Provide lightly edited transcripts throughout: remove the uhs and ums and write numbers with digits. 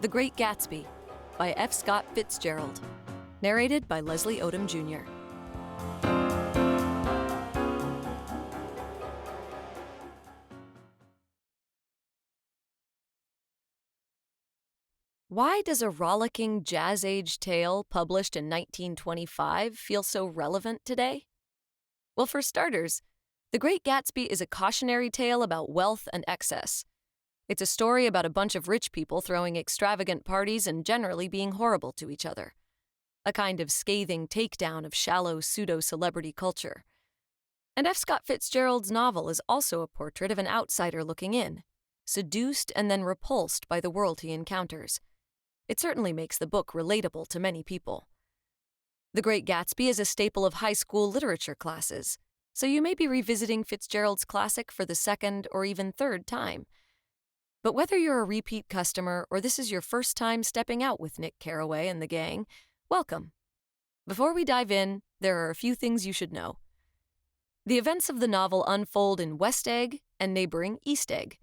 The Great Gatsby by F. Scott Fitzgerald. Narrated by Leslie Odom Jr. Why does a rollicking jazz-age tale published in 1925 feel so relevant today? Well, for starters, The Great Gatsby is a cautionary tale about wealth and excess. It's a story about a bunch of rich people throwing extravagant parties and generally being horrible to each other. A kind of scathing takedown of shallow pseudo-celebrity culture. And F. Scott Fitzgerald's novel is also a portrait of an outsider looking in, seduced and then repulsed by the world he encounters. It certainly makes the book relatable to many people. The Great Gatsby is a staple of high school literature classes, so you may be revisiting Fitzgerald's classic for the second or even third time. But whether you're a repeat customer or this is your first time stepping out with Nick Carraway and the gang, welcome. Before we dive in, there are a few things you should know. The events of the novel unfold in West Egg and neighboring East Egg,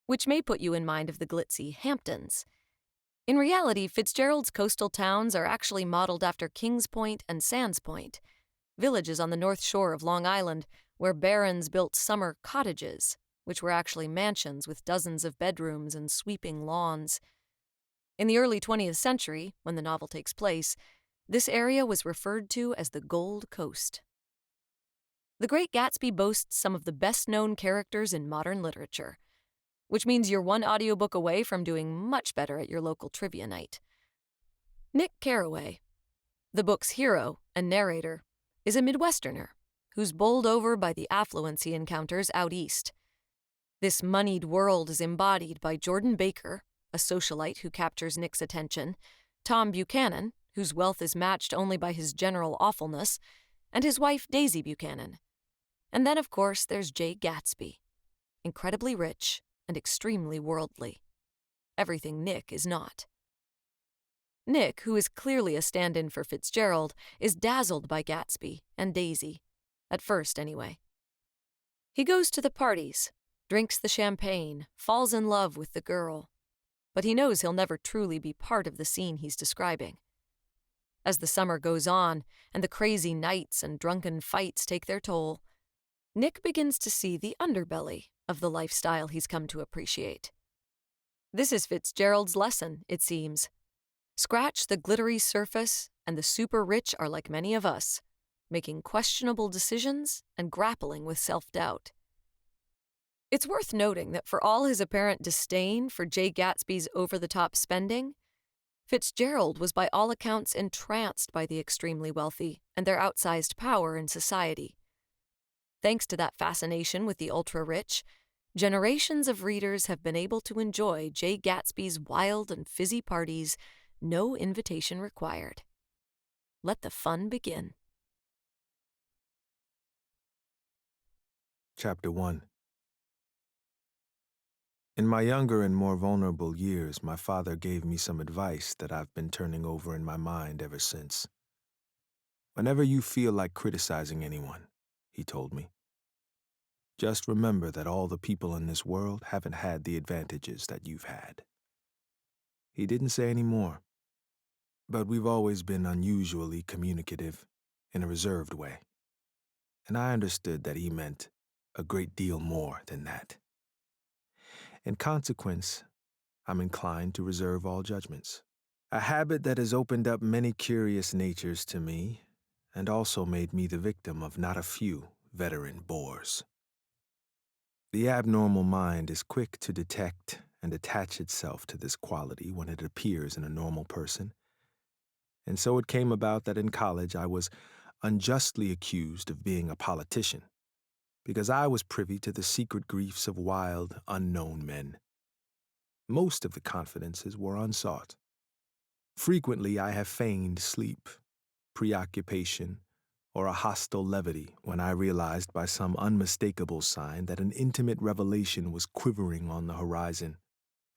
which may put you in mind of the glitzy Hamptons. In reality, Fitzgerald's coastal towns are actually modeled after Kings Point and Sands Point, villages on the north shore of Long Island where barons built summer cottages, which were actually mansions with dozens of bedrooms and sweeping lawns. In the early 20th century, when the novel takes place, this area was referred to as the Gold Coast. The Great Gatsby boasts some of the best-known characters in modern literature, which means you're one audiobook away from doing much better at your local trivia night. Nick Carraway, the book's hero and narrator, is a Midwesterner who's bowled over by the affluence he encounters out east. This moneyed world is embodied by Jordan Baker, a socialite who captures Nick's attention, Tom Buchanan, whose wealth is matched only by his general awfulness, and his wife Daisy Buchanan. And then, of course, there's Jay Gatsby, incredibly rich and extremely worldly. Everything Nick is not. Nick, who is clearly a stand-in for Fitzgerald, is dazzled by Gatsby and Daisy, at first anyway. He goes to the parties, drinks the champagne, falls in love with the girl, but he knows he'll never truly be part of the scene he's describing. As the summer goes on and the crazy nights and drunken fights take their toll, Nick begins to see the underbelly of the lifestyle he's come to appreciate. This is Fitzgerald's lesson, it seems. Scratch the glittery surface, and the super-rich are like many of us, making questionable decisions and grappling with self-doubt. It's worth noting that for all his apparent disdain for Jay Gatsby's over-the-top spending, Fitzgerald was by all accounts entranced by the extremely wealthy and their outsized power in society. Thanks to that fascination with the ultra-rich, generations of readers have been able to enjoy Jay Gatsby's wild and fizzy parties, no invitation required. Let the fun begin. Chapter 1. In my younger and more vulnerable years, my father gave me some advice that I've been turning over in my mind ever since. Whenever you feel like criticizing anyone, he told me, just remember that all the people in this world haven't had the advantages that you've had. He didn't say any more, but we've always been unusually communicative in a reserved way, and I understood that he meant a great deal more than that. In consequence, I'm inclined to reserve all judgments, a habit that has opened up many curious natures to me and also made me the victim of not a few veteran bores. The abnormal mind is quick to detect and attach itself to this quality when it appears in a normal person, and so it came about that in college I was unjustly accused of being a politician, because I was privy to the secret griefs of wild, unknown men. Most of the confidences were unsought. Frequently I have feigned sleep, preoccupation, or a hostile levity when I realized by some unmistakable sign that an intimate revelation was quivering on the horizon.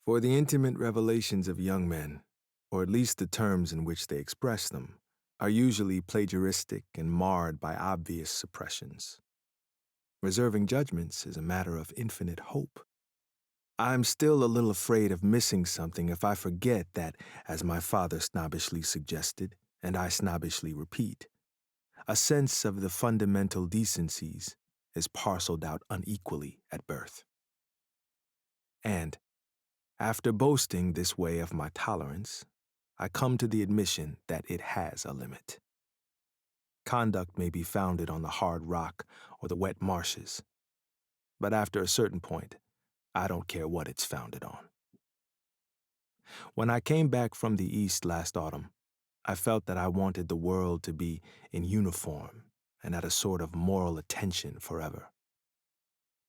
For the intimate revelations of young men, or at least the terms in which they express them, are usually plagiaristic and marred by obvious suppressions. Reserving judgments is a matter of infinite hope. I'm still a little afraid of missing something if I forget that, as my father snobbishly suggested, and I snobbishly repeat, a sense of the fundamental decencies is parceled out unequally at birth. And, after boasting this way of my tolerance, I come to the admission that it has a limit. Conduct may be founded on the hard rock or the wet marshes, but after a certain point, I don't care what it's founded on. When I came back from the East last autumn, I felt that I wanted the world to be in uniform and at a sort of moral attention forever.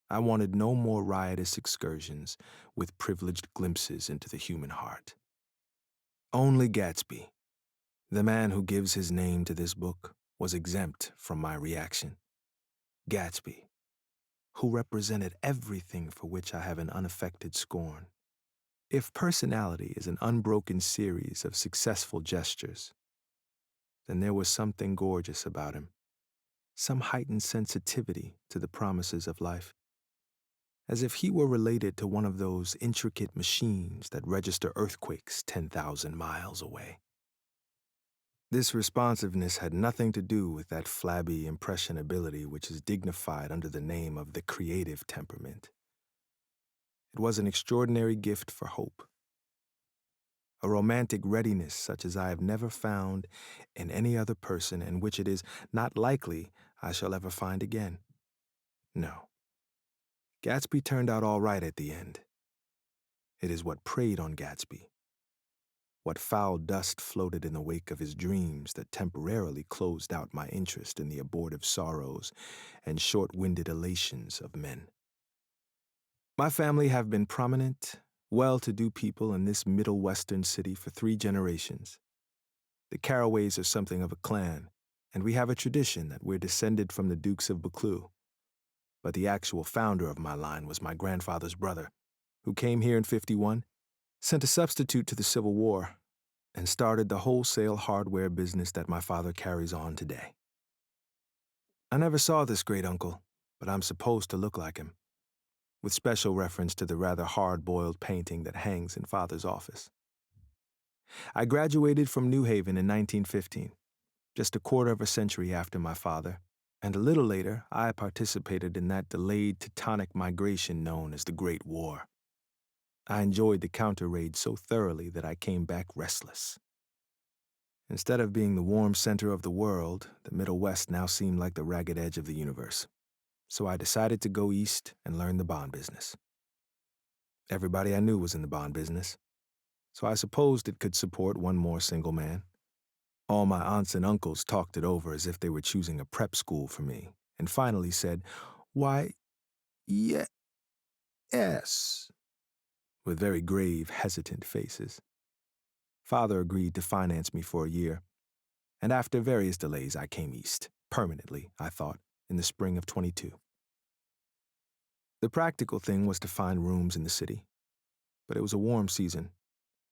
I wanted no more riotous excursions with privileged glimpses into the human heart. Only Gatsby, the man who gives his name to this book, was exempt from my reaction. Gatsby, who represented everything for which I have an unaffected scorn. If personality is an unbroken series of successful gestures, then there was something gorgeous about him, some heightened sensitivity to the promises of life, as if he were related to one of those intricate machines that register earthquakes 10,000 miles away. This responsiveness had nothing to do with that flabby impressionability which is dignified under the name of the creative temperament. It was an extraordinary gift for hope, a romantic readiness such as I have never found in any other person and which it is not likely I shall ever find again. No. Gatsby turned out all right at the end. It is what preyed on Gatsby, what foul dust floated in the wake of his dreams that temporarily closed out my interest in the abortive sorrows and short-winded elations of men. My family have been prominent, well-to-do people in this Middle Western city for 3 generations. The Carraways are something of a clan, and we have a tradition that we're descended from the Dukes of Buccleuch. But the actual founder of my line was my grandfather's brother, who came here in '51, sent a substitute to the Civil War, and started the wholesale hardware business that my father carries on today. I never saw this great uncle, but I'm supposed to look like him, with special reference to the rather hard-boiled painting that hangs in Father's office. I graduated from New Haven in 1915, just a quarter of a century after my father, and a little later I participated in that delayed Teutonic migration known as the Great War. I enjoyed the counter-raid so thoroughly that I came back restless. Instead of being the warm center of the world, the Middle West now seemed like the ragged edge of the universe. So I decided to go east and learn the bond business. Everybody I knew was in the bond business, so I supposed it could support one more single man. All my aunts and uncles talked it over as if they were choosing a prep school for me, and finally said, "Why, yes," with very grave, hesitant faces. Father agreed to finance me for a year, and after various delays I came east, permanently, I thought, in the spring of '22. The practical thing was to find rooms in the city, but it was a warm season,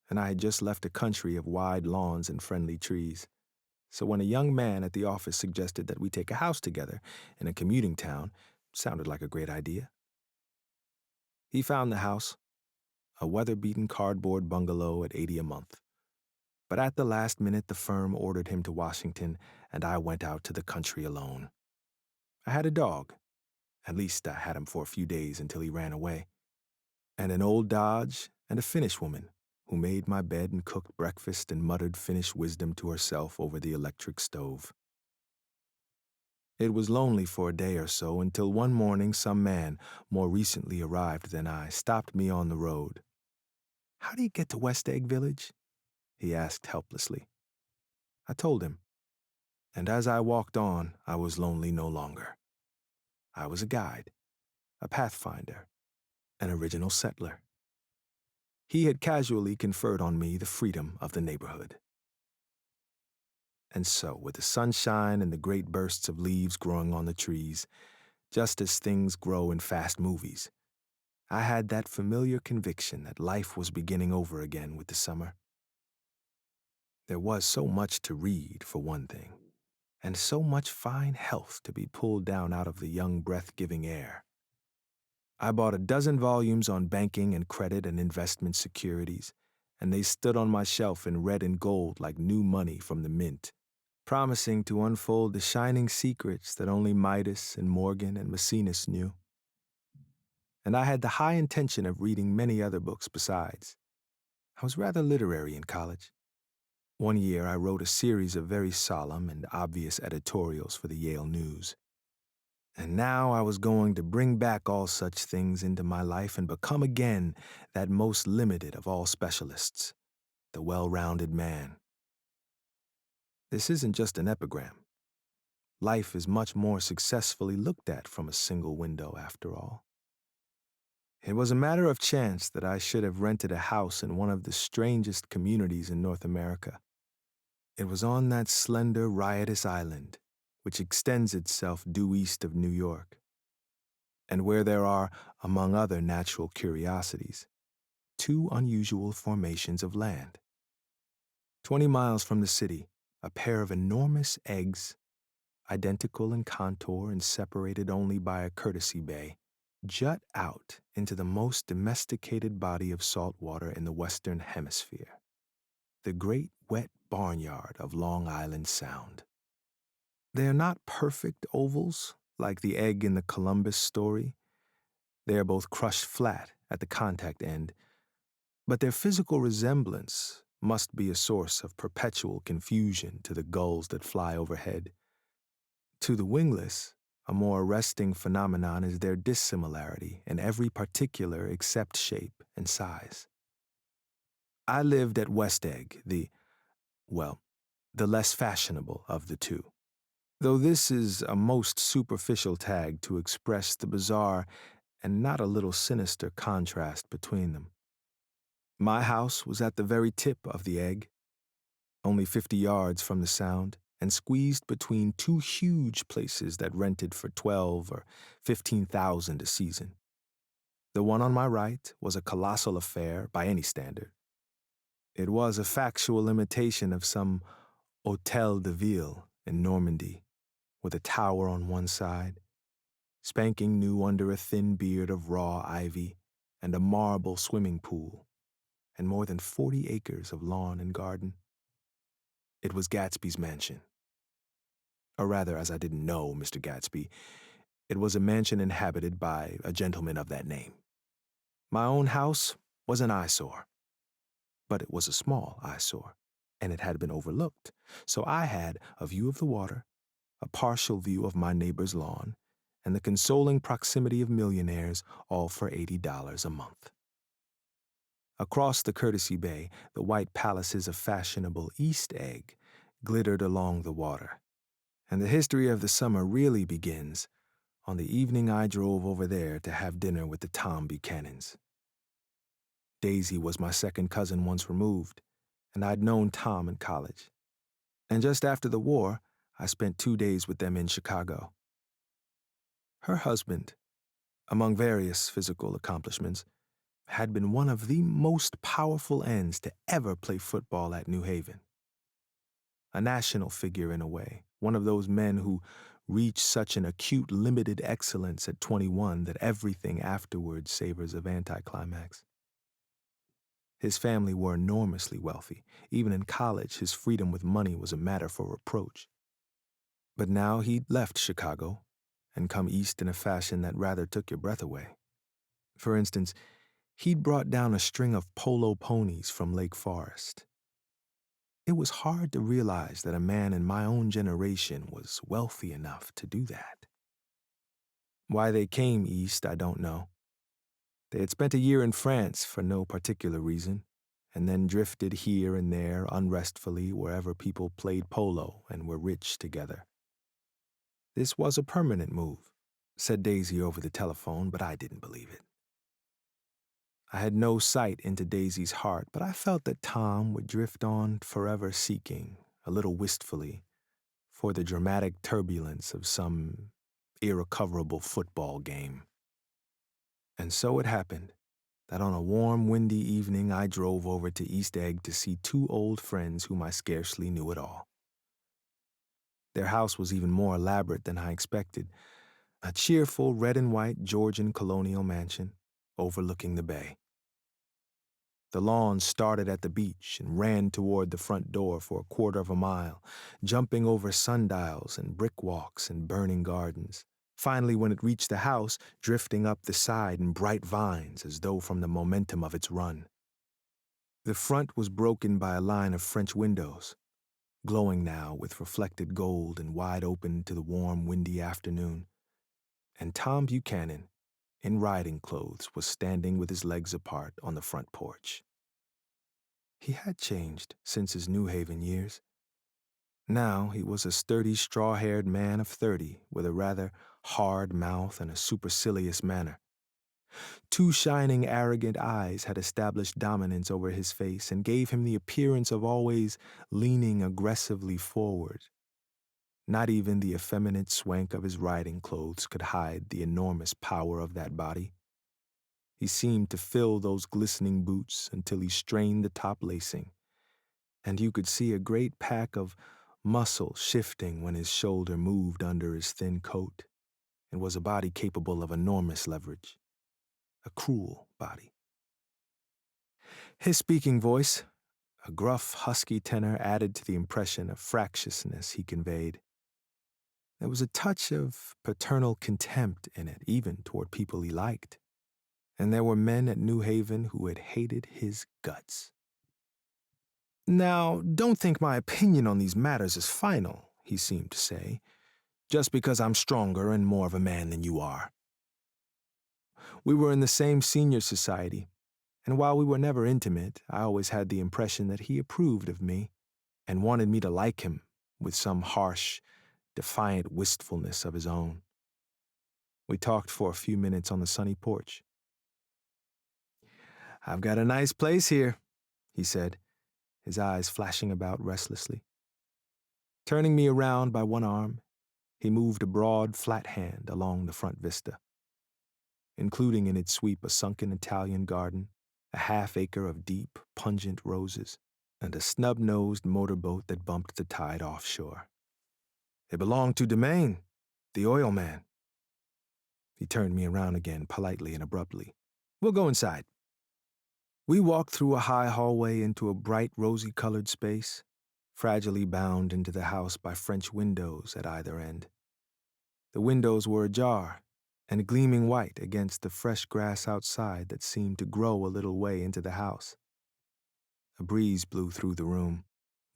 and I had just left a country of wide lawns and friendly trees. So when a young man at the office suggested that we take a house together in a commuting town, it sounded like a great idea. He found the house, a weather-beaten cardboard bungalow at $80 a month. But at the last minute, the firm ordered him to Washington, and I went out to the country alone. I had a dog. At least I had him for a few days until he ran away. And an old Dodge and a Finnish woman who made my bed and cooked breakfast and muttered Finnish wisdom to herself over the electric stove. It was lonely for a day or so until one morning some man, more recently arrived than I, stopped me on the road. "How do you get to West Egg Village?" he asked helplessly. I told him, and as I walked on, I was lonely no longer. I was a guide, a pathfinder, an original settler. He had casually conferred on me the freedom of the neighborhood. And so, with the sunshine and the great bursts of leaves growing on the trees, just as things grow in fast movies, I had that familiar conviction that life was beginning over again with the summer. There was so much to read, for one thing, and so much fine health to be pulled down out of the young breath-giving air. I bought a dozen volumes on banking and credit and investment securities, and they stood on my shelf in red and gold like new money from the mint, promising to unfold the shining secrets that only Midas and Morgan and Maecenas knew. And I had the high intention of reading many other books besides. I was rather literary in college. One year I wrote a series of very solemn and obvious editorials for the Yale News. And now I was going to bring back all such things into my life and become again that most limited of all specialists, the well-rounded man. This isn't just an epigram. Life is much more successfully looked at from a single window, after all. It was a matter of chance that I should have rented a house in one of the strangest communities in North America. It was on that slender, riotous island, which extends itself due east of New York, and where there are, among other natural curiosities, two unusual formations of land. 20 miles from the city, a pair of enormous eggs, identical in contour and separated only by a courtesy bay, jut out into the most domesticated body of salt water in the Western Hemisphere, the great wet barnyard of Long Island Sound. They are not perfect ovals, like the egg in the Columbus story. They are both crushed flat at the contact end, but their physical resemblance must be a source of perpetual confusion to the gulls that fly overhead. To the wingless, a more arresting phenomenon is their dissimilarity in every particular except shape and size. I lived at West Egg, the less fashionable of the two, though this is a most superficial tag to express the bizarre and not a little sinister contrast between them. My house was at the very tip of the egg, only 50 yards from the Sound, and squeezed between two huge places that rented for $12,000 or $15,000 a season. The one on my right was a colossal affair by any standard. It was a factual imitation of some Hôtel de Ville in Normandy, with a tower on one side, spanking new under a thin beard of raw ivy, and a marble swimming pool, and more than 40 acres of lawn and garden. It was Gatsby's mansion. Or rather, as I didn't know Mr. Gatsby, it was a mansion inhabited by a gentleman of that name. My own house was an eyesore, but it was a small eyesore, and it had been overlooked, so I had a view of the water, a partial view of my neighbor's lawn, and the consoling proximity of millionaires, all for $80 a month. Across the courtesy bay, the white palaces of fashionable East Egg glittered along the water, and the history of the summer really begins on the evening I drove over there to have dinner with the Tom Buchanans. Daisy was my second cousin once removed, and I'd known Tom in college. And just after the war, I spent 2 days with them in Chicago. Her husband, among various physical accomplishments, had been one of the most powerful ends to ever play football at New Haven. A national figure in a way, one of those men who reach such an acute limited excellence at 21 that everything afterwards savors of anticlimax. His family were enormously wealthy. Even in college, his freedom with money was a matter for reproach. But now he'd left Chicago and come east in a fashion that rather took your breath away. For instance, he'd brought down a string of polo ponies from Lake Forest. It was hard to realize that a man in my own generation was wealthy enough to do that. Why they came east, I don't know. They had spent a year in France for no particular reason, and then drifted here and there unrestfully wherever people played polo and were rich together. This was a permanent move, said Daisy over the telephone, but I didn't believe it. I had no sight into Daisy's heart, but I felt that Tom would drift on forever seeking, a little wistfully, for the dramatic turbulence of some irrecoverable football game. And so it happened that on a warm, windy evening I drove over to East Egg to see two old friends whom I scarcely knew at all. Their house was even more elaborate than I expected, a cheerful red and white Georgian colonial mansion overlooking the bay. The lawn started at the beach and ran toward the front door for a quarter of a mile, jumping over sundials and brick walks and burning gardens. Finally, when it reached the house, drifting up the side in bright vines as though from the momentum of its run. The front was broken by a line of French windows, glowing now with reflected gold and wide open to the warm, windy afternoon. And Tom Buchanan, in riding clothes, was standing with his legs apart on the front porch. He had changed since his New Haven years. Now he was a sturdy, straw-haired man of 30 with a rather hard mouth and a supercilious manner. Two shining, arrogant eyes had established dominance over his face and gave him the appearance of always leaning aggressively forward. Not even the effeminate swank of his riding clothes could hide the enormous power of that body. He seemed to fill those glistening boots until he strained the top lacing, and you could see a great pack of muscle shifting when his shoulder moved under his thin coat. It was a body capable of enormous leverage, a cruel body. His speaking voice, a gruff, husky tenor, added to the impression of fractiousness he conveyed. There was a touch of paternal contempt in it, even toward people he liked. And there were men at New Haven who had hated his guts. "Now, don't think my opinion on these matters is final," he seemed to say, "just because I'm stronger and more of a man than you are." We were in the same senior society, and while we were never intimate, I always had the impression that he approved of me and wanted me to like him with some harsh, defiant wistfulness of his own. We talked for a few minutes on the sunny porch. "I've got a nice place here," he said, his eyes flashing about restlessly. Turning me around by one arm, he moved a broad, flat hand along the front vista, including in its sweep a sunken Italian garden, a half-acre of deep, pungent roses, and a snub-nosed motorboat that bumped the tide offshore. "It belonged to Domain, the oil man." He turned me around again politely and abruptly. "We'll go inside." We walked through a high hallway into a bright, rosy-colored space, fragilely bound into the house by French windows at either end. The windows were ajar and gleaming white against the fresh grass outside that seemed to grow a little way into the house. A breeze blew through the room,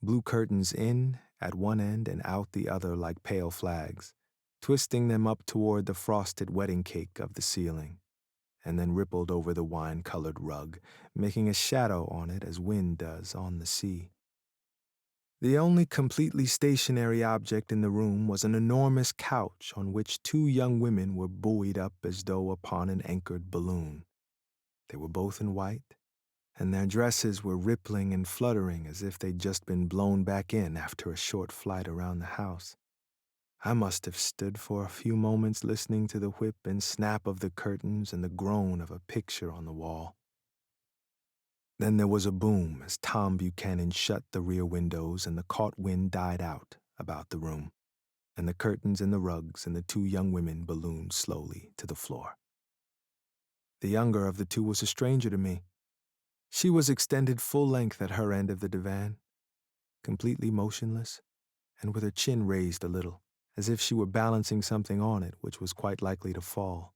blue curtains in at one end and out the other like pale flags, twisting them up toward the frosted wedding cake of the ceiling, and then rippled over the wine-colored rug, making a shadow on it as wind does on the sea. The only completely stationary object in the room was an enormous couch on which two young women were buoyed up as though upon an anchored balloon. They were both in white, and their dresses were rippling and fluttering as if they'd just been blown back in after a short flight around the house. I must have stood for a few moments listening to the whip and snap of the curtains and the groan of a picture on the wall. Then there was a boom as Tom Buchanan shut the rear windows and the caught wind died out about the room, and the curtains and the rugs and the two young women ballooned slowly to the floor. The younger of the two was a stranger to me. She was extended full length at her end of the divan, completely motionless, and with her chin raised a little, as if she were balancing something on it which was quite likely to fall.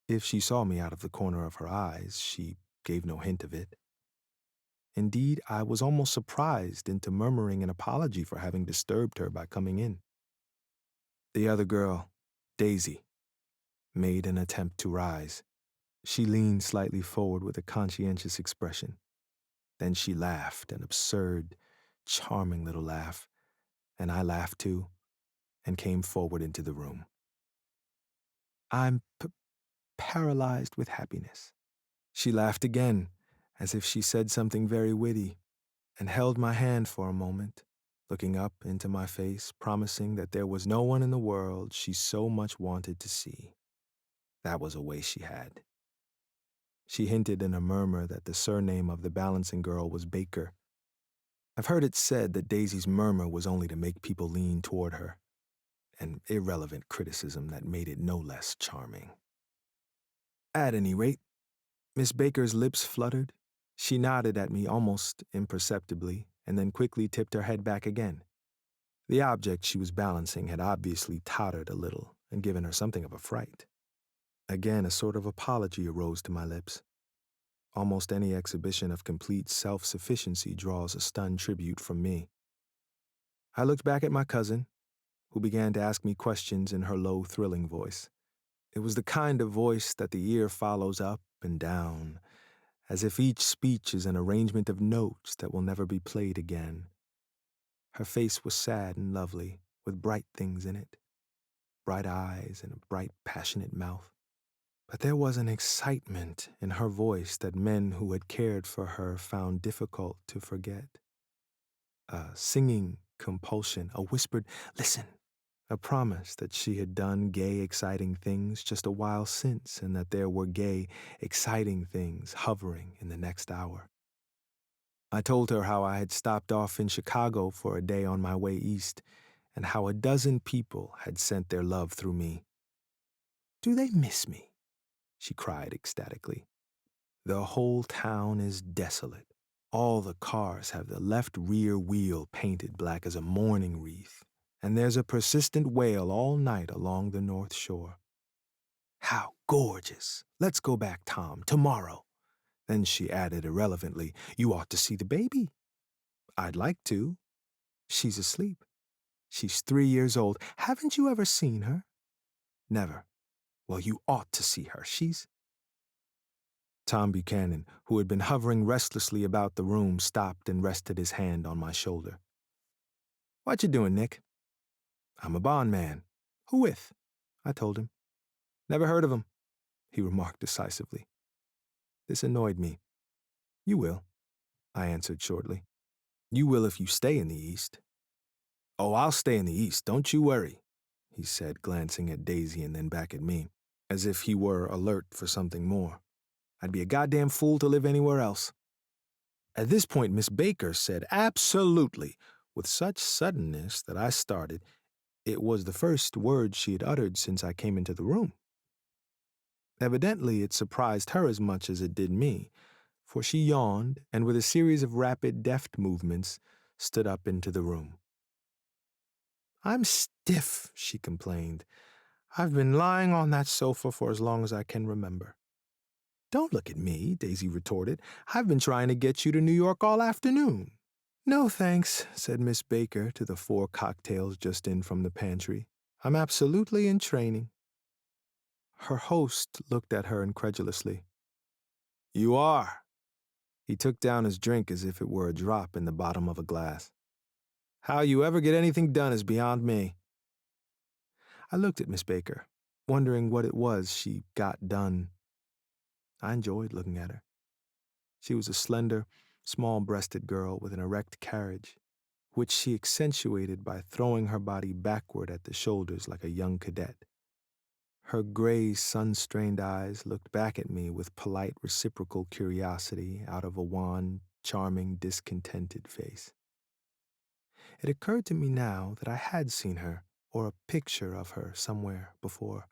If she saw me out of the corner of her eyes, she gave no hint of it. Indeed, I was almost surprised into murmuring an apology for having disturbed her by coming in. The other girl, Daisy, made an attempt to rise. She leaned slightly forward with a conscientious expression. Then she laughed, an absurd, charming little laugh, and I laughed too, and came forward into the room. "I'm paralyzed with happiness." She laughed again, as if she said something very witty, and held my hand for a moment, looking up into my face, promising that there was no one in the world she so much wanted to see. That was a way she had. She hinted in a murmur that the surname of the balancing girl was Baker. I've heard it said that Daisy's murmur was only to make people lean toward her. an irrelevant criticism that made it no less charming. At any rate, Miss Baker's lips fluttered. She nodded at me almost imperceptibly, and then quickly tipped her head back again. The object she was balancing had obviously tottered a little and given her something of a fright. Again, a sort of apology arose to my lips. Almost any exhibition of complete self-sufficiency draws a stunned tribute from me. I looked back at my cousin, who began to ask me questions in her low, thrilling voice. It was the kind of voice that the ear follows up and down, as if each speech is an arrangement of notes that will never be played again. Her face was sad and lovely, with bright things in it, bright eyes and a bright, passionate mouth. But there was an excitement in her voice that men who had cared for her found difficult to forget. A singing compulsion, a whispered, "Listen," a promise that she had done gay, exciting things just a while since, and that there were gay, exciting things hovering in the next hour. I told her how I had stopped off in Chicago for a day on my way east, and how a dozen people had sent their love through me. "Do they miss me?" she cried ecstatically. "The whole town is desolate. All the cars have the left rear wheel painted black as a mourning wreath, and there's a persistent wail all night along the North Shore. How gorgeous! Let's go back, Tom, tomorrow." Then she added irrelevantly, "You ought to see the baby." "I'd like to. She's asleep. She's 3 years old. Haven't you ever seen her?" "Never." "Well, you ought to see her. She's—" Tom Buchanan, who had been hovering restlessly about the room, stopped and rested his hand on my shoulder. "What you doing, Nick?" "I'm a bond man." "Who with?" I told him. "Never heard of him," he remarked decisively. This annoyed me. "You will," I answered shortly. "You will if you stay in the East." "Oh, I'll stay in the East, don't you worry," he said, glancing at Daisy and then back at me, as if he were alert for something more. "I'd be a goddamn fool to live anywhere else." At this point, Miss Baker said, "Absolutely," with such suddenness that I started. It was the first word she had uttered since I came into the room. Evidently, it surprised her as much as it did me, for she yawned and, with a series of rapid, deft movements, stood up into the room. "I'm stiff," she complained. "I've been lying on that sofa for as long as I can remember." "Don't look at me," Daisy retorted. "I've been trying to get you to New York all afternoon." "No, thanks," said Miss Baker to the 4 cocktails just in from the pantry. "I'm absolutely in training." Her host looked at her incredulously. "You are." He took down his drink as if it were a drop in the bottom of a glass. "How you ever get anything done is beyond me." I looked at Miss Baker, wondering what it was she got done. I enjoyed looking at her. She was a slender, small-breasted girl with an erect carriage, which she accentuated by throwing her body backward at the shoulders like a young cadet. Her gray, sun-strained eyes looked back at me with polite reciprocal curiosity out of a wan, charming, discontented face. It occurred to me now that I had seen her, or a picture of her, somewhere before.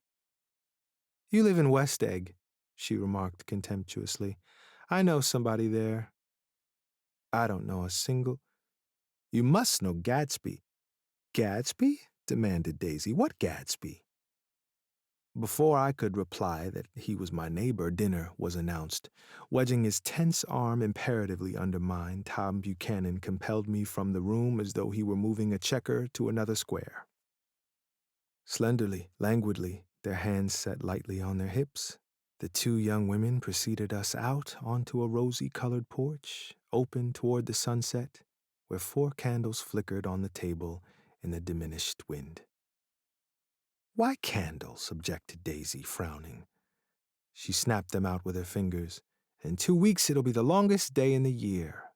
"You live in West Egg," she remarked contemptuously. "I know somebody there." "I don't know a single—" "You must know Gatsby." "Gatsby?" demanded Daisy. "What Gatsby?" Before I could reply that he was my neighbor, dinner was announced. Wedging his tense arm imperatively under mine, Tom Buchanan compelled me from the room as though he were moving a checker to another square. Slenderly, languidly, their hands set lightly on their hips, the 2 young women preceded us out onto a rosy-colored porch, open toward the sunset, where 4 candles flickered on the table in the diminished wind. "Why candles?" objected Daisy, frowning. She snapped them out with her fingers. "In 2 weeks it'll be the longest day in the year."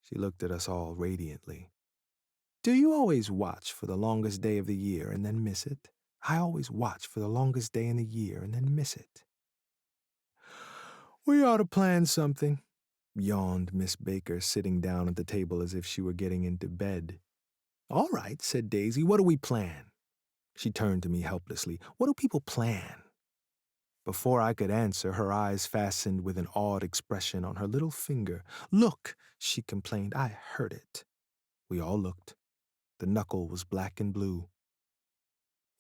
She looked at us all radiantly. "Do you always watch for the longest day of the year and then miss it? I always watch for the longest day in the year and then miss it." "We ought to plan something," yawned Miss Baker, sitting down at the table as if she were getting into bed. "All right," said Daisy. "What do we plan?" She turned to me helplessly. What do people plan? Before I could answer, her eyes fastened with an awed expression on her little finger. Look, she complained. I heard it. We all looked. The knuckle was black and blue.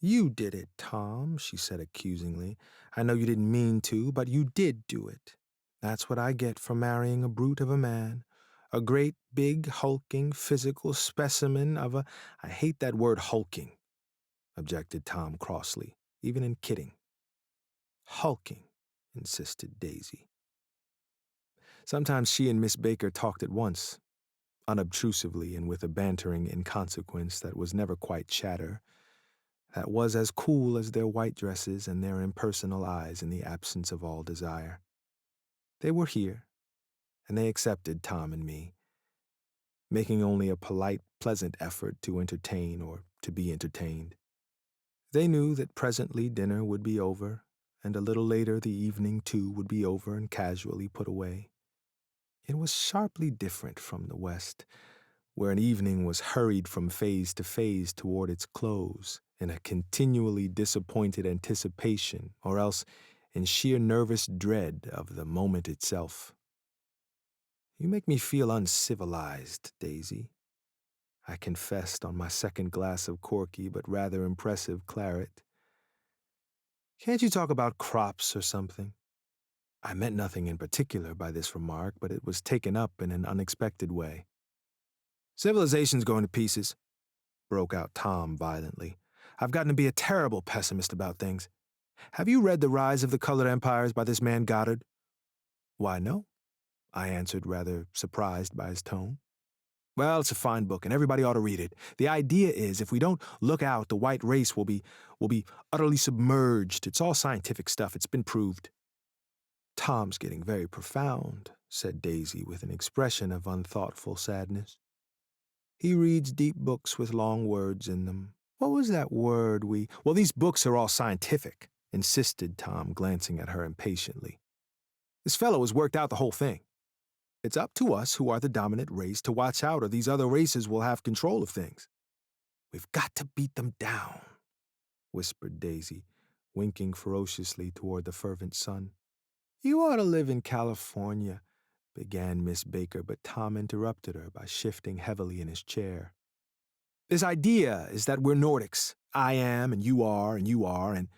You did it, Tom, she said accusingly. I know you didn't mean to, but you did do it. That's what I get for marrying a brute of a man. A great, big, hulking, physical specimen of a— I hate that word hulking, objected Tom crossly, even in kidding. Hulking, insisted Daisy. Sometimes she and Miss Baker talked at once, unobtrusively and with a bantering inconsequence that was never quite chatter, that was as cool as their white dresses and their impersonal eyes in the absence of all desire. They were here, and they accepted Tom and me, making only a polite, pleasant effort to entertain or to be entertained. They knew that presently dinner would be over, and a little later the evening too would be over and casually put away. It was sharply different from the West, where an evening was hurried from phase to phase toward its close, in a continually disappointed anticipation, or else in sheer nervous dread of the moment itself. You make me feel uncivilized, Daisy, I confessed on my second glass of corky but rather impressive claret. Can't you talk about crops or something? I meant nothing in particular by this remark, but it was taken up in an unexpected way. Civilization's going to pieces, broke out Tom violently. I've gotten to be a terrible pessimist about things. Have you read The Rise of the Colored Empires by this man Goddard? Why, no, I answered, rather surprised by his tone. Well, it's a fine book, and everybody ought to read it. The idea is, if we don't look out, the white race will be utterly submerged. It's all scientific stuff. It's been proved. Tom's getting very profound, said Daisy with an expression of unthoughtful sadness. He reads deep books with long words in them. What was that word Well, these books are all scientific, insisted Tom, glancing at her impatiently. This fellow has worked out the whole thing. It's up to us, who are the dominant race, to watch out, or these other races will have control of things. We've got to beat them down, whispered Daisy, winking ferociously toward the fervent sun. You ought to live in California, began Miss Baker, but Tom interrupted her by shifting heavily in his chair. This idea is that we're Nordics. I am, and you are, and—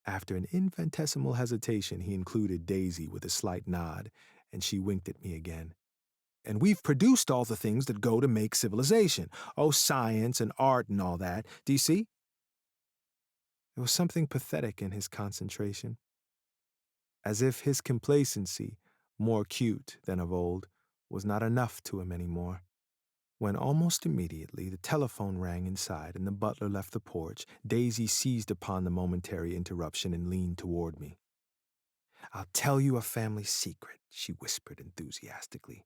After an infinitesimal hesitation, he included Daisy with a slight nod, and she winked at me again. And we've produced all the things that go to make civilization. Oh, science and art and all that. Do you see? There was something pathetic in his concentration, as if his complacency, more acute than of old, was not enough to him any more. When almost immediately the telephone rang inside and the butler left the porch, Daisy seized upon the momentary interruption and leaned toward me. I'll tell you a family secret, she whispered enthusiastically.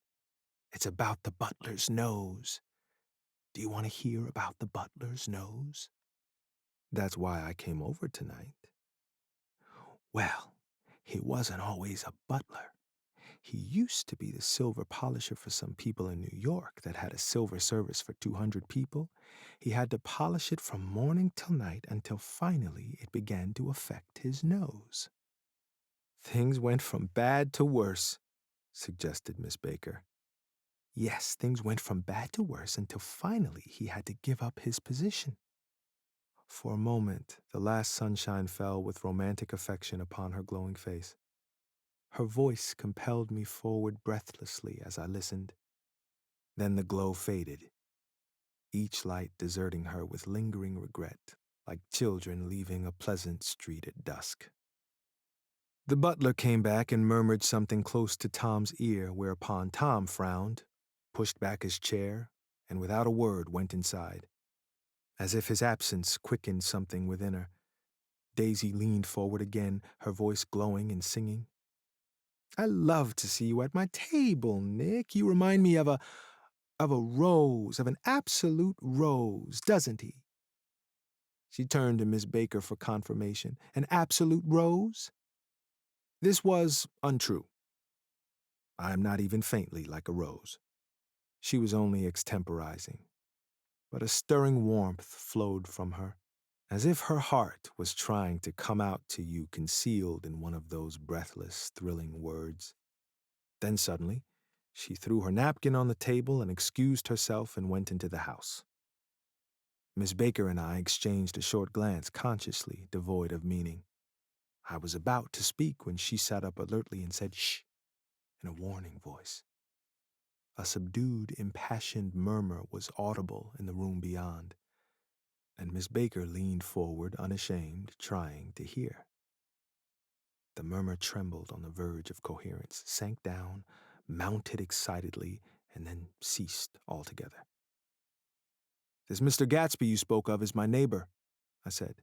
It's about the butler's nose. Do you want to hear about the butler's nose? That's why I came over tonight. Well, he wasn't always a butler. He used to be the silver polisher for some people in New York that had a silver service for 200 people. He had to polish it from morning till night until finally it began to affect his nose. Things went from bad to worse, suggested Miss Baker. Yes, things went from bad to worse until finally he had to give up his position. For a moment, the last sunshine fell with romantic affection upon her glowing face. Her voice compelled me forward breathlessly as I listened. Then the glow faded, each light deserting her with lingering regret, like children leaving a pleasant street at dusk. The butler came back and murmured something close to Tom's ear, whereupon Tom frowned, pushed back his chair, and without a word went inside. As if his absence quickened something within her, Daisy leaned forward again, her voice glowing and singing. I love to see you at my table, Nick. You remind me of a rose, of an absolute rose, doesn't he? She turned to Miss Baker for confirmation. An absolute rose? This was untrue. I am not even faintly like a rose. She was only extemporizing, but a stirring warmth flowed from her. as if her heart was trying to come out to you concealed in one of those breathless, thrilling words. Then suddenly, she threw her napkin on the table and excused herself and went into the house. Miss Baker and I exchanged a short glance, consciously devoid of meaning. I was about to speak when she sat up alertly and said, "Shh," in a warning voice. A subdued, impassioned murmur was audible in the room beyond, and Miss Baker leaned forward, unashamed, trying to hear. The murmur trembled on the verge of coherence, sank down, mounted excitedly, and then ceased altogether. "This Mr. Gatsby you spoke of is my neighbor," I said.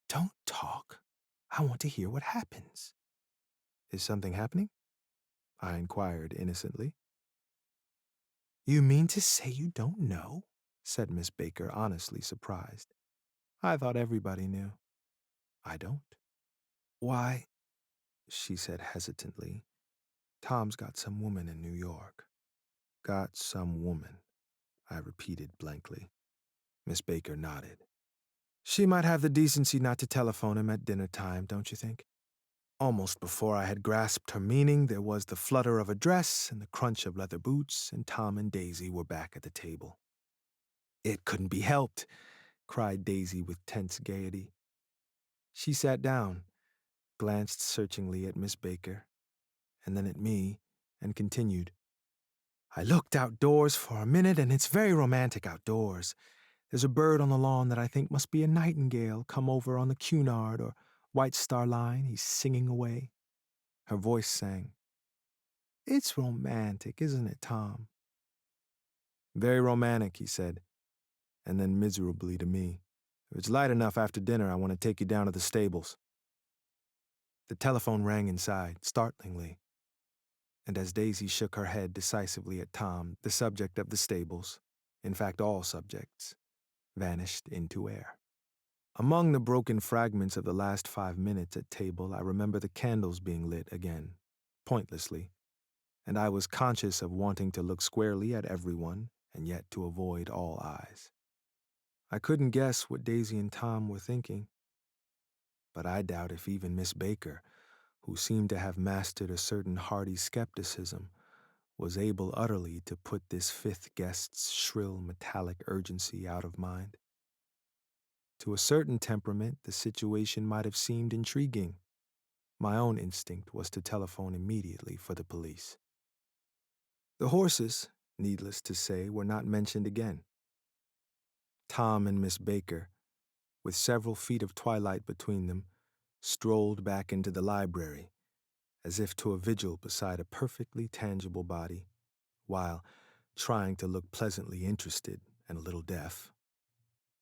"Don't talk. I want to hear what happens." "Is something happening?" I inquired innocently. "You mean to say you don't know?" said Miss Baker, honestly surprised. "I thought everybody knew." "I don't." "Why," she said hesitantly, "Tom's got some woman in New York." "Got some woman," I repeated blankly. Miss Baker nodded. "She might have the decency not to telephone him at dinner time, don't you think?" Almost before I had grasped her meaning, there was the flutter of a dress and the crunch of leather boots, and Tom and Daisy were back at the table. "It couldn't be helped," cried Daisy with tense gaiety. She sat down, glanced searchingly at Miss Baker, and then at me, and continued. "I looked outdoors for a minute, and it's very romantic outdoors. There's a bird on the lawn that I think must be a nightingale come over on the Cunard or White Star Line. He's singing away." Her voice sang. "It's romantic, isn't it, Tom?" "Very romantic," he said, and then miserably to me, "If it's light enough after dinner, I want to take you down to the stables." The telephone rang inside, startlingly, and as Daisy shook her head decisively at Tom, the subject of the stables, in fact all subjects, vanished into air. Among the broken fragments of the last 5 minutes at table, I remember the candles being lit again, pointlessly, and I was conscious of wanting to look squarely at everyone and yet to avoid all eyes. I couldn't guess what Daisy and Tom were thinking, but I doubt if even Miss Baker, who seemed to have mastered a certain hearty skepticism, was able utterly to put this fifth guest's shrill metallic urgency out of mind. To a certain temperament, the situation might have seemed intriguing. My own instinct was to telephone immediately for the police. The horses, needless to say, were not mentioned again. Tom and Miss Baker, with several feet of twilight between them, strolled back into the library, as if to a vigil beside a perfectly tangible body, while, trying to look pleasantly interested and a little deaf,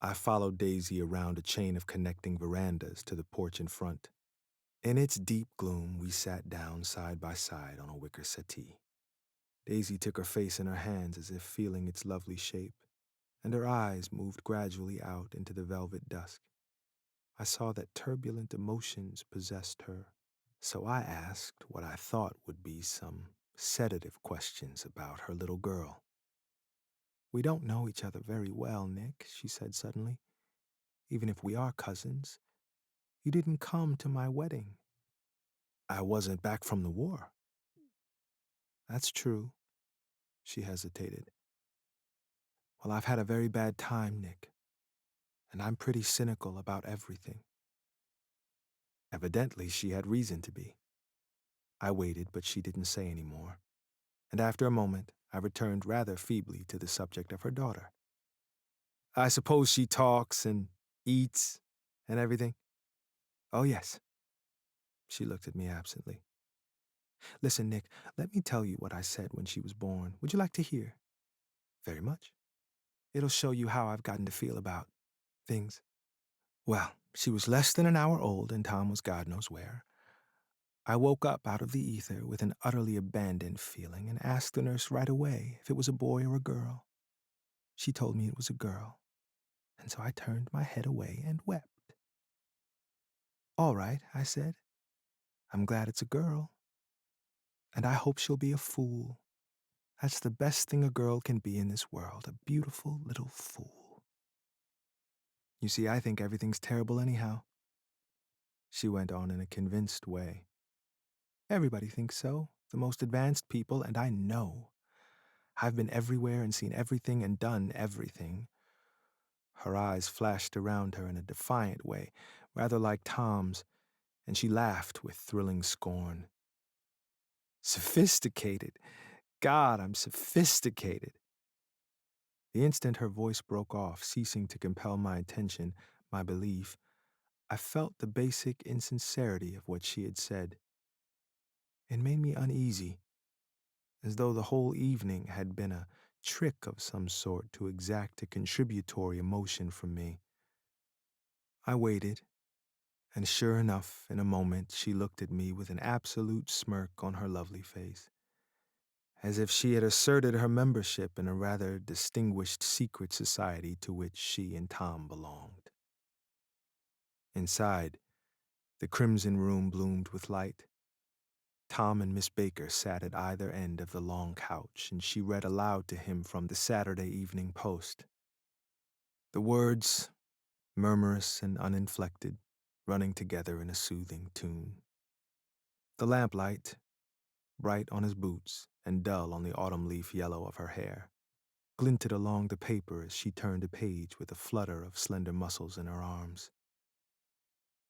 I followed Daisy around a chain of connecting verandas to the porch in front. In its deep gloom, we sat down side by side on a wicker settee. Daisy took her face in her hands as if feeling its lovely shape, and her eyes moved gradually out into the velvet dusk. I saw that turbulent emotions possessed her, so I asked what I thought would be some sedative questions about her little girl. "We don't know each other very well, Nick," she said suddenly. "Even if we are cousins, you didn't come to my wedding." "I wasn't back from the war." "That's true." She hesitated. "Well, I've had a very bad time, Nick, and I'm pretty cynical about everything." Evidently, she had reason to be. I waited, but she didn't say any more, and after a moment, I returned rather feebly to the subject of her daughter. "I suppose she talks and eats and everything?" "Oh, yes." She looked at me absently. "Listen, Nick, let me tell you what I said when she was born. Would you like to hear?" "Very much." "It'll show you how I've gotten to feel about things. Well, she was less than an hour old, and Tom was God knows where. I woke up out of the ether with an utterly abandoned feeling and asked the nurse right away if it was a boy or a girl. She told me it was a girl, and so I turned my head away and wept. 'All right,' I said. 'I'm glad it's a girl. And I hope she'll be a fool. That's the best thing a girl can be in this world, a beautiful little fool.'" You see, I think everything's terrible anyhow, she went on in a convinced way. Everybody thinks so, the most advanced people, and I know. I've been everywhere and seen everything and done everything. Her eyes flashed around her in a defiant way, rather like Tom's, and she laughed with thrilling scorn. Sophisticated. God, I'm sophisticated. The instant her voice broke off, ceasing to compel my attention, my belief, I felt the basic insincerity of what she had said. It made me uneasy, as though the whole evening had been a trick of some sort to exact a contributory emotion from me. I waited, and sure enough, in a moment she looked at me with an absolute smirk on her lovely face, as if she had asserted her membership in a rather distinguished secret society to which she and Tom belonged. Inside, the crimson room bloomed with light. Tom and Miss Baker sat at either end of the long couch, and she read aloud to him from the Saturday Evening Post. The words, murmurous and uninflected, running together in a soothing tune. The lamplight, bright on his boots and dull on the autumn leaf yellow of her hair, glinted along the paper as she turned a page with a flutter of slender muscles in her arms.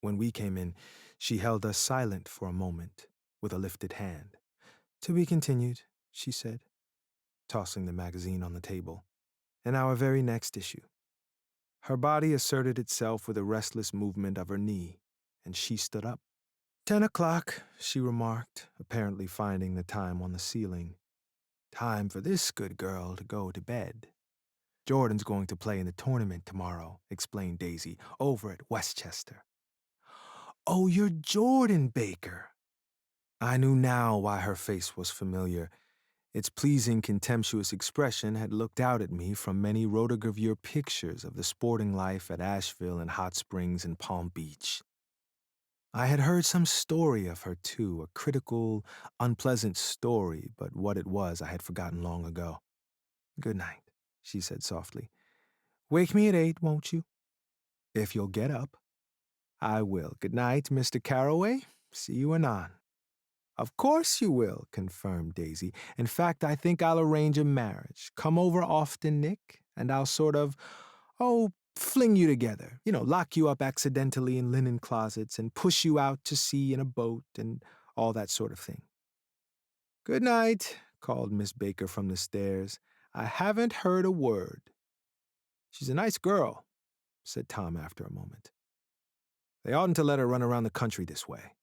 When we came in, she held us silent for a moment, with a lifted hand. "To be continued," she said, tossing the magazine on the table. "In our very next issue." Her body asserted itself with a restless movement of her knee, and she stood up. 10 o'clock, she remarked, apparently finding the time on the ceiling. Time for this good girl to go to bed. Jordan's going to play in the tournament tomorrow, explained Daisy, over at Westchester. Oh, you're Jordan Baker. I knew now why her face was familiar. Its pleasing, contemptuous expression had looked out at me from many rotogravure pictures of the sporting life at Asheville and Hot Springs and Palm Beach. I had heard some story of her, too, a critical, unpleasant story, but what it was I had forgotten long ago. "Good night," she said softly. "Wake me at 8, won't you?" "If you'll get up." "I will. Good night, Mr. Carroway. See you anon." "Of course you will," confirmed Daisy. "In fact, I think I'll arrange a marriage. Come over often, Nick, and I'll sort of, fling you together. Lock you up accidentally in linen closets and push you out to sea in a boat and all that sort of thing." "Good night," called Miss Baker from the stairs. "I haven't heard a word." "She's a nice girl," said Tom after a moment. "They oughtn't to let her run around the country this way."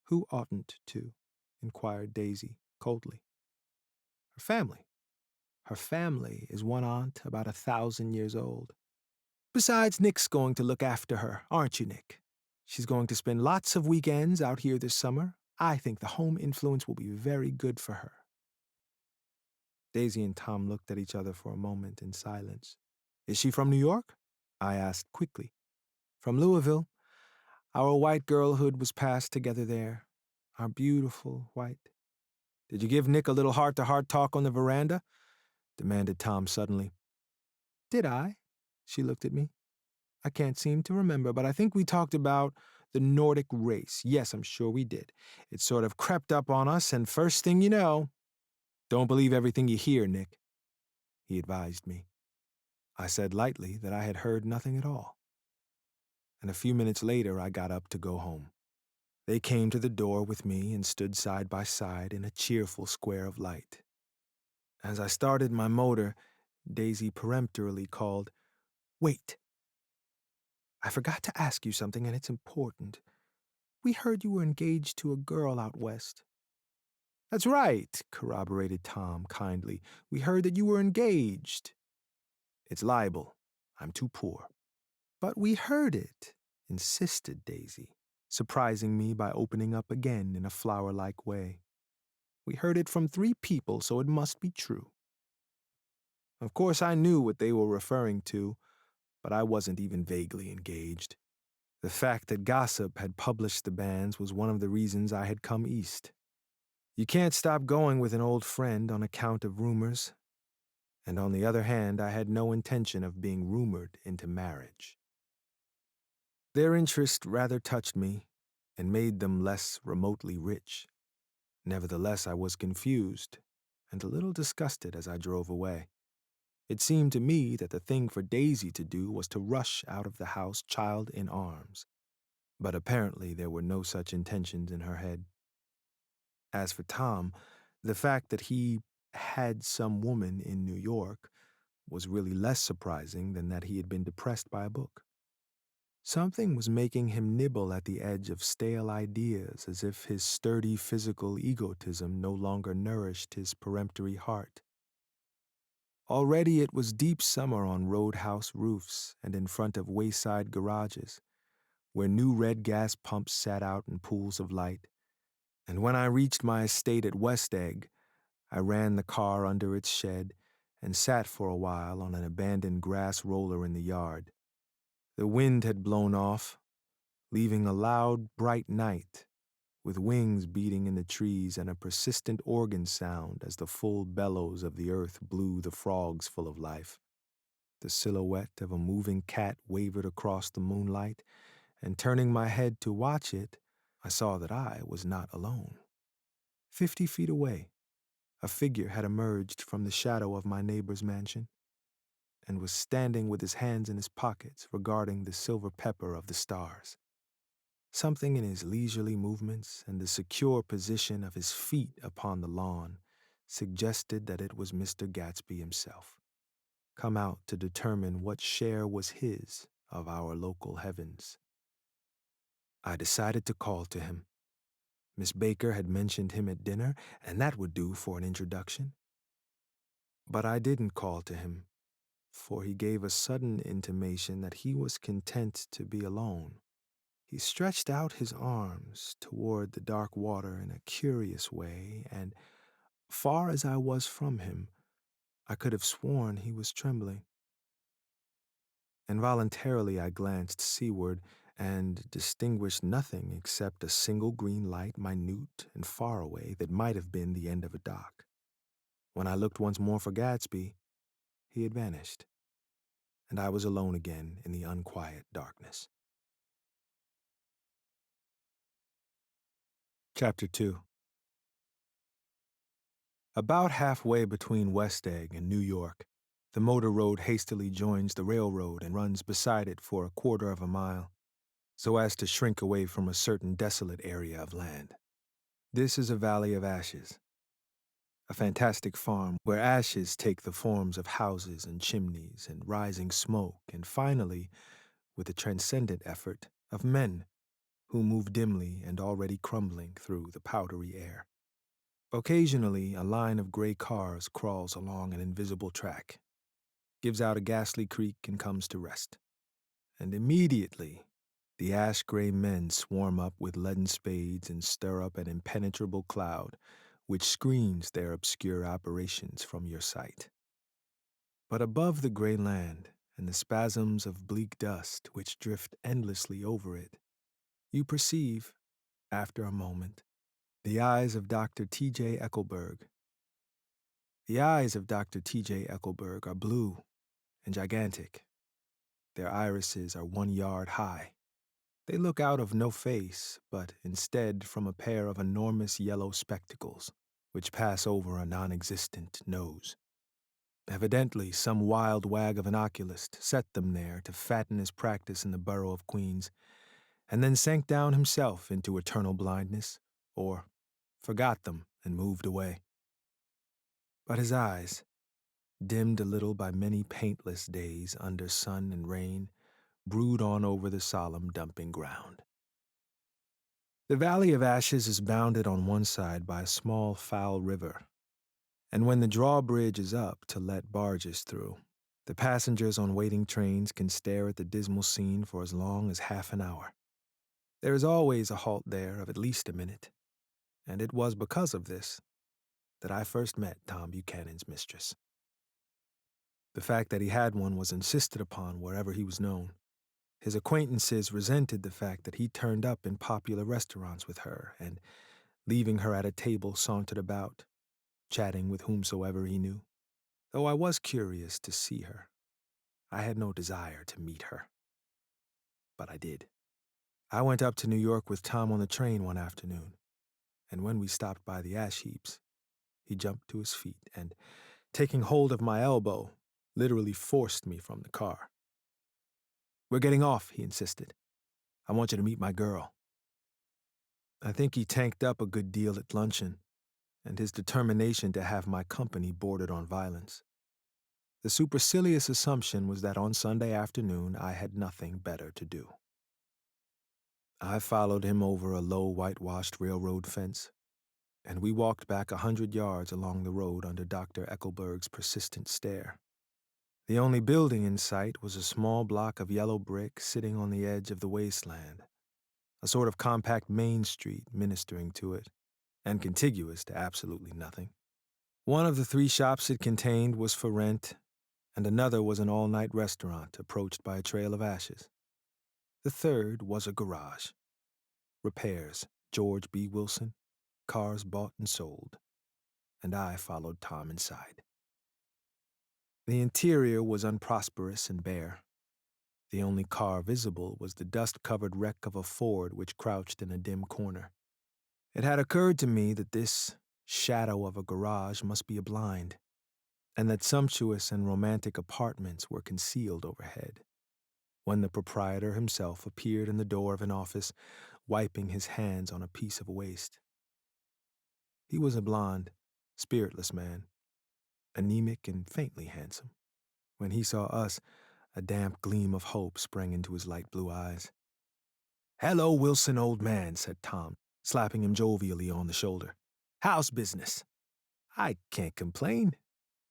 "Who oughtn't to?" inquired Daisy, coldly. "Her family. Her family is one aunt about 1,000 years old. Besides, Nick's going to look after her, aren't you, Nick? She's going to spend lots of weekends out here this summer. I think the home influence will be very good for her." Daisy and Tom looked at each other for a moment in silence. "Is she from New York?" I asked quickly. "From Louisville. Our white girlhood was passed together there. Our beautiful white—" "Did you give Nick a little heart-to-heart talk on the veranda?" demanded Tom suddenly. "Did I?" She looked at me. "I can't seem to remember, but I think we talked about the Nordic race. Yes, I'm sure we did. It sort of crept up on us, and first thing you know—" "Don't believe everything you hear, Nick," he advised me. I said lightly that I had heard nothing at all. And a few minutes later I got up to go home. They came to the door with me and stood side by side in a cheerful square of light. As I started my motor, Daisy peremptorily called, "Wait. I forgot to ask you something, and it's important. We heard you were engaged to a girl out west." "That's right," corroborated Tom kindly. "We heard that you were engaged." "It's libel. I'm too poor." "But we heard it," insisted Daisy, surprising me by opening up again in a flower-like way. "We heard it from 3 people, so it must be true." Of course, I knew what they were referring to, but I wasn't even vaguely engaged. The fact that gossip had published the banns was one of the reasons I had come east. You can't stop going with an old friend on account of rumors, and on the other hand, I had no intention of being rumored into marriage. Their interest rather touched me and made them less remotely rich. Nevertheless, I was confused and a little disgusted as I drove away. It seemed to me that the thing for Daisy to do was to rush out of the house, child in arms. But apparently there were no such intentions in her head. As for Tom, the fact that he had some woman in New York was really less surprising than that he had been depressed by a book. Something was making him nibble at the edge of stale ideas, as if his sturdy physical egotism no longer nourished his peremptory heart. Already it was deep summer on roadhouse roofs and in front of wayside garages, where new red gas pumps sat out in pools of light, and when I reached my estate at West Egg, I ran the car under its shed and sat for a while on an abandoned grass roller in the yard. The wind had blown off, leaving a loud, bright night, with wings beating in the trees and a persistent organ sound as the full bellows of the earth blew the frogs full of life. The silhouette of a moving cat wavered across the moonlight, and turning my head to watch it, I saw that I was not alone. 50 feet away, a figure had emerged from the shadow of my neighbor's mansion and was standing with his hands in his pockets regarding the silver pepper of the stars. Something in his leisurely movements and the secure position of his feet upon the lawn suggested that it was Mr. Gatsby himself, come out to determine what share was his of our local heavens. I decided to call to him. Miss Baker had mentioned him at dinner, and that would do for an introduction. But I didn't call to him, for he gave a sudden intimation that he was content to be alone. He stretched out his arms toward the dark water in a curious way, and, far as I was from him, I could have sworn he was trembling. Involuntarily I glanced seaward and distinguished nothing except a single green light, minute and far away, that might have been the end of a dock. When I looked once more for Gatsby, he had vanished, and I was alone again in the unquiet darkness. Chapter 2. About halfway between West Egg and New York, the motor road hastily joins the railroad and runs beside it for a quarter of a mile, so as to shrink away from a certain desolate area of land. This is a valley of ashes, a fantastic farm where ashes take the forms of houses and chimneys and rising smoke, and finally, with a transcendent effort, of men who move dimly and already crumbling through the powdery air. Occasionally, a line of gray cars crawls along an invisible track, gives out a ghastly creak, and comes to rest. And immediately, the ash-gray men swarm up with leaden spades and stir up an impenetrable cloud which screens their obscure operations from your sight. But above the gray land and the spasms of bleak dust which drift endlessly over it, you perceive, after a moment, the eyes of Dr. T.J. Eckelberg. The eyes of Dr. T.J. Eckelberg are blue and gigantic. Their irises are 1 yard high. They look out of no face, but instead from a pair of enormous yellow spectacles, which pass over a non-existent nose. Evidently, some wild wag of an oculist set them there to fatten his practice in the borough of Queens, and then sank down himself into eternal blindness, or forgot them and moved away. But his eyes, dimmed a little by many paintless days under sun and rain, brood on over the solemn dumping ground. The Valley of Ashes is bounded on one side by a small foul river, and when the drawbridge is up to let barges through, the passengers on waiting trains can stare at the dismal scene for as long as half an hour. There is always a halt there of at least a minute, and it was because of this that I first met Tom Buchanan's mistress. The fact that he had one was insisted upon wherever he was known. His acquaintances resented the fact that he turned up in popular restaurants with her and, leaving her at a table, sauntered about, chatting with whomsoever he knew. Though I was curious to see her, I had no desire to meet her. But I did. I went up to New York with Tom on the train one afternoon, and when we stopped by the ash heaps, he jumped to his feet and, taking hold of my elbow, literally forced me from the car. "We're getting off," he insisted. "I want you to meet my girl." I think he tanked up a good deal at luncheon, and his determination to have my company bordered on violence. The supercilious assumption was that on Sunday afternoon I had nothing better to do. I followed him over a low whitewashed railroad fence, and we walked back 100 yards along the road under Dr. Eckelberg's persistent stare. The only building in sight was a small block of yellow brick sitting on the edge of the wasteland, a sort of compact Main Street ministering to it, and contiguous to absolutely nothing. One of the 3 shops it contained was for rent, and another was an all-night restaurant approached by a trail of ashes. The third was a garage. Repairs, George B. Wilson, cars bought and sold, and I followed Tom inside. The interior was unprosperous and bare. The only car visible was the dust-covered wreck of a Ford which crouched in a dim corner. It had occurred to me that this shadow of a garage must be a blind, and that sumptuous and romantic apartments were concealed overhead, when the proprietor himself appeared in the door of an office, wiping his hands on a piece of waste. He was a blond, spiritless man, anemic and faintly handsome. When he saw us, a damp gleam of hope sprang into his light blue eyes. "Hello, Wilson, old man," said Tom, slapping him jovially on the shoulder. "How's business?" "I can't complain,"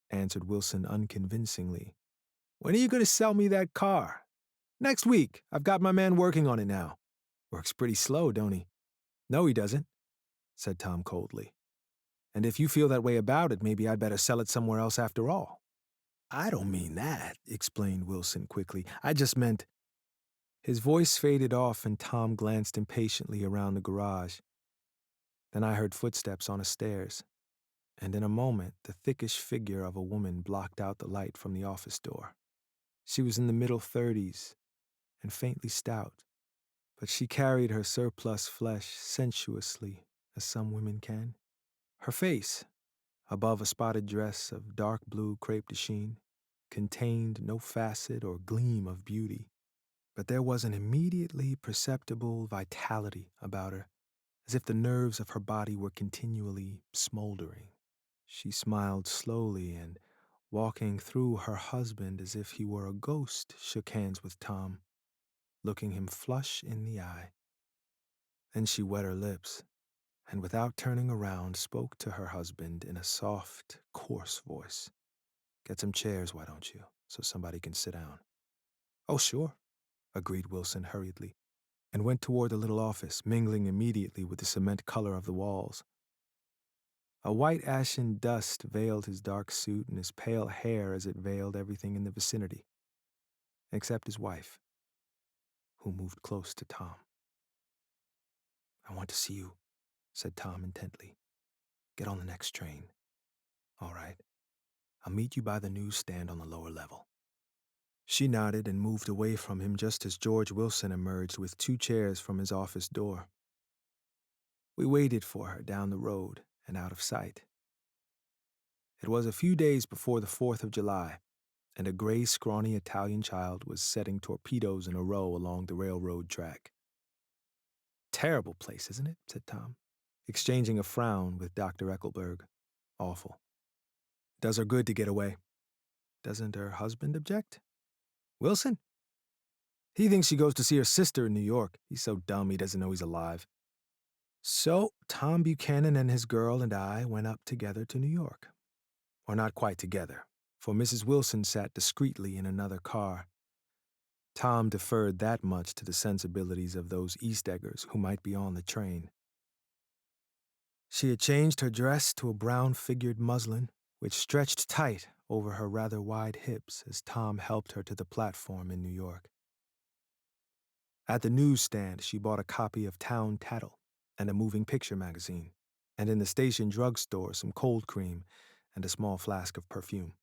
answered Wilson unconvincingly. "When are you going to sell me that car?" "Next week. I've got my man working on it now." "Works pretty slow, don't he?" "No, he doesn't," said Tom coldly. "And if you feel that way about it, maybe I'd better sell it somewhere else after all." "I don't mean that," explained Wilson quickly. "I just meant—" His voice faded off and Tom glanced impatiently around the garage. Then I heard footsteps on the stairs, and in a moment the thickish figure of a woman blocked out the light from the office door. She was in the middle 30s and faintly stout, but she carried her surplus flesh sensuously, as some women can. Her face, above a spotted dress of dark blue crepe de chine, contained no facet or gleam of beauty, but there was an immediately perceptible vitality about her, as if the nerves of her body were continually smoldering. She smiled slowly and, walking through her husband as if he were a ghost, shook hands with Tom, looking him flush in the eye. Then she wet her lips, and without turning around spoke to her husband in a soft, coarse voice. "Get some chairs, why don't you, so somebody can sit down?" "Oh, sure," agreed Wilson hurriedly, and went toward the little office, mingling immediately with the cement color of the walls. A white ashen dust veiled his dark suit and his pale hair as it veiled everything in the vicinity, except his wife, who moved close to Tom. "I want to see you," said Tom intently. "Get on the next train." "All right. I'll meet you by the newsstand on the lower level." She nodded and moved away from him just as George Wilson emerged with 2 chairs from his office door. We waited for her down the road and out of sight. It was a few days before the 4th of July, and a gray, scrawny Italian child was setting torpedoes in a row along the railroad track. "Terrible place, isn't it?" said Tom, exchanging a frown with Dr. Eckelberg. "Awful. Does her good to get away." "Doesn't her husband object?" "Wilson? He thinks she goes to see her sister in New York. He's so dumb he doesn't know he's alive." So Tom Buchanan and his girl and I went up together to New York. Or not quite together, for Mrs. Wilson sat discreetly in another car. Tom deferred that much to the sensibilities of those East Eggers who might be on the train. She had changed her dress to a brown-figured muslin, which stretched tight over her rather wide hips as Tom helped her to the platform in New York. At the newsstand, she bought a copy of Town Tattle and a moving picture magazine, and in the station drugstore some cold cream and a small flask of perfume.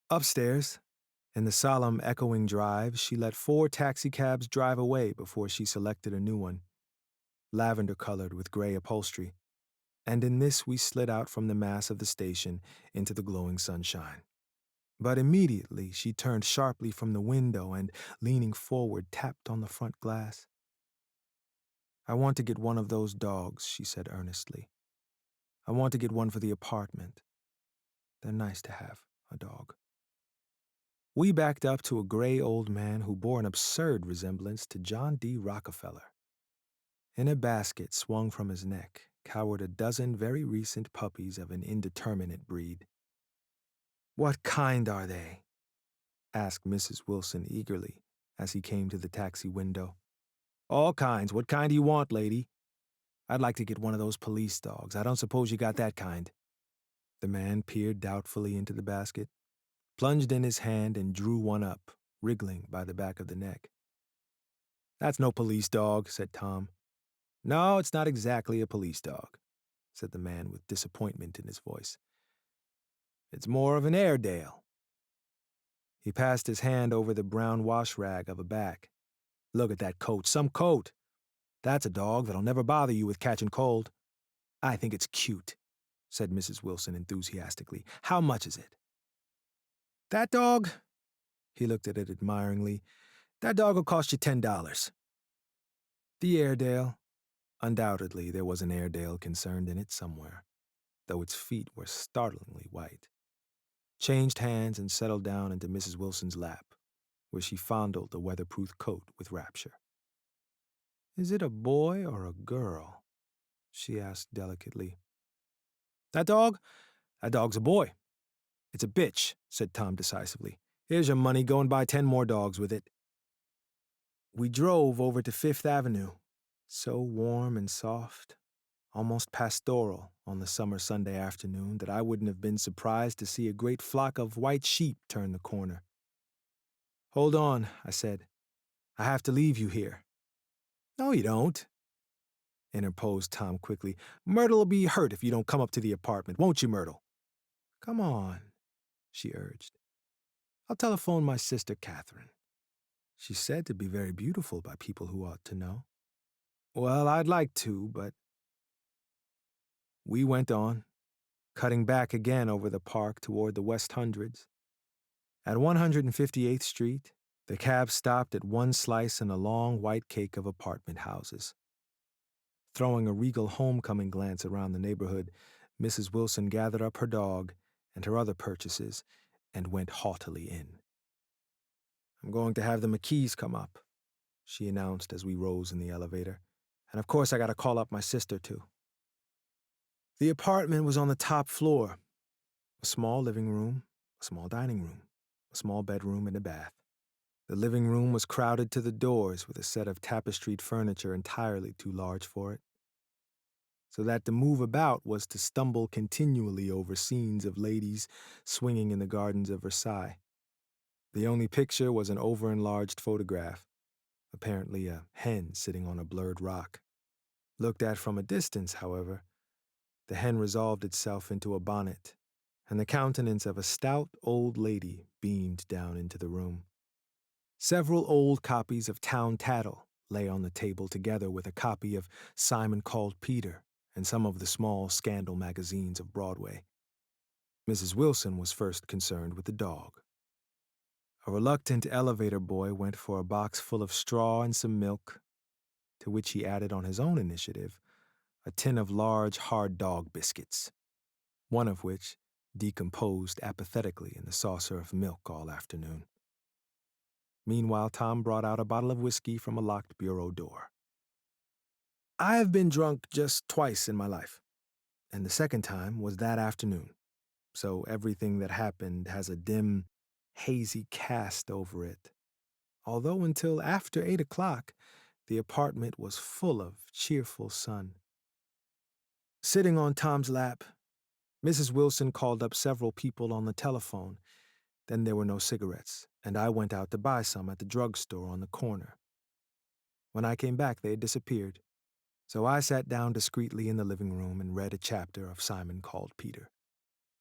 Upstairs, In the solemn, echoing drive, she let 4 taxicabs drive away before she selected a new one, lavender-colored with gray upholstery, and in this we slid out from the mass of the station into the glowing sunshine. But immediately she turned sharply from the window and, leaning forward, tapped on the front glass. "I want to get one of those dogs," she said earnestly. "I want to get one for the apartment. They're nice to have, a dog." We backed up to a gray old man who bore an absurd resemblance to John D. Rockefeller. In a basket swung from his neck cowered a dozen very recent puppies of an indeterminate breed. "What kind are they?" asked Mrs. Wilson eagerly as he came to the taxi window. "All kinds. What kind do you want, lady?" "I'd like to get one of those police dogs. I don't suppose you got that kind." The man peered doubtfully into the basket, plunged in his hand, and drew one up, wriggling by the back of the neck. "That's no police dog," said Tom. "No, it's not exactly a police dog," said the man with disappointment in his voice. "It's more of an Airedale." He passed his hand over the brown wash rag of a back. "Look at that coat. Some coat. That's a dog that'll never bother you with catching cold." "I think it's cute," said Mrs. Wilson enthusiastically. "How much is it?" "That dog?" He looked at it admiringly. "That dog will cost you $10. The Airedale?" Undoubtedly, there was an Airedale concerned in it somewhere, though its feet were startlingly white. Changed hands and settled down into Mrs. Wilson's lap, where she fondled the weatherproof coat with rapture. "Is it a boy or a girl?" she asked delicately. "That dog? That dog's a boy. It's a bitch," said Tom decisively. "Here's your money. Go and buy 10 more dogs with it." We drove over to Fifth Avenue, so warm and soft, almost pastoral on the summer Sunday afternoon that I wouldn't have been surprised to see a great flock of white sheep turn the corner. "Hold on," I said. "I have to leave you here." "No, you don't," interposed Tom quickly. "Myrtle'll be hurt if you don't come up to the apartment, won't you, Myrtle?" "Come on," she urged. "I'll telephone my sister Catherine. She's said to be very beautiful by people who ought to know." "Well, I'd like to, but—" We went on, cutting back again over the park toward the West Hundreds. At 158th Street, the cab stopped at one slice in a long white cake of apartment houses. Throwing a regal homecoming glance around the neighborhood, Mrs. Wilson gathered up her dog and her other purchases and went haughtily in. "I'm going to have the McKees come up," she announced as we rose in the elevator. "And of course I gotta call up my sister, too." The apartment was on the top floor. A small living room, a small dining room, a small bedroom, and a bath. The living room was crowded to the doors with a set of tapestried furniture entirely too large for it, so that to move about was to stumble continually over scenes of ladies swinging in the gardens of Versailles. The only picture was an over-enlarged photograph, apparently a hen sitting on a blurred rock. Looked at from a distance, however, the hen resolved itself into a bonnet, and the countenance of a stout old lady beamed down into the room. Several old copies of Town Tattle lay on the table together with a copy of Simon Called Peter and some of the small scandal magazines of Broadway. Mrs. Wilson was first concerned with the dog. A reluctant elevator boy went for a box full of straw and some milk, to which he added on his own initiative a tin of large hard dog biscuits, one of which decomposed apathetically in the saucer of milk all afternoon. Meanwhile, Tom brought out a bottle of whiskey from a locked bureau door. "I have been drunk just twice in my life, and the second time was that afternoon, so everything that happened has a dim, hazy cast over it, although until after 8 o'clock the apartment was full of cheerful sun." Sitting on Tom's lap, Mrs. Wilson called up several people on the telephone. Then there were no cigarettes, and I went out to buy some at the drugstore on the corner. When I came back, they had disappeared, so I sat down discreetly in the living room and read a chapter of Simon Called Peter.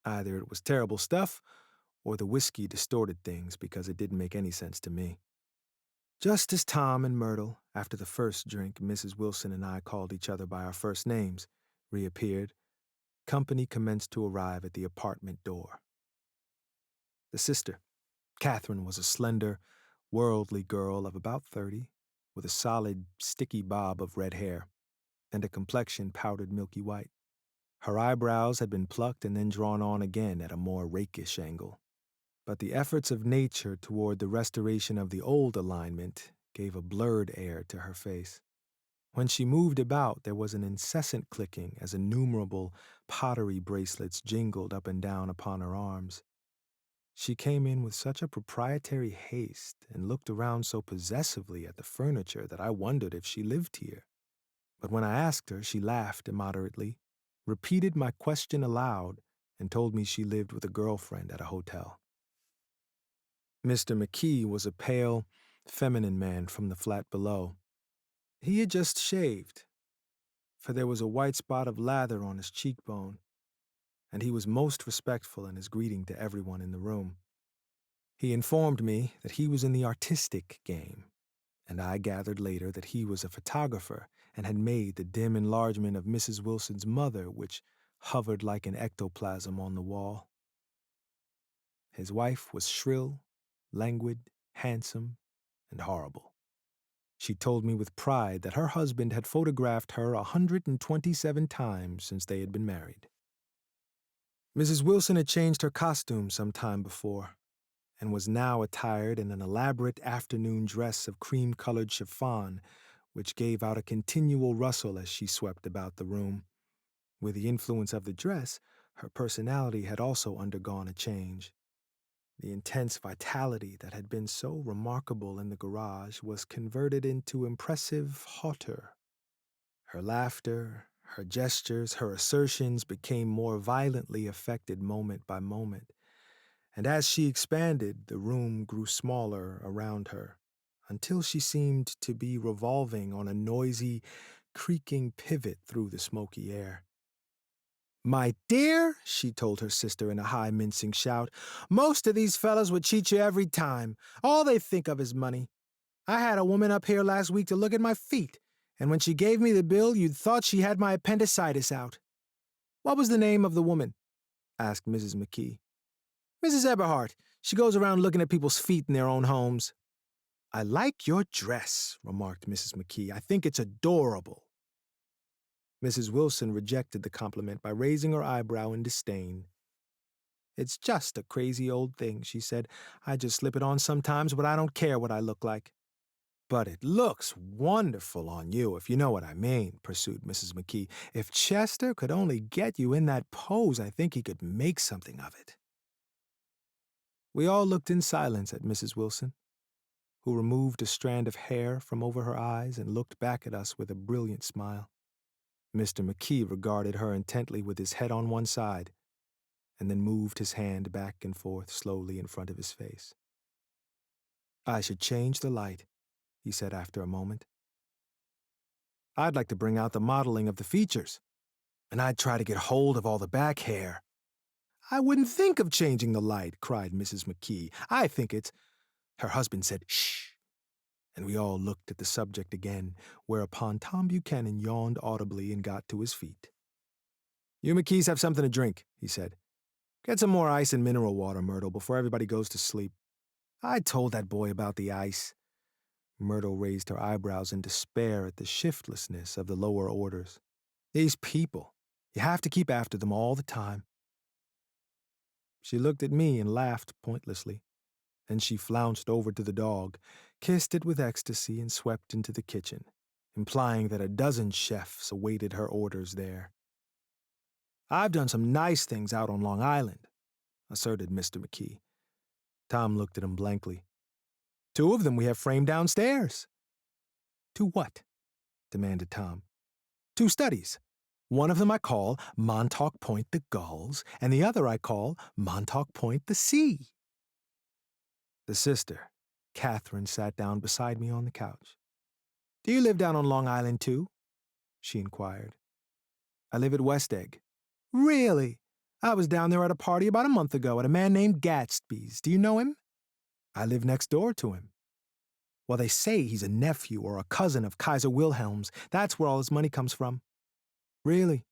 Either it was terrible stuff, or the whiskey distorted things because it didn't make any sense to me. Just as Tom and Myrtle, after the first drink Mrs. Wilson and I called each other by our first names, reappeared, company commenced to arrive at the apartment door. The sister, Catherine, was a slender, worldly girl of about 30, with a solid, sticky bob of red hair, and a complexion powdered milky white. Her eyebrows had been plucked and then drawn on again at a more rakish angle. But the efforts of nature toward the restoration of the old alignment gave a blurred air to her face. When she moved about, there was an incessant clicking as innumerable pottery bracelets jingled up and down upon her arms. She came in with such a proprietary haste and looked around so possessively at the furniture that I wondered if she lived here. But when I asked her, she laughed immoderately, repeated my question aloud, and told me she lived with a girlfriend at a hotel. Mr. McKee was a pale, feminine man from the flat below. He had just shaved, for there was a white spot of lather on his cheekbone, and he was most respectful in his greeting to everyone in the room. He informed me that he was in the artistic game, and I gathered later that he was a photographer and had made the dim enlargement of Mrs. Wilson's mother, which hovered like an ectoplasm on the wall. His wife was shrill, languid, handsome, and horrible. She told me with pride that her husband had photographed her 127 times since they had been married. Mrs. Wilson had changed her costume some time before, and was now attired in an elaborate afternoon dress of cream-colored chiffon, which gave out a continual rustle as she swept about the room. With the influence of the dress, her personality had also undergone a change. The intense vitality that had been so remarkable in the garage was converted into impressive hauteur. Her laughter, her gestures, her assertions became more violently affected moment by moment, and as she expanded, the room grew smaller around her, until she seemed to be revolving on a noisy, creaking pivot through the smoky air. "My dear," she told her sister in a high, mincing shout, "most of these fellas would cheat you every time. All they think of is money. I had a woman up here last week to look at my feet, and when she gave me the bill, you'd thought she had my appendicitis out." "What was the name of the woman?" asked Mrs. McKee. "Mrs. Eberhardt. She goes around looking at people's feet in their own homes." "I like your dress," remarked Mrs. McKee. "I think it's adorable." Mrs. Wilson rejected the compliment by raising her eyebrow in disdain. "It's just a crazy old thing," she said. "I just slip it on sometimes, but I don't care what I look like." "But it looks wonderful on you, if you know what I mean," pursued Mrs. McKee. "If Chester could only get you in that pose, I think he could make something of it." We all looked in silence at Mrs. Wilson, who removed a strand of hair from over her eyes and looked back at us with a brilliant smile. Mr. McKee regarded her intently with his head on one side, and then moved his hand back and forth slowly in front of his face. "I should change the light," he said after a moment. "I'd like to bring out the modeling of the features, and I'd try to get hold of all the back hair." "I wouldn't think of changing the light," cried Mrs. McKee. "I think it's—" Her husband said, "Shh," and we all looked at the subject again, whereupon Tom Buchanan yawned audibly and got to his feet. "You McKees have something to drink," he said. "Get some more ice and mineral water, Myrtle, before everybody goes to sleep." "I told that boy about the ice." Myrtle raised her eyebrows in despair at the shiftlessness of the lower orders. "These people, you have to keep after them all the time." She looked at me and laughed pointlessly. Then she flounced over to the dog, kissed it with ecstasy, and swept into the kitchen, implying that a dozen chefs awaited her orders there. "I've done some nice things out on Long Island," asserted Mr. McKee. Tom looked at him blankly. "Two of them we have framed downstairs." "Two what?" demanded Tom. "Two studies. One of them I call Montauk Point the Gulls, and the other I call Montauk Point the Sea." The sister, Catherine, sat down beside me on the couch. "Do you live down on Long Island, too?" she inquired. "I live at West Egg." "Really? I was down there at a party about a month ago at a man named Gatsby's. Do you know him? I live next door to him. Well, they say he's a nephew or a cousin of Kaiser Wilhelm's. That's where all his money comes from. Really?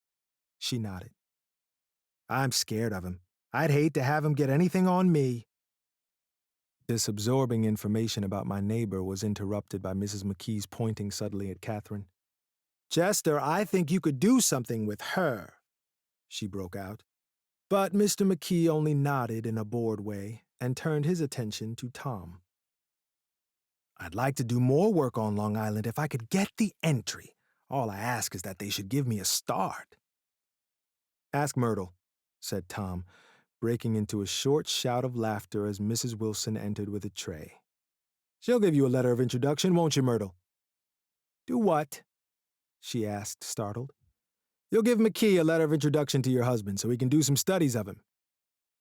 She nodded. I'm scared of him. I'd hate to have him get anything on me. This absorbing information about my neighbor was interrupted by Mrs. McKee's pointing suddenly at Catherine. Chester, I think you could do something with her, she broke out. But Mr. McKee only nodded in a bored way and turned his attention to Tom. I'd like to do more work on Long Island if I could get the entry. All I ask is that they should give me a start. Ask Myrtle, said Tom, breaking into a short shout of laughter as Mrs. Wilson entered with a tray. She'll give you a letter of introduction, won't you, Myrtle? Do what? She asked, startled. You'll give McKee a letter of introduction to your husband so he can do some studies of him.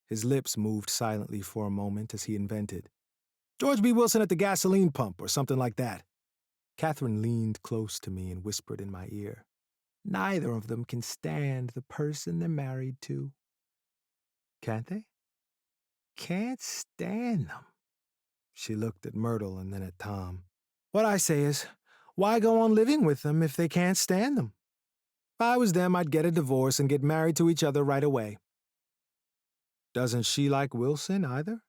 His lips moved silently for a moment as he invented. George B. Wilson at the gasoline pump or something like that. Catherine leaned close to me and whispered in my ear. Neither of them can stand the person they're married to. Can't they? Can't stand them. She looked at Myrtle and then at Tom. What I say is, why go on living with them if they can't stand them? If I was them, I'd get a divorce and get married to each other right away. Doesn't she like Wilson either?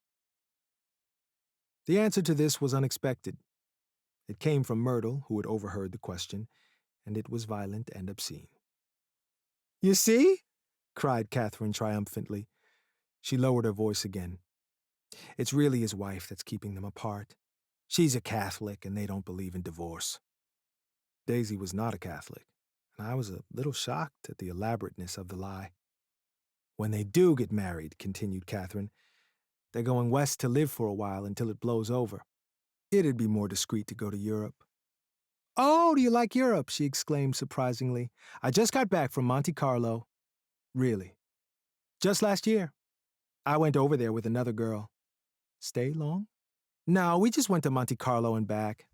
The answer to this was unexpected. It came from Myrtle, who had overheard the question, and it was violent and obscene. You see? Cried Catherine triumphantly. She lowered her voice again. It's really his wife that's keeping them apart. She's a Catholic, and they don't believe in divorce. Daisy was not a Catholic, and I was a little shocked at the elaborateness of the lie. When they do get married, continued Catherine, they're going west to live for a while until it blows over. It'd be more discreet to go to Europe. Oh, do you like Europe? She exclaimed surprisingly. I just got back from Monte Carlo. Really? Just last year. I went over there with another girl. Stay long? No, we just went to Monte Carlo and back.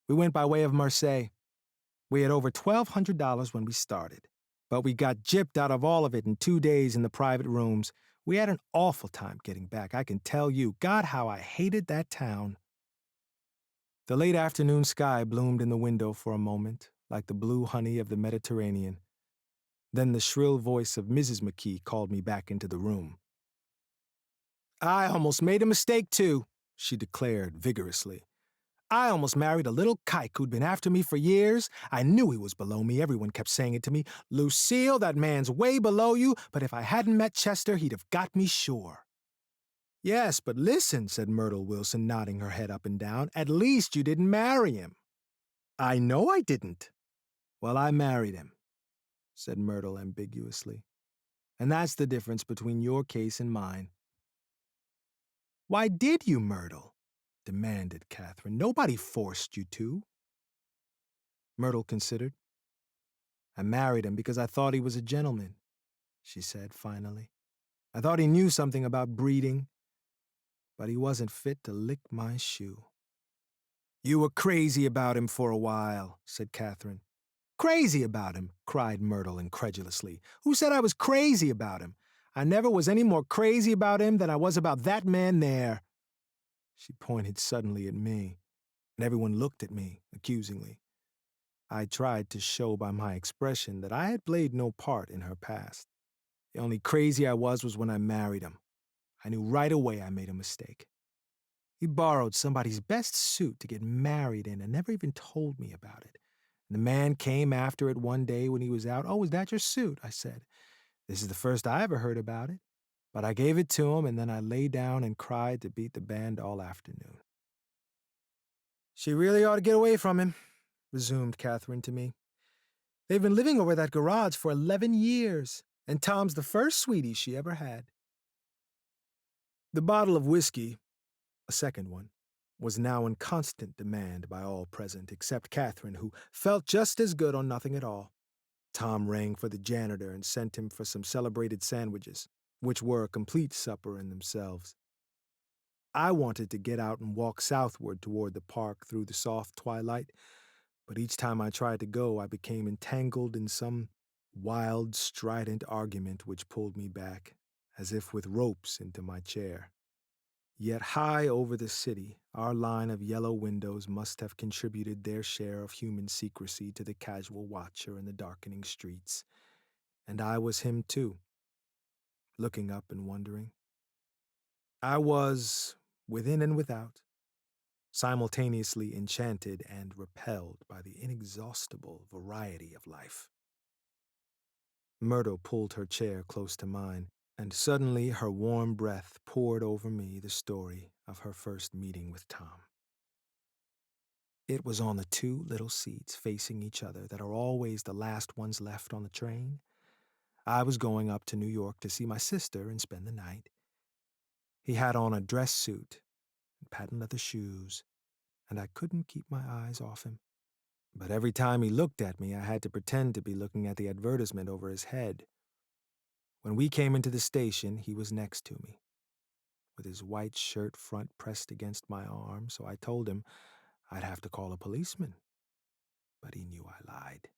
We went by way of Marseille. We had over $1,200 when we started, but we got gypped out of all of it in 2 days in the private rooms. We had an awful time getting back, I can tell you. God, how I hated that town. The late afternoon sky bloomed in the window for a moment, like the blue honey of the Mediterranean. Then the shrill voice of Mrs. McKee called me back into the room. I almost made a mistake, too, she declared vigorously. I almost married a little kike who'd been after me for years. I knew he was below me. Everyone kept saying it to me. Lucille, that man's way below you, but if I hadn't met Chester, he'd have got me sure. Yes, but listen, said Myrtle Wilson, nodding her head up and down. At least you didn't marry him. I know I didn't. Well, I married him, said Myrtle ambiguously. And that's the difference between your case and mine. Why did you, Myrtle? Demanded Catherine. Nobody forced you to. Myrtle considered. I married him because I thought he was a gentleman, she said finally. I thought he knew something about breeding, but he wasn't fit to lick my shoe. You were crazy about him for a while, said Catherine. Crazy about him, cried Myrtle incredulously. Who said I was crazy about him? I never was any more crazy about him than I was about that man there. She pointed suddenly at me, and everyone looked at me accusingly. I tried to show by my expression that I had played no part in her past. The only crazy I was when I married him. I knew right away I made a mistake. He borrowed somebody's best suit to get married in and never even told me about it. And the man came after it one day when he was out. Oh, is that your suit? I said. This is the first I ever heard about it. But I gave it to him, and then I lay down and cried to beat the band all afternoon. She really ought to get away from him, resumed Catherine to me. They've been living over that garage for 11 years, and Tom's the first sweetie she ever had. The bottle of whiskey, a second one, was now in constant demand by all present except Catherine, who felt just as good on nothing at all. Tom rang for the janitor and sent him for some celebrated sandwiches, which were a complete supper in themselves. I wanted to get out and walk southward toward the park through the soft twilight, but each time I tried to go, I became entangled in some wild, strident argument which pulled me back. as if with ropes into my chair. Yet high over the city, our line of yellow windows must have contributed their share of human secrecy to the casual watcher in the darkening streets. And I was him too, looking up and wondering. I was, within and without, simultaneously enchanted and repelled by the inexhaustible variety of life. Myrtle pulled her chair close to mine, and suddenly her warm breath poured over me the story of her first meeting with Tom. It was on the two little seats facing each other that are always the last ones left on the train. I was going up to New York to see my sister and spend the night. He had on a dress suit and patent leather shoes, and I couldn't keep my eyes off him. But every time he looked at me, I had to pretend to be looking at the advertisement over his head. When we came into the station, he was next to me, with his white shirt front pressed against my arm, so I told him I'd have to call a policeman. But he knew I lied.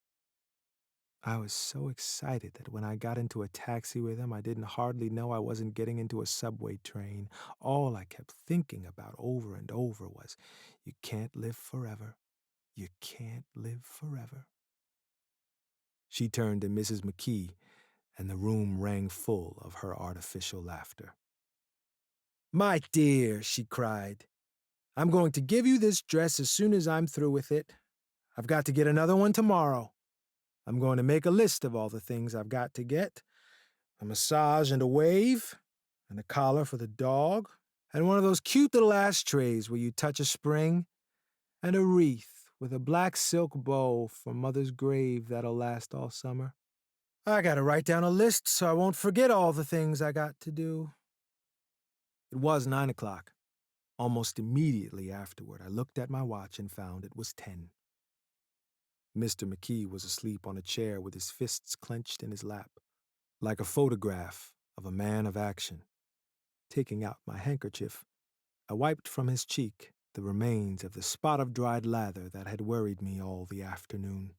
I was so excited that when I got into a taxi with him, I didn't hardly know I wasn't getting into a subway train. All I kept thinking about over and over was, you can't live forever. You can't live forever. She turned to Mrs. McKee, and the room rang full of her artificial laughter. "My dear," she cried, "I'm going to give you this dress as soon as I'm through with it. I've got to get another one tomorrow. I'm going to make a list of all the things I've got to get. A massage and a wave, and a collar for the dog, and one of those cute little ashtrays where you touch a spring, and a wreath with a black silk bow for Mother's grave that'll last all summer. I gotta write down a list so I won't forget all the things I got to do." It was 9 o'clock. Almost immediately afterward, I looked at my watch and found it was 10. Mr. McKee was asleep on a chair with his fists clenched in his lap, like a photograph of a man of action. Taking out my handkerchief, I wiped from his cheek the remains of the spot of dried lather that had worried me all the afternoon.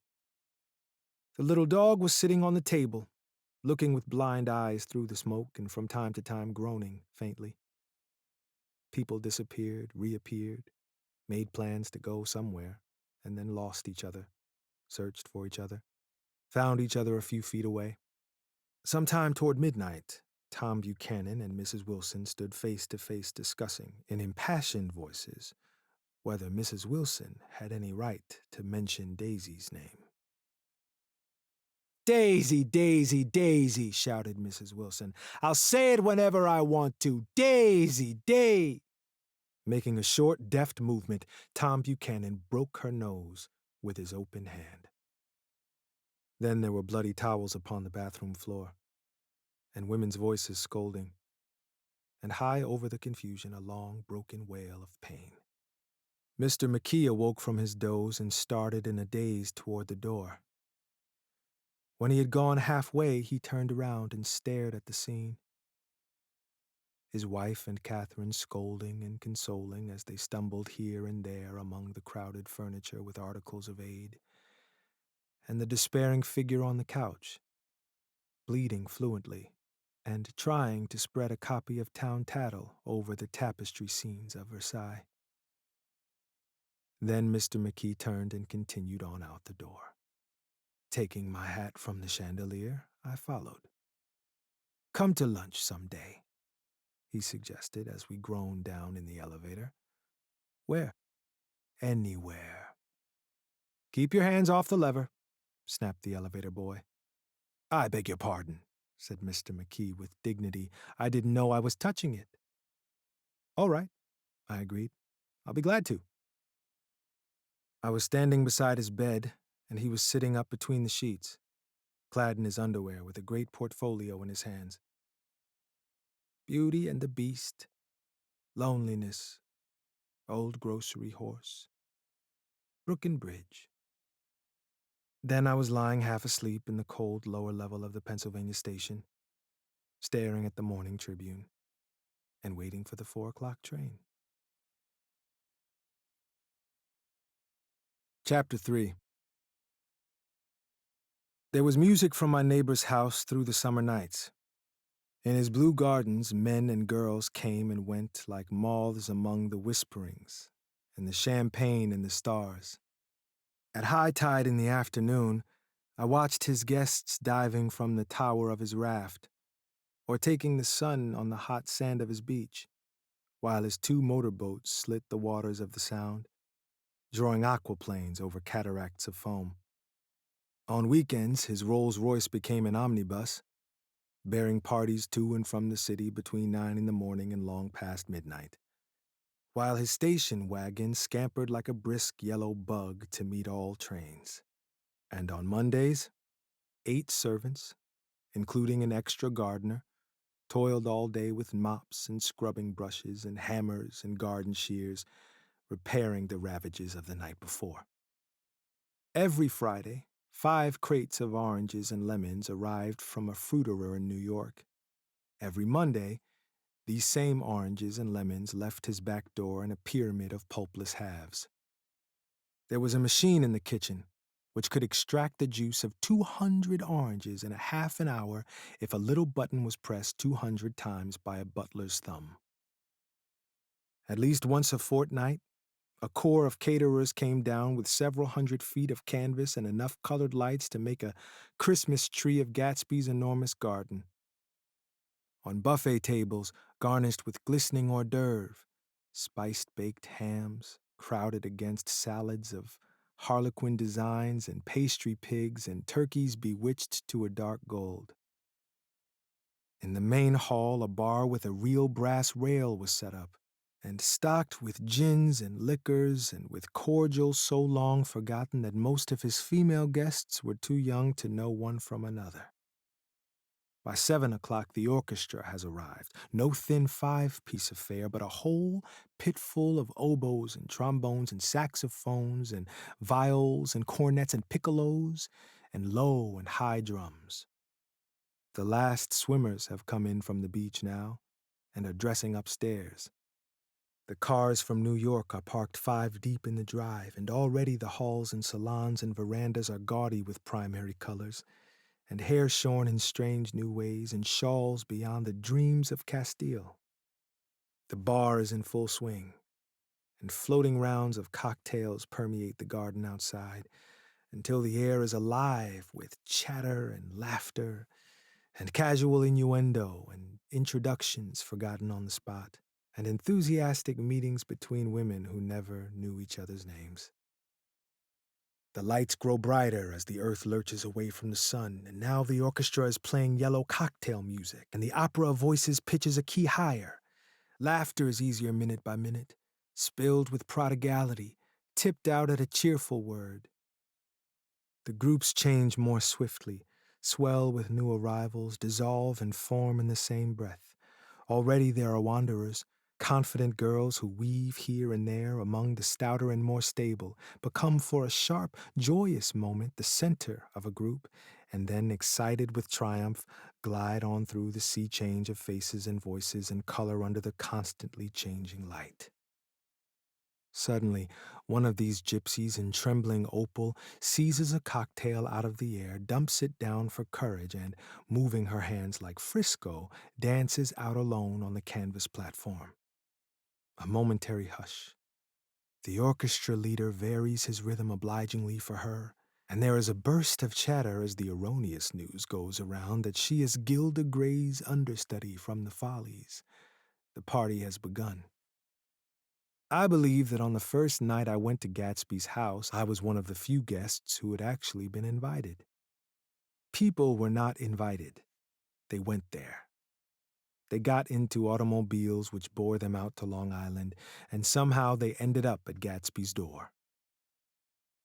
The little dog was sitting on the table, looking with blind eyes through the smoke and from time to time groaning faintly. People disappeared, reappeared, made plans to go somewhere, and then lost each other, searched for each other, found each other a few feet away. Sometime toward midnight, Tom Buchanan and Mrs. Wilson stood face to face discussing, in impassioned voices, whether Mrs. Wilson had any right to mention Daisy's name. "Daisy, Daisy, Daisy," shouted Mrs. Wilson. "I'll say it whenever I want to. Daisy, Day." Making a short, deft movement, Tom Buchanan broke her nose with his open hand. Then there were bloody towels upon the bathroom floor, and women's voices scolding, and high over the confusion a long, broken wail of pain. Mr. McKee awoke from his doze and started in a daze toward the door. When he had gone halfway, he turned around and stared at the scene. His wife and Catherine scolding and consoling as they stumbled here and there among the crowded furniture with articles of aid, and the despairing figure on the couch, bleeding fluently, and trying to spread a copy of Town Tattle over the tapestry scenes of Versailles. Then Mr. McKee turned and continued on out the door. Taking my hat from the chandelier, I followed. "Come to lunch some day," he suggested as we groaned down in the elevator. "Where?" "Anywhere." "Keep your hands off the lever," snapped the elevator boy. "I beg your pardon," said Mr. McKee with dignity. "I didn't know I was touching it." "All right," I agreed. "I'll be glad to." I was standing beside his bed, and he was sitting up between the sheets, clad in his underwear with a great portfolio in his hands. Beauty and the Beast, Loneliness, Old Grocery Horse, Brook and Bridge. Then I was lying half asleep in the cold lower level of the Pennsylvania station, staring at the Morning Tribune, and waiting for the 4 o'clock train. Chapter 3. There was music from my neighbor's house through the summer nights. In his blue gardens, men and girls came and went like moths among the whisperings, and the champagne and the stars. At high tide in the afternoon, I watched his guests diving from the tower of his raft, or taking the sun on the hot sand of his beach, while his two motorboats slit the waters of the Sound, drawing aquaplanes over cataracts of foam. On weekends, his Rolls-Royce became an omnibus, bearing parties to and from the city between 9 in the morning and long past midnight, while his station wagon scampered like a brisk yellow bug to meet all trains. And on Mondays, 8 servants, including an extra gardener, toiled all day with mops and scrubbing brushes and hammers and garden shears, repairing the ravages of the night before. Every Friday, 5 crates of oranges and lemons arrived from a fruiterer in New York. Every Monday, these same oranges and lemons left his back door in a pyramid of pulpless halves. There was a machine in the kitchen which could extract the juice of 200 oranges in a half an hour if a little button was pressed 200 times by a butler's thumb. At least once a fortnight, a corps of caterers came down with several hundred feet of canvas and enough colored lights to make a Christmas tree of Gatsby's enormous garden. On buffet tables garnished with glistening hors d'oeuvre, spiced baked hams crowded against salads of harlequin designs and pastry pigs and turkeys bewitched to a dark gold. In the main hall, a bar with a real brass rail was set up, and stocked with gins and liquors and with cordials so long forgotten that most of his female guests were too young to know one from another. By 7 o'clock, the orchestra has arrived. No thin 5-piece affair, but a whole pit full of oboes and trombones and saxophones and viols and cornets and piccolos and low and high drums. The last swimmers have come in from the beach now and are dressing upstairs. The cars from New York are parked 5 deep in the drive, and already the halls and salons and verandas are gaudy with primary colors, and hair shorn in strange new ways, and shawls beyond the dreams of Castile. The bar is in full swing, and floating rounds of cocktails permeate the garden outside, until the air is alive with chatter and laughter, and casual innuendo, and introductions forgotten on the spot, and enthusiastic meetings between women who never knew each other's names. The lights grow brighter as the earth lurches away from the sun, and now the orchestra is playing yellow cocktail music, and the opera of voices pitches a key higher. Laughter is easier minute by minute, spilled with prodigality, tipped out at a cheerful word. The groups change more swiftly, swell with new arrivals, dissolve and form in the same breath. Already there are wanderers, confident girls who weave here and there among the stouter and more stable, become for a sharp, joyous moment the center of a group, and then, excited with triumph, glide on through the sea change of faces and voices and color under the constantly changing light. Suddenly, one of these gypsies in trembling opal seizes a cocktail out of the air, dumps it down for courage, and, moving her hands like Frisco, dances out alone on the canvas platform. A momentary hush. The orchestra leader varies his rhythm obligingly for her, and there is a burst of chatter as the erroneous news goes around that she is Gilda Gray's understudy from the Follies. The party has begun. I believe that on the first night I went to Gatsby's house, I was one of the few guests who had actually been invited. People were not invited. They went there. They got into automobiles which bore them out to Long Island, and somehow they ended up at Gatsby's door.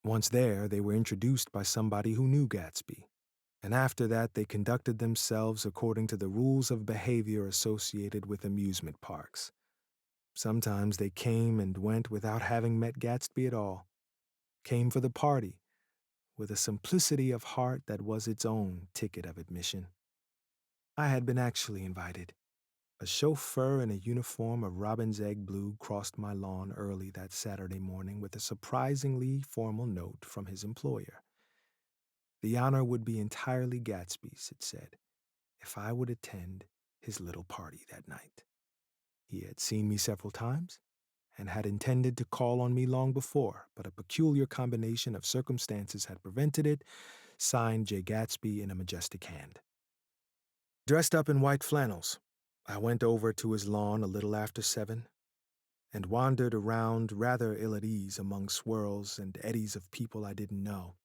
Once there, they were introduced by somebody who knew Gatsby, and after that they conducted themselves according to the rules of behavior associated with amusement parks. Sometimes they came and went without having met Gatsby at all, came for the party, with a simplicity of heart that was its own ticket of admission. I had been actually invited. A chauffeur in a uniform of robin's egg blue crossed my lawn early that Saturday morning with a surprisingly formal note from his employer. The honor would be entirely Gatsby's, it said, if I would attend his little party that night. He had seen me several times and had intended to call on me long before, but a peculiar combination of circumstances had prevented it. Signed J. Gatsby in a majestic hand. Dressed up in white flannels, I went over to his lawn a little after 7 and wandered around rather ill at ease among swirls and eddies of people I didn't know.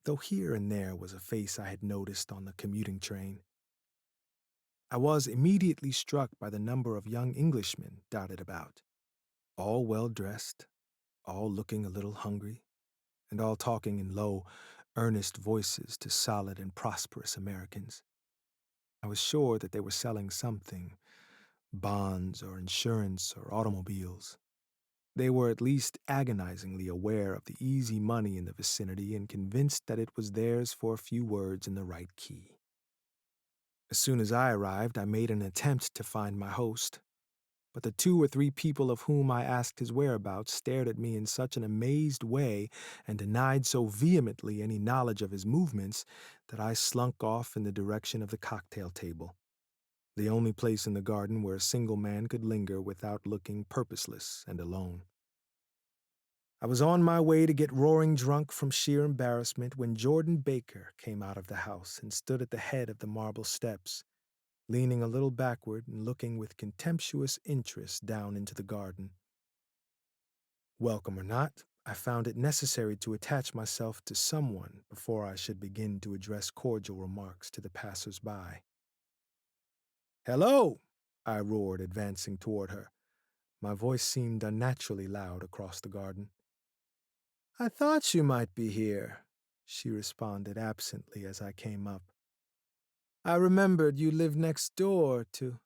Though here and there was a face I had noticed on the commuting train, I was immediately struck by the number of young Englishmen dotted about, all well dressed, all looking a little hungry, and all talking in low, earnest voices to solid and prosperous Americans. I was sure that they were selling something, bonds or insurance or automobiles. They were at least agonizingly aware of the easy money in the vicinity and convinced that it was theirs for a few words in the right key. As soon as I arrived, I made an attempt to find my host, but the 2 or 3 people of whom I asked his whereabouts stared at me in such an amazed way and denied so vehemently any knowledge of his movements that I slunk off in the direction of the cocktail table, the only place in the garden where a single man could linger without looking purposeless and alone. I was on my way to get roaring drunk from sheer embarrassment when Jordan Baker came out of the house and stood at the head of the marble steps, leaning a little backward and looking with contemptuous interest down into the garden. Welcome or not, I found it necessary to attach myself to someone before I should begin to address cordial remarks to the passers-by. "Hello!" I roared, advancing toward her. My voice seemed unnaturally loud across the garden. "I thought you might be here," she responded absently as I came up. "I remembered you lived next door to—"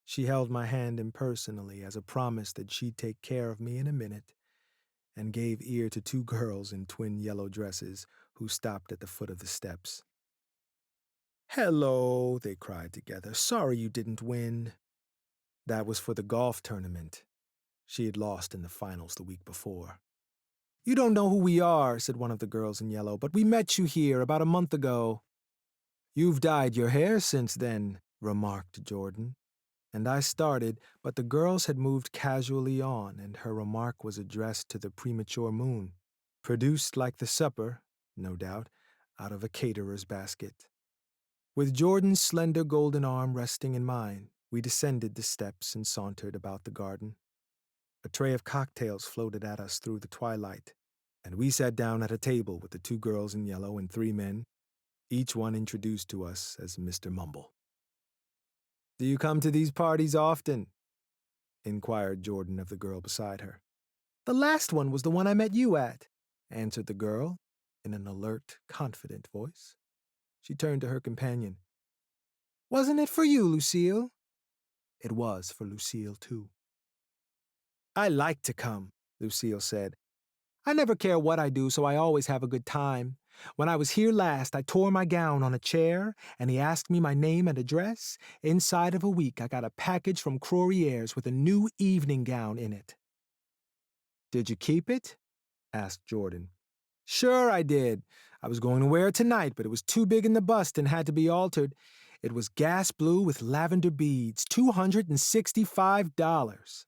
She held my hand impersonally as a promise that she'd take care of me in a minute, and gave ear to 2 girls in twin yellow dresses who stopped at the foot of the steps. "Hello," they cried together. "Sorry you didn't win." That was for the golf tournament. She had lost in the finals the week before. "You don't know who we are," said one of the girls in yellow, "but we met you here about a month ago." "You've dyed your hair since then," remarked Jordan. And I started, but the girls had moved casually on, and her remark was addressed to the premature moon, produced like the supper, no doubt, out of a caterer's basket. With Jordan's slender golden arm resting in mine, we descended the steps and sauntered about the garden. A tray of cocktails floated at us through the twilight, and we sat down at a table with the 2 girls in yellow and 3 men, each one introduced to us as Mr. Mumble. "Do you come to these parties often?" inquired Jordan of the girl beside her. "The last one was the one I met you at," answered the girl, in an alert, confident voice. She turned to her companion. "Wasn't it for you, Lucille?" It was for Lucille, too. "I like to come," Lucille said. "I never care what I do, so I always have a good time. When I was here last, I tore my gown on a chair, and he asked me my name and address. Inside of a week, I got a package from Crorier's with a new evening gown in it." "Did you keep it?" asked Jordan. "Sure I did. I was going to wear it tonight, but it was too big in the bust and had to be altered. It was gas blue with lavender beads, $265.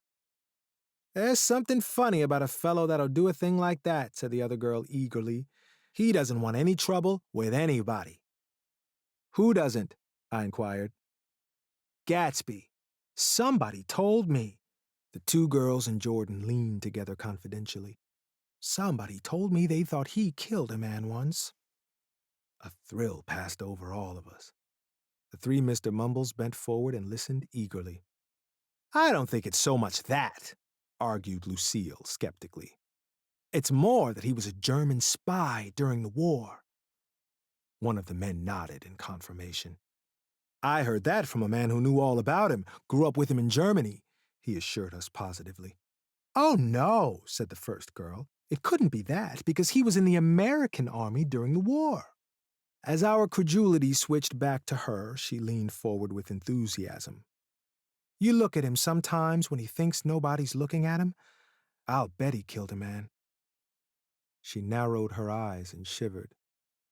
"There's something funny about a fellow that'll do a thing like that," said the other girl eagerly. "He doesn't want any trouble with anybody." "Who doesn't?" I inquired. "Gatsby. Somebody told me." The 2 girls and Jordan leaned together confidentially. "Somebody told me they thought he killed a man once." A thrill passed over all of us. The 3 Mr. Mumbles bent forward and listened eagerly. "I don't think it's so much that," argued Lucille skeptically. "It's more that he was a German spy during the war." One of the men nodded in confirmation. "I heard that from a man who knew all about him, grew up with him in Germany," he assured us positively. "Oh, no," said the first girl. "It couldn't be that, because he was in the American army during the war." As our credulity switched back to her, she leaned forward with enthusiasm. "You look at him sometimes when he thinks nobody's looking at him. I'll bet he killed a man." She narrowed her eyes and shivered.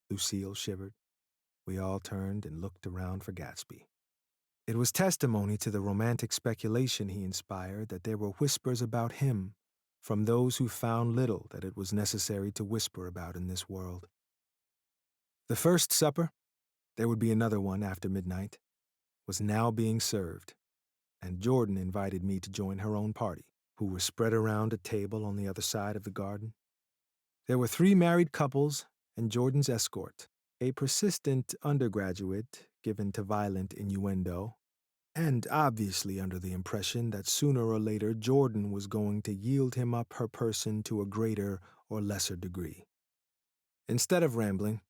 Lucille shivered. We all turned and looked around for Gatsby. It was testimony to the romantic speculation he inspired that there were whispers about him from those who found little that it was necessary to whisper about in this world. The first supper, there would be another one after midnight, was now being served, and Jordan invited me to join her own party, who were spread around a table on the other side of the garden. There were 3 married couples and Jordan's escort, a persistent undergraduate given to violent innuendo, and obviously under the impression that sooner or later Jordan was going to yield him up her person to a greater or lesser degree. Instead of rambling,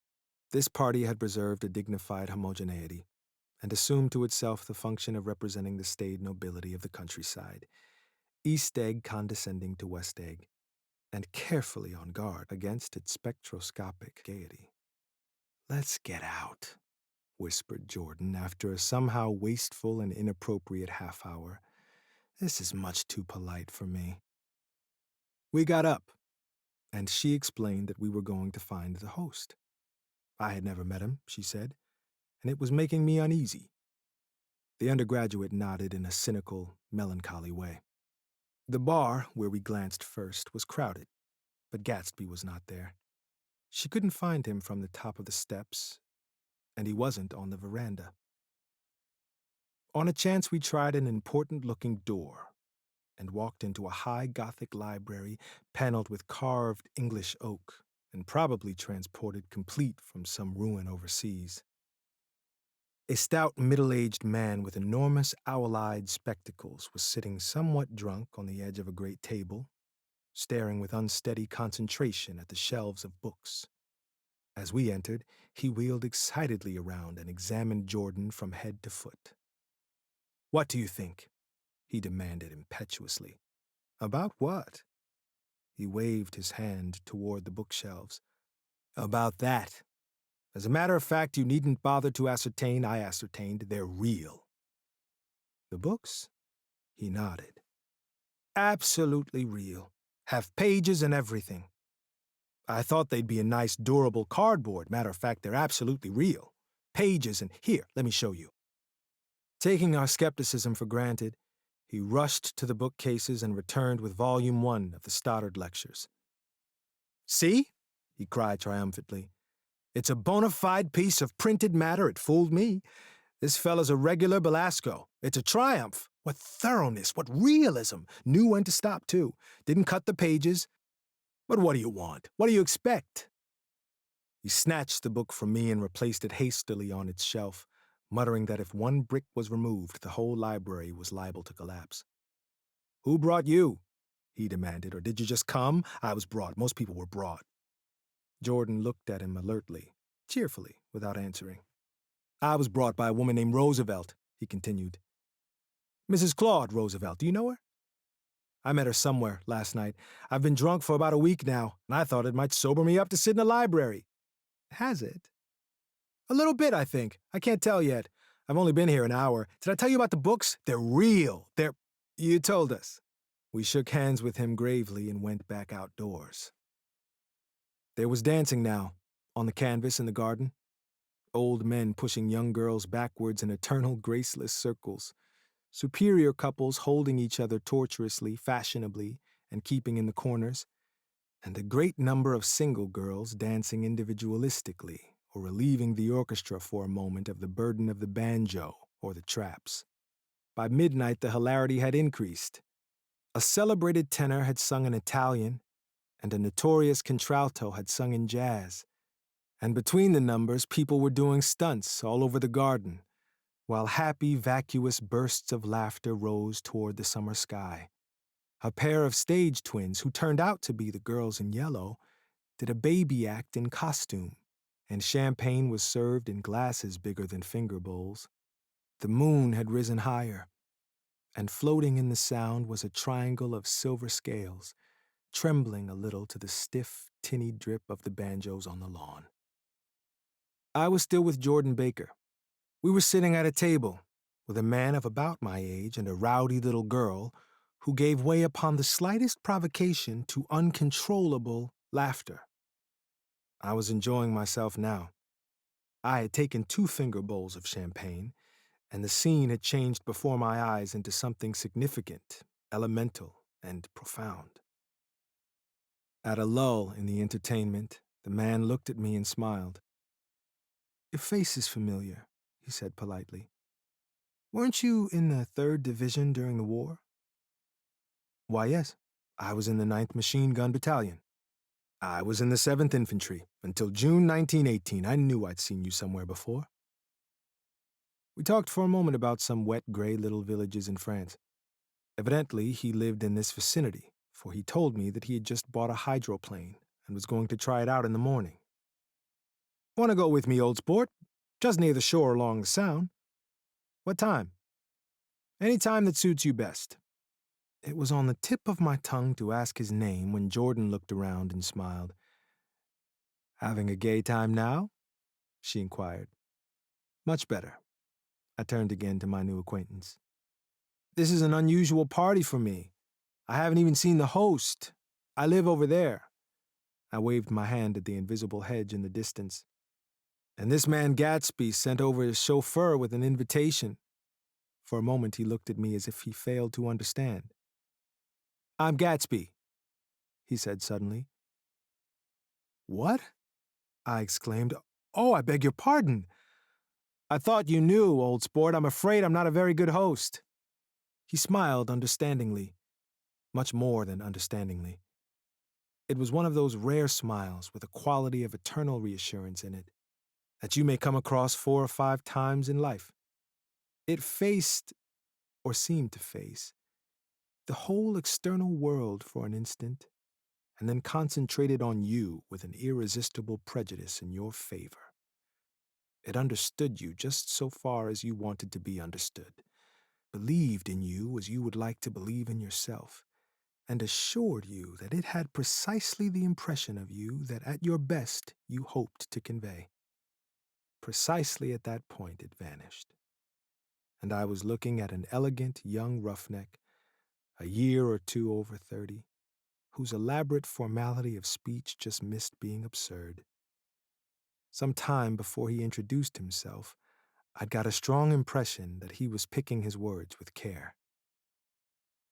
this party had preserved a dignified homogeneity and assumed to itself the function of representing the staid nobility of the countryside, East Egg condescending to West Egg, and carefully on guard against its spectroscopic gaiety. "Let's get out," whispered Jordan after a somehow wasteful and inappropriate half-hour. "This is much too polite for me." We got up, and she explained that we were going to find the host. I had never met him, she said, and it was making me uneasy. The undergraduate nodded in a cynical, melancholy way. The bar, where we glanced first, was crowded, but Gatsby was not there. She couldn't find him from the top of the steps, and he wasn't on the veranda. On a chance, we tried an important-looking door and walked into a high Gothic library paneled with carved English oak and probably transported complete from some ruin overseas. A stout, middle-aged man with enormous owl-eyed spectacles was sitting somewhat drunk on the edge of a great table, staring with unsteady concentration at the shelves of books. As we entered, he wheeled excitedly around and examined Jordan from head to foot. "What do you think?" he demanded impetuously. "About what?" He waved his hand toward the bookshelves. "About that. As a matter of fact, you needn't bother to ascertain. I ascertained. They're real." "The books?" He nodded. "Absolutely real. Have pages and everything. I thought they'd be a nice, durable cardboard. Matter of fact, they're absolutely real. Pages and here, let me show you." Taking our skepticism for granted, he rushed to the bookcases and returned with Volume 1 of the Stoddard Lectures. "See?" he cried triumphantly. "It's a bona fide piece of printed matter. It fooled me. This fella's a regular Belasco. It's a triumph. What thoroughness, what realism. Knew when to stop, too. Didn't cut the pages. But what do you want? What do you expect?" He snatched the book from me and replaced it hastily on its shelf, muttering that if one brick was removed, the whole library was liable to collapse. "Who brought you?" he demanded. "Or did you just come?" "I was brought. Most people were brought." Jordan looked at him alertly, cheerfully, without answering. "I was brought by a woman named Roosevelt," he continued. "Mrs. Claude Roosevelt. Do you know her?" "I met her somewhere last night. I've been drunk for about a week now, and I thought it might sober me up to sit in the library." "Has it?" "A little bit, I think. I can't tell yet. I've only been here an hour. Did I tell you about the books? They're real. You told us." We shook hands with him gravely and went back outdoors. There was dancing now, on the canvas in the garden. Old men pushing young girls backwards in eternal graceless circles. Superior couples holding each other tortuously, fashionably, and keeping in the corners. And a great number of single girls dancing individualistically or relieving the orchestra for a moment of the burden of the banjo or the traps. By midnight, the hilarity had increased. A celebrated tenor had sung in Italian, and a notorious contralto had sung in jazz. And between the numbers, people were doing stunts all over the garden, while happy, vacuous bursts of laughter rose toward the summer sky. A pair of stage twins, who turned out to be the girls in yellow, did a baby act in costume, and champagne was served in glasses bigger than finger bowls. The moon had risen higher, and floating in the sound was a triangle of silver scales, trembling a little to the stiff, tinny drip of the banjos on the lawn. I was still with Jordan Baker. We were sitting at a table with a man of about my age and a rowdy little girl who gave way upon the slightest provocation to uncontrollable laughter. I was enjoying myself now. I had taken 2 finger bowls of champagne, and the scene had changed before my eyes into something significant, elemental, and profound. At a lull in the entertainment, the man looked at me and smiled. "Your face is familiar," he said politely. "Weren't you in the 3rd Division during the war?" "Why, yes. I was in the 9th Machine Gun Battalion. I was in the 7th Infantry. Until June 1918, I knew I'd seen you somewhere before." We talked for a moment about some wet, gray little villages in France. Evidently, he lived in this vicinity, for he told me that he had just bought a hydroplane and was going to try it out in the morning. "Want to go with me, old sport? Just near the shore along the Sound." "What time?" "Any time that suits you best." It was on the tip of my tongue to ask his name when Jordan looked around and smiled. "Having a gay time now?" she inquired. "Much better." I turned again to my new acquaintance. "This is an unusual party for me. I haven't even seen the host. I live over there." I waved my hand at the invisible hedge in the distance. "And this man Gatsby sent over his chauffeur with an invitation." For a moment he looked at me as if he failed to understand. "I'm Gatsby," he said suddenly. "What?" I exclaimed. "Oh, I beg your pardon. I thought you knew, old sport. I'm afraid I'm not a very good host." He smiled understandingly, much more than understandingly. It was one of those rare smiles with a quality of eternal reassurance in it that you may come across 4 or 5 times in life. It faced, or seemed to face, the whole external world for an instant, and then concentrated on you with an irresistible prejudice in your favor. It understood you just so far as you wanted to be understood, believed in you as you would like to believe in yourself, and assured you that it had precisely the impression of you that at your best you hoped to convey. Precisely at that point it vanished, and I was looking at an elegant young roughneck, a year or 2 over 30, whose elaborate formality of speech just missed being absurd. Some time before he introduced himself, I'd got a strong impression that he was picking his words with care.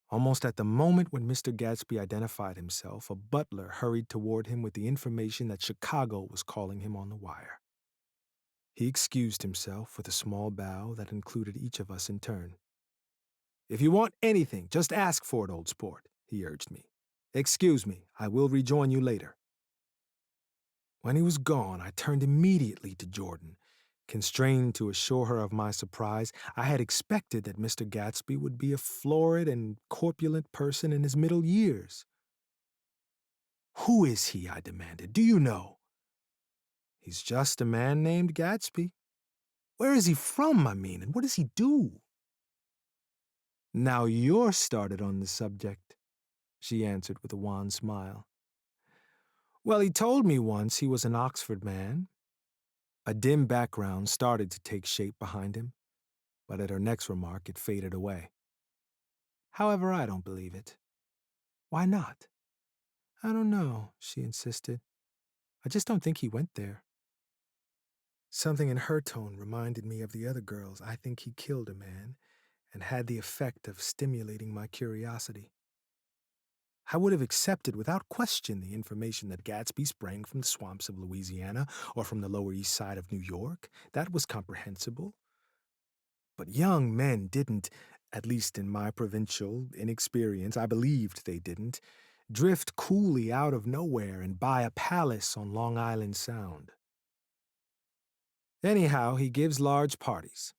Almost at the moment when Mr. Gatsby identified himself, a butler hurried toward him with the information that Chicago was calling him on the wire. He excused himself with a small bow that included each of us in turn. "If you want anything, just ask for it, old sport," he urged me. "Excuse me, I will rejoin you later." When he was gone, I turned immediately to Jordan, constrained to assure her of my surprise. I had expected that Mr. Gatsby would be a florid and corpulent person in his middle years. "Who is he?" I demanded. "Do you know?" "He's just a man named Gatsby." "Where is he from, I mean, and what does he do?" "Now you're started on the subject," she answered with a wan smile. "Well, he told me once he was an Oxford man." A dim background started to take shape behind him, but at her next remark it faded away. "However, I don't believe it." "Why not?" "I don't know," she insisted. "I just don't think he went there." Something in her tone reminded me of the other girls. "I think he killed a man," and had the effect of stimulating my curiosity. I would have accepted without question the information that Gatsby sprang from the swamps of Louisiana or from the Lower East Side of New York. That was comprehensible. But young men didn't, at least in my provincial inexperience, I believed they didn't, drift coolly out of nowhere and buy a palace on Long Island Sound. "Anyhow, he gives large parties,"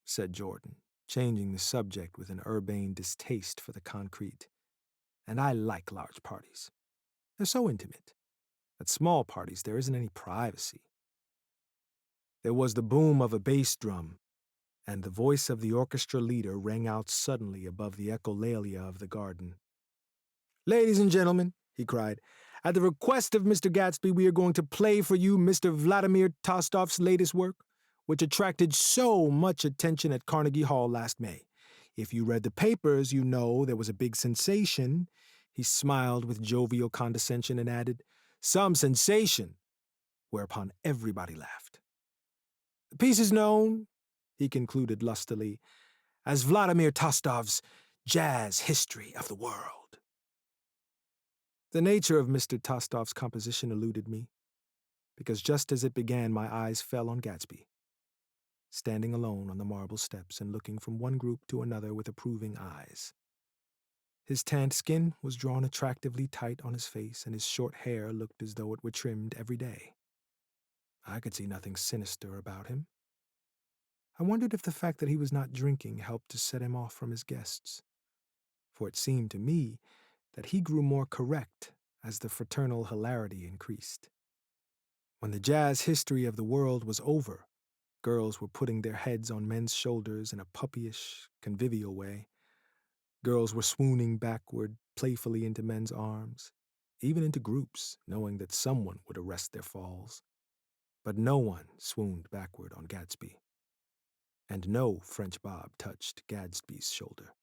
said Jordan, changing the subject with an urbane distaste for the concrete. "And I like large parties. They're so intimate. At small parties, there isn't any privacy." There was the boom of a bass drum, and the voice of the orchestra leader rang out suddenly above the echolalia of the garden. "Ladies and gentlemen," he cried, "at the request of Mr. Gatsby, we are going to play for you Mr. Vladimir Tostov's latest work, which attracted so much attention at Carnegie Hall last May. If you read the papers, you know there was a big sensation." He smiled with jovial condescension and added, "Some sensation," whereupon everybody laughed. "The piece is known. he concluded lustily, as Vladimir Tostov's Jazz History of the World. The nature of Mr. Tostov's composition eluded me, because just as it began, my eyes fell on Gatsby, standing alone on the marble steps and looking from one group to another with approving eyes. His tanned skin was drawn attractively tight on his face, and his short hair looked as though it were trimmed every day. I could see nothing sinister about him. I wondered if the fact that he was not drinking helped to set him off from his guests, for it seemed to me that he grew more correct as the fraternal hilarity increased. When the jazz history of the world was over, girls were putting their heads on men's shoulders in a puppyish, convivial way. Girls were swooning backward, playfully into men's arms, even into groups, knowing that someone would arrest their falls. But no one swooned backward on Gatsby, and no French bob touched Gadsby's shoulder,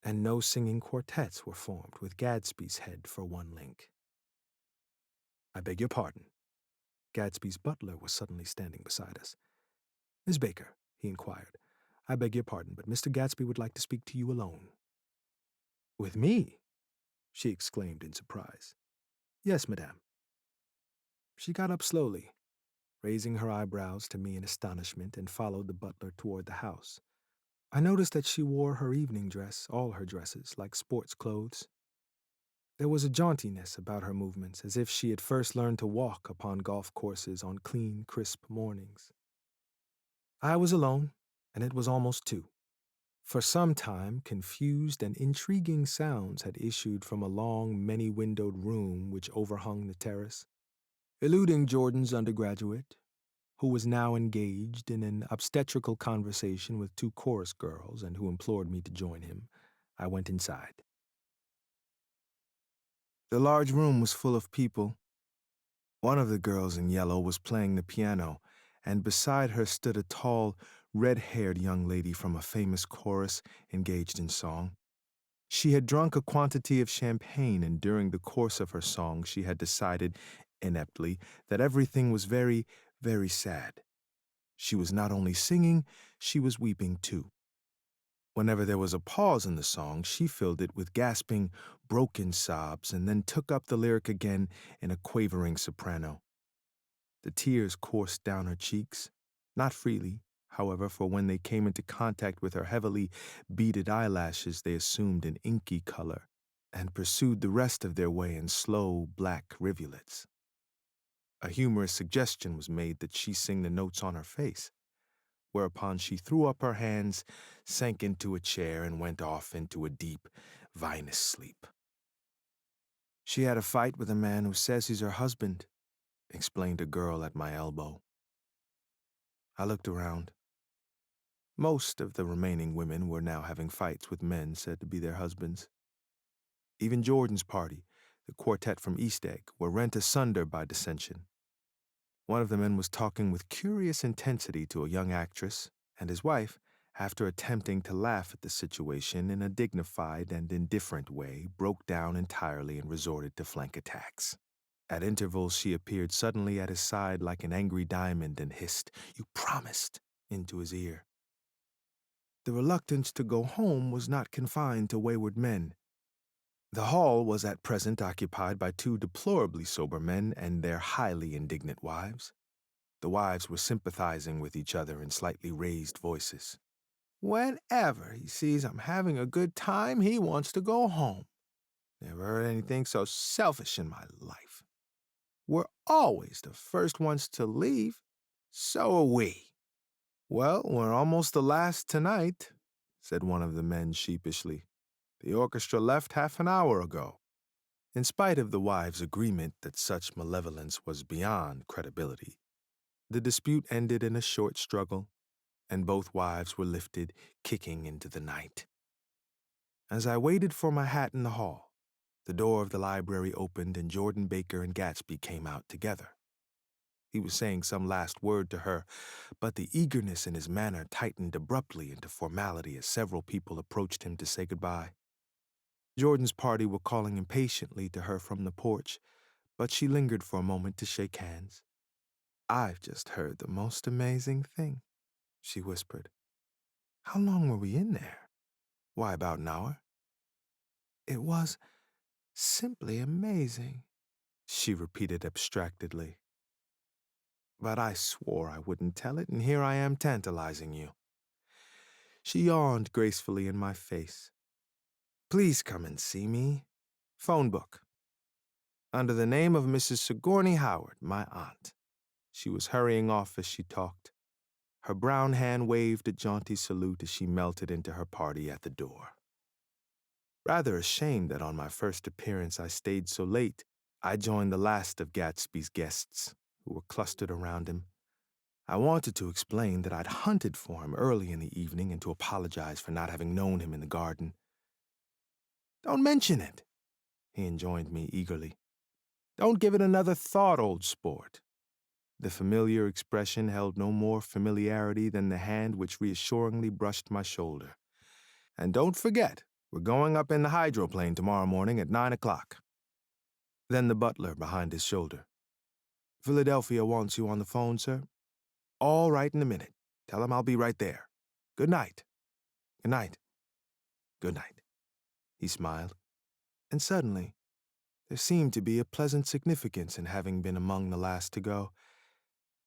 and no singing quartets were formed with Gadsby's head for one link. "I beg your pardon." Gadsby's butler was suddenly standing beside us. "Miss Baker," he inquired, "I beg your pardon, but Mr. Gatsby would like to speak to you alone." "With me?" she exclaimed in surprise. "Yes, madame." She got up slowly, raising her eyebrows to me in astonishment, and followed the butler toward the house. I noticed that she wore her evening dress, all her dresses, like sports clothes. There was a jauntiness about her movements, as if she had first learned to walk upon golf courses on clean, crisp mornings. I was alone, and it was almost 2. For some time, confused and intriguing sounds had issued from a long, many-windowed room which overhung the terrace. Eluding Jordan's undergraduate, who was now engaged in an obstetrical conversation with 2 chorus girls and who implored me to join him, I went inside. The large room was full of people. One of the girls in yellow was playing the piano, and beside her stood a tall, red-haired young lady from a famous chorus engaged in song. She had drunk a quantity of champagne, and during the course of her song she had decided, ineptly, that everything was very, very sad. She was not only singing, she was weeping too. Whenever there was a pause in the song, she filled it with gasping, broken sobs, and then took up the lyric again in a quavering soprano. The tears coursed down her cheeks, not freely, however, for when they came into contact with her heavily beaded eyelashes, they assumed an inky color and pursued the rest of their way in slow, black rivulets. A humorous suggestion was made that she sing the notes on her face, whereupon she threw up her hands, sank into a chair, and went off into a deep, vinous sleep. "She had a fight with a man who says he's her husband," explained a girl at my elbow. I looked around. Most of the remaining women were now having fights with men said to be their husbands. Even Jordan's party, the quartet from East Egg, were rent asunder by dissension. One of the men was talking with curious intensity to a young actress, and his wife, after attempting to laugh at the situation in a dignified and indifferent way, broke down entirely and resorted to flank attacks. At intervals she appeared suddenly at his side like an angry diamond and hissed, "You promised," into his ear. The reluctance to go home was not confined to wayward men. The hall was at present occupied by 2 deplorably sober men and their highly indignant wives. The wives were sympathizing with each other in slightly raised voices. "Whenever he sees I'm having a good time, he wants to go home. Never heard anything so selfish in my life. We're always the first ones to leave. So are we." "Well, we're almost the last tonight," said one of the men sheepishly. "The orchestra left half an hour ago." In spite of the wives' agreement that such malevolence was beyond credibility, the dispute ended in a short struggle, and both wives were lifted, kicking into the night. As I waited for my hat in the hall, the door of the library opened and Jordan Baker and Gatsby came out together. He was saying some last word to her, but the eagerness in his manner tightened abruptly into formality as several people approached him to say goodbye. Jordan's party were calling impatiently to her from the porch, but she lingered for a moment to shake hands. "I've just heard the most amazing thing," she whispered. How long were we in there? Why, about an hour? It was simply amazing, she repeated abstractedly. But I swore I wouldn't tell it, and here I am tantalizing you. She yawned gracefully in my face. Please come and see me. Phone book. Under the name of Mrs. Sigourney Howard, my aunt. She was hurrying off as she talked. Her brown hand waved a jaunty salute as she melted into her party at the door. Rather ashamed that on my first appearance I stayed so late, I joined the last of Gatsby's guests, who were clustered around him. I wanted to explain that I'd hunted for him early in the evening and to apologize for not having known him in the garden. Don't mention it, he enjoined me eagerly. Don't give it another thought, old sport. The familiar expression held no more familiarity than the hand which reassuringly brushed my shoulder. And don't forget, we're going up in the hydroplane tomorrow morning at 9 o'clock. Then the butler behind his shoulder. Philadelphia wants you on the phone, sir. All right in a minute. Tell him I'll be right there. Good night. Good night. Good night. He smiled. And suddenly, there seemed to be a pleasant significance in having been among the last to go,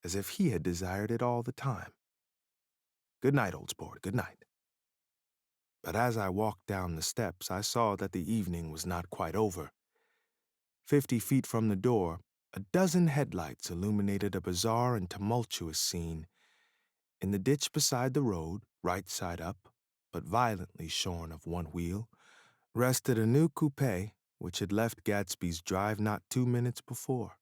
as if he had desired it all the time. Good night, old sport, good night. But as I walked down the steps, I saw that the evening was not quite over. 50 feet from the door, a dozen headlights illuminated a bizarre and tumultuous scene. In the ditch beside the road, right side up, but violently shorn of one wheel, rested a new coupe which had left Gatsby's drive not 2 minutes before.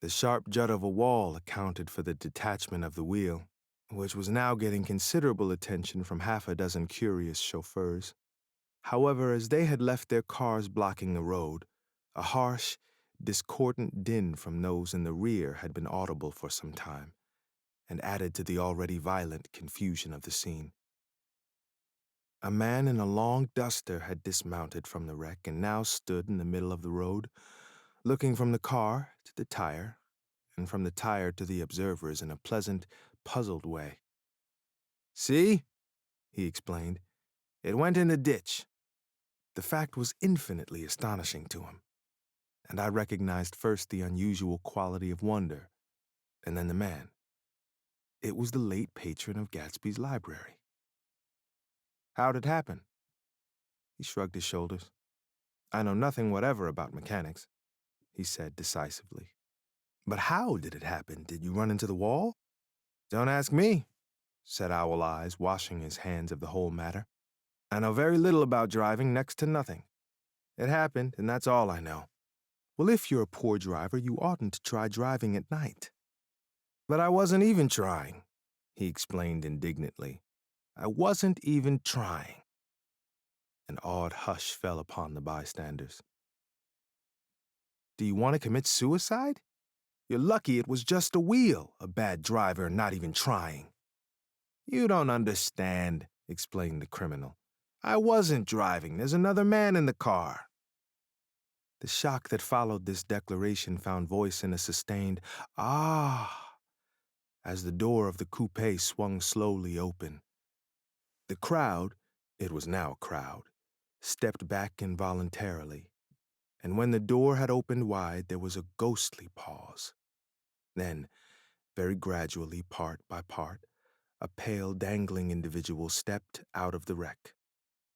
The sharp jut of a wall accounted for the detachment of the wheel, which was now getting considerable attention from half a dozen curious chauffeurs. However, as they had left their cars blocking the road, a harsh, discordant din from those in the rear had been audible for some time, and added to the already violent confusion of the scene. A man in a long duster had dismounted from the wreck and now stood in the middle of the road, looking from the car to the tire, and from the tire to the observers in a pleasant, puzzled way. See? He explained. It went in the ditch. The fact was infinitely astonishing to him, and I recognized first the unusual quality of wonder, and then the man. It was the late patron of Gatsby's library. How'd it happen? He shrugged his shoulders. I know nothing whatever about mechanics, he said decisively. But how did it happen? Did you run into the wall? Don't ask me, said Owl Eyes, washing his hands of the whole matter. I know very little about driving, next to nothing. It happened, and that's all I know. Well, if you're a poor driver, you oughtn't to try driving at night. But I wasn't even trying, he explained indignantly. I wasn't even trying. An awed hush fell upon the bystanders. Do you want to commit suicide? You're lucky it was just a wheel, a bad driver not even trying. You don't understand, explained the criminal. I wasn't driving. There's another man in the car. The shock that followed this declaration found voice in a sustained, ah, as the door of the coupe swung slowly open. The crowd, it was now a crowd, stepped back involuntarily, and when the door had opened wide, there was a ghostly pause. Then, very gradually, part by part, a pale, dangling individual stepped out of the wreck,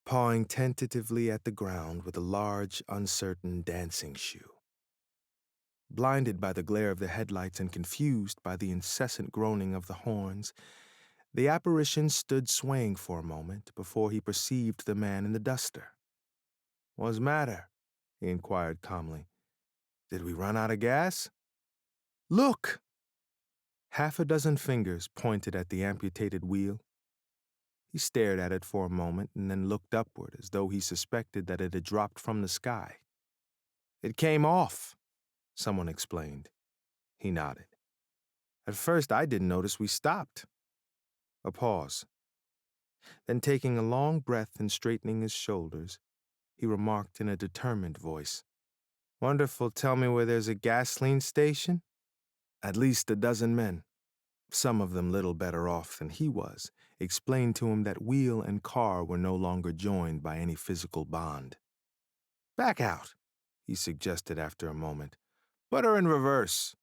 pawing tentatively at the ground with a large, uncertain dancing shoe. Blinded by the glare of the headlights and confused by the incessant groaning of the horns, the apparition stood swaying for a moment before he perceived the man in the duster. What's matter? He inquired calmly. Did we run out of gas? Look! Half a dozen fingers pointed at the amputated wheel. He stared at it for a moment and then looked upward as though he suspected that it had dropped from the sky. It came off, someone explained. He nodded. At first, I didn't notice we stopped. A pause. Then, taking a long breath and straightening his shoulders, he remarked in a determined voice, Wonderful, tell me where there's a gasoline station? At least a dozen men. some of them little better off than he was, explained to him that wheel and car were no longer joined by any physical bond. "Back out," he suggested after a moment. "Put her in reverse."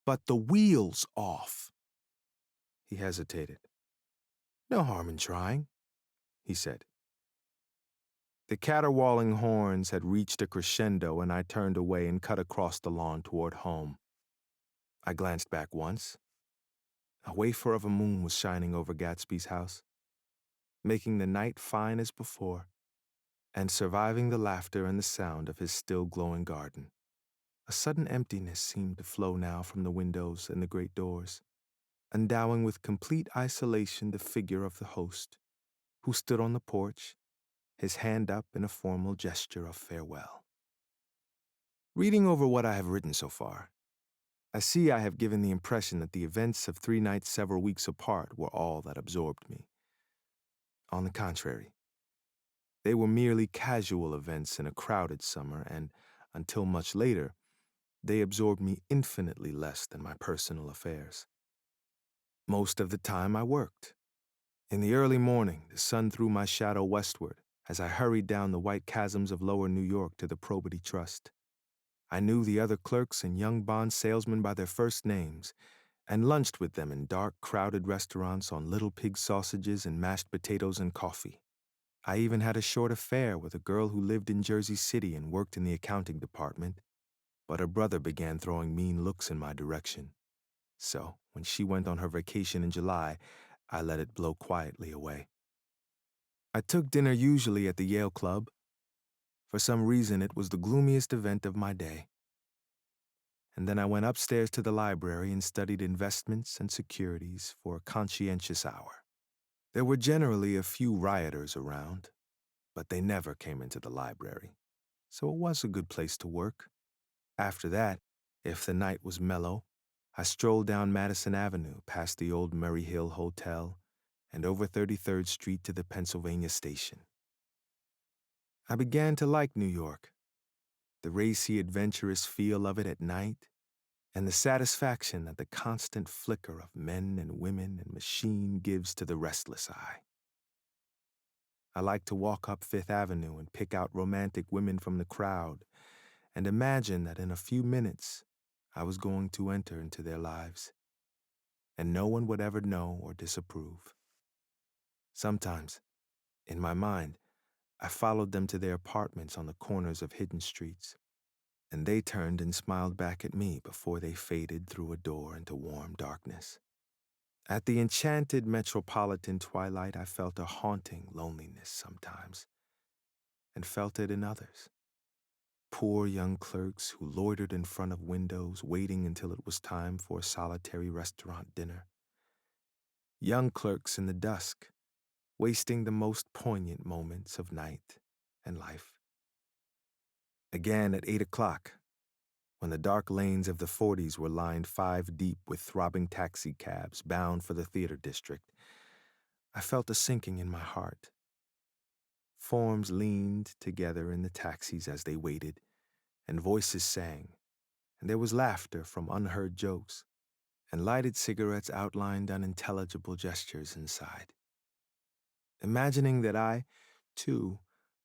"But the wheel's off." He hesitated. "No harm in trying," he said. The caterwauling horns had reached a crescendo, and I turned away and cut across the lawn toward home. I glanced back once. A wafer of a moon was shining over Gatsby's house, making the night fine as before, and surviving the laughter and the sound of his still glowing garden. A sudden emptiness seemed to flow now from the windows and the great doors, endowing with complete isolation the figure of the host, who stood on the porch, his hand up in a formal gesture of farewell. Reading over what I have written so far, I see I have given the impression that the events of 3 nights several weeks apart were all that absorbed me. On the contrary, they were merely casual events in a crowded summer, and, until much later, they absorbed me infinitely less than my personal affairs. Most of the time I worked. In the early morning, the sun threw my shadow westward as I hurried down the white chasms of lower New York to the Probity Trust. I knew the other clerks and young bond salesmen by their first names, and lunched with them in dark, crowded restaurants on little pig sausages and mashed potatoes and coffee. I even had a short affair with a girl who lived in Jersey City and worked in the accounting department, but her brother began throwing mean looks in my direction. So, when she went on her vacation in July, I let it blow quietly away. I took dinner usually at the Yale Club. For some reason, it was the gloomiest event of my day. And then I went upstairs to the library and studied investments and securities for a conscientious hour. There were generally a few rioters around, but they never came into the library, so it was a good place to work. After that, if the night was mellow, I strolled down Madison Avenue past the old Murray Hill Hotel and over 33rd Street to the Pennsylvania Station. I began to like New York, the racy, adventurous feel of it at night, and the satisfaction that the constant flicker of men and women and machine gives to the restless eye. I like to walk up Fifth Avenue and pick out romantic women from the crowd and imagine that in a few minutes I was going to enter into their lives, and no one would ever know or disapprove. Sometimes, in my mind, I followed them to their apartments on the corners of hidden streets, and they turned and smiled back at me before they faded through a door into warm darkness. At the enchanted metropolitan twilight, I felt a haunting loneliness sometimes, and felt it in others. Poor young clerks who loitered in front of windows waiting until it was time for a solitary restaurant dinner. Young clerks in the dusk, wasting the most poignant moments of night and life. Again at 8 o'clock, when the dark lanes of the 40s were lined 5 deep with throbbing taxicabs bound for the theater district, I felt a sinking in my heart. Forms leaned together in the taxis as they waited, and voices sang, and there was laughter from unheard jokes, and lighted cigarettes outlined unintelligible gestures inside. Imagining that I, too,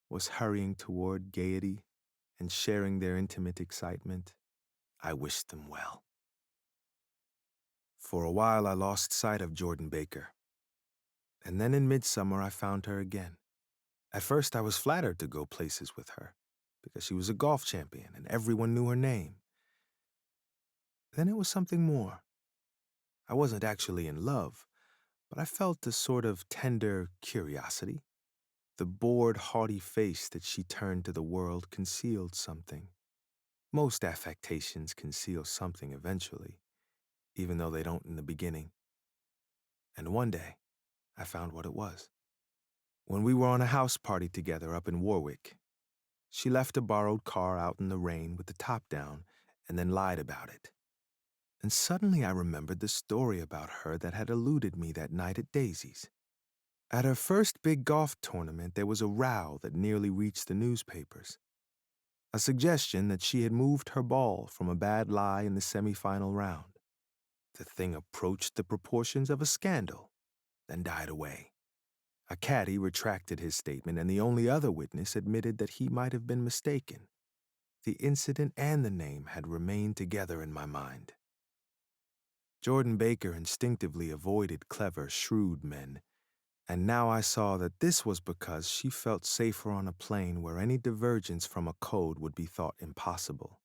was hurrying toward gaiety and sharing their intimate excitement, I wished them well. For a while I lost sight of Jordan Baker, and then in midsummer I found her again. At first I was flattered to go places with her, because she was a golf champion and everyone knew her name. Then it was something more. I wasn't actually in love, but I felt a sort of tender curiosity. The bored, haughty face that she turned to the world concealed something. Most affectations conceal something eventually, even though they don't in the beginning. And one day, I found what it was. When we were on a house party together up in Warwick, she left a borrowed car out in the rain with the top down and then lied about it. And suddenly I remembered the story about her that had eluded me that night at Daisy's. At her first big golf tournament, there was a row that nearly reached the newspapers. A suggestion that she had moved her ball from a bad lie in the semifinal round. The thing approached the proportions of a scandal, then died away. A caddy retracted his statement, and the only other witness admitted that he might have been mistaken. The incident and the name had remained together in my mind. Jordan Baker instinctively avoided clever, shrewd men, and now I saw that this was because she felt safer on a plane where any divergence from a code would be thought impossible.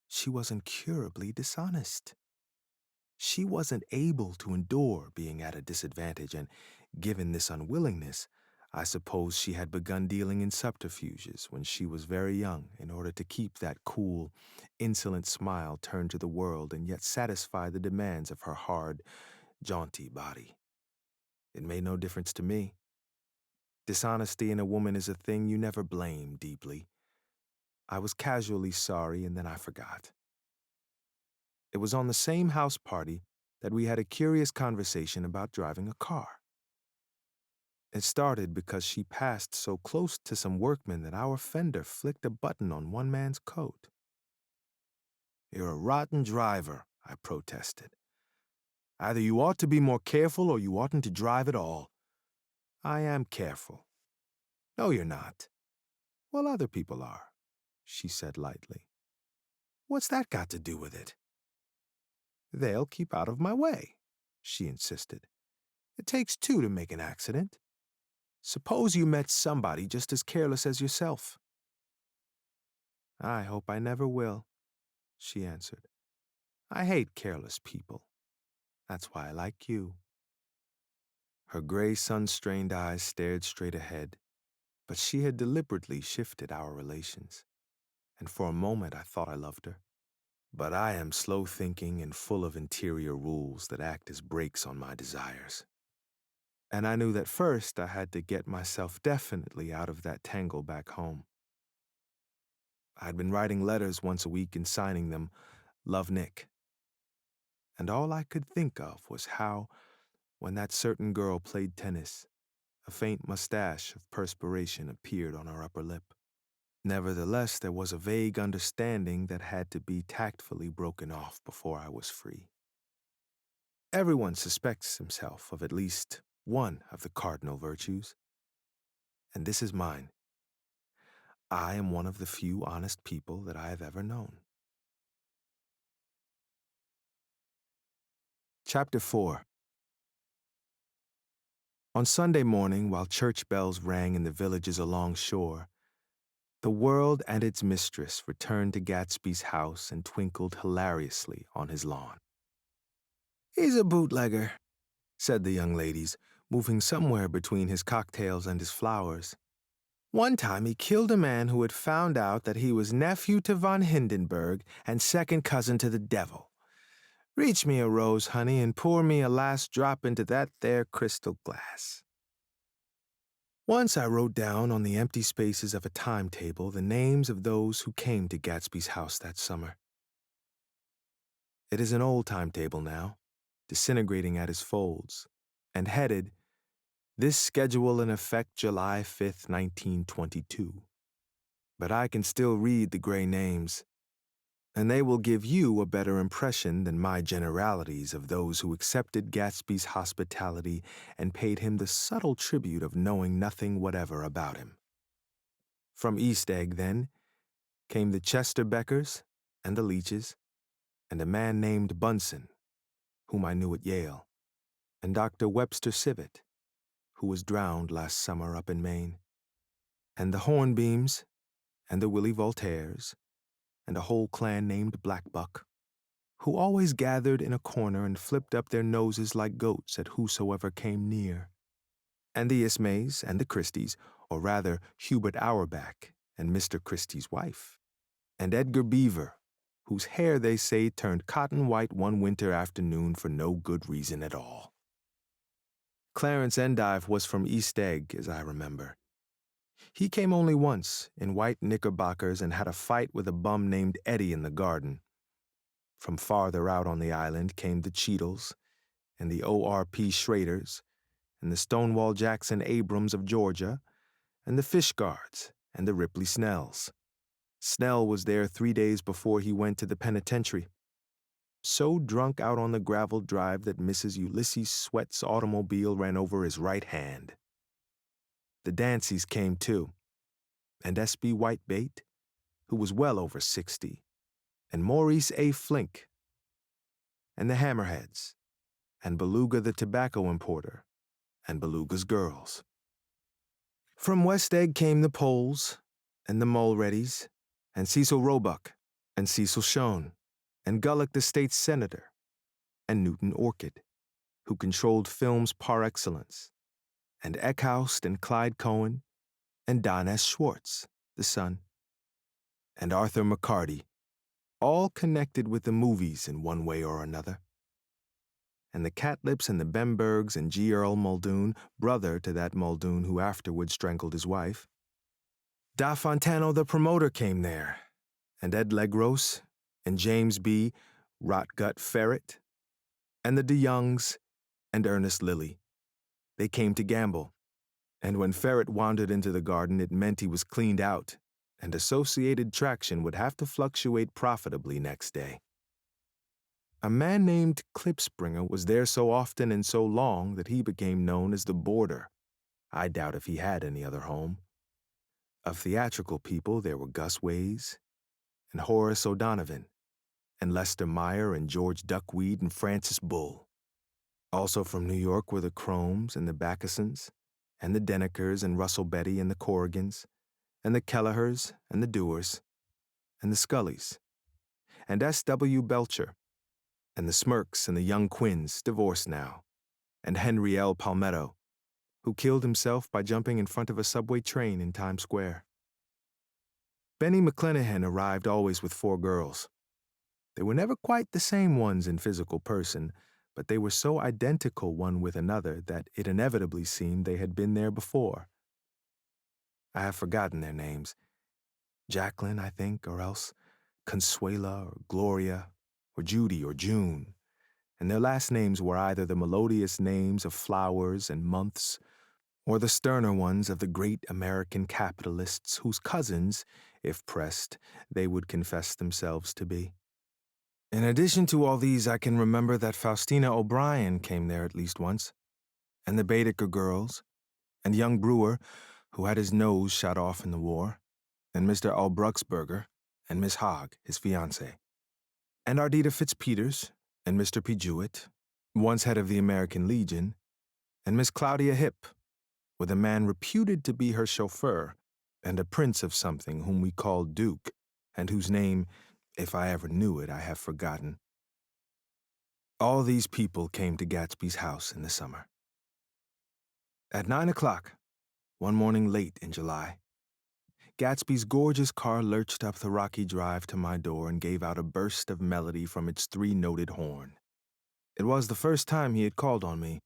She was incurably dishonest. She wasn't able to endure being at a disadvantage, and given this unwillingness, I suppose she had begun dealing in subterfuges when she was very young in order to keep that cool, insolent smile turned to the world and yet satisfy the demands of her hard, jaunty body. It made no difference to me. Dishonesty in a woman is a thing you never blame deeply. I was casually sorry, and then I forgot. It was on the same house party that we had a curious conversation about driving a car. It started because she passed so close to some workmen that our fender flicked a button on one man's coat. "You're a rotten driver," I protested. "Either you ought to be more careful or you oughtn't to drive at all." "I am careful." "No, you're not." "Well, other people are," she said lightly. "What's that got to do with it?" "They'll keep out of my way," she insisted. "It takes two to make an accident. Suppose you met somebody just as careless as yourself." "I hope I never will," she answered. "I hate careless people. That's why I like you." Her gray, sun-strained eyes stared straight ahead, but she had deliberately shifted our relations, and for a moment I thought I loved her. But I am slow-thinking and full of interior rules that act as brakes on my desires. And I knew that first I had to get myself definitely out of that tangle back home. I'd been writing letters once a week and signing them, "Love Nick." And all I could think of was how, when that certain girl played tennis, a faint mustache of perspiration appeared on her upper lip. Nevertheless, there was a vague understanding that had to be tactfully broken off before I was free. Everyone suspects himself of at least one of the cardinal virtues, and this is mine. I am one of the few honest people that I have ever known. Chapter 4. On Sunday morning, while church bells rang in the villages along shore, the world and its mistress returned to Gatsby's house and twinkled hilariously on his lawn. "He's a bootlegger," said the young ladies, moving somewhere between his cocktails and his flowers. "One time he killed a man who had found out that he was nephew to von Hindenburg and second cousin to the devil. Reach me a rose, honey, and pour me a last drop into that there crystal glass." Once I wrote down on the empty spaces of a timetable the names of those who came to Gatsby's house that summer. It is an old timetable now, disintegrating at its folds, and headed, "This schedule in effect July 5th, 1922. But I can still read the gray names, and they will give you a better impression than my generalities of those who accepted Gatsby's hospitality and paid him the subtle tribute of knowing nothing whatever about him. From East Egg, then, came the Chester Beckers and the Leaches, and a man named Bunsen, whom I knew at Yale, and Dr. Webster Civet, who was drowned last summer up in Maine, and the Hornbeams, and the Willie Voltaires, and a whole clan named Blackbuck, who always gathered in a corner and flipped up their noses like goats at whosoever came near, and the Ismays and the Christies, or rather Hubert Auerbach and Mr. Christie's wife, and Edgar Beaver, whose hair they say turned cotton white one winter afternoon for no good reason at all. Clarence Endive was from East Egg, as I remember. He came only once, in white knickerbockers, and had a fight with a bum named Eddie in the garden. From farther out on the island came the Cheadles, and the O.R.P. Schraders, and the Stonewall Jackson Abrams of Georgia, and the Fishguards, and the Ripley Snells. Snell was there 3 days before he went to the penitentiary. so drunk out on the gravel drive that Mrs. Ulysses Sweat's automobile ran over his right hand. The Danceys came too, and S.B. Whitebait, who was well over 60, and Maurice A. Flink, and the Hammerheads, and Beluga the tobacco importer, and Beluga's girls. From West Egg came the Poles, and the Mulreadys, and Cecil Roebuck, and Cecil Schoen, and Gullick the state senator, and Newton Orchid, who controlled films par excellence, and Eckhouse and Clyde Cohen, and Don S. Schwartz, the son, and Arthur McCarty, all connected with the movies in one way or another. And the Catlips and the Bembergs and G. Earl Muldoon, brother to that Muldoon who afterward strangled his wife. Da Fontano the promoter came there, and Ed Legros, and James B. Rotgut Ferret, and the DeYoungs, and Ernest Lilly. They came to gamble, and when Ferret wandered into the garden, it meant he was cleaned out, and Associated Traction would have to fluctuate profitably next day. A man named Klipspringer was there so often and so long that he became known as the Boarder. I doubt if he had any other home. Of theatrical people, there were Gus Ways, and Horace O'Donovan, and Lester Meyer, and George Duckweed, and Francis Bull. Also from New York were the Chromes, and the Backesons, and the Denekers, and Russell Betty, and the Corrigans, and the Kellehers, and the Dewars, and the Scullys, and S.W. Belcher, and the Smirks and the young Quinns, divorced now, and Henry L. Palmetto, who killed himself by jumping in front of a subway train in Times Square. Benny McClanahan arrived always with 4 girls. They were never quite the same ones in physical person, but they were so identical one with another that it inevitably seemed they had been there before. I have forgotten their names. Jacqueline, I think, or else Consuela or Gloria, or Judy or June, and their last names were either the melodious names of flowers and months, or the sterner ones of the great American capitalists whose cousins, if pressed, they would confess themselves to be. In addition to all these, I can remember that Faustina O'Brien came there at least once, and the Baedeker girls, and young Brewer, who had his nose shot off in the war, and Mr. Albruxberger, and Miss Hogg, his fiancée, and Ardita Fitzpeters, and Mr. P. Jewett, once head of the American Legion, and Miss Claudia Hipp, with a man reputed to be her chauffeur, and a prince of something whom we called Duke, and whose name, if I ever knew it, I have forgotten. All these people came to Gatsby's house in the summer. At 9 o'clock, one morning late in July, Gatsby's gorgeous car lurched up the rocky drive to my door and gave out a burst of melody from its 3-noted horn. It was the first time he had called on me,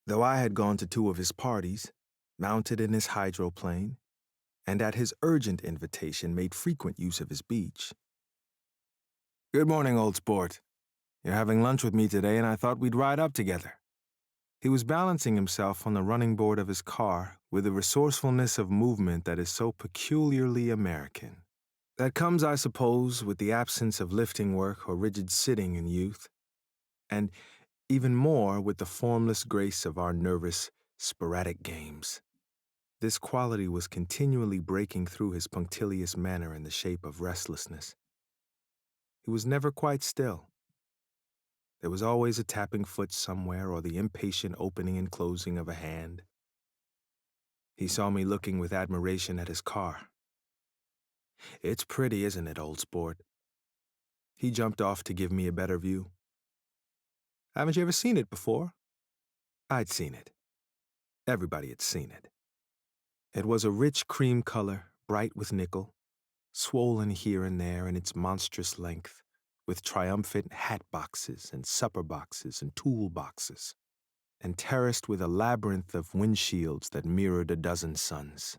though I had gone to 2 of his parties, mounted in his hydroplane, and at his urgent invitation made frequent use of his beach. "Good morning, old sport. You're having lunch with me today, and I thought we'd ride up together." He was balancing himself on the running board of his car with a resourcefulness of movement that is so peculiarly American. That comes, I suppose, with the absence of lifting work or rigid sitting in youth, and even more with the formless grace of our nervous, sporadic games. This quality was continually breaking through his punctilious manner in the shape of restlessness. He was never quite still. There was always a tapping foot somewhere or the impatient opening and closing of a hand. He saw me looking with admiration at his car. "It's pretty, isn't it, old sport?" He jumped off to give me a better view. "Haven't you ever seen it before?" I'd seen it. Everybody had seen it. It was a rich cream color, bright with nickel, swollen here and there in its monstrous length, with triumphant hat boxes and supper boxes and tool boxes, and terraced with a labyrinth of windshields that mirrored a dozen suns.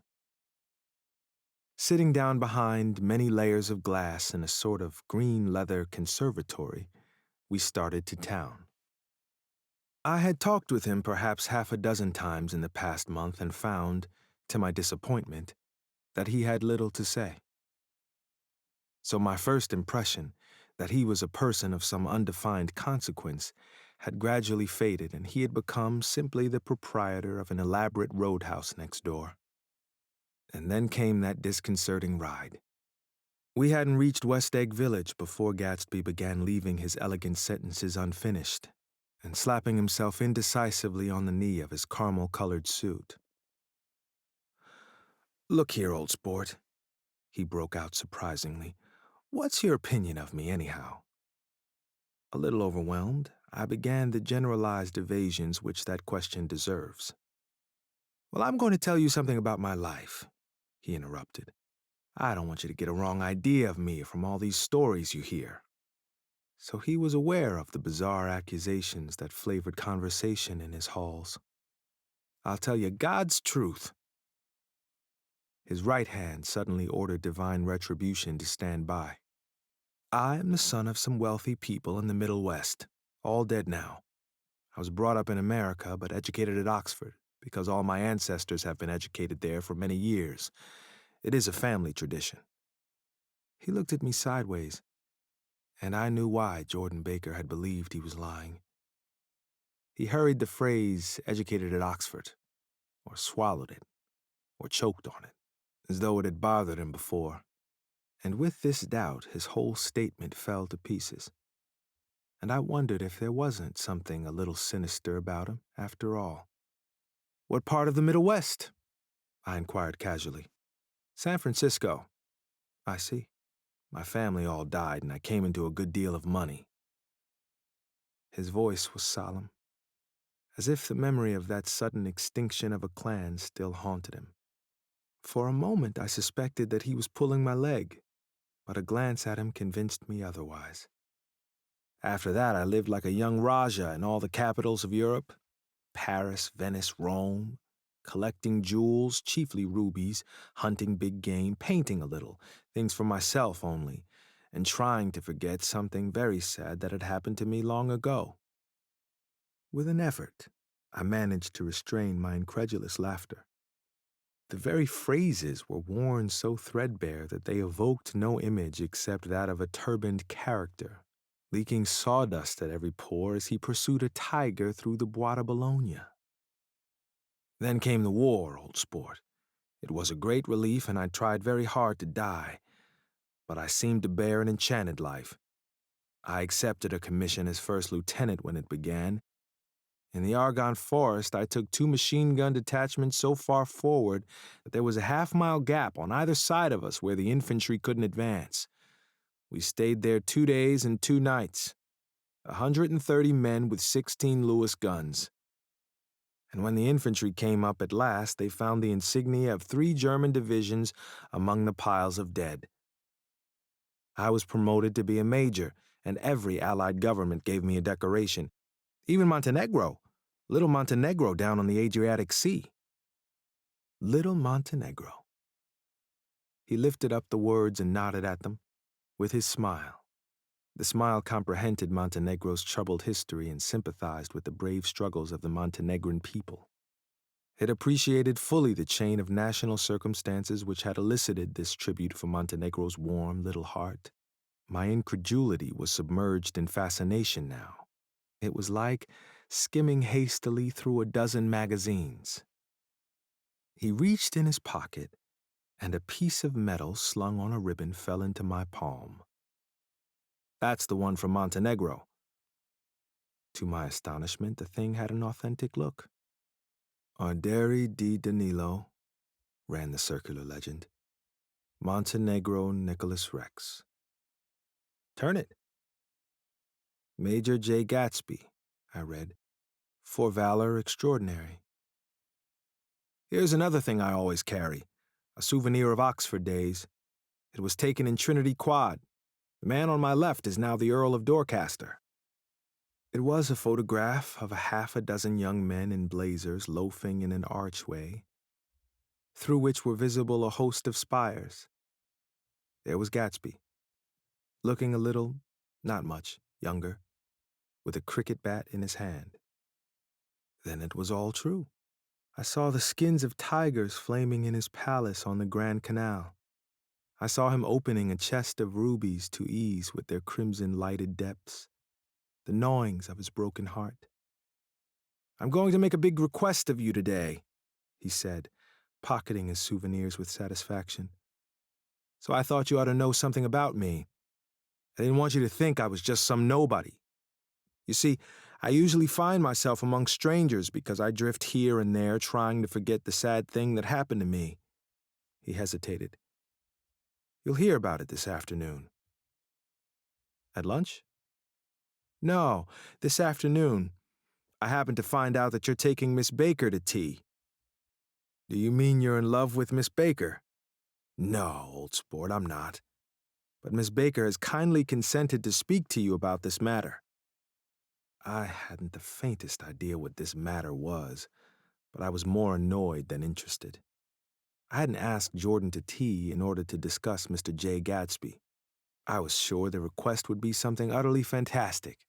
Sitting down behind many layers of glass in a sort of green leather conservatory, we started to town. I had talked with him perhaps half a dozen times in the past month and found, to my disappointment, that he had little to say. So my first impression, that he was a person of some undefined consequence, had gradually faded, and he had become simply the proprietor of an elaborate roadhouse next door. And then came that disconcerting ride. We hadn't reached West Egg Village before Gatsby began leaving his elegant sentences unfinished and slapping himself indecisively on the knee of his caramel-colored suit. "Look here, old sport," he broke out surprisingly. "What's your opinion of me, anyhow?" A little overwhelmed, I began the generalized evasions which that question deserves. "Well, I'm going to tell you something about my life," he interrupted. "I don't want you to get a wrong idea of me from all these stories you hear." So he was aware of the bizarre accusations that flavored conversation in his halls. "I'll tell you God's truth." His right hand suddenly ordered divine retribution to stand by. "I am the son of some wealthy people in the Middle West, all dead now. I was brought up in America but educated at Oxford because all my ancestors have been educated there for many years. It is a family tradition." He looked at me sideways, and I knew why Jordan Baker had believed he was lying. He hurried the phrase "educated at Oxford," or swallowed it, or choked on it, as though it had bothered him before. And with this doubt, his whole statement fell to pieces. And I wondered if there wasn't something a little sinister about him, after all. "What part of the Middle West?" I inquired casually. "San Francisco." "I see. My family all died, and I came into a good deal of money." His voice was solemn, as if the memory of that sudden extinction of a clan still haunted him. For a moment I suspected that he was pulling my leg, but a glance at him convinced me otherwise. "After that I lived like a young Raja in all the capitals of Europe, Paris, Venice, Rome, collecting jewels, chiefly rubies, hunting big game, painting a little, things for myself only, and trying to forget something very sad that had happened to me long ago." With an effort, I managed to restrain my incredulous laughter. The very phrases were worn so threadbare that they evoked no image except that of a turbaned character, leaking sawdust at every pore as he pursued a tiger through the Bois de Boulogne. "Then came the war, old sport. It was a great relief, and I tried very hard to die, but I seemed to bear an enchanted life. I accepted a commission as first lieutenant when it began. In the Argonne Forest, I took 2 machine-gun detachments so far forward that there was a half-mile gap on either side of us where the infantry couldn't advance. We stayed there 2 days and 2 nights, 130 men with 16 Lewis guns. And when the infantry came up at last, they found the insignia of 3 German divisions among the piles of dead. I was promoted to be a major, and every Allied government gave me a decoration. Even Montenegro, little Montenegro down on the Adriatic Sea. Little Montenegro." He lifted up the words and nodded at them, with his smile. The smile comprehended Montenegro's troubled history and sympathized with the brave struggles of the Montenegrin people. It appreciated fully the chain of national circumstances which had elicited this tribute from Montenegro's warm little heart. My incredulity was submerged in fascination now. It was like skimming hastily through a dozen magazines. He reached in his pocket, and a piece of metal slung on a ribbon fell into my palm. "That's the one from Montenegro." To my astonishment, the thing had an authentic look. "Arderi di Danilo," ran the circular legend. "Montenegro Nicholas Rex." "Turn it." "Major J. Gatsby," I read, "for valor extraordinary." "Here's another thing I always carry, a souvenir of Oxford days. It was taken in Trinity Quad. The man on my left is now the Earl of Dorchester." It was a photograph of a half a dozen young men in blazers loafing in an archway, through which were visible a host of spires. There was Gatsby, looking a little, not much, younger, with a cricket bat in his hand. Then it was all true. I saw the skins of tigers flaming in his palace on the Grand Canal. I saw him opening a chest of rubies to ease with their crimson-lighted depths, the gnawings of his broken heart. "I'm going to make a big request of you today," he said, pocketing his souvenirs with satisfaction. "So I thought you ought to know something about me. I didn't want you to think I was just some nobody. You see, I usually find myself among strangers because I drift here and there trying to forget the sad thing that happened to me." He hesitated. "You'll hear about it this afternoon." "At lunch?" "No, this afternoon. I happen to find out that you're taking Miss Baker to tea." "Do you mean you're in love with Miss Baker?" "No, old sport, I'm not. But Miss Baker has kindly consented to speak to you about this matter." I hadn't the faintest idea what this matter was, but I was more annoyed than interested. I hadn't asked Jordan to tea in order to discuss Mr. J. Gatsby. I was sure the request would be something utterly fantastic,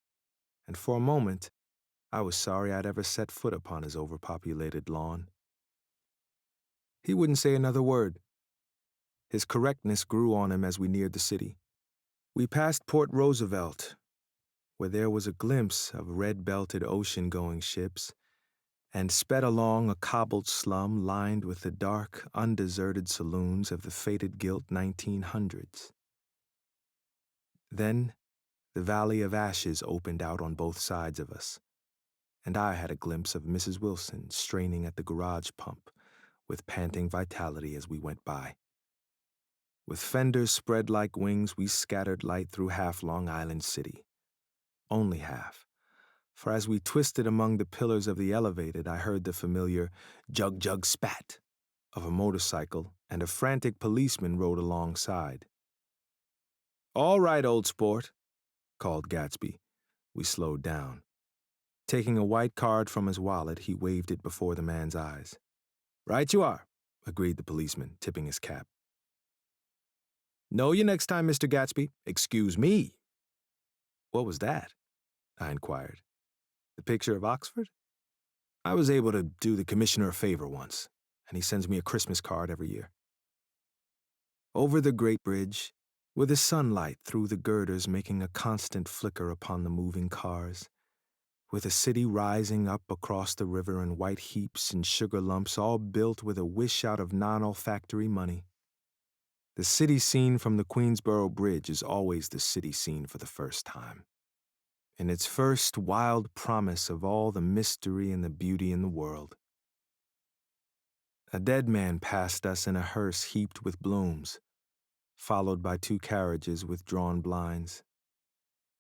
and for a moment, I was sorry I'd ever set foot upon his overpopulated lawn. He wouldn't say another word. His correctness grew on him as we neared the city. We passed Port Roosevelt, where there was a glimpse of red-belted ocean-going ships, and sped along a cobbled slum lined with the dark, undeserted saloons of the faded gilt 1900s. Then, the Valley of Ashes opened out on both sides of us, and I had a glimpse of Mrs. Wilson straining at the garage pump, with panting vitality as we went by. With fenders spread like wings, we scattered light through half Long Island City. Only half, for as we twisted among the pillars of the elevated, I heard the familiar jug jug spat of a motorcycle, and a frantic policeman rode alongside. "All right, old sport," called Gatsby. We slowed down. Taking a white card from his wallet, he waved it before the man's eyes. "Right you are," agreed the policeman, tipping his cap. "Know you next time, Mr. Gatsby. Excuse me." "What was that?" I inquired. "The picture of Oxford? I was able to do the commissioner a favor once, and he sends me a Christmas card every year." Over the great bridge, with the sunlight through the girders making a constant flicker upon the moving cars, with the city rising up across the river in white heaps and sugar lumps all built with a wish out of non-olfactory money. The city scene from the Queensboro Bridge is always the city scene for the first time, in its first wild promise of all the mystery and the beauty in the world. A dead man passed us in a hearse heaped with blooms, followed by 2 carriages with drawn blinds,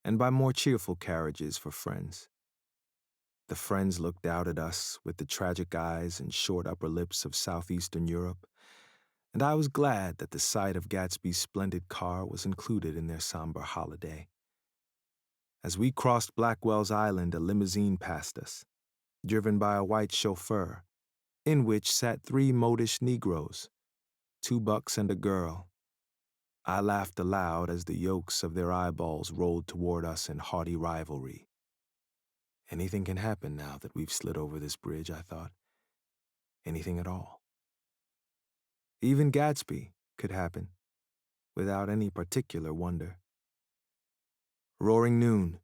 and by more cheerful carriages for friends. The friends looked out at us with the tragic eyes and short upper lips of southeastern Europe, and I was glad that the sight of Gatsby's splendid car was included in their somber holiday. As we crossed Blackwell's Island, a limousine passed us, driven by a white chauffeur, in which sat 3 modish Negroes, 2 bucks and a girl. I laughed aloud as the yolks of their eyeballs rolled toward us in haughty rivalry. Anything can happen now that we've slid over this bridge, I thought. Anything at all. Even Gatsby could happen, without any particular wonder. Roaring noon.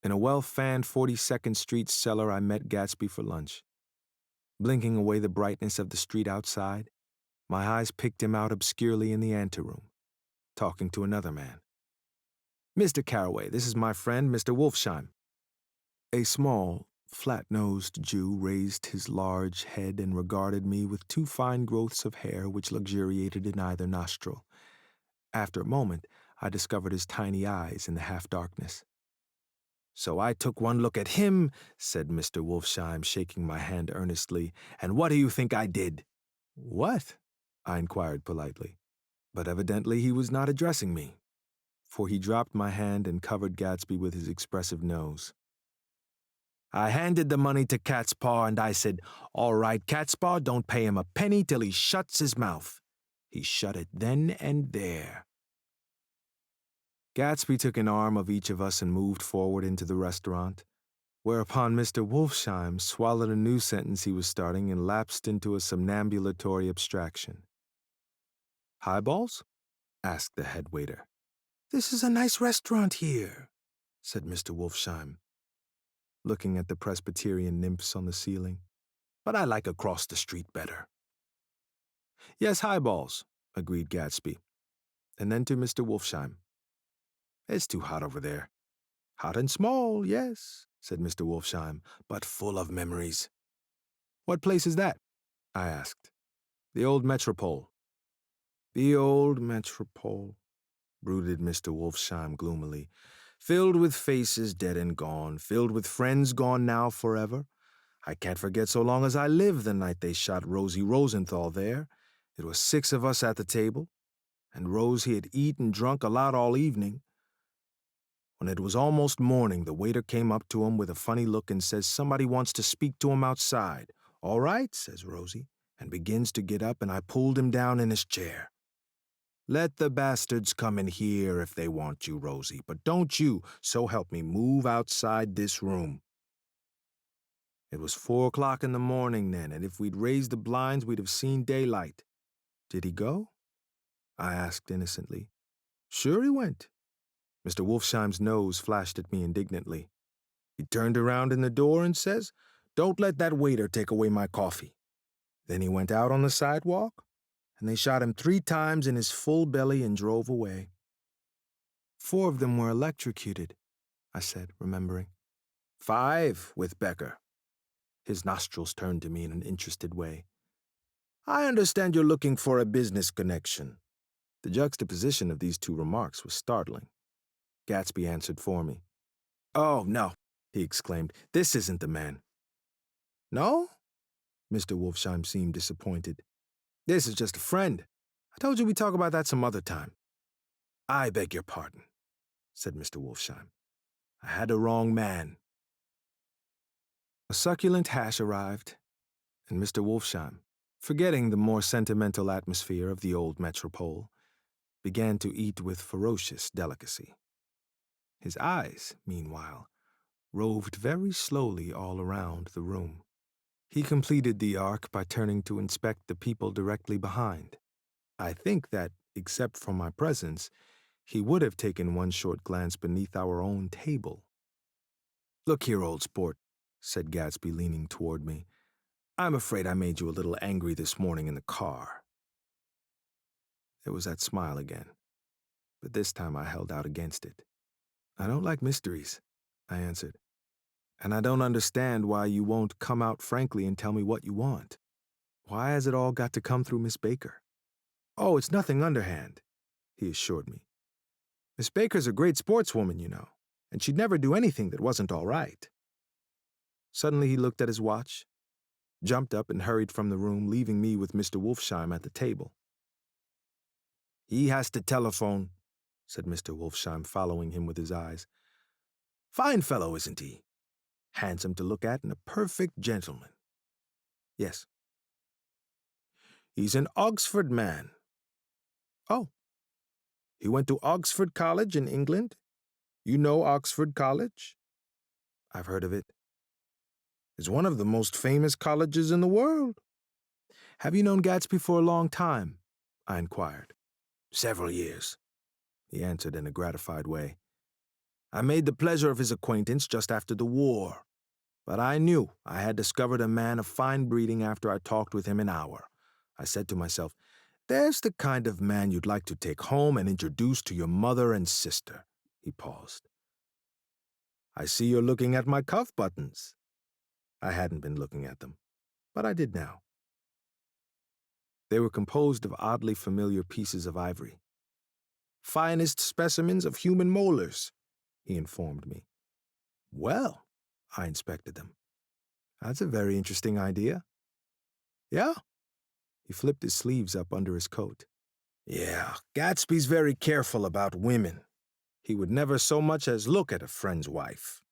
In a well-fanned 42nd Street cellar, I met Gatsby for lunch. Blinking away the brightness of the street outside, my eyes picked him out obscurely in the anteroom, talking to another man. "Mr. Carroway, this is my friend, Mr. Wolfsheim." A small, flat-nosed Jew raised his large head and regarded me with 2 fine growths of hair which luxuriated in either nostril. After a moment, I discovered his tiny eyes in the half-darkness. "So I took one look at him," said Mr. Wolfsheim, shaking my hand earnestly, "and what do you think I did?" "What?" I inquired politely. But evidently he was not addressing me, for he dropped my hand and covered Gatsby with his expressive nose. "I handed the money to Catspaw, and I said, 'All right, Catspaw, don't pay him a penny till he shuts his mouth.' He shut it then and there." Gatsby took an arm of each of us and moved forward into the restaurant, whereupon Mr. Wolfsheim swallowed a new sentence he was starting and lapsed into a somnambulatory abstraction. Highballs? Asked the head waiter. This is a nice restaurant here, said Mr. Wolfsheim, looking at the Presbyterian nymphs on the ceiling. But I like across the street better. Yes, highballs, agreed Gatsby. And then to Mr. Wolfsheim. It's too hot over there. Hot and small, yes, said Mr. Wolfsheim, but full of memories. What place is that? I asked. The old Metropole. The old Metropole, brooded Mr. Wolfsheim gloomily. Filled with faces dead and gone, filled with friends gone now forever. I can't forget so long as I live the night they shot Rosie Rosenthal there. It was 6 of us at the table, and Rosie had eaten and drunk a lot all evening. When it was almost morning, the waiter came up to him with a funny look and says somebody wants to speak to him outside. All right, says Rosie, and begins to get up, and I pulled him down in his chair. Let the bastards come in here if they want you, Rosie, but don't you, so help me, move outside this room. It was 4 o'clock in the morning then, and if we'd raised the blinds, we'd have seen daylight. Did he go? I asked innocently. Sure he went. Mr. Wolfsheim's nose flashed at me indignantly. He turned around in the door and says, Don't let that waiter take away my coffee. Then he went out on the sidewalk, and they shot him 3 times in his full belly and drove away. 4 of them were electrocuted, I said, remembering. 5 with Becker. His nostrils turned to me in an interested way. I understand you're looking for a business connection. The juxtaposition of these 2 remarks was startling. Gatsby answered for me. Oh, no, he exclaimed. This isn't the man. No? Mr. Wolfsheim seemed disappointed. This is just a friend. I told you we'd talk about that some other time. I beg your pardon, said Mr. Wolfsheim. I had the wrong man. A succulent hash arrived, and Mr. Wolfsheim, forgetting the more sentimental atmosphere of the old metropole, began to eat with ferocious delicacy. His eyes, meanwhile, roved very slowly all around the room. He completed the arc by turning to inspect the people directly behind. I think that, except for my presence, he would have taken one short glance beneath our own table. Look here, old sport, said Gatsby, leaning toward me. I'm afraid I made you a little angry this morning in the car. There was that smile again, but this time I held out against it. I don't like mysteries, I answered. And I don't understand why you won't come out frankly and tell me what you want. Why has it all got to come through Miss Baker? Oh, it's nothing underhand, he assured me. Miss Baker's a great sportswoman, you know, and she'd never do anything that wasn't all right. Suddenly he looked at his watch, jumped up and hurried from the room, leaving me with Mr. Wolfsheim at the table. He has to telephone, said Mr. Wolfsheim, following him with his eyes. Fine fellow, isn't he? Handsome to look at and a perfect gentleman. Yes. He's an Oxford man. Oh. He went to Oxford College in England? You know Oxford College? I've heard of it. It's one of the most famous colleges in the world. Have you known Gatsby for a long time? I inquired. Several years, he answered in a gratified way. I made the pleasure of his acquaintance just after the war, but I knew I had discovered a man of fine breeding after I talked with him an hour. I said to myself, there's the kind of man you'd like to take home and introduce to your mother and sister. He paused. I see you're looking at my cuff buttons. I hadn't been looking at them, but I did now. They were composed of oddly familiar pieces of ivory. Finest specimens of human molars, he informed me. Well, I inspected them. That's a very interesting idea. Yeah? He flipped his sleeves up under his coat. Yeah, Gatsby's very careful about women. He would never so much as look at a friend's wife.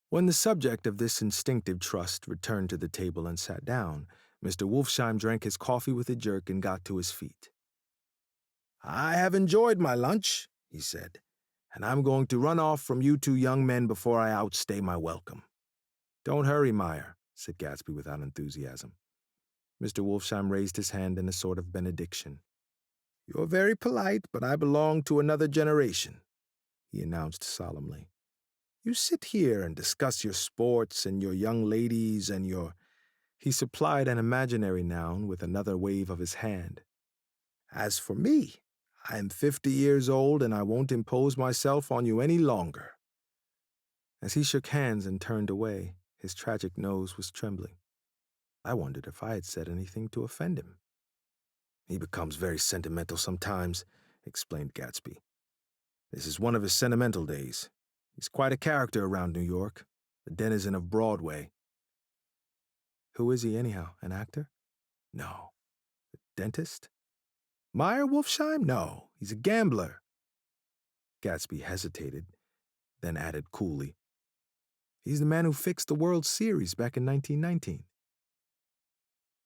When the subject of this instinctive trust returned to the table and sat down, Mr. Wolfsheim drank his coffee with a jerk and got to his feet. I have enjoyed my lunch, he said, and I'm going to run off from you 2 young men before I outstay my welcome. Don't hurry, Meyer, said Gatsby without enthusiasm. Mr. Wolfsheim raised his hand in a sort of benediction. "You're very polite, but I belong to another generation," he announced solemnly. "You sit here and discuss your sports and your young ladies and your—" He supplied an imaginary noun with another wave of his hand. "As for me, I am 50 years old and I won't impose myself on you any longer." As he shook hands and turned away, his tragic nose was trembling. I wondered if I had said anything to offend him. "He becomes very sentimental sometimes," explained Gatsby. "This is one of his sentimental days. He's quite a character around New York, a denizen of Broadway." "Who is he anyhow, an actor?" "No." "A dentist?" "Meyer Wolfsheim? No, he's a gambler." Gatsby hesitated, then added coolly, "He's the man who fixed the World Series back in 1919.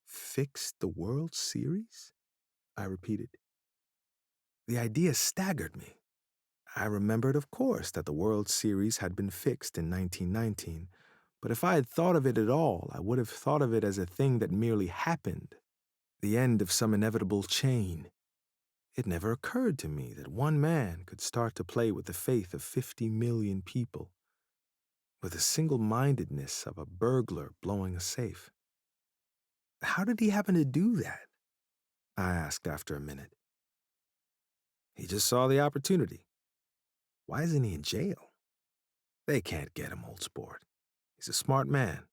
"Fixed the World Series?" I repeated. The idea staggered me. I remembered, of course, that the World Series had been fixed in 1919, but if I had thought of it at all, I would have thought of it as a thing that merely happened, the end of some inevitable chain. It never occurred to me that one man could start to play with the faith of 50 million people, with the single-mindedness of a burglar blowing a safe. "How did he happen to do that?" I asked after a minute. "He just saw the opportunity." "Why isn't he in jail?" "They can't get him, old sport. He's a smart man."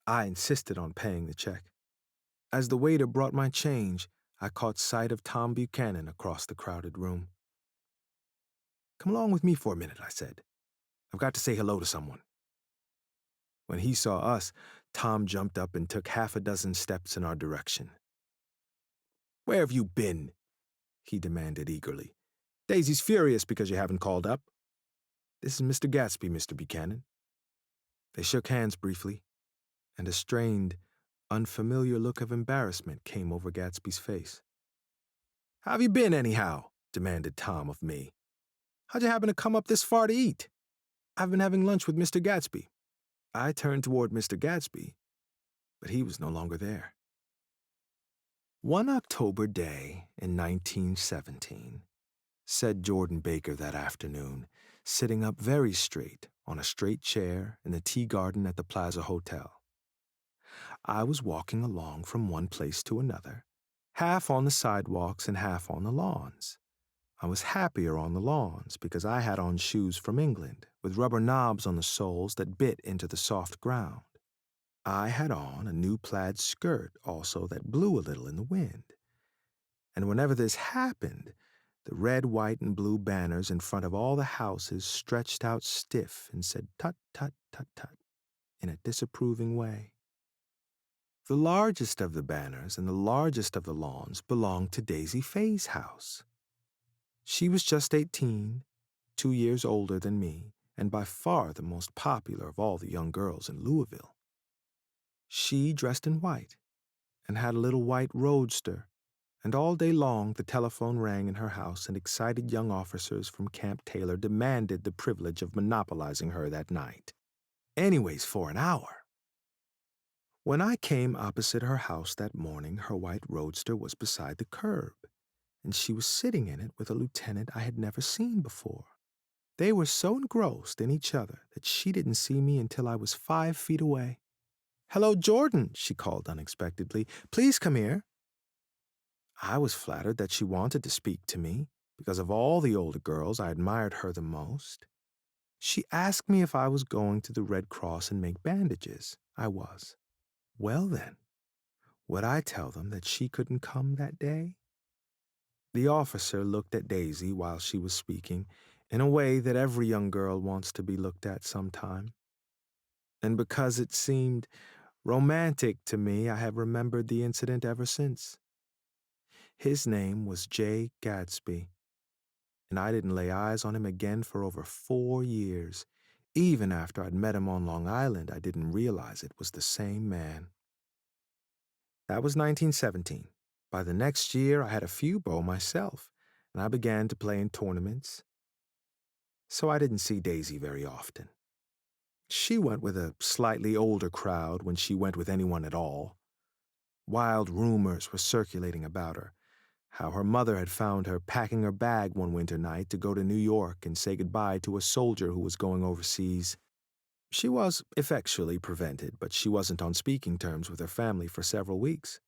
I insisted on paying the check. As the waiter brought my change, I caught sight of Tom Buchanan across the crowded room. "Come along with me for a minute," I said. "I've got to say hello to someone." When he saw us, Tom jumped up and took half a dozen steps in our direction. "Where have you been?" he demanded eagerly. "Daisy's furious because you haven't called up." "This is Mr. Gatsby, Mr. Buchanan." They shook hands briefly, and a strained, unfamiliar look of embarrassment came over Gatsby's face. "How have you been, anyhow?" demanded Tom of me. "How'd you happen to come up this far to eat?" "I've been having lunch with Mr. Gatsby." I turned toward Mr. Gatsby, but he was no longer there. "One October day in 1917, said Jordan Baker that afternoon, sitting up very straight on a straight chair in the tea garden at the Plaza Hotel. I was walking along from one place to another, half on the sidewalks and half on the lawns. I was happier on the lawns because I had on shoes from England with rubber knobs on the soles that bit into the soft ground. I had on a new plaid skirt also that blew a little in the wind. And whenever this happened, the red, white, and blue banners in front of all the houses stretched out stiff and said tut, tut, tut, tut, in a disapproving way. The largest of the banners and the largest of the lawns belonged to Daisy Fay's house. She was just 18, 2 years older than me, and by far the most popular of all the young girls in Louisville. She dressed in white and had a little white roadster, and all day long the telephone rang in her house and excited young officers from Camp Taylor demanded the privilege of monopolizing her that night. Anyways, for an hour. When I came opposite her house that morning, her white roadster was beside the curb, and she was sitting in it with a lieutenant I had never seen before. They were so engrossed in each other that she didn't see me until I was 5 feet away. "Hello, Jordan," she called unexpectedly. "Please come here." I was flattered that she wanted to speak to me, because of all the older girls I admired her the most. She asked me if I was going to the Red Cross and make bandages. I was. Well then, would I tell them that she couldn't come that day? The officer looked at Daisy while she was speaking in a way that every young girl wants to be looked at sometime. And because it seemed romantic to me, I have remembered the incident ever since. His name was J. Gatsby, and I didn't lay eyes on him again for over 4 years. Even after I'd met him on Long Island, I didn't realize it was the same man. That was 1917. By the next year, I had a few beaux myself, and I began to play in tournaments. So I didn't see Daisy very often. She went with a slightly older crowd when she went with anyone at all. Wild rumors were circulating about her, how her mother had found her packing her bag one winter night to go to New York and say goodbye to a soldier who was going overseas. She was effectually prevented, but she wasn't on speaking terms with her family for several weeks.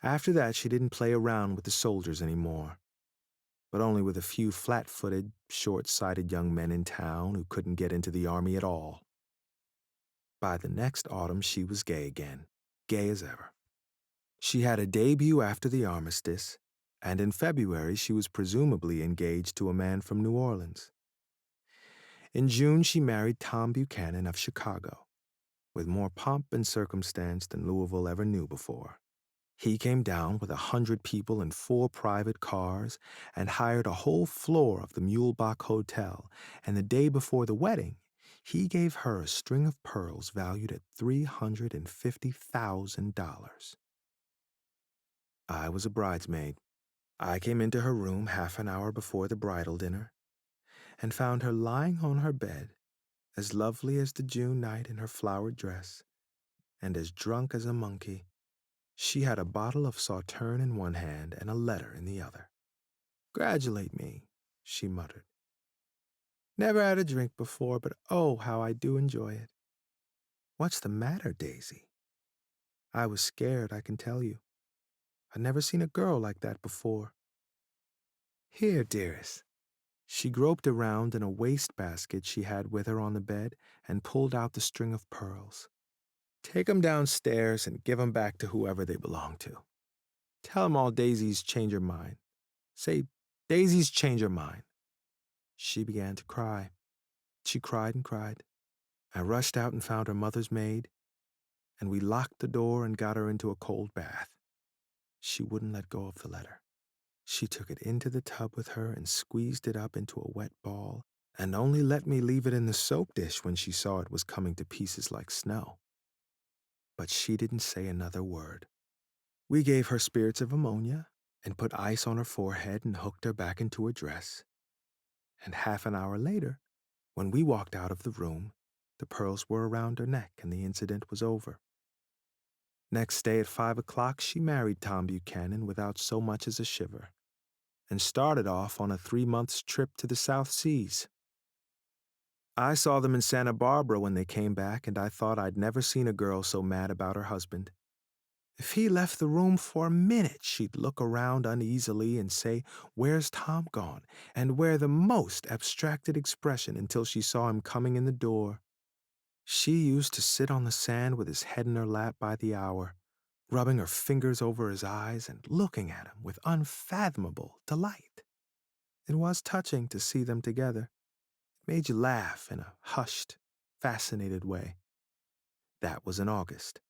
After that, she didn't play around with the soldiers anymore, but only with a few flat-footed, short-sighted young men in town who couldn't get into the army at all. By the next autumn, she was gay again, gay as ever. She had a debut after the armistice, and in February she was presumably engaged to a man from New Orleans. In June, she married Tom Buchanan of Chicago, with more pomp and circumstance than Louisville ever knew before. He came down with 100 people in 4 private cars and hired a whole floor of the Mulebach Hotel, and the day before the wedding, he gave her a string of pearls valued at $350,000. I was a bridesmaid. I came into her room half an hour before the bridal dinner and found her lying on her bed, as lovely as the June night in her flowered dress, and as drunk as a monkey. She had a bottle of Sauterne in one hand and a letter in the other. "Congratulate me," she muttered. "Never had a drink before, but oh, how I do enjoy it." "What's the matter, Daisy?" I was scared, I can tell you. I'd never seen a girl like that before. "Here, dearest." She groped around in a wastebasket she had with her on the bed and pulled out the string of pearls. "Take 'em downstairs and give 'em back to whoever they belong to. Tell 'em all Daisy's changed her mind. Say, Daisy's changed her mind." She began to cry. She cried and cried. I rushed out and found her mother's maid, and we locked the door and got her into a cold bath. She wouldn't let go of the letter. She took it into the tub with her and squeezed it up into a wet ball, and only let me leave it in the soap dish when she saw it was coming to pieces like snow. But she didn't say another word. We gave her spirits of ammonia and put ice on her forehead and hooked her back into her dress. And half an hour later, when we walked out of the room, the pearls were around her neck and the incident was over. Next day at 5 o'clock, she married Tom Buchanan without so much as a shiver, and started off on a 3 months trip to the South Seas. I saw them in Santa Barbara when they came back, and I thought I'd never seen a girl so mad about her husband. If he left the room for a minute, she'd look around uneasily and say, "Where's Tom gone?" and wear the most abstracted expression until she saw him coming in the door. She used to sit on the sand with his head in her lap by the hour, rubbing her fingers over his eyes and looking at him with unfathomable delight. It was touching to see them together. It made you laugh in a hushed, fascinated way. That was in August.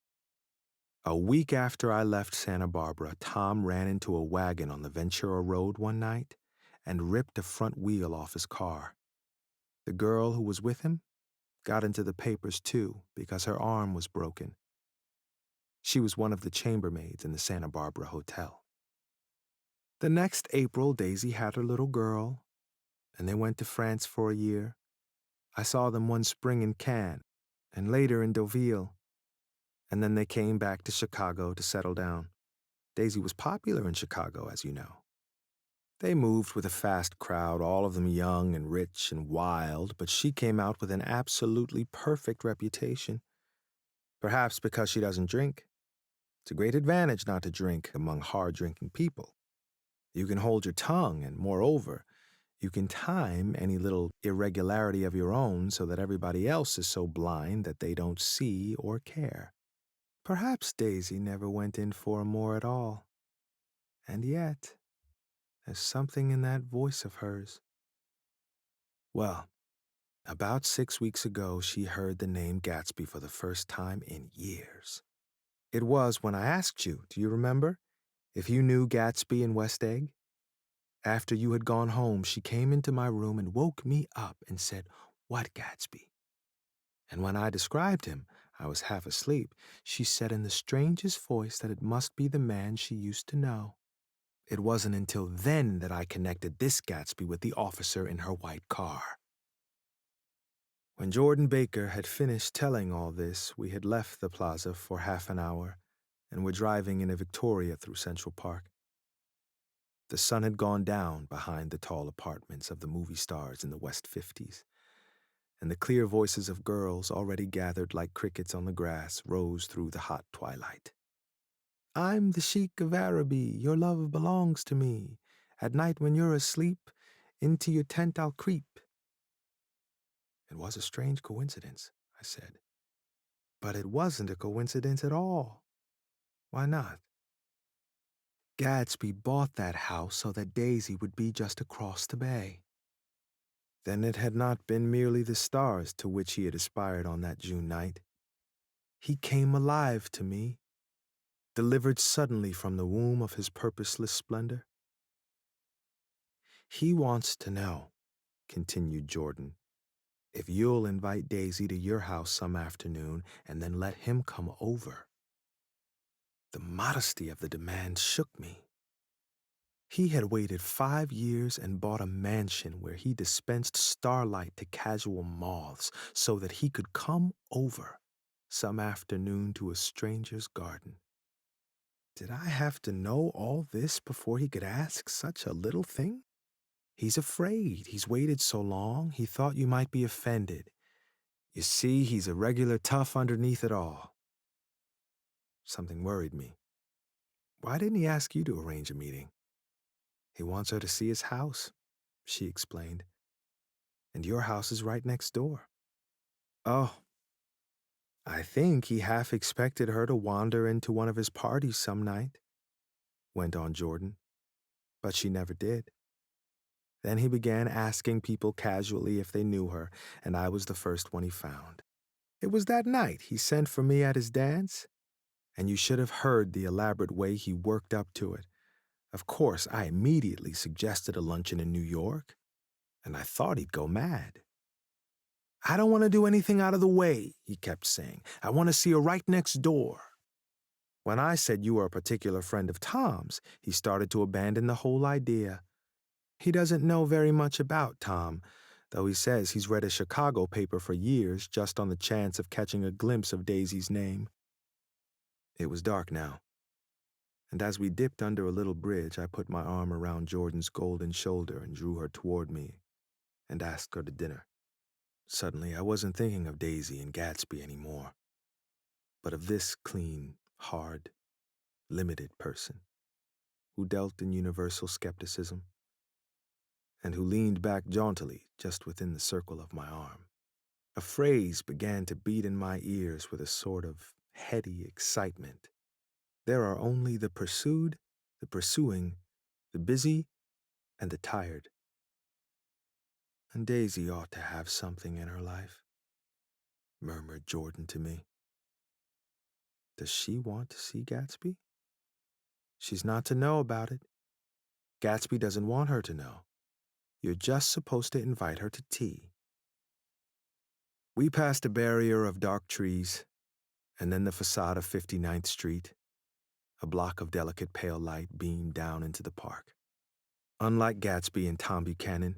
A week after I left Santa Barbara, Tom ran into a wagon on the Ventura Road one night and ripped a front wheel off his car. The girl who was with him got into the papers too because her arm was broken. She was one of the chambermaids in the Santa Barbara hotel. The next April, Daisy had her little girl, and they went to France for a year. I saw them one spring in Cannes, and later in Deauville, and then they came back to Chicago to settle down. Daisy was popular in Chicago, as you know. They moved with a fast crowd, all of them young and rich and wild, but she came out with an absolutely perfect reputation. Perhaps because she doesn't drink. It's a great advantage not to drink among hard-drinking people. You can hold your tongue, and moreover, you can time any little irregularity of your own so that everybody else is so blind that they don't see or care. Perhaps Daisy never went in for more at all. And yet, there's something in that voice of hers. Well, about 6 weeks ago, she heard the name Gatsby for the first time in years. It was when I asked you, do you remember, if you knew Gatsby in West Egg? After you had gone home, she came into my room and woke me up and said, "What Gatsby?" And when I described him, I was half asleep, she said in the strangest voice that it must be the man she used to know. It wasn't until then that I connected this Gatsby with the officer in her white car. When Jordan Baker had finished telling all this, we had left the plaza for half an hour and were driving in a Victoria through Central Park. The sun had gone down behind the tall apartments of the movie stars in the West 50s, and the clear voices of girls already gathered like crickets on the grass rose through the hot twilight. I'm the Sheik of Araby, your love belongs to me. At night when you're asleep, into your tent I'll creep. It was a strange coincidence, I said. But it wasn't a coincidence at all. Why not? Gatsby bought that house so that Daisy would be just across the bay. Then it had not been merely the stars to which he had aspired on that June night. He came alive to me, delivered suddenly from the womb of his purposeless splendor. He wants to know, continued Jordan, if you'll invite Daisy to your house some afternoon and then let him come over. The modesty of the demand shook me. He had waited 5 years and bought a mansion where he dispensed starlight to casual moths so that he could come over some afternoon to a stranger's garden. Did I have to know all this before he could ask such a little thing? He's afraid. He's waited so long, he thought you might be offended. You see, he's a regular tough underneath it all. Something worried me. Why didn't he ask you to arrange a meeting? He wants her to see his house, she explained. And your house is right next door. Oh, I think he half expected her to wander into one of his parties some night, went on Jordan, but she never did. Then he began asking people casually if they knew her, and I was the first one he found. It was that night he sent for me at his dance, and you should have heard the elaborate way he worked up to it. Of course, I immediately suggested a luncheon in New York, and I thought he'd go mad. I don't want to do anything out of the way, he kept saying. I want to see her right next door. When I said you were a particular friend of Tom's, he started to abandon the whole idea. He doesn't know very much about Tom, though he says he's read a Chicago paper for years just on the chance of catching a glimpse of Daisy's name. It was dark now, and as we dipped under a little bridge, I put my arm around Jordan's golden shoulder and drew her toward me and asked her to dinner. Suddenly, I wasn't thinking of Daisy and Gatsby anymore, but of this clean, hard, limited person who dealt in universal skepticism and who leaned back jauntily just within the circle of my arm. A phrase began to beat in my ears with a sort of heady excitement. There are only the pursued, the pursuing, the busy, and the tired. And Daisy ought to have something in her life, murmured Jordan to me. Does she want to see Gatsby? She's not to know about it. Gatsby doesn't want her to know. You're just supposed to invite her to tea. We passed a barrier of dark trees, and then the facade of 59th Street. A block of delicate pale light beamed down into the park. Unlike Gatsby and Tom Buchanan,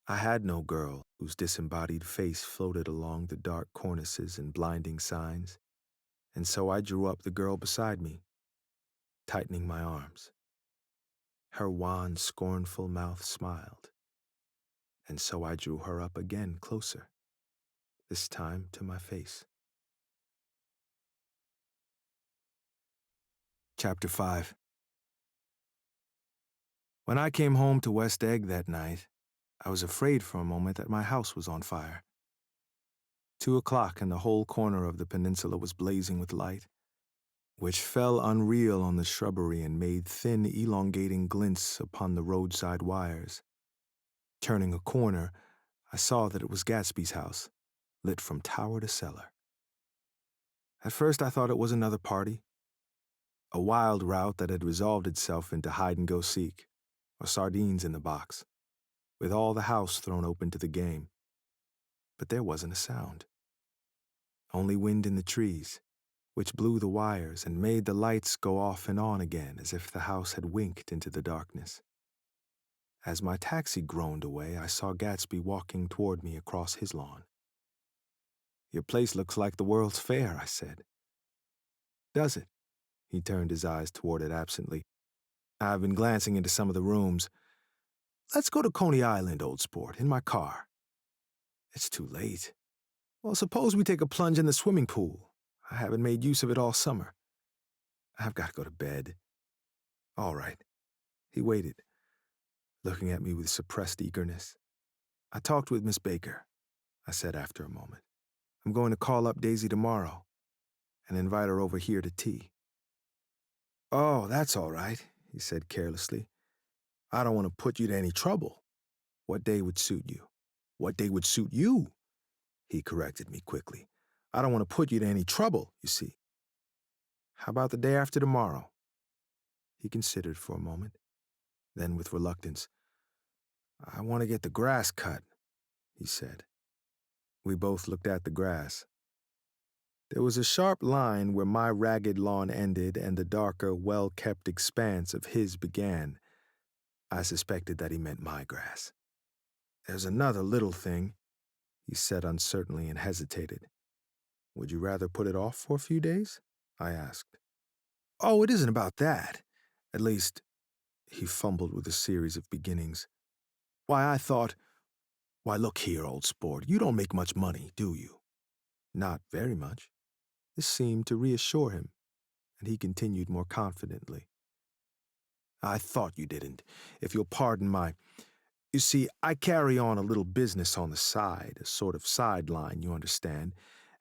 I had no girl whose disembodied face floated along the dark cornices and blinding signs, and so I drew up the girl beside me, tightening my arms. Her wan, scornful mouth smiled, and so I drew her up again closer, this time to my face. Chapter 5. When I came home to West Egg that night, I was afraid for a moment that my house was on fire. 2:00 and the whole corner of the peninsula was blazing with light, which fell unreal on the shrubbery and made thin, elongating glints upon the roadside wires. Turning a corner, I saw that it was Gatsby's house, lit from tower to cellar. At first I thought it was another party, a wild rout that had resolved itself into hide-and-go-seek, or sardines in the box, with all the house thrown open to the game. But there wasn't a sound. Only wind in the trees, which blew the wires and made the lights go off and on again as if the house had winked into the darkness. As my taxi groaned away, I saw Gatsby walking toward me across his lawn. Your place looks like the World's Fair, I said. Does it? He turned his eyes toward it absently. I've been glancing into some of the rooms. Let's go to Coney Island, old sport, in my car. It's too late. Well, suppose we take a plunge in the swimming pool. I haven't made use of it all summer. I've got to go to bed. All right. He waited, looking at me with suppressed eagerness. I talked with Miss Baker, I said after a moment. I'm going to call up Daisy tomorrow and invite her over here to tea. Oh, that's all right, he said carelessly. I don't want to put you to any trouble. What day would suit you? What day would suit you? He corrected me quickly. I don't want to put you to any trouble, you see. How about the day after tomorrow? He considered for a moment. Then, with reluctance, I want to get the grass cut, he said. We both looked at the grass. There was a sharp line where my ragged lawn ended and the darker, well-kept expanse of his began. I suspected that he meant my grass. There's another little thing, he said uncertainly and hesitated. Would you rather put it off for a few days? I asked. Oh, it isn't about that. At least, he fumbled with a series of beginnings. Why, look here, old sport, you don't make much money, do you? Not very much. This seemed to reassure him, and he continued more confidently. I thought you didn't, if you'll pardon my... You see, I carry on a little business on the side, a sort of sideline, you understand,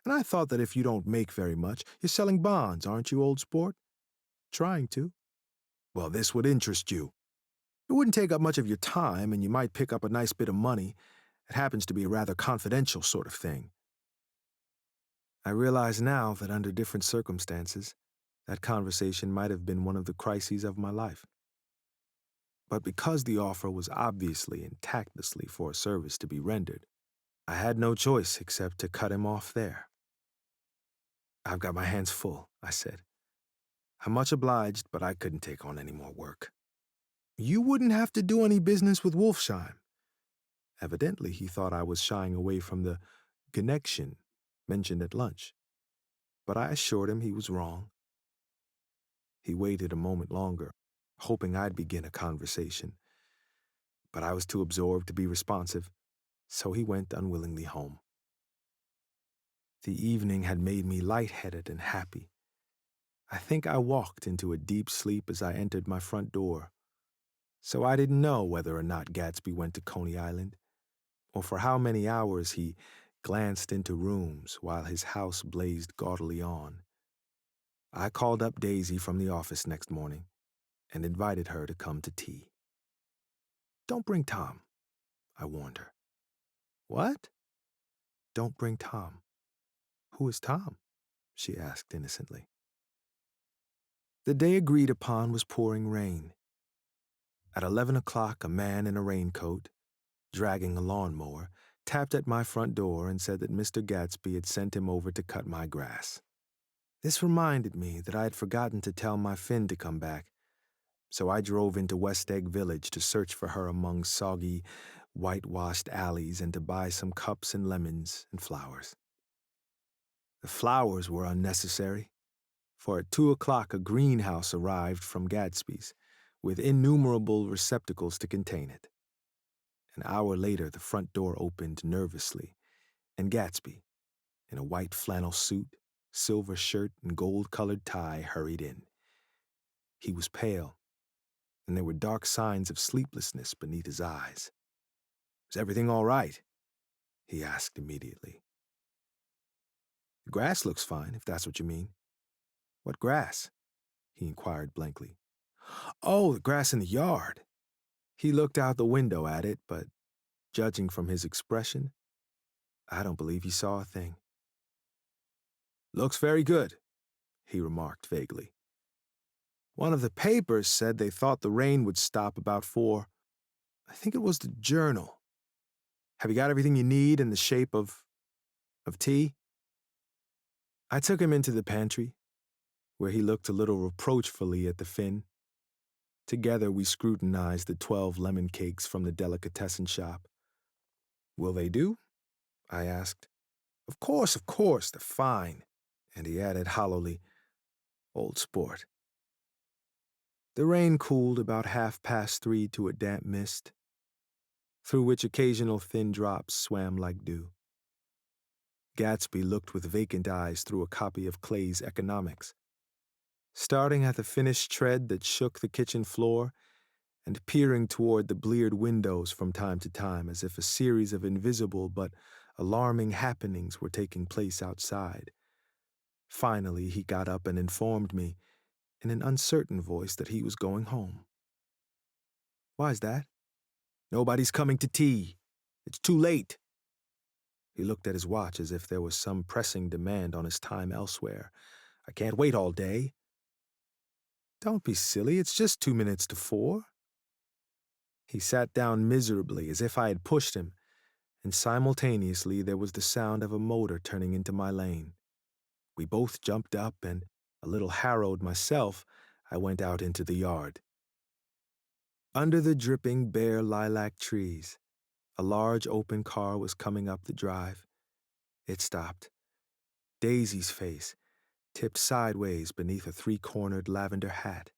and I thought that if you don't make very much, you're selling bonds, aren't you, old sport? Trying to. Well, this would interest you. It wouldn't take up much of your time, and you might pick up a nice bit of money. It happens to be a rather confidential sort of thing. I realize now that under different circumstances, that conversation might have been one of the crises of my life. But because the offer was obviously and tactlessly for a service to be rendered, I had no choice except to cut him off there. I've got my hands full, I said. I'm much obliged, but I couldn't take on any more work. You wouldn't have to do any business with Wolfsheim. Evidently, he thought I was shying away from the connection mentioned at lunch. But I assured him he was wrong. He waited a moment longer, hoping I'd begin a conversation. But I was too absorbed to be responsive, so he went unwillingly home. The evening had made me lightheaded and happy. I think I walked into a deep sleep as I entered my front door. So I didn't know whether or not Gatsby went to Coney Island, or for how many hours he glanced into rooms while his house blazed gaudily on. I called up Daisy from the office next morning and invited her to come to tea. Don't bring Tom, I warned her. What? Don't bring Tom. Who is Tom? She asked innocently. The day agreed upon was pouring rain. At 11 o'clock, a man in a raincoat, dragging a lawnmower, tapped at my front door and said that Mr. Gatsby had sent him over to cut my grass. This reminded me that I had forgotten to tell my Finn to come back, so I drove into West Egg Village to search for her among soggy, whitewashed alleys and to buy some cups and lemons and flowers. The flowers were unnecessary, for at 2 o'clock a greenhouse arrived from Gatsby's, with innumerable receptacles to contain it. An hour later, the front door opened nervously, and Gatsby, in a white flannel suit, silver shirt, and gold-colored tie, hurried in. He was pale, and there were dark signs of sleeplessness beneath his eyes. Is everything all right? He asked immediately. The grass looks fine, if that's what you mean. What grass? He inquired blankly. Oh, the grass in the yard. He looked out the window at it, but, judging from his expression, I don't believe he saw a thing. Looks very good, he remarked vaguely. One of the papers said they thought the rain would stop about 4. I think it was the Journal. Have you got everything you need in the shape of tea? I took him into the pantry, where he looked a little reproachfully at the Finn. Together we scrutinized the 12 lemon cakes from the delicatessen shop. Will they do? I asked. Of course, they're fine. And he added hollowly, old sport, The rain cooled about 3:30 to a damp mist, through which occasional thin drops swam like dew. Gatsby looked with vacant eyes through a copy of Clay's Economics, starting at the finished tread that shook the kitchen floor and peering toward the bleared windows from time to time as if a series of invisible but alarming happenings were taking place outside. Finally, he got up and informed me, in an uncertain voice, that he was going home. "Why's that?" "Nobody's coming to tea. It's too late." He looked at his watch as if there was some pressing demand on his time elsewhere. "I can't wait all day." "Don't be silly, it's just 2 minutes to 4. He sat down miserably as if I had pushed him, and simultaneously there was the sound of a motor turning into my lane. We both jumped up, and, a little harrowed myself, I went out into the yard. Under the dripping bare lilac trees, a large open car was coming up the drive. It stopped. Daisy's face, tipped sideways beneath a three-cornered lavender hat,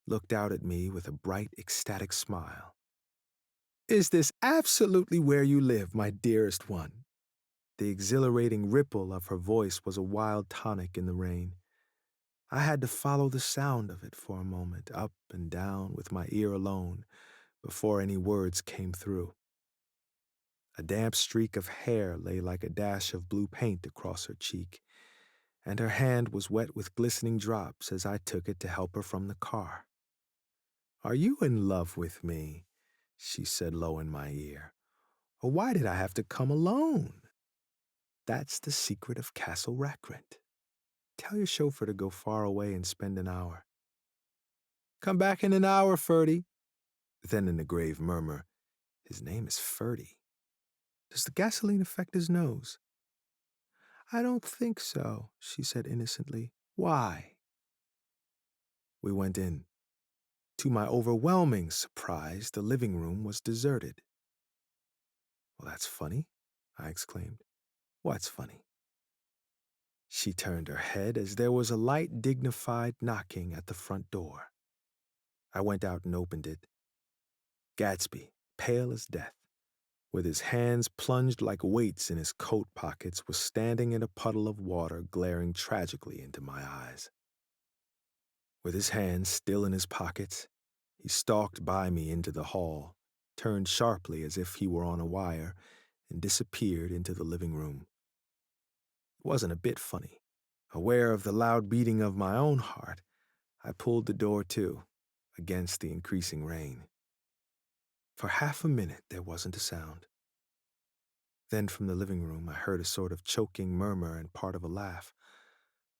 looked out at me with a bright, ecstatic smile. "Is this absolutely where you live, my dearest one?" The exhilarating ripple of her voice was a wild tonic in the rain. I had to follow the sound of it for a moment, up and down with my ear alone, before any words came through. A damp streak of hair lay like a dash of blue paint across her cheek, and her hand was wet with glistening drops as I took it to help her from the car. "Are you in love with me?" she said low in my ear. "Or why did I have to come alone? That's the secret of Castle Rackrent. Tell your chauffeur to go far away and spend an hour." "Come back in an hour, Ferdy." Then in a grave murmur, "His name is Ferdy. Does the gasoline affect his nose?" "I don't think so," she said innocently. "Why?" We went in. To my overwhelming surprise, the living room was deserted. "Well, that's funny," I exclaimed. "What's funny?" She turned her head as there was a light, dignified knocking at the front door. I went out and opened it. Gatsby, pale as death, with his hands plunged like weights in his coat pockets, was standing in a puddle of water, glaring tragically into my eyes. With his hands still in his pockets, he stalked by me into the hall, turned sharply as if he were on a wire, and disappeared into the living room. It wasn't a bit funny. Aware of the loud beating of my own heart, I pulled the door to, against the increasing rain. For half a minute there wasn't a sound. Then from the living room I heard a sort of choking murmur and part of a laugh,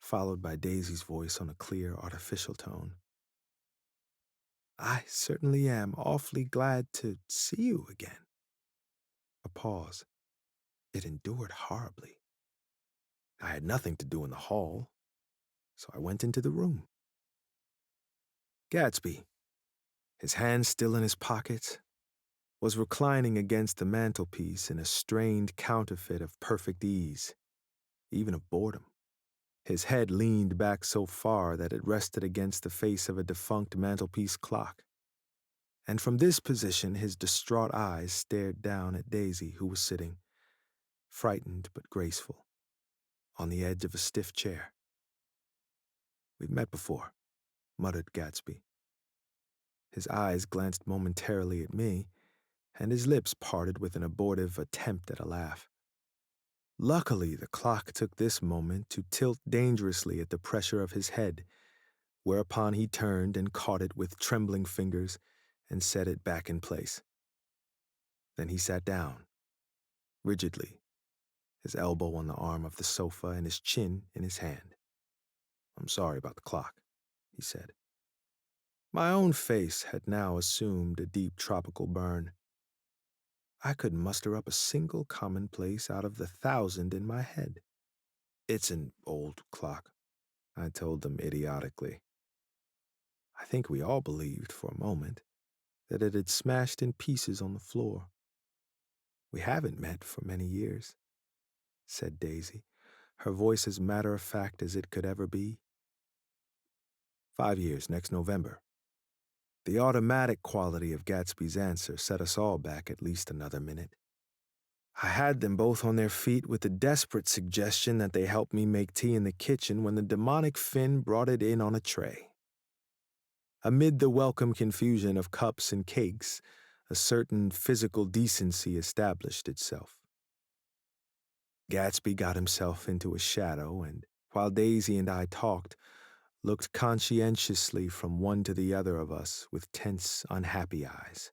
followed by Daisy's voice on a clear, artificial tone. "I certainly am awfully glad to see you again." A pause. It endured horribly. I had nothing to do in the hall, so I went into the room. Gatsby, his hands still in his pockets, was reclining against the mantelpiece in a strained counterfeit of perfect ease, even of boredom. His head leaned back so far that it rested against the face of a defunct mantelpiece clock. And from this position his distraught eyes stared down at Daisy, who was sitting, frightened but graceful, on the edge of a stiff chair. "We've met before," muttered Gatsby. His eyes glanced momentarily at me, and his lips parted with an abortive attempt at a laugh. Luckily, the clock took this moment to tilt dangerously at the pressure of his head, whereupon he turned and caught it with trembling fingers and set it back in place. Then he sat down, rigidly, his elbow on the arm of the sofa and his chin in his hand. "I'm sorry about the clock," he said. My own face had now assumed a deep tropical burn. I could muster up a single commonplace out of the 1,000 in my head. "It's an old clock," I told them idiotically. I think we all believed for a moment that it had smashed in pieces on the floor. "We haven't met for many years," said Daisy, her voice as matter-of-fact as it could ever be. "5 years next November," The automatic quality of Gatsby's answer set us all back at least another minute. I had them both on their feet with the desperate suggestion that they help me make tea in the kitchen when the demonic Finn brought it in on a tray. Amid the welcome confusion of cups and cakes, a certain physical decency established itself. Gatsby got himself into a shadow, and while Daisy and I talked, looked conscientiously from one to the other of us with tense, unhappy eyes.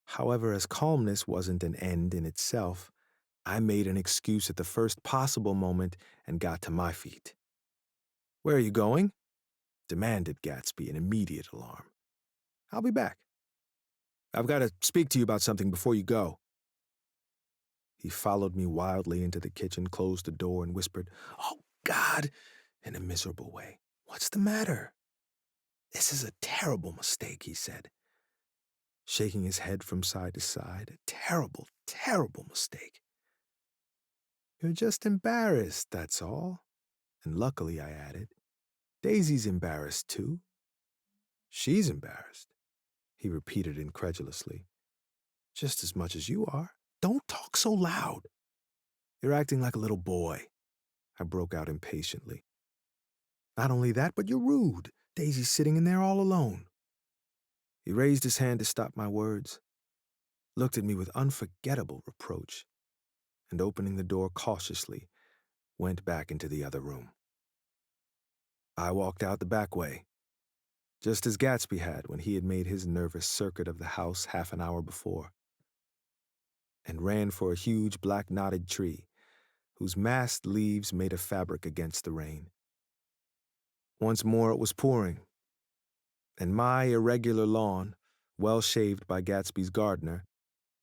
However, as calmness wasn't an end in itself, I made an excuse at the first possible moment and got to my feet. "Where are you going?" demanded Gatsby in immediate alarm. "I'll be back. I've got to speak to you about something before you go." He followed me wildly into the kitchen, closed the door, and whispered, "Oh, God," in a miserable way. "What's the matter?" "This is a terrible mistake," he said, shaking his head from side to side. "A terrible, terrible mistake. You're just embarrassed, that's all." And luckily, I added, "Daisy's embarrassed too." "She's embarrassed," he repeated incredulously. "Just as much as you are." "Don't talk so loud." "You're acting like a little boy," I broke out impatiently. "Not only that, but you're rude. Daisy's sitting in there all alone." He raised his hand to stop my words, looked at me with unforgettable reproach, and opening the door cautiously, went back into the other room. I walked out the back way, just as Gatsby had when he had made his nervous circuit of the house half an hour before, and ran for a huge black knotted tree, whose massed leaves made a fabric against the rain. Once more it was pouring, and my irregular lawn, well shaved by Gatsby's gardener,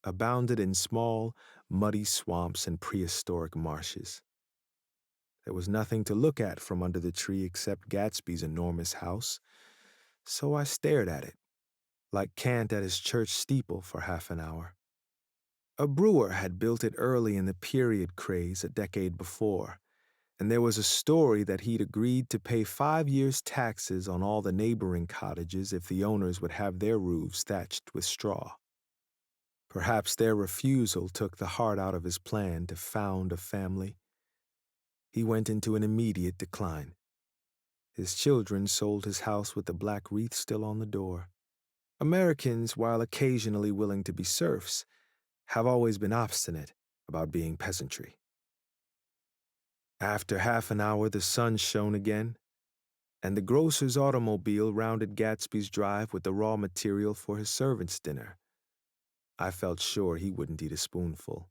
abounded in small, muddy swamps and prehistoric marshes. There was nothing to look at from under the tree except Gatsby's enormous house, so I stared at it, like Kant at his church steeple for half an hour. A brewer had built it early in the period craze a decade before, and there was a story that he'd agreed to pay 5 years' taxes on all the neighboring cottages if the owners would have their roofs thatched with straw. Perhaps their refusal took the heart out of his plan to found a family. He went into an immediate decline. His children sold his house with the black wreath still on the door. Americans, while occasionally willing to be serfs, have always been obstinate about being peasantry. After half an hour, the sun shone again, and the grocer's automobile rounded Gatsby's drive with the raw material for his servants' dinner. I felt sure he wouldn't eat a spoonful.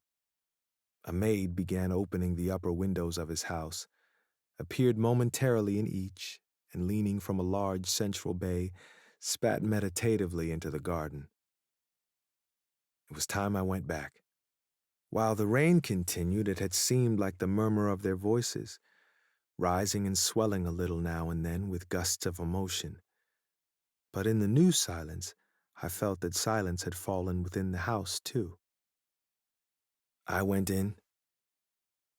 A maid began opening the upper windows of his house, appeared momentarily in each, and leaning from a large central bay, spat meditatively into the garden. It was time I went back. While the rain continued, it had seemed like the murmur of their voices, rising and swelling a little now and then with gusts of emotion. But in the new silence, I felt that silence had fallen within the house, too. I went in.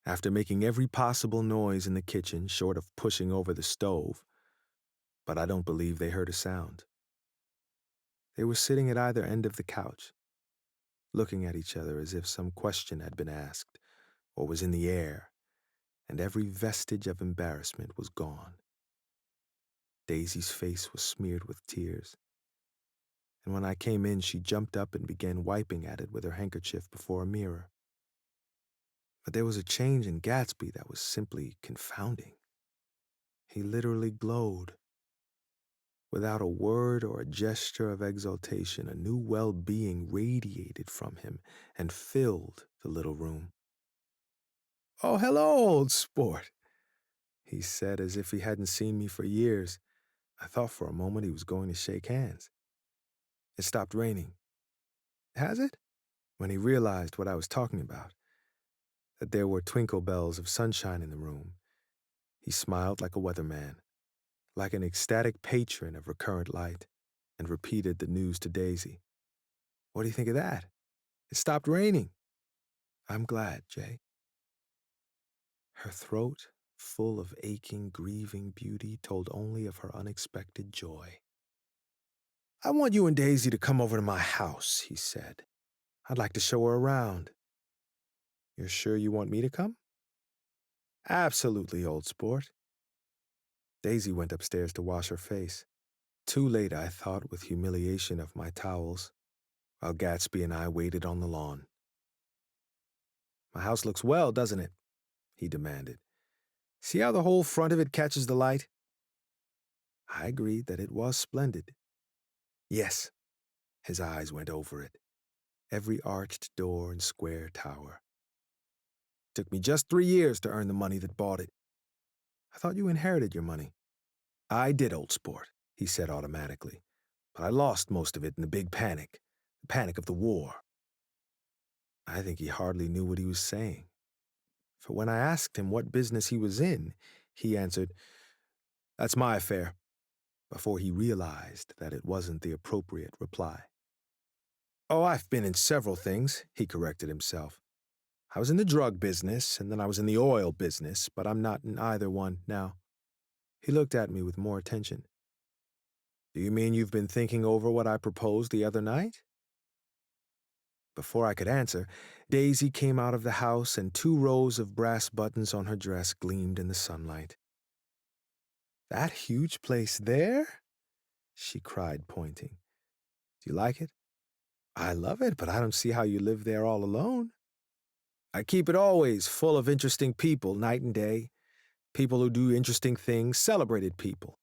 After making every possible noise in the kitchen short of pushing over the stove, but I don't believe they heard a sound. They were sitting at either end of the couch, looking at each other as if some question had been asked or was in the air, and every vestige of embarrassment was gone. Daisy's face was smeared with tears, and when I came in, she jumped up and began wiping at it with her handkerchief before a mirror. But there was a change in Gatsby that was simply confounding. He literally glowed. Without a word or a gesture of exultation, a new well-being radiated from him and filled the little room. "Oh, hello, old sport," he said as if he hadn't seen me for years. I thought for a moment he was going to shake hands. It stopped raining. "Has it?" When he realized what I was talking about, that there were twinkle bells of sunshine in the room, he smiled like a weatherman, like an ecstatic patron of recurrent light, and repeated the news to Daisy. "What do you think of that? It stopped raining." "I'm glad, Jay." Her throat, full of aching, grieving beauty, told only of her unexpected joy. I want you and Daisy to come over to my house, he said. I'd like to show her around. You're sure you want me to come? Absolutely, old sport. Daisy went upstairs to wash her face. Too late, I thought, with humiliation of my towels, while Gatsby and I waited on the lawn. My house looks well, doesn't it? He demanded. See how the whole front of it catches the light? I agreed that it was splendid. Yes, his eyes went over it, every arched door and square tower. Took me just 3 years to earn the money that bought it. I thought you inherited your money. I did, old sport, he said automatically, but I lost most of it in the big panic, the panic of the war. I think he hardly knew what he was saying, for when I asked him what business he was in, he answered, "That's my affair," before he realized that it wasn't the appropriate reply. Oh, I've been in several things, he corrected himself. I was in the drug business, and then I was in the oil business, but I'm not in either one now. He looked at me with more attention. Do you mean you've been thinking over what I proposed the other night? Before I could answer, Daisy came out of the house and 2 rows of brass buttons on her dress gleamed in the sunlight. That huge place there? She cried, pointing. Do you like it? I love it, but I don't see how you live there all alone. I keep it always full of interesting people, night and day. People who do interesting things, celebrated people.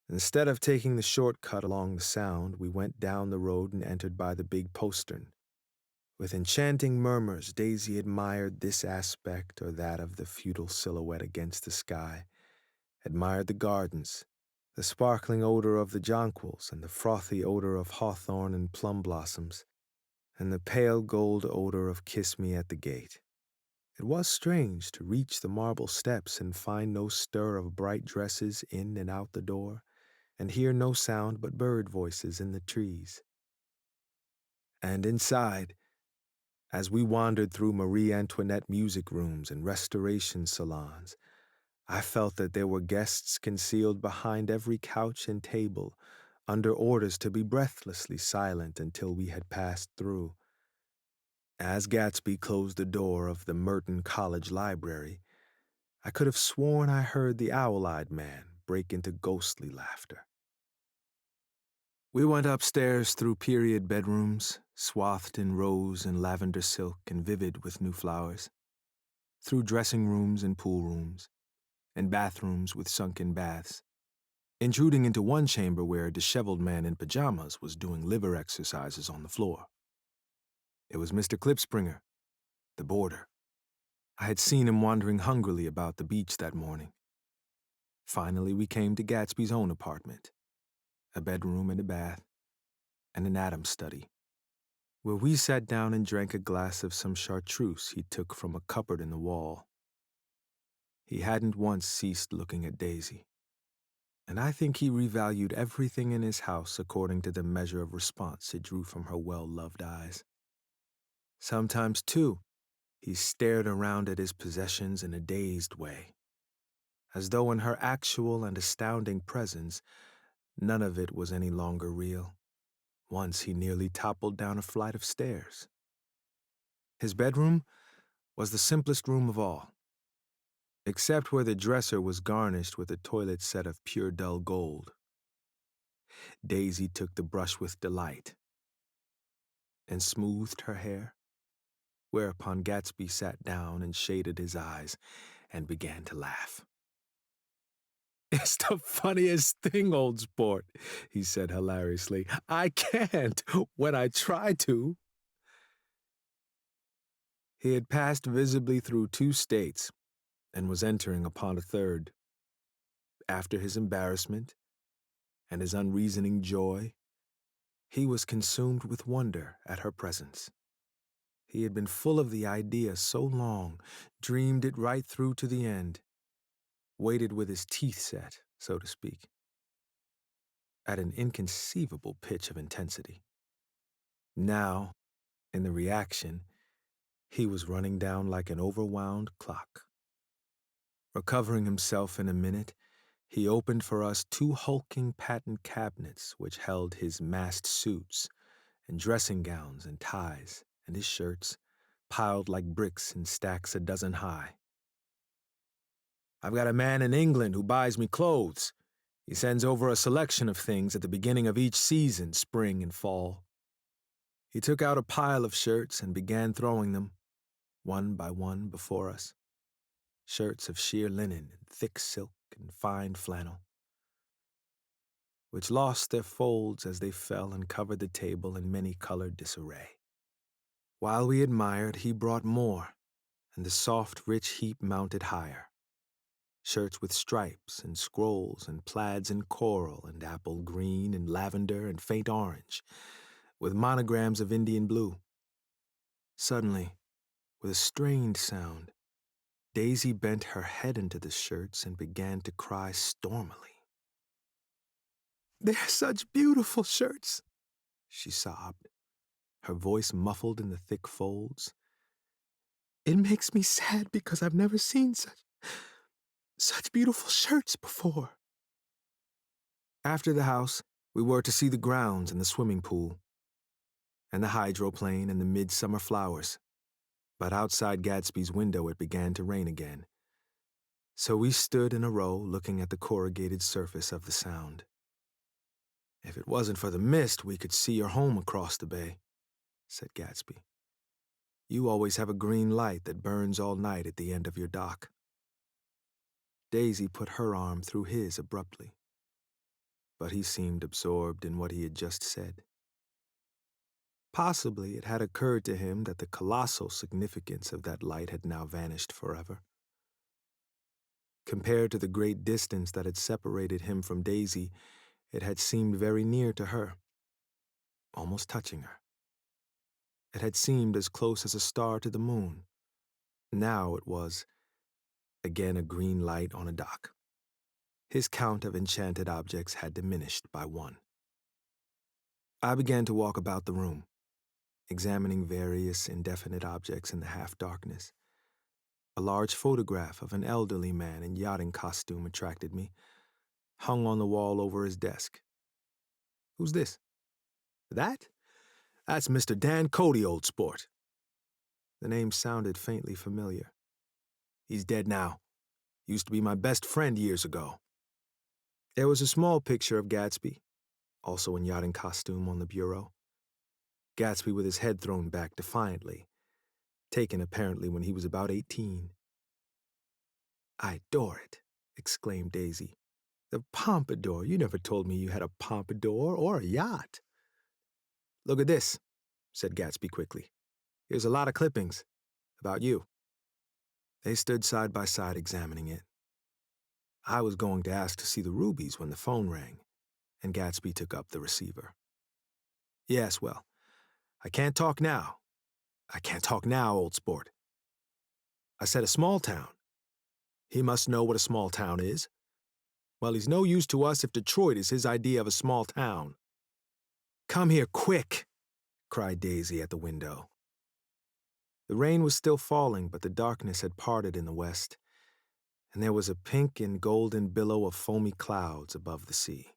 Instead of taking the shortcut along the Sound, we went down the road and entered by the big postern. With enchanting murmurs, Daisy admired this aspect or that of the feudal silhouette against the sky, admired the gardens, the sparkling odor of the jonquils and the frothy odor of hawthorn and plum blossoms, and the pale gold odor of kiss me at the gate. It was strange to reach the marble steps and find no stir of bright dresses in and out the door, and hear no sound but bird voices in the trees. And inside, as we wandered through Marie Antoinette music rooms and restoration salons, I felt that there were guests concealed behind every couch and table, under orders to be breathlessly silent until we had passed through. As Gatsby closed the door of the Merton College Library, I could have sworn I heard the owl-eyed man break into ghostly laughter. We went upstairs through period bedrooms, swathed in rose and lavender silk and vivid with new flowers, through dressing rooms and pool rooms, and bathrooms with sunken baths, intruding into one chamber where a disheveled man in pajamas was doing liver exercises on the floor. It was Mr. Klipspringer, the boarder. I had seen him wandering hungrily about the beach that morning. Finally, we came to Gatsby's own apartment, a bedroom and a bath, and an Adams study, where we sat down and drank a glass of some chartreuse he took from a cupboard in the wall. He hadn't once ceased looking at Daisy, and I think he revalued everything in his house according to the measure of response it drew from her well-loved eyes. Sometimes, too, he stared around at his possessions in a dazed way, as though in her actual and astounding presence, none of it was any longer real. Once he nearly toppled down a flight of stairs. His bedroom was the simplest room of all, except where the dresser was garnished with a toilet set of pure dull gold. Daisy took the brush with delight and smoothed her hair, whereupon Gatsby sat down and shaded his eyes and began to laugh. It's the funniest thing, old sport, he said hilariously. I can't when I try to. He had passed visibly through 2 states and was entering upon a third. After his embarrassment and his unreasoning joy, he was consumed with wonder at her presence. He had been full of the idea so long, dreamed it right through to the end, waited with his teeth set, so to speak, at an inconceivable pitch of intensity. Now, in the reaction, he was running down like an overwound clock. Recovering himself in a minute, He opened for us 2 hulking patent cabinets which held his massed suits and dressing gowns and ties and his shirts, piled like bricks in stacks a dozen high. "I've got a man in England who buys me clothes. He sends over a selection of things at the beginning of each season, spring and fall." He took out a pile of shirts and began throwing them, one by one, before us. Shirts of sheer linen and thick silk and fine flannel, which lost their folds as they fell and covered the table in many-colored disarray. While we admired, he brought more, and the soft, rich heap mounted higher. Shirts with stripes and scrolls and plaids in coral and apple green and lavender and faint orange, with monograms of Indian blue. Suddenly, with a strained sound, Daisy bent her head into the shirts and began to cry stormily. "They're such beautiful shirts," she sobbed, her voice muffled in the thick folds. "It makes me sad because I've never seen such beautiful shirts before." After the house, we were to see the grounds and the swimming pool, and the hydroplane and the midsummer flowers. But outside Gatsby's window it began to rain again. So we stood in a row looking at the corrugated surface of the Sound. "If it wasn't for the mist, we could see your home across the bay," said Gatsby. "You always have a green light that burns all night at the end of your dock." Daisy put her arm through his abruptly, but he seemed absorbed in what he had just said. Possibly it had occurred to him that the colossal significance of that light had now vanished forever. Compared to the great distance that had separated him from Daisy, it had seemed very near to her, almost touching her. It had seemed as close as a star to the moon. Now it was, again, a green light on a dock. His count of enchanted objects had diminished by 1. I began to walk about the room, examining various indefinite objects in the half-darkness. A large photograph of an elderly man in yachting costume attracted me, hung on the wall over his desk. "Who's this?" "That? That's Mr. Dan Cody, old sport." The name sounded faintly familiar. "He's dead now. Used to be my best friend years ago." There was a small picture of Gatsby, also in yachting costume, on the bureau. Gatsby with his head thrown back defiantly, taken apparently when he was about 18. "I adore it," exclaimed Daisy. "The pompadour. You never told me you had a pompadour or a yacht." "Look at this," said Gatsby quickly. "Here's a lot of clippings. About you." They stood side by side examining it. I was going to ask to see the rubies when the phone rang, and Gatsby took up the receiver. "Yes, well, I can't talk now. I can't talk now, old sport. I said a small town. He must know what a small town is. Well, he's no use to us if Detroit is his idea of a small town." "Come here, quick!" cried Daisy at the window. The rain was still falling, but the darkness had parted in the west, and there was a pink and golden billow of foamy clouds above the sea.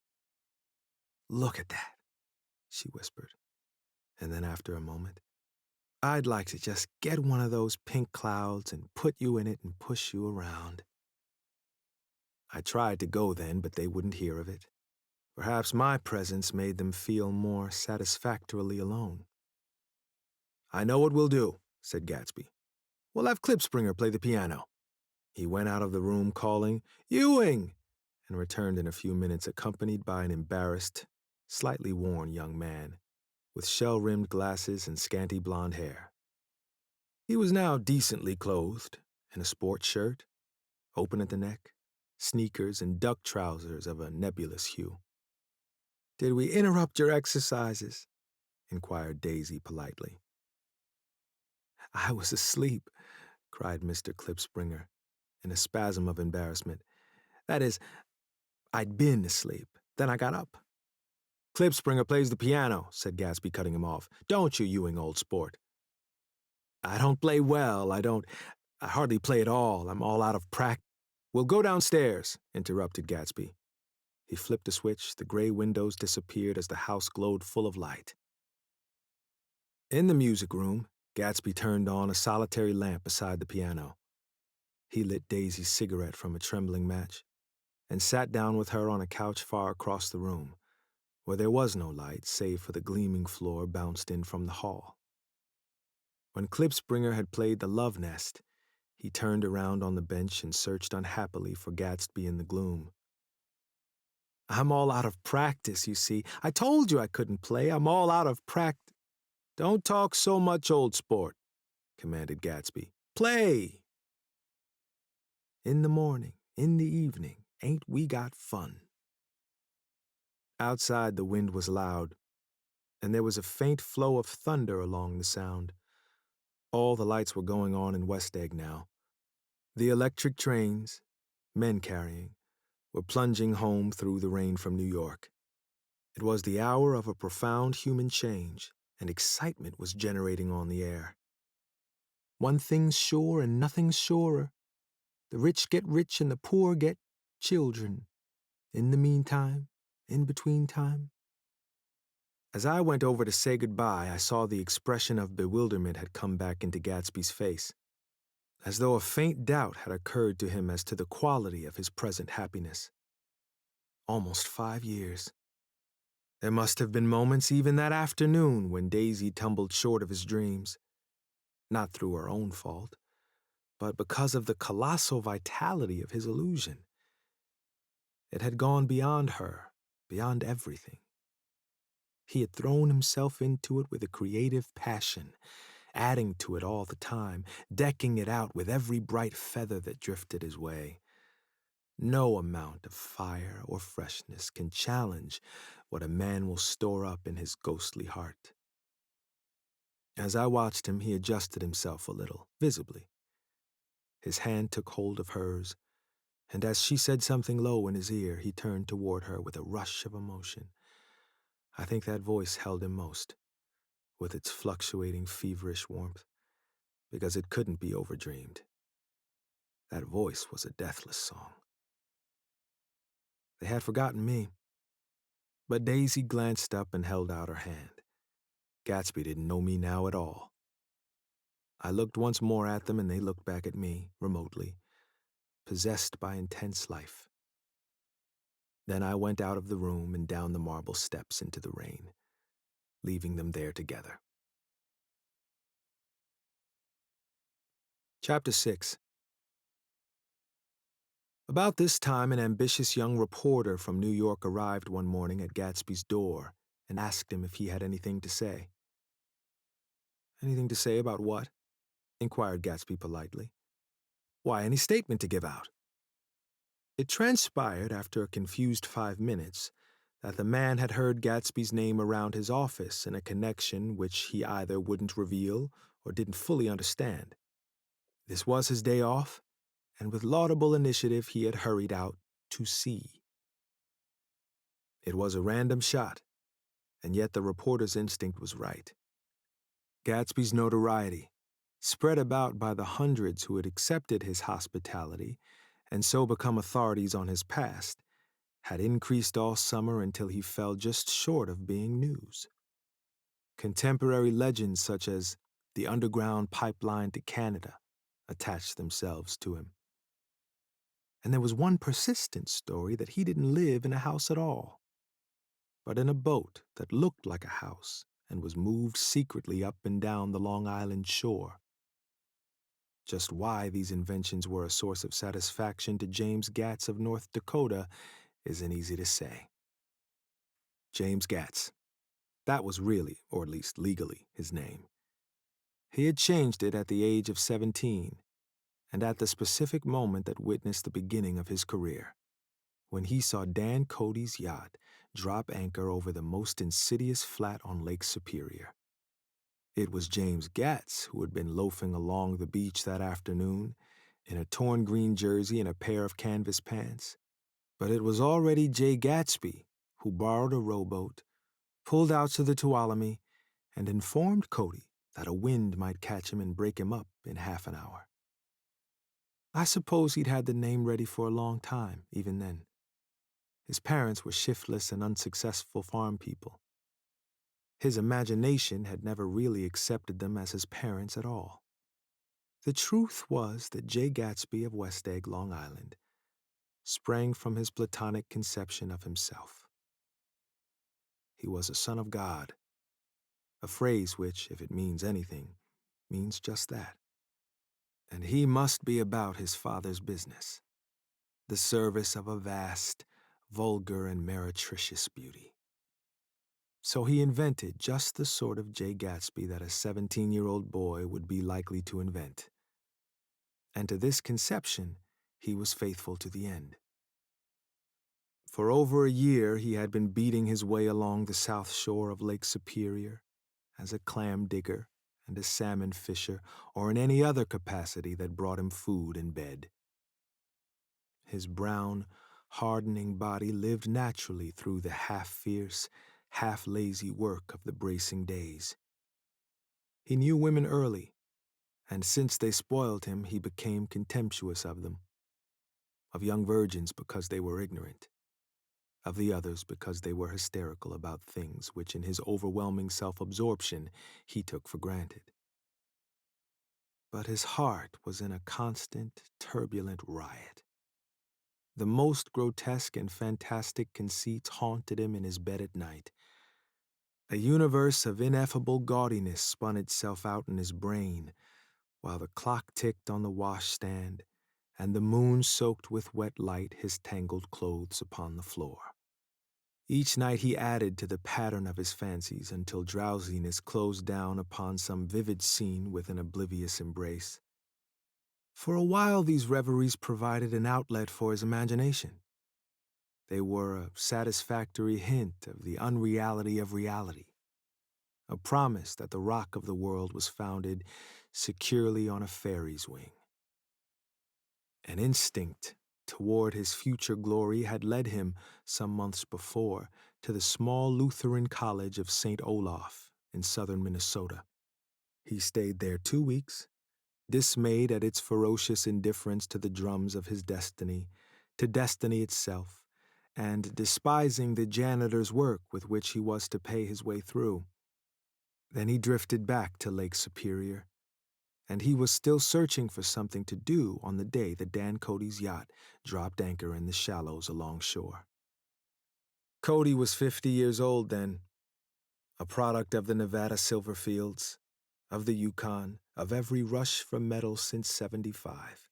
"Look at that," she whispered, and then after a moment, "I'd like to just get one of those pink clouds and put you in it and push you around." I tried to go then, but they wouldn't hear of it. Perhaps my presence made them feel more satisfactorily alone. "I know what we'll do," said Gatsby. "We'll have Klipspringer play the piano." He went out of the room calling, "Ewing!" and returned in a few minutes accompanied by an embarrassed, slightly worn young man, with shell-rimmed glasses and scanty blonde hair. He was now decently clothed, in a sport shirt, open at the neck, sneakers, and duck trousers of a nebulous hue. "Did we interrupt your exercises?" inquired Daisy politely. "I was asleep," cried Mr. Klipspringer, in a spasm of embarrassment. "That is, I'd been asleep. Then I got up." "Klipspringer plays the piano," said Gatsby, cutting him off. "Don't you, Ewing, old sport?" "I don't play well. I hardly play at all. I'm all out of practice." "We'll go downstairs," interrupted Gatsby. He flipped a switch, the gray windows disappeared as the house glowed full of light. In the music room, Gatsby turned on a solitary lamp beside the piano. He lit Daisy's cigarette from a trembling match and sat down with her on a couch far across the room, where there was no light save for the gleaming floor bounced in from the hall. When Klipspringer had played the Love Nest, he turned around on the bench and searched unhappily for Gatsby in the gloom. "I'm all out of practice, you see. I told you I couldn't play. I'm all out of practice." "Don't talk so much, old sport," commanded Gatsby. "Play!" "In the morning, in the evening, ain't we got fun?" Outside the wind was loud, and there was a faint flow of thunder along the sound. All the lights were going on in West Egg now. The electric trains, men carrying, were plunging home through the rain from New York. It was the hour of a profound human change, and excitement was generating on the air. One thing's sure and nothing's surer. The rich get rich and the poor get children. In the meantime, in between time. As I went over to say goodbye, I saw the expression of bewilderment had come back into Gatsby's face, as though a faint doubt had occurred to him as to the quality of his present happiness. Almost 5 years. There must have been moments even that afternoon when Daisy tumbled short of his dreams. Not through her own fault, but because of the colossal vitality of his illusion. It had gone beyond her, beyond everything. He had thrown himself into it with a creative passion, adding to it all the time, decking it out with every bright feather that drifted his way. No amount of fire or freshness can challenge what a man will store up in his ghostly heart. As I watched him, he adjusted himself a little, visibly. His hand took hold of hers, and as she said something low in his ear, he turned toward her with a rush of emotion. I think that voice held him most, with its fluctuating, feverish warmth, because it couldn't be overdreamed. That voice was a deathless song. They had forgotten me, but Daisy glanced up and held out her hand. Gatsby didn't know me now at all. I looked once more at them, and they looked back at me, remotely, possessed by intense life. Then I went out of the room and down the marble steps into the rain, leaving them there together. Chapter 6. About this time, an ambitious young reporter from New York arrived one morning at Gatsby's door and asked him if he had anything to say. "Anything to say about what?" inquired Gatsby politely. "Why, any statement to give out." It transpired, after a confused 5 minutes, that the man had heard Gatsby's name around his office in a connection which he either wouldn't reveal or didn't fully understand. This was his day off, and with laudable initiative he had hurried out to see. It was a random shot, and yet the reporter's instinct was right. Gatsby's notoriety, spread about by the hundreds who had accepted his hospitality and so become authorities on his past, had increased all summer until he fell just short of being news. Contemporary legends such as the underground pipeline to Canada attached themselves to him. And there was one persistent story that he didn't live in a house at all, but in a boat that looked like a house and was moved secretly up and down the Long Island shore. Just why these inventions were a source of satisfaction to James Gatz of North Dakota isn't easy to say. James Gatz. That was really, or at least legally, his name. He had changed it at the age of 17, and at the specific moment that witnessed the beginning of his career, when he saw Dan Cody's yacht drop anchor over the most insidious flat on Lake Superior. It was James Gatz who had been loafing along the beach that afternoon in a torn green jersey and a pair of canvas pants. But it was already Jay Gatsby who borrowed a rowboat, pulled out to the Tuolumne, and informed Cody that a wind might catch him and break him up in half an hour. I suppose he'd had the name ready for a long time, even then. His parents were shiftless and unsuccessful farm people. His imagination had never really accepted them as his parents at all. The truth was that Jay Gatsby of West Egg, Long Island, sprang from his platonic conception of himself. He was a son of God, a phrase which, if it means anything, means just that. And he must be about his father's business, the service of a vast, vulgar, and meretricious beauty. So he invented just the sort of Jay Gatsby that a 17-year-old boy would be likely to invent. And to this conception, he was faithful to the end. For over a year, he had been beating his way along the south shore of Lake Superior as a clam digger and a salmon fisher, or in any other capacity that brought him food and bed. His brown, hardening body lived naturally through the half-fierce, half-lazy work of the bracing days. He knew women early, and since they spoiled him, he became contemptuous of them. Of young virgins because they were ignorant. Of the others because they were hysterical about things which in his overwhelming self-absorption he took for granted. But his heart was in a constant, turbulent riot. The most grotesque and fantastic conceits haunted him in his bed at night. A universe of ineffable gaudiness spun itself out in his brain, while the clock ticked on the washstand and the moon soaked with wet light his tangled clothes upon the floor. Each night he added to the pattern of his fancies until drowsiness closed down upon some vivid scene with an oblivious embrace. For a while these reveries provided an outlet for his imagination. They were a satisfactory hint of the unreality of reality, a promise that the rock of the world was founded securely on a fairy's wing. An instinct toward his future glory had led him, some months before, to the small Lutheran college of St. Olaf in southern Minnesota. He stayed there 2 weeks, dismayed at its ferocious indifference to the drums of his destiny, to destiny itself, and despising the janitor's work with which he was to pay his way through. Then he drifted back to Lake Superior, and he was still searching for something to do on the day that Dan Cody's yacht dropped anchor in the shallows alongshore. Cody was 50 years old then, a product of the Nevada silver fields, of the Yukon, of every rush for metal since '75.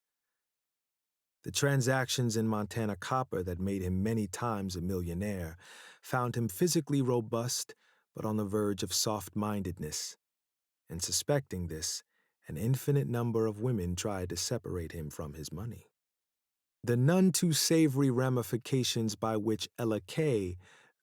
The transactions in Montana copper that made him many times a millionaire found him physically robust but on the verge of soft-mindedness, and suspecting this, an infinite number of women tried to separate him from his money. The none too savory ramifications by which Ella Kay,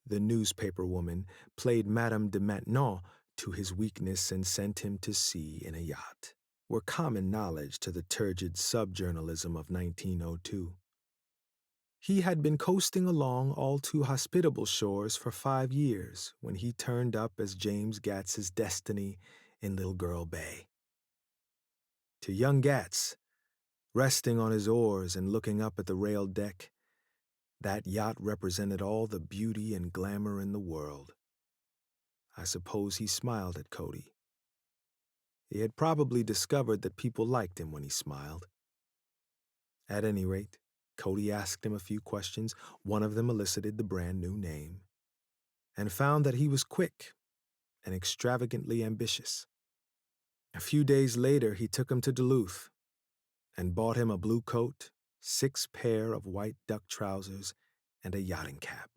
the newspaper woman, played Madame de Maintenon to his weakness and sent him to sea in a yacht were common knowledge to the turgid sub-journalism of 1902. He had been coasting along all too hospitable shores for 5 years when he turned up as James Gats's destiny in Little Girl Bay. To young Gats, resting on his oars and looking up at the railed deck, that yacht represented all the beauty and glamour in the world. I suppose he smiled at Cody. He had probably discovered that people liked him when he smiled. At any rate, Cody asked him a few questions. One of them elicited the brand new name, and found that he was quick and extravagantly ambitious. A few days later, he took him to Duluth and bought him a blue coat, 6 pair of white duck trousers, and a yachting cap.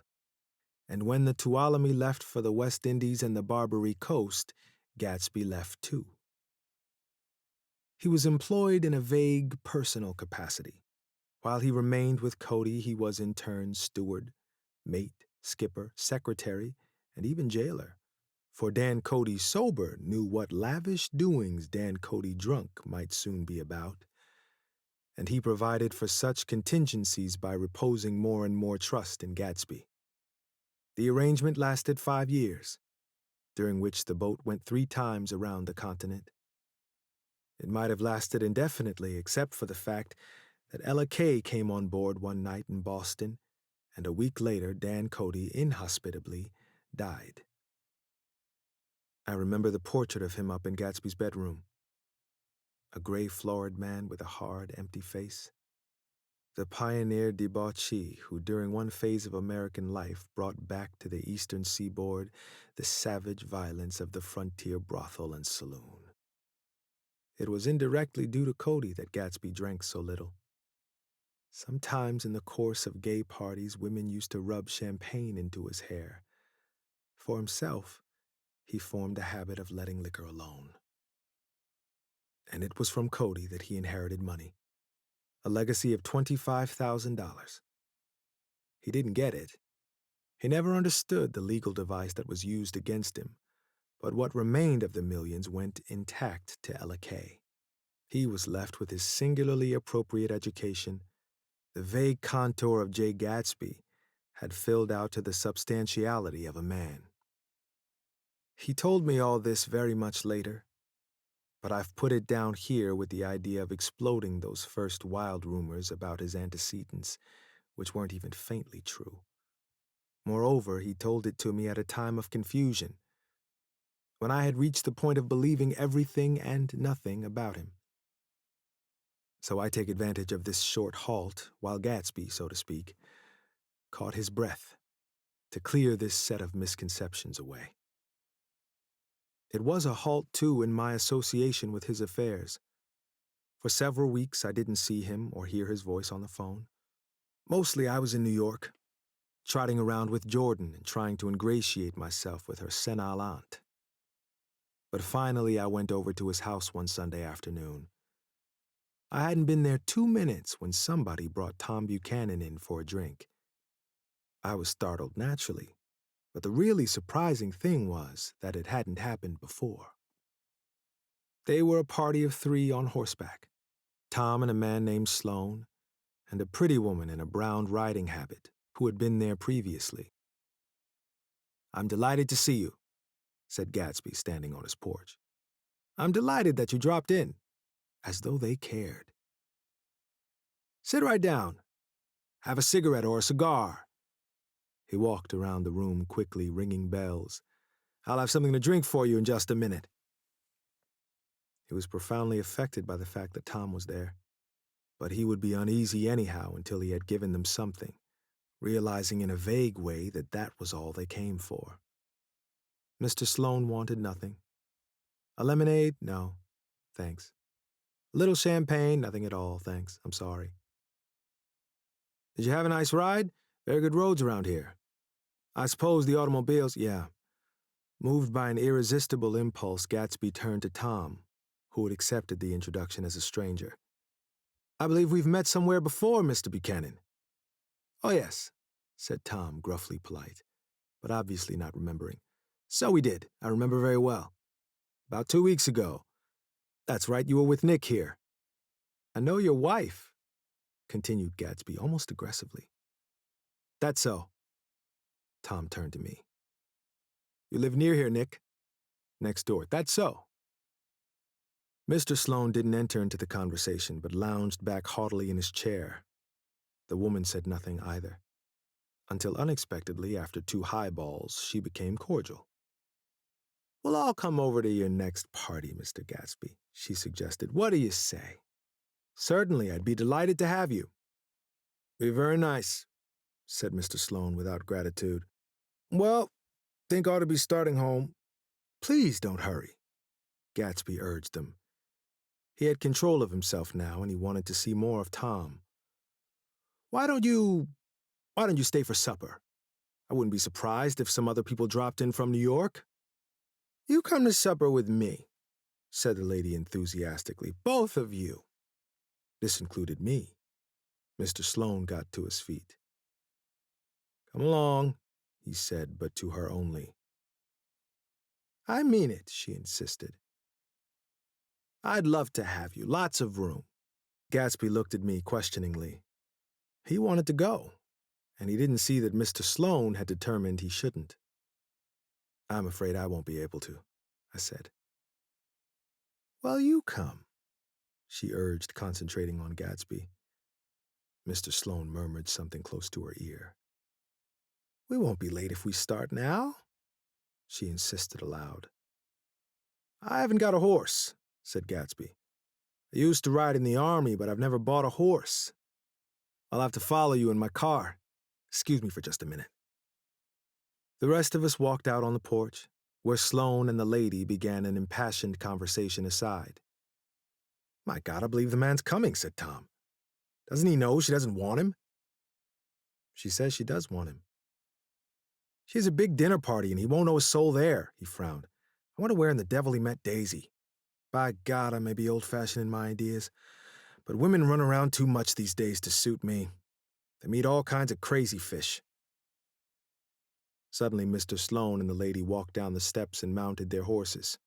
And when the Tuolumne left for the West Indies and the Barbary Coast, Gatsby left too. He was employed in a vague personal capacity. While he remained with Cody, he was in turn steward, mate, skipper, secretary, and even jailer. For Dan Cody sober knew what lavish doings Dan Cody drunk might soon be about, and he provided for such contingencies by reposing more and more trust in Gatsby. The arrangement lasted 5 years, during which the boat went 3 times around the continent. It might have lasted indefinitely except for the fact that Ella Kay came on board one night in Boston, and a week later Dan Cody inhospitably died. I remember the portrait of him up in Gatsby's bedroom. A gray, florid man with a hard, empty face. The pioneer debauchee who during one phase of American life brought back to the eastern seaboard the savage violence of the frontier brothel and saloon. It was indirectly due to Cody that Gatsby drank so little. Sometimes in the course of gay parties, women used to rub champagne into his hair. For himself, he formed a habit of letting liquor alone. And it was from Cody that he inherited money. A legacy of $25,000. He didn't get it. He never understood the legal device that was used against him, but what remained of the millions went intact to Ella Kay. He was left with his singularly appropriate education. The vague contour of J. Gatsby had filled out to the substantiality of a man. He told me all this very much later, but I've put it down here with the idea of exploding those first wild rumors about his antecedents, which weren't even faintly true. Moreover, he told it to me at a time of confusion, when I had reached the point of believing everything and nothing about him. So I take advantage of this short halt, while Gatsby, so to speak, caught his breath, to clear this set of misconceptions away. It was a halt, too, in my association with his affairs. For several weeks I didn't see him or hear his voice on the phone. Mostly I was in New York, trotting around with Jordan and trying to ingratiate myself with her senile aunt. But finally I went over to his house one Sunday afternoon. I hadn't been there 2 minutes when somebody brought Tom Buchanan in for a drink. I was startled naturally, but the really surprising thing was that it hadn't happened before. They were a party of 3 on horseback, Tom and a man named Sloan, and a pretty woman in a brown riding habit who had been there previously. "I'm delighted to see you," said Gatsby, standing on his porch. "I'm delighted that you dropped in," as though they cared. "Sit right down. Have a cigarette or a cigar." He walked around the room quickly, ringing bells. "I'll have something to drink for you in just a minute." He was profoundly affected by the fact that Tom was there, but he would be uneasy anyhow until he had given them something, realizing in a vague way that that was all they came for. Mr. Sloan wanted nothing. "A lemonade? No, thanks. A little champagne? Nothing at all, thanks. I'm sorry." "Did you have a nice ride? Very good roads around here. I suppose the automobiles—" "Yeah." Moved by an irresistible impulse, Gatsby turned to Tom, who had accepted the introduction as a stranger. "I believe we've met somewhere before, Mr. Buchanan." "Oh, yes," said Tom, gruffly polite, but obviously not remembering. "So we did. I remember very well. About 2 weeks ago. That's right, you were with Nick here." "I know your wife," continued Gatsby almost aggressively. "That's so." Tom turned to me. "You live near here, Nick?" "Next door." "That's so." Mr. Sloan didn't enter into the conversation, but lounged back haughtily in his chair. The woman said nothing either, until unexpectedly, after 2 highballs, she became cordial. "Well, I'll come over to your next party, Mr. Gatsby," she suggested. "What do you say?" "Certainly, I'd be delighted to have you." "Be very nice," said Mr. Sloan without gratitude. "Well, think ought to be starting home." "Please don't hurry," Gatsby urged them. He had control of himself now, and he wanted to see more of Tom. Why don't you stay for supper? I wouldn't be surprised if some other people dropped in from New York." "You come to supper with me," said the lady enthusiastically. "Both of you." This included me. Mr. Sloan got to his feet. "Come along," he said, but to her only. "I mean it," she insisted. "I'd love to have you. Lots of room." Gatsby looked at me questioningly. He wanted to go, and he didn't see that Mr. Sloan had determined he shouldn't. "I'm afraid I won't be able to," I said. "Well, you come," she urged, concentrating on Gatsby. Mr. Sloane murmured something close to her ear. We won't be late if we start now, she insisted aloud. I haven't got a horse, said Gatsby. I used to ride in the army, but I've never bought a horse. I'll have to follow you in my car. Excuse me for just a minute. The rest of us walked out on the porch, where Sloane and the lady began an impassioned conversation aside. My God, I believe the man's coming, said Tom. Doesn't he know she doesn't want him? She says she does want him. She has a big dinner party and he won't know a soul there, he frowned. I wonder where in the devil he met Daisy. By God, I may be old-fashioned in my ideas, but women run around too much these days to suit me. They meet all kinds of crazy fish. Suddenly, Mr. Sloane and the lady walked down the steps and mounted their horses.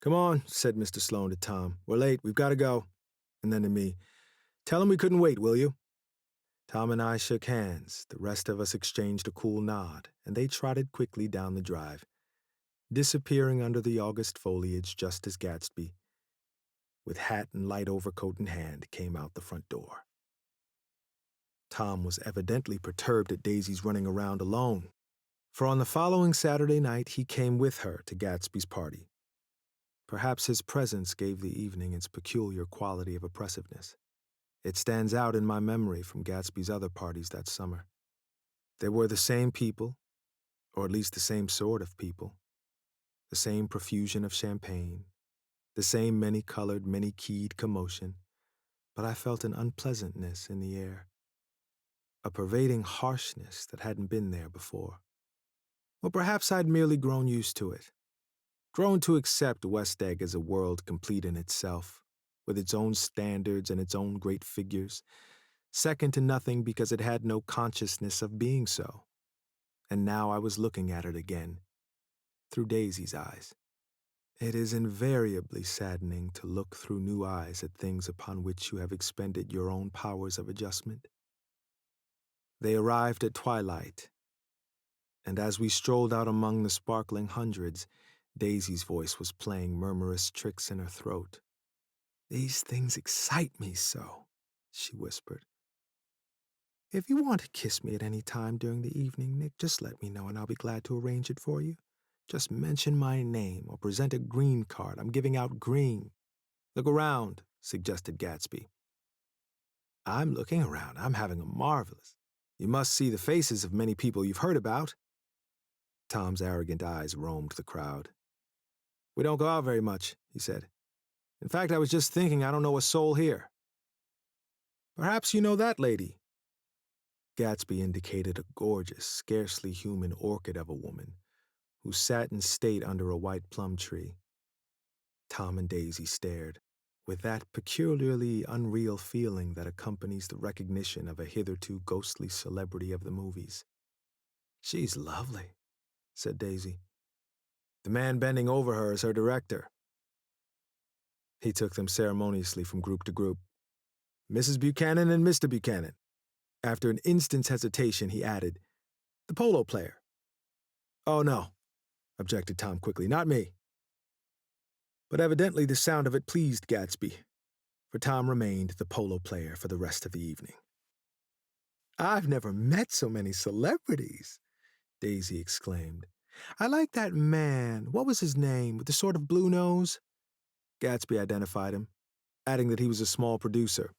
Come on, said Mr. Sloane to Tom. We're late, we've got to go. And then to me, tell him we couldn't wait, will you? Tom and I shook hands, the rest of us exchanged a cool nod, and they trotted quickly down the drive, disappearing under the August foliage just as Gatsby, with hat and light overcoat in hand, came out the front door. Tom was evidently perturbed at Daisy's running around alone, for on the following Saturday night he came with her to Gatsby's party. Perhaps his presence gave the evening its peculiar quality of oppressiveness. It stands out in my memory from Gatsby's other parties that summer. They were the same people, or at least the same sort of people, the same profusion of champagne, the same many-colored, many-keyed commotion, but I felt an unpleasantness in the air, a pervading harshness that hadn't been there before. Or perhaps I'd merely grown used to it, grown to accept West Egg as a world complete in itself, with its own standards and its own great figures, second to nothing because it had no consciousness of being so. And now I was looking at it again, through Daisy's eyes. It is invariably saddening to look through new eyes at things upon which you have expended your own powers of adjustment. They arrived at twilight, and as we strolled out among the sparkling hundreds, Daisy's voice was playing murmurous tricks in her throat. These things excite me so, she whispered. If you want to kiss me at any time during the evening, Nick, just let me know and I'll be glad to arrange it for you. Just mention my name or present a green card. I'm giving out green. Look around, suggested Gatsby. I'm looking around. I'm having a marvelous. You must see the faces of many people you've heard about. Tom's arrogant eyes roamed the crowd. We don't go out very much, he said. In fact, I was just thinking I don't know a soul here. Perhaps you know that lady. Gatsby indicated a gorgeous, scarcely human orchid of a woman who sat in state under a white plum tree. Tom and Daisy stared, with that peculiarly unreal feeling that accompanies the recognition of a hitherto ghostly celebrity of the movies. She's lovely, said Daisy. The man bending over her is her director. He took them ceremoniously from group to group. Mrs. Buchanan and Mr. Buchanan. After an instant's hesitation, he added, the polo player. Oh, no, objected Tom quickly, not me. But evidently the sound of it pleased Gatsby, for Tom remained the polo player for the rest of the evening. I've never met so many celebrities, Daisy exclaimed. I like that man, what was his name, with the sort of blue nose? Gatsby identified him, adding that he was a small producer.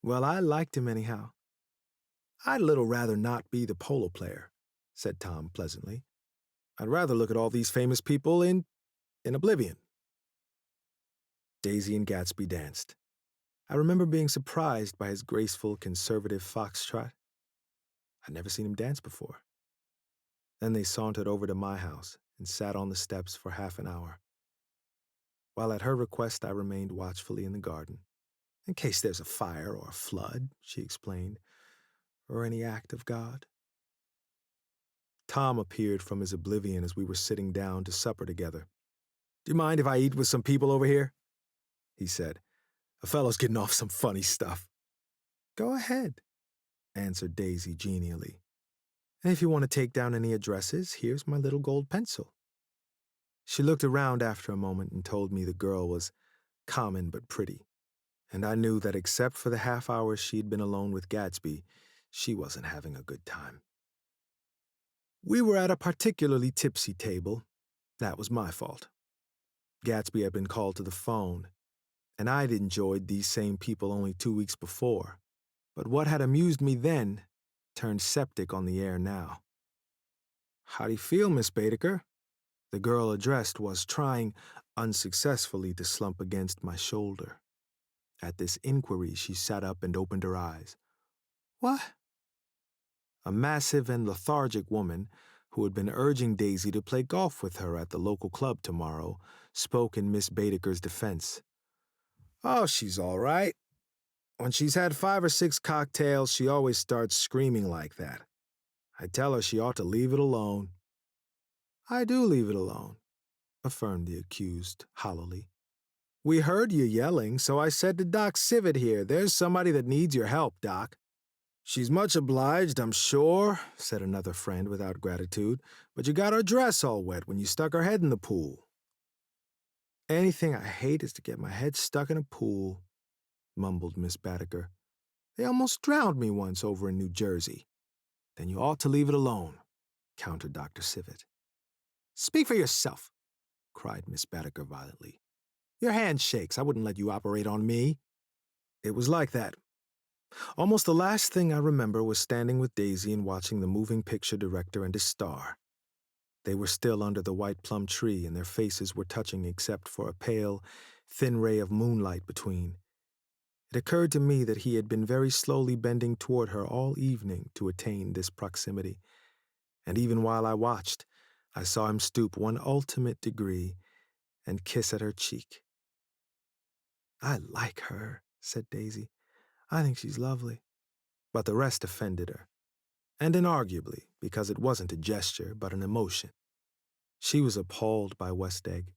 Well, I liked him anyhow. I'd a little rather not be the polo player, said Tom pleasantly. I'd rather look at all these famous people in oblivion. Daisy and Gatsby danced. I remember being surprised by his graceful, conservative foxtrot. I'd never seen him dance before. Then they sauntered over to my house and sat on the steps for half an hour, while at her request I remained watchfully in the garden. In case there's a fire or a flood, she explained, or any act of God. Tom appeared from his oblivion as we were sitting down to supper together. Do you mind if I eat with some people over here? He said. A fellow's getting off some funny stuff. Go ahead, answered Daisy genially. And if you want to take down any addresses, here's my little gold pencil. She looked around after a moment and told me the girl was common but pretty, and I knew that except for the half hour she'd been alone with Gatsby, she wasn't having a good time. We were at a particularly tipsy table. That was my fault. Gatsby had been called to the phone, and I'd enjoyed these same people only 2 weeks before. But what had amused me then turned septic on the air now. "How do you feel, Miss Baedeker?" The girl addressed was trying, unsuccessfully, to slump against my shoulder. At this inquiry, she sat up and opened her eyes. "What?" A massive and lethargic woman, who had been urging Daisy to play golf with her at the local club tomorrow, spoke in Miss Baedeker's defense. "Oh, she's all right. When she's had 5 or 6 cocktails, she always starts screaming like that. I tell her she ought to leave it alone." "I do leave it alone," affirmed the accused hollowly. "We heard you yelling, so I said to Doc Civet here, there's somebody that needs your help, Doc." "She's much obliged, I'm sure," said another friend without gratitude, "but you got her dress all wet when you stuck her head in the pool." "Anything I hate is to get my head stuck in a pool," mumbled Miss Baedeker. "They almost drowned me once over in New Jersey." "Then you ought to leave it alone," countered Dr. Civet. "Speak for yourself," cried Miss Baedeker violently. "Your hand shakes. I wouldn't let you operate on me." It was like that. Almost the last thing I remember was standing with Daisy and watching the moving picture director and his star. They were still under the white plum tree, and their faces were touching except for a pale, thin ray of moonlight between. It occurred to me that he had been very slowly bending toward her all evening to attain this proximity, and even while I watched, I saw him stoop one ultimate degree and kiss at her cheek. "I like her," said Daisy. "I think she's lovely." But the rest offended her, and inarguably, because it wasn't a gesture but an emotion. She was appalled by West Egg,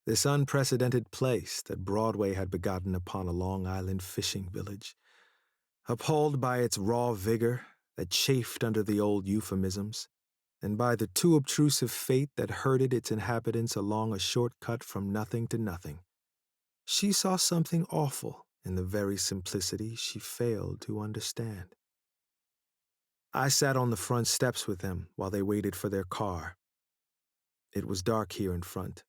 this unprecedented place that Broadway had begotten upon a Long Island fishing village, appalled by its raw vigor that chafed under the old euphemisms, and by the too obtrusive fate that herded its inhabitants along a short cut from nothing to nothing. She saw something awful in the very simplicity she failed to understand. I sat on the front steps with them while they waited for their car. It was dark here in front.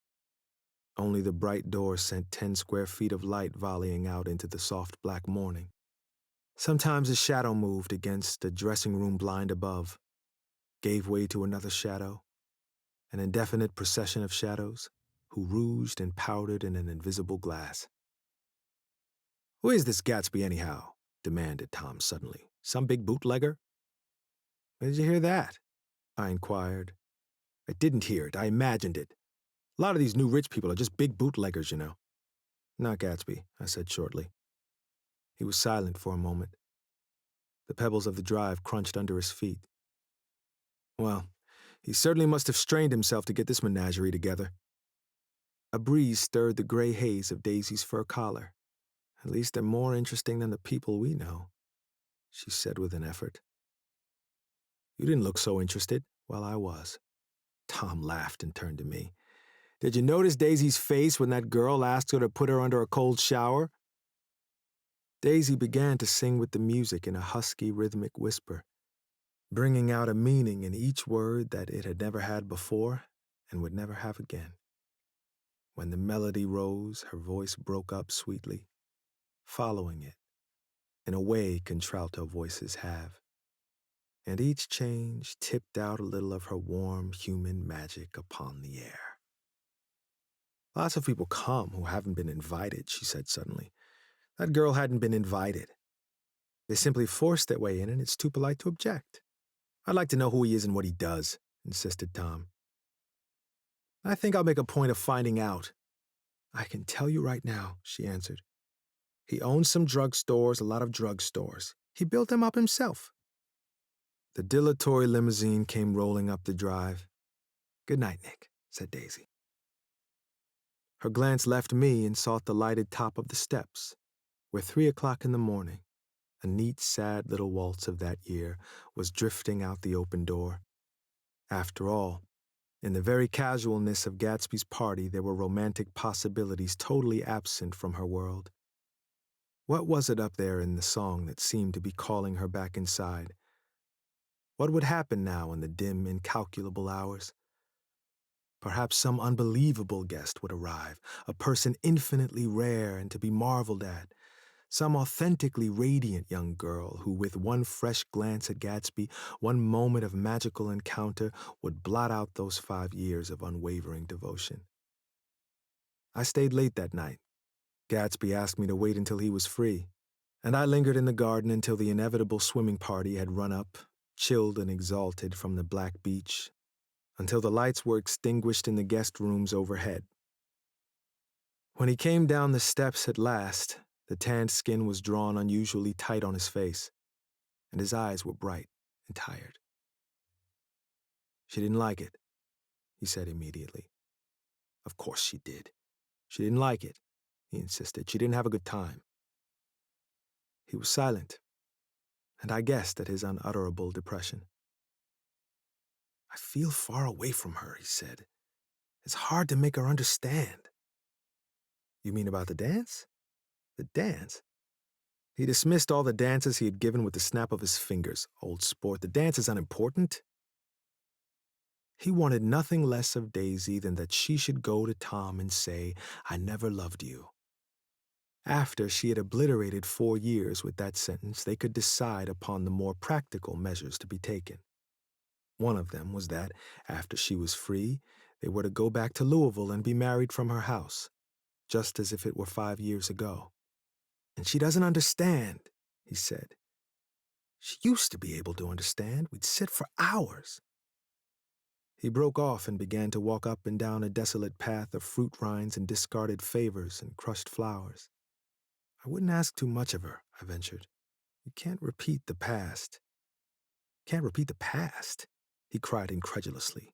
Only the bright door sent 10 square feet of light volleying out into the soft black morning. Sometimes a shadow moved against a dressing room blind above, gave way to another shadow, an indefinite procession of shadows, who rouged and powdered in an invisible glass. "Who is this Gatsby, anyhow?" demanded Tom suddenly. "Some big bootlegger?" "Where did you hear that?" I inquired. "I didn't hear it. I imagined it. A lot of these new rich people are just big bootleggers, you know." "Not Gatsby," I said shortly. He was silent for a moment. The pebbles of the drive crunched under his feet. "Well, he certainly must have strained himself to get this menagerie together." A breeze stirred the gray haze of Daisy's fur collar. "At least they're more interesting than the people we know," she said with an effort. "You didn't look so interested." "Well, I was." Tom laughed and turned to me. "Did you notice Daisy's face when that girl asked her to put her under a cold shower?" Daisy began to sing with the music in a husky, rhythmic whisper, bringing out a meaning in each word that it had never had before and would never have again. When the melody rose, her voice broke up sweetly, following it, in a way contralto voices have. And each change tipped out a little of her warm human magic upon the air. "Lots of people come who haven't been invited," she said suddenly. "That girl hadn't been invited. They simply forced their way in, and it's too polite to object." "I'd like to know who he is and what he does," insisted Tom. "I think I'll make a point of finding out." "I can tell you right now," she answered. "He owns some drugstores, a lot of drugstores. He built them up himself." The dilatory limousine came rolling up the drive. "Good night, Nick," said Daisy. Her glance left me and sought the lighted top of the steps, where 3 o'clock in the morning, a neat, sad little waltz of that year, was drifting out the open door. After all, in the very casualness of Gatsby's party, there were romantic possibilities totally absent from her world. What was it up there in the song that seemed to be calling her back inside? What would happen now in the dim, incalculable hours? Perhaps some unbelievable guest would arrive, a person infinitely rare and to be marveled at, some authentically radiant young girl who, with one fresh glance at Gatsby, one moment of magical encounter, would blot out those 5 years of unwavering devotion. I stayed late that night. Gatsby asked me to wait until he was free, and I lingered in the garden until the inevitable swimming party had run up, chilled and exalted from the black beach, until the lights were extinguished in the guest rooms overhead. When he came down the steps at last, the tanned skin was drawn unusually tight on his face, and his eyes were bright and tired. She didn't like it, he said immediately. Of course she did. She didn't like it, he insisted. She didn't have a good time. He was silent, and I guessed at his unutterable depression. I feel far away from her, he said. It's hard to make her understand. You mean about the dance? The dance? He dismissed all the dances he had given with the snap of his fingers. Old sport, the dance is unimportant. He wanted nothing less of Daisy than that she should go to Tom and say, I never loved you. After she had obliterated 4 years with that sentence, they could decide upon the more practical measures to be taken. One of them was that, after she was free, they were to go back to Louisville and be married from her house, just as if it were 5 years ago. And she doesn't understand, he said. She used to be able to understand. We'd sit for hours. He broke off and began to walk up and down a desolate path of fruit rinds and discarded favors and crushed flowers. I wouldn't ask too much of her, I ventured. You can't repeat the past. Can't repeat the past? He cried incredulously.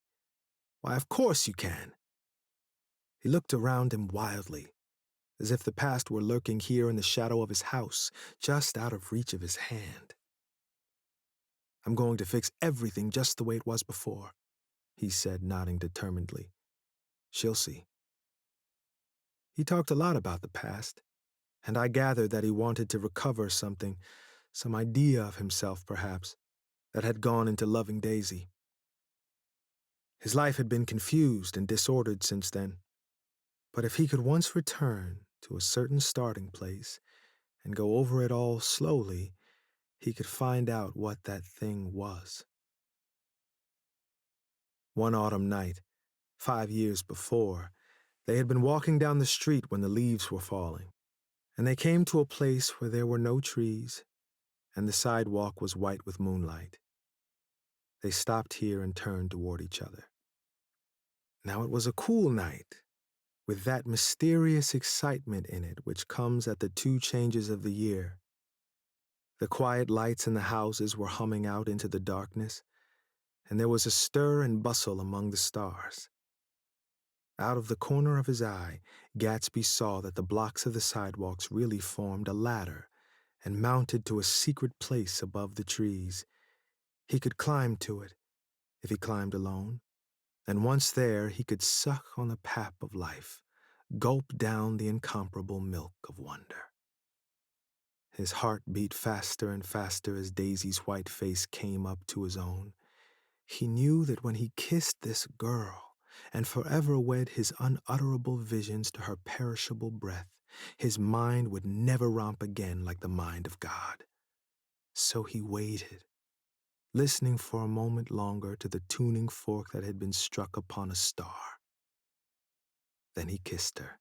Why, of course you can. He looked around him wildly, as if the past were lurking here in the shadow of his house, just out of reach of his hand. I'm going to fix everything just the way it was before, he said, nodding determinedly. She'll see. He talked a lot about the past, and I gathered that he wanted to recover something, some idea of himself, perhaps, that had gone into loving Daisy. His life had been confused and disordered since then, but if he could once return to a certain starting place and go over it all slowly, he could find out what that thing was. One autumn night, 5 years before, they had been walking down the street when the leaves were falling, and they came to a place where there were no trees, and the sidewalk was white with moonlight. They stopped here and turned toward each other. Now it was a cool night, with that mysterious excitement in it which comes at the 2 changes of the year. The quiet lights in the houses were humming out into the darkness, and there was a stir and bustle among the stars. Out of the corner of his eye, Gatsby saw that the blocks of the sidewalks really formed a ladder and mounted to a secret place above the trees. He could climb to it, if he climbed alone, and once there he could suck on the pap of life, gulp down the incomparable milk of wonder. His heart beat faster and faster as Daisy's white face came up to his own. He knew that when he kissed this girl and forever wed his unutterable visions to her perishable breath, his mind would never romp again like the mind of God. So he waited, listening for a moment longer to the tuning fork that had been struck upon a star. Then he kissed her.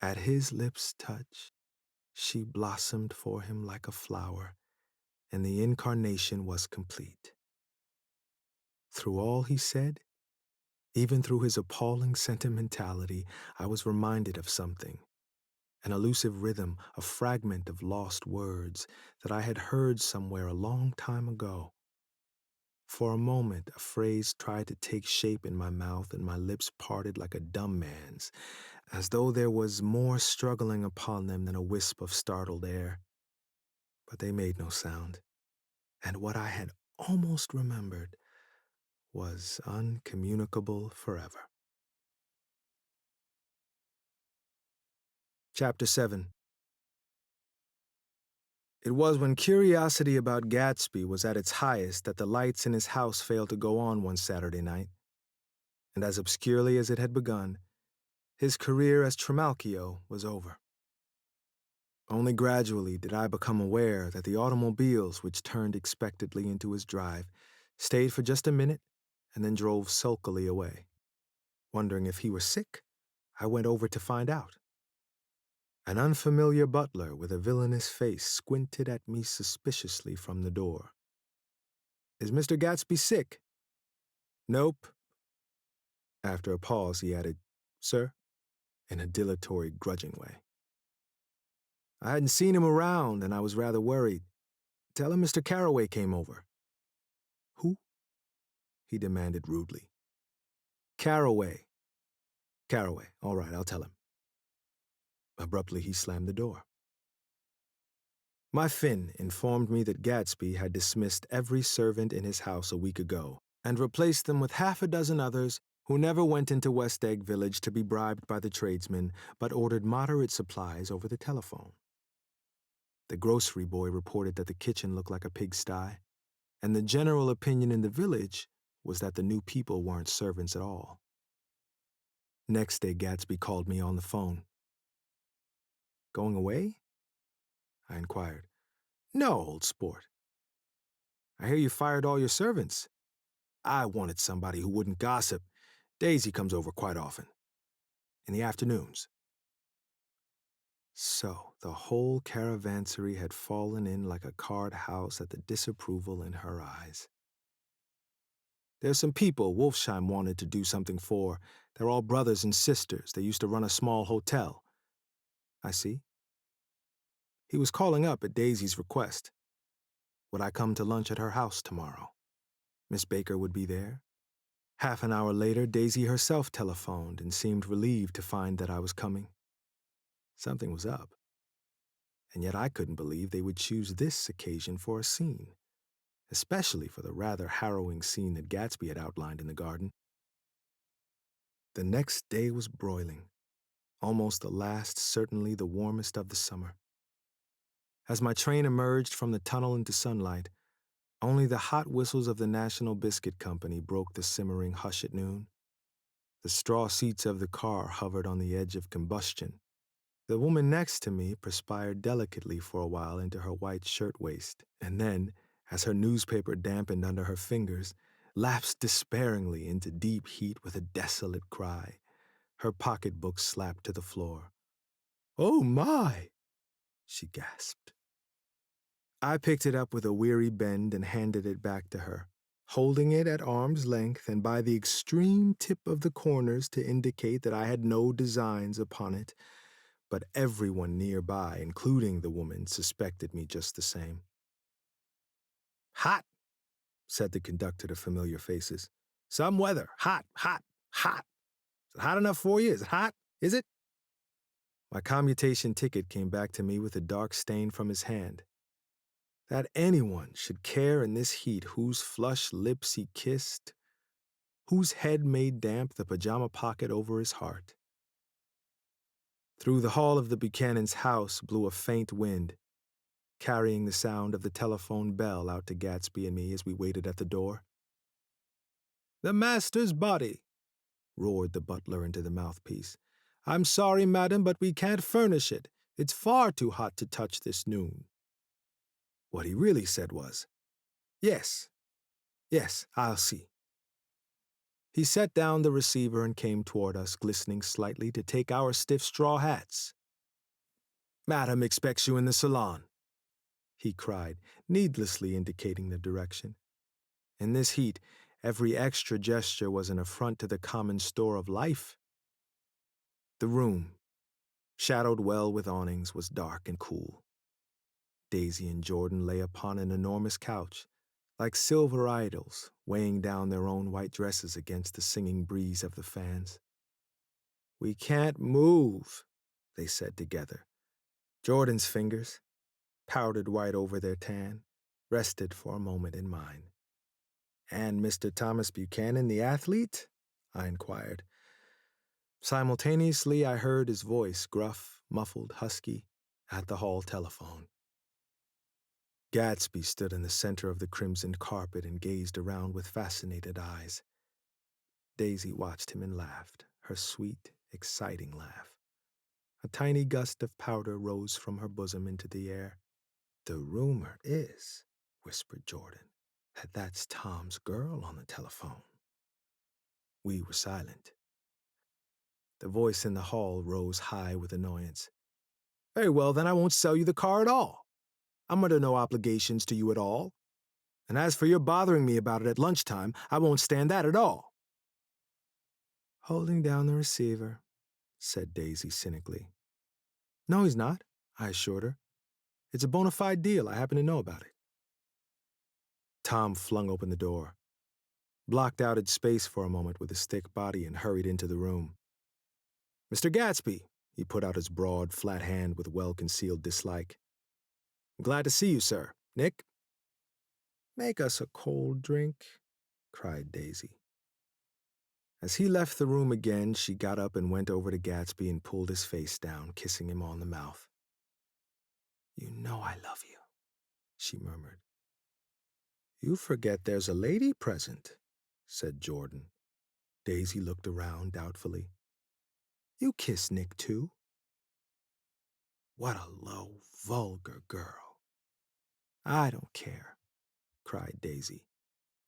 At his lips' touch, she blossomed for him like a flower, and the incarnation was complete. Through all he said, even through his appalling sentimentality, I was reminded of something, an elusive rhythm, a fragment of lost words that I had heard somewhere a long time ago. For a moment, a phrase tried to take shape in my mouth and my lips parted like a dumb man's, as though there was more struggling upon them than a wisp of startled air. But they made no sound, and what I had almost remembered was uncommunicable forever. Chapter 7. It was when curiosity about Gatsby was at its highest that the lights in his house failed to go on one Saturday night. And as obscurely as it had begun, his career as Trimalchio was over. Only gradually did I become aware that the automobiles which turned expectantly into his drive stayed for just a minute and then drove sulkily away. Wondering if he were sick, I went over to find out. An unfamiliar butler with a villainous face squinted at me suspiciously from the door. "Is Mr. Gatsby sick?" "Nope." After a pause, he added, "Sir?" in a dilatory, grudging way. I hadn't seen him around, and I was rather worried. "Tell him Mr. Carroway came over." "Who?" he demanded rudely. "Carroway." "Carroway. All right, I'll tell him." Abruptly, he slammed the door. My Finn informed me that Gatsby had dismissed every servant in his house a week ago and replaced them with half a dozen others who never went into West Egg Village to be bribed by the tradesmen, but ordered moderate supplies over the telephone. The grocery boy reported that the kitchen looked like a pigsty, and the general opinion in the village was that the new people weren't servants at all. Next day, Gatsby called me on the phone. "Going away?" I inquired. "No, old sport. I hear you fired all your servants." "I wanted somebody who wouldn't gossip. Daisy comes over quite often. In the afternoons." So, the whole caravansary had fallen in like a card house at the disapproval in her eyes. "There's some people Wolfsheim wanted to do something for. They're all brothers and sisters. They used to run a small hotel." "I see." He was calling up at Daisy's request. Would I come to lunch at her house tomorrow? Miss Baker would be there. Half an hour later, Daisy herself telephoned and seemed relieved to find that I was coming. Something was up. And yet I couldn't believe they would choose this occasion for a scene, especially for the rather harrowing scene that Gatsby had outlined in the garden. The next day was broiling, almost the last, certainly the warmest of the summer. As my train emerged from the tunnel into sunlight, only the hot whistles of the National Biscuit Company broke the simmering hush at noon. The straw seats of the car hovered on the edge of combustion. The woman next to me perspired delicately for a while into her white shirtwaist, and then, as her newspaper dampened under her fingers, lapsed despairingly into deep heat with a desolate cry. Her pocketbook slapped to the floor. "Oh, my!" she gasped. I picked it up with a weary bend and handed it back to her, holding it at arm's length and by the extreme tip of the corners to indicate that I had no designs upon it, but everyone nearby, including the woman, suspected me just the same. "Hot," said the conductor to familiar faces. "Some weather. Hot, hot, hot. Is it hot enough for you? Is it hot? Is it?" My commutation ticket came back to me with a dark stain from his hand. That anyone should care in this heat whose flushed lips he kissed, whose head made damp the pajama pocket over his heart. Through the hall of the Buchanan's house blew a faint wind, carrying the sound of the telephone bell out to Gatsby and me as we waited at the door. "The master's body," roared the butler into the mouthpiece. "I'm sorry, madam, but we can't furnish it. It's far too hot to touch this noon." What he really said was, "Yes, I'll see." He set down the receiver and came toward us, glistening slightly, to take our stiff straw hats. "Madam expects you in the salon," he cried, needlessly indicating the direction. In this heat, every extra gesture was an affront to the common store of life. The room, shadowed well with awnings, was dark and cool. Daisy and Jordan lay upon an enormous couch, like silver idols, weighing down their own white dresses against the singing breeze of the fans. "We can't move," they said together. Jordan's fingers, powdered white over their tan, rested for a moment in mine. "And Mr. Thomas Buchanan, the athlete?" I inquired. Simultaneously, I heard his voice, gruff, muffled, husky, at the hall telephone. Gatsby stood in the center of the crimson carpet and gazed around with fascinated eyes. Daisy watched him and laughed, her sweet, exciting laugh. A tiny gust of powder rose from her bosom into the air. "The rumor is," whispered Jordan, "that that's Tom's girl on the telephone." We were silent. The voice in the hall rose high with annoyance. "Very well, then I won't sell you the car at all. I'm under no obligations to you at all. And as for your bothering me about it at lunchtime, I won't stand that at all." "Holding down the receiver," said Daisy cynically. "No, he's not," I assured her. "It's a bona fide deal. I happen to know about it." Tom flung open the door, blocked out its space for a moment with his thick body, and hurried into the room. "Mr. Gatsby," he put out his broad, flat hand with well-concealed dislike. "Glad to see you, sir. Nick?" "Make us a cold drink," cried Daisy. As he left the room again, she got up and went over to Gatsby and pulled his face down, kissing him on the mouth. "You know I love you," she murmured. "You forget there's a lady present," said Jordan. Daisy looked around doubtfully. "You kiss Nick, too?" "What a low, vulgar girl." "I don't care," cried Daisy,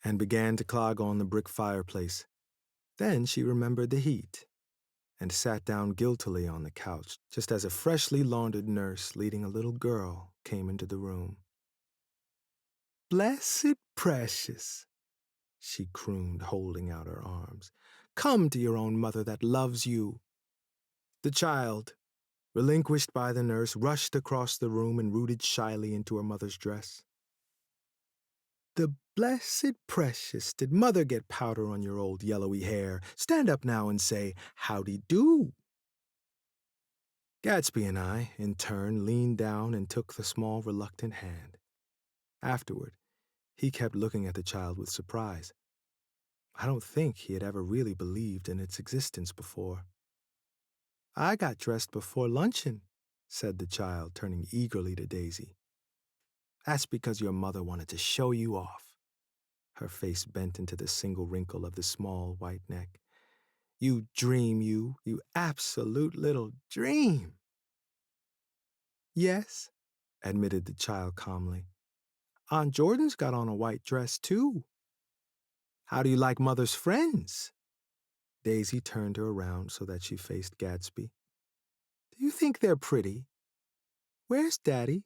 and began to clog on the brick fireplace. Then she remembered the heat and sat down guiltily on the couch just as a freshly laundered nurse leading a little girl came into the room. "Blessed precious," she crooned, holding out her arms. "Come to your own mother that loves you." The child, relinquished by the nurse, rushed across the room and rooted shyly into her mother's dress. "The blessed precious, did mother get powder on your old yellowy hair? Stand up now and say, howdy do." Gatsby and I, in turn, leaned down and took the small, reluctant hand. Afterward, he kept looking at the child with surprise. I don't think he had ever really believed in its existence before. "I got dressed before luncheon," said the child, turning eagerly to Daisy. "That's because your mother wanted to show you off." Her face bent into the single wrinkle of the small white neck. "You dream, you absolute little dream." "Yes," admitted the child calmly. "Aunt Jordan's got on a white dress, too." "How do you like Mother's friends?" Daisy turned her around so that she faced Gatsby. "Do you think they're pretty? Where's Daddy?"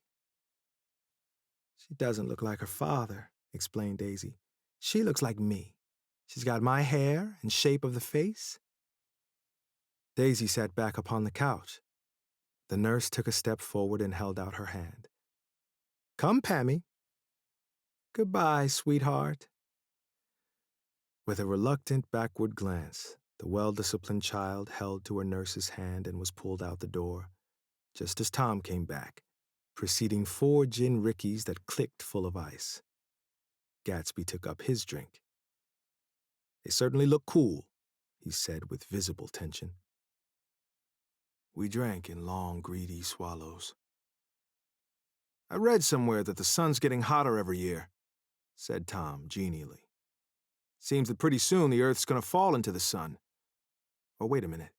"She doesn't look like her father," explained Daisy. "She looks like me. She's got my hair and shape of the face." Daisy sat back upon the couch. The nurse took a step forward and held out her hand. "Come, Pammy." "Goodbye, sweetheart." With a reluctant backward glance, the well-disciplined child held to her nurse's hand and was pulled out the door, just as Tom came back, preceding 4 gin rickeys that clicked full of ice. Gatsby took up his drink. "They certainly look cool," he said with visible tension. We drank in long, greedy swallows. "I read somewhere that the sun's getting hotter every year," said Tom genially. "Seems that pretty soon the Earth's going to fall into the sun. Or wait a minute.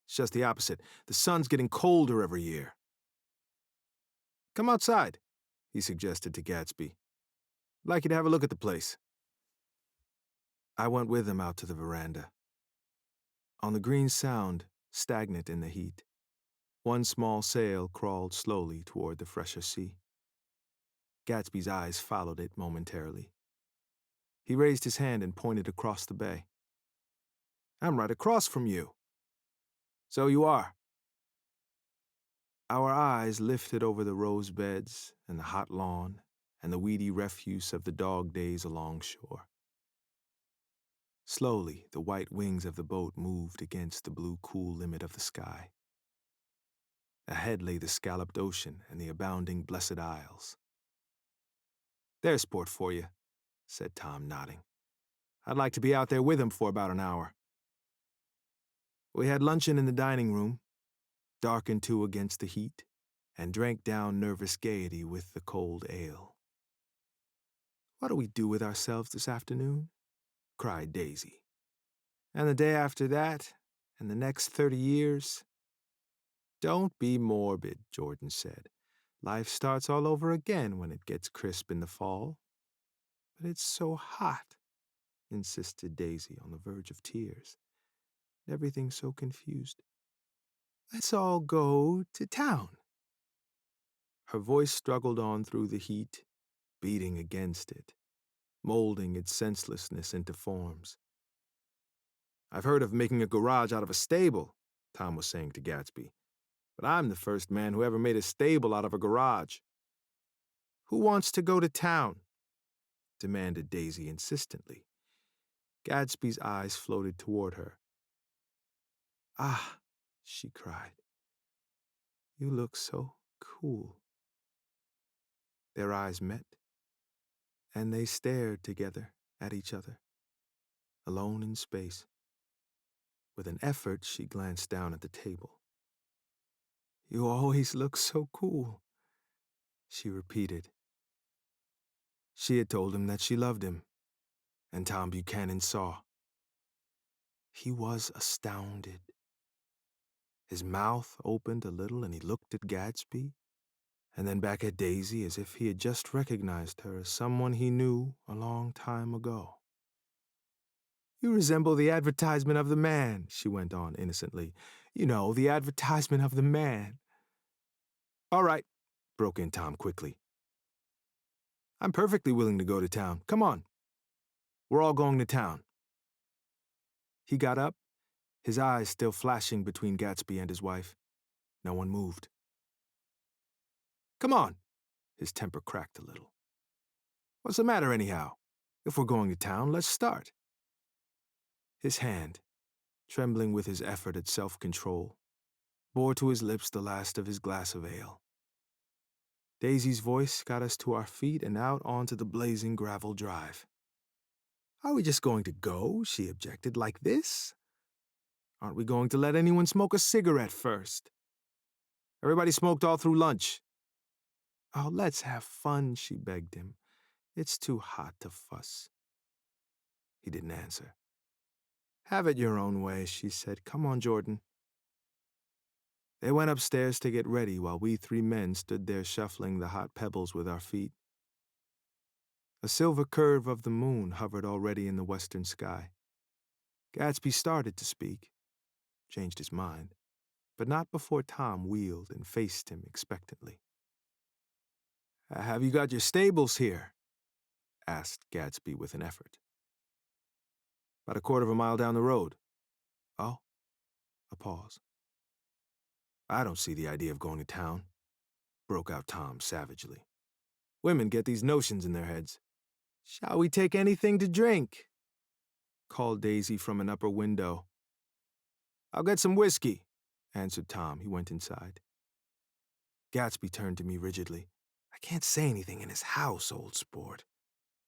It's just the opposite. The sun's getting colder every year." "Come outside," he suggested to Gatsby. "I'd like you to have a look at the place." I went with him out to the veranda. On the green Sound, stagnant in the heat, one small sail crawled slowly toward the fresher sea. Gatsby's eyes followed it momentarily. He raised his hand and pointed across the bay. "I'm right across from you." "So you are." Our eyes lifted over the rose beds and the hot lawn and the weedy refuse of the dog days along shore. Slowly, the white wings of the boat moved against the blue cool limit of the sky. Ahead lay the scalloped ocean and the abounding Blessed Isles. "There's sport for you," said Tom, nodding. "I'd like to be out there with him for about an hour." We had luncheon in the dining room, darkened too against the heat, and drank down nervous gaiety with the cold ale. What do we do with ourselves this afternoon?" cried Daisy. "And the day after that, and the next 30 years?" "Don't be morbid," Jordan said. "Life starts all over again when it gets crisp in the fall." "But it's so hot," insisted Daisy on the verge of tears. Everything's so confused. "Let's all go to town." Her voice struggled on through the heat, beating against it, molding its senselessness into forms. "I've heard of making a garage out of a stable," Tom was saying to Gatsby. "But I'm the first man who ever made a stable out of a garage." "Who wants to go to town?" demanded Daisy insistently. Gatsby's eyes floated toward her. "Ah," she cried. "You look so cool." Their eyes met, and they stared together at each other, alone in space. With an effort, she glanced down at the table. "You always look so cool," she repeated. She had told him that she loved him, and Tom Buchanan saw. He was astounded. His mouth opened a little, and he looked at Gatsby, and then back at Daisy as if he had just recognized her as someone he knew a long time ago. "You resemble the advertisement of the man," she went on innocently. "You know, the advertisement of the man." "All right," broke in Tom quickly. "I'm perfectly willing to go to town. Come on. We're all going to town." He got up, his eyes still flashing between Gatsby and his wife. No one moved. "Come on." His temper cracked a little. "What's the matter anyhow? If we're going to town, let's start." His hand, trembling with his effort at self-control, bore to his lips the last of his glass of ale. Daisy's voice got us to our feet and out onto the blazing gravel drive. "Are we just going to go?" she objected. "Like this? Aren't we going to let anyone smoke a cigarette first? Everybody smoked all through lunch." "Oh, let's have fun," she begged him. "It's too hot to fuss." He didn't answer. "Have it your own way," she said. "Come on, Jordan." They went upstairs to get ready while we three men stood there shuffling the hot pebbles with our feet. A silver curve of the moon hovered already in the western sky. Gatsby started to speak, changed his mind, but not before Tom wheeled and faced him expectantly. "Have you got your stables here?" asked Gatsby with an effort. "About a quarter of a mile down the road." "Oh?" A pause. "I don't see the idea of going to town," broke out Tom savagely. "Women get these notions in their heads." "Shall we take anything to drink?" called Daisy from an upper window. "I'll get some whiskey," answered Tom. He went inside. Gatsby turned to me rigidly. "I can't say anything in his house, old sport."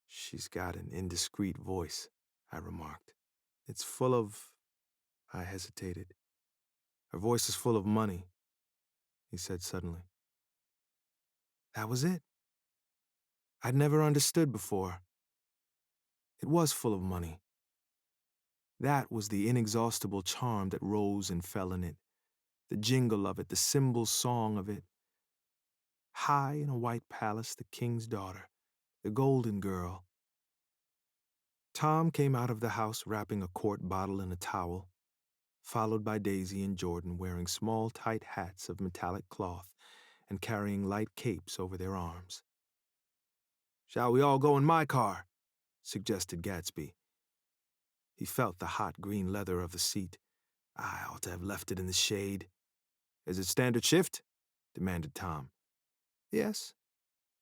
"She's got an indiscreet voice," I remarked. "It's full of—" I hesitated. "Her voice is full of money," he said suddenly. That was it. I'd never understood before. It was full of money. That was the inexhaustible charm that rose and fell in it, the jingle of it, the cymbal song of it. High in a white palace, the king's daughter, the golden girl. Tom came out of the house wrapping a quart bottle in a towel, followed by Daisy and Jordan wearing small tight hats of metallic cloth and carrying light capes over their arms. "Shall we all go in my car?" suggested Gatsby. He felt the hot green leather of the seat. I ought to have left it in the shade. "Is it standard shift?" demanded Tom. "Yes."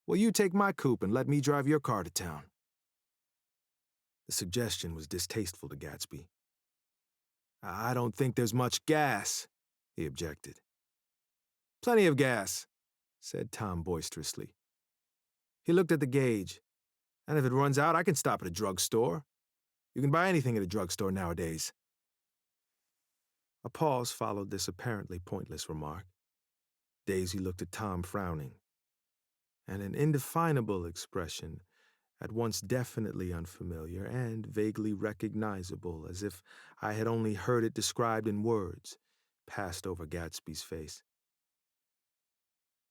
"Well, you take my coupe and let me drive your car to town." The suggestion was distasteful to Gatsby. "I don't think there's much gas," he objected. "Plenty of gas," said Tom boisterously. He looked at the gauge. "And if it runs out, I can stop at a drugstore. You can buy anything at a drugstore nowadays." A pause followed this apparently pointless remark. Daisy looked at Tom frowning, and an indefinable expression, at once definitely unfamiliar and vaguely recognizable, as if I had only heard it described in words, passed over Gatsby's face.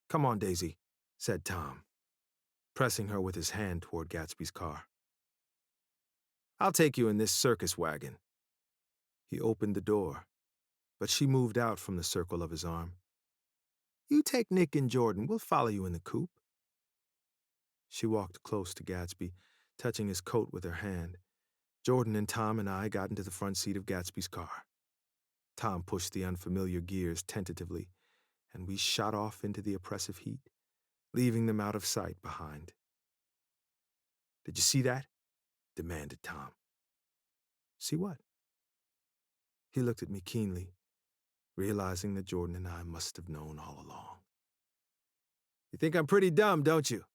"Come on, Daisy," said Tom, pressing her with his hand toward Gatsby's car. "I'll take you in this circus wagon." He opened the door, but she moved out from the circle of his arm. "You take Nick and Jordan. We'll follow you in the coupe." She walked close to Gatsby, touching his coat with her hand. Jordan and Tom and I got into the front seat of Gatsby's car. Tom pushed the unfamiliar gears tentatively, and we shot off into the oppressive heat, leaving them out of sight behind. "Did you see that?" demanded Tom. "See what?" He looked at me keenly, realizing that Jordan and I must have known all along. "You think I'm pretty dumb, don't you?"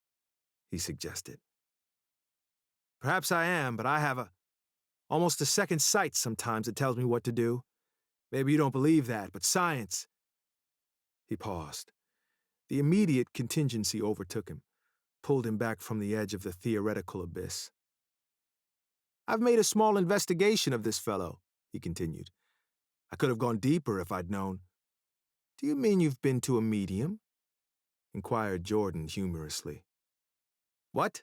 he suggested. "Perhaps I am, but I have almost a second sight sometimes that tells me what to do. Maybe you don't believe that, but science—" He paused. The immediate contingency overtook him, pulled him back from the edge of the theoretical abyss. "I've made a small investigation of this fellow," he continued. "I could have gone deeper if I'd known." "Do you mean you've been to a medium?" inquired Jordan humorously. "What?"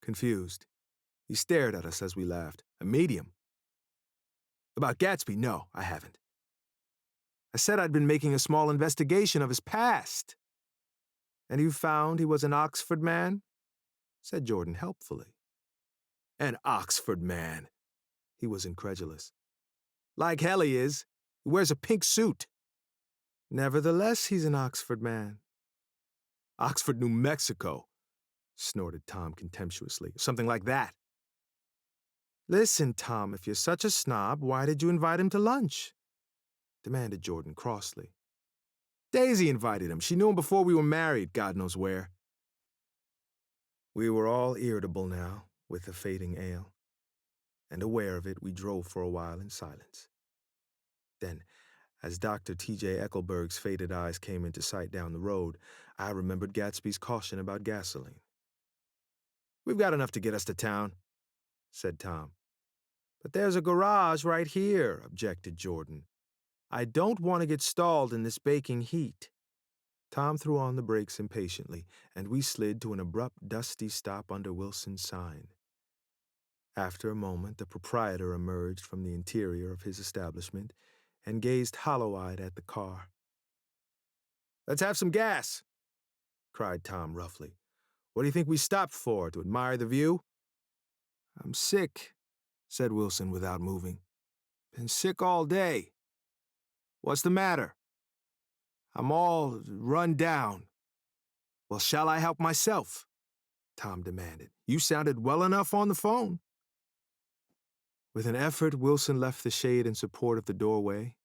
Confused, he stared at us as we laughed. "A medium?" "About Gatsby? No, I haven't. I said I'd been making a small investigation of his past." "And you found he was an Oxford man?" said Jordan helpfully. "An Oxford man?" He was incredulous. "Like hell he is. He wears a pink suit." "Nevertheless, he's an Oxford man." "Oxford, New Mexico," snorted Tom contemptuously. "Something like that." "Listen, Tom, if you're such a snob, why did you invite him to lunch?" demanded Jordan crossly. "Daisy invited him. She knew him before we were married, God knows where." We were all irritable now, with the fading ale, and aware of it, we drove for a while in silence. Then, as Dr. T.J. Eckelberg's faded eyes came into sight down the road, I remembered Gatsby's caution about gasoline. "We've got enough to get us to town," said Tom. "But there's a garage right here," objected Jordan. "I don't want to get stalled in this baking heat." Tom threw on the brakes impatiently, and we slid to an abrupt, dusty stop under Wilson's sign. After a moment, the proprietor emerged from the interior of his establishment and gazed hollow-eyed at the car. "Let's have some gas," cried Tom roughly. "What do you think we stopped for, to admire the view?" "I'm sick," said Wilson without moving. "Been sick all day." "What's the matter?" "I'm all run down." "Well, shall I help myself?" Tom demanded. "You sounded well enough on the phone." With an effort, Wilson left the shade in support of the doorway,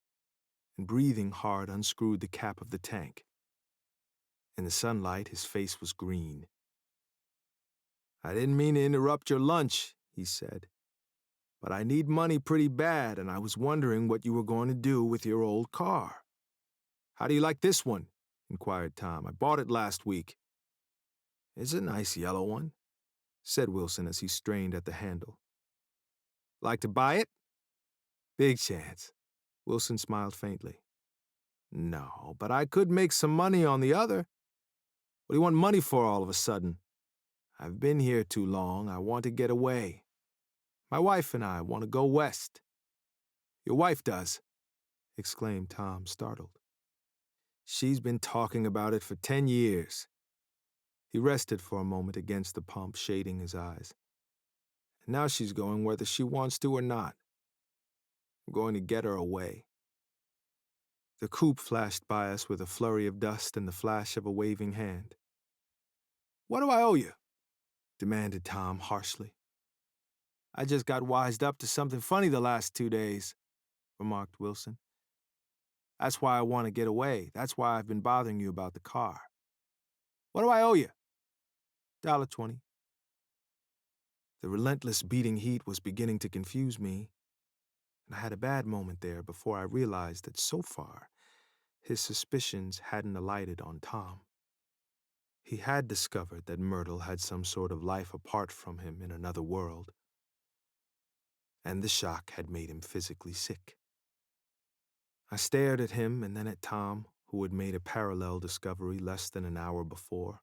and breathing hard unscrewed the cap of the tank. In the sunlight, his face was green. "I didn't mean to interrupt your lunch," he said, "but I need money pretty bad, and I was wondering what you were going to do with your old car." "How do you like this one?" inquired Tom. "I bought it last week." "It's a nice yellow one," said Wilson as he strained at the handle. "Like to buy it?" "Big chance." Wilson smiled faintly. "No, but I could make some money on the other." "What do you want money for all of a sudden?" "I've been here too long. I want to get away. My wife and I want to go west." "Your wife does?" exclaimed Tom, startled. "She's been talking about it for 10 years. He rested for a moment against the pump, shading his eyes. "And now she's going whether she wants to or not. I'm going to get her away." The coupe flashed by us with a flurry of dust and the flash of a waving hand. "What do I owe you?" demanded Tom harshly. "I just got wised up to something funny the last 2 days," remarked Wilson. "That's why I want to get away. That's why I've been bothering you about the car." "What do I owe you?" $1.20. The relentless beating heat was beginning to confuse me, and I had a bad moment there before I realized that so far his suspicions hadn't alighted on Tom. He had discovered that Myrtle had some sort of life apart from him in another world, and the shock had made him physically sick. I stared at him and then at Tom, who had made a parallel discovery less than an hour before,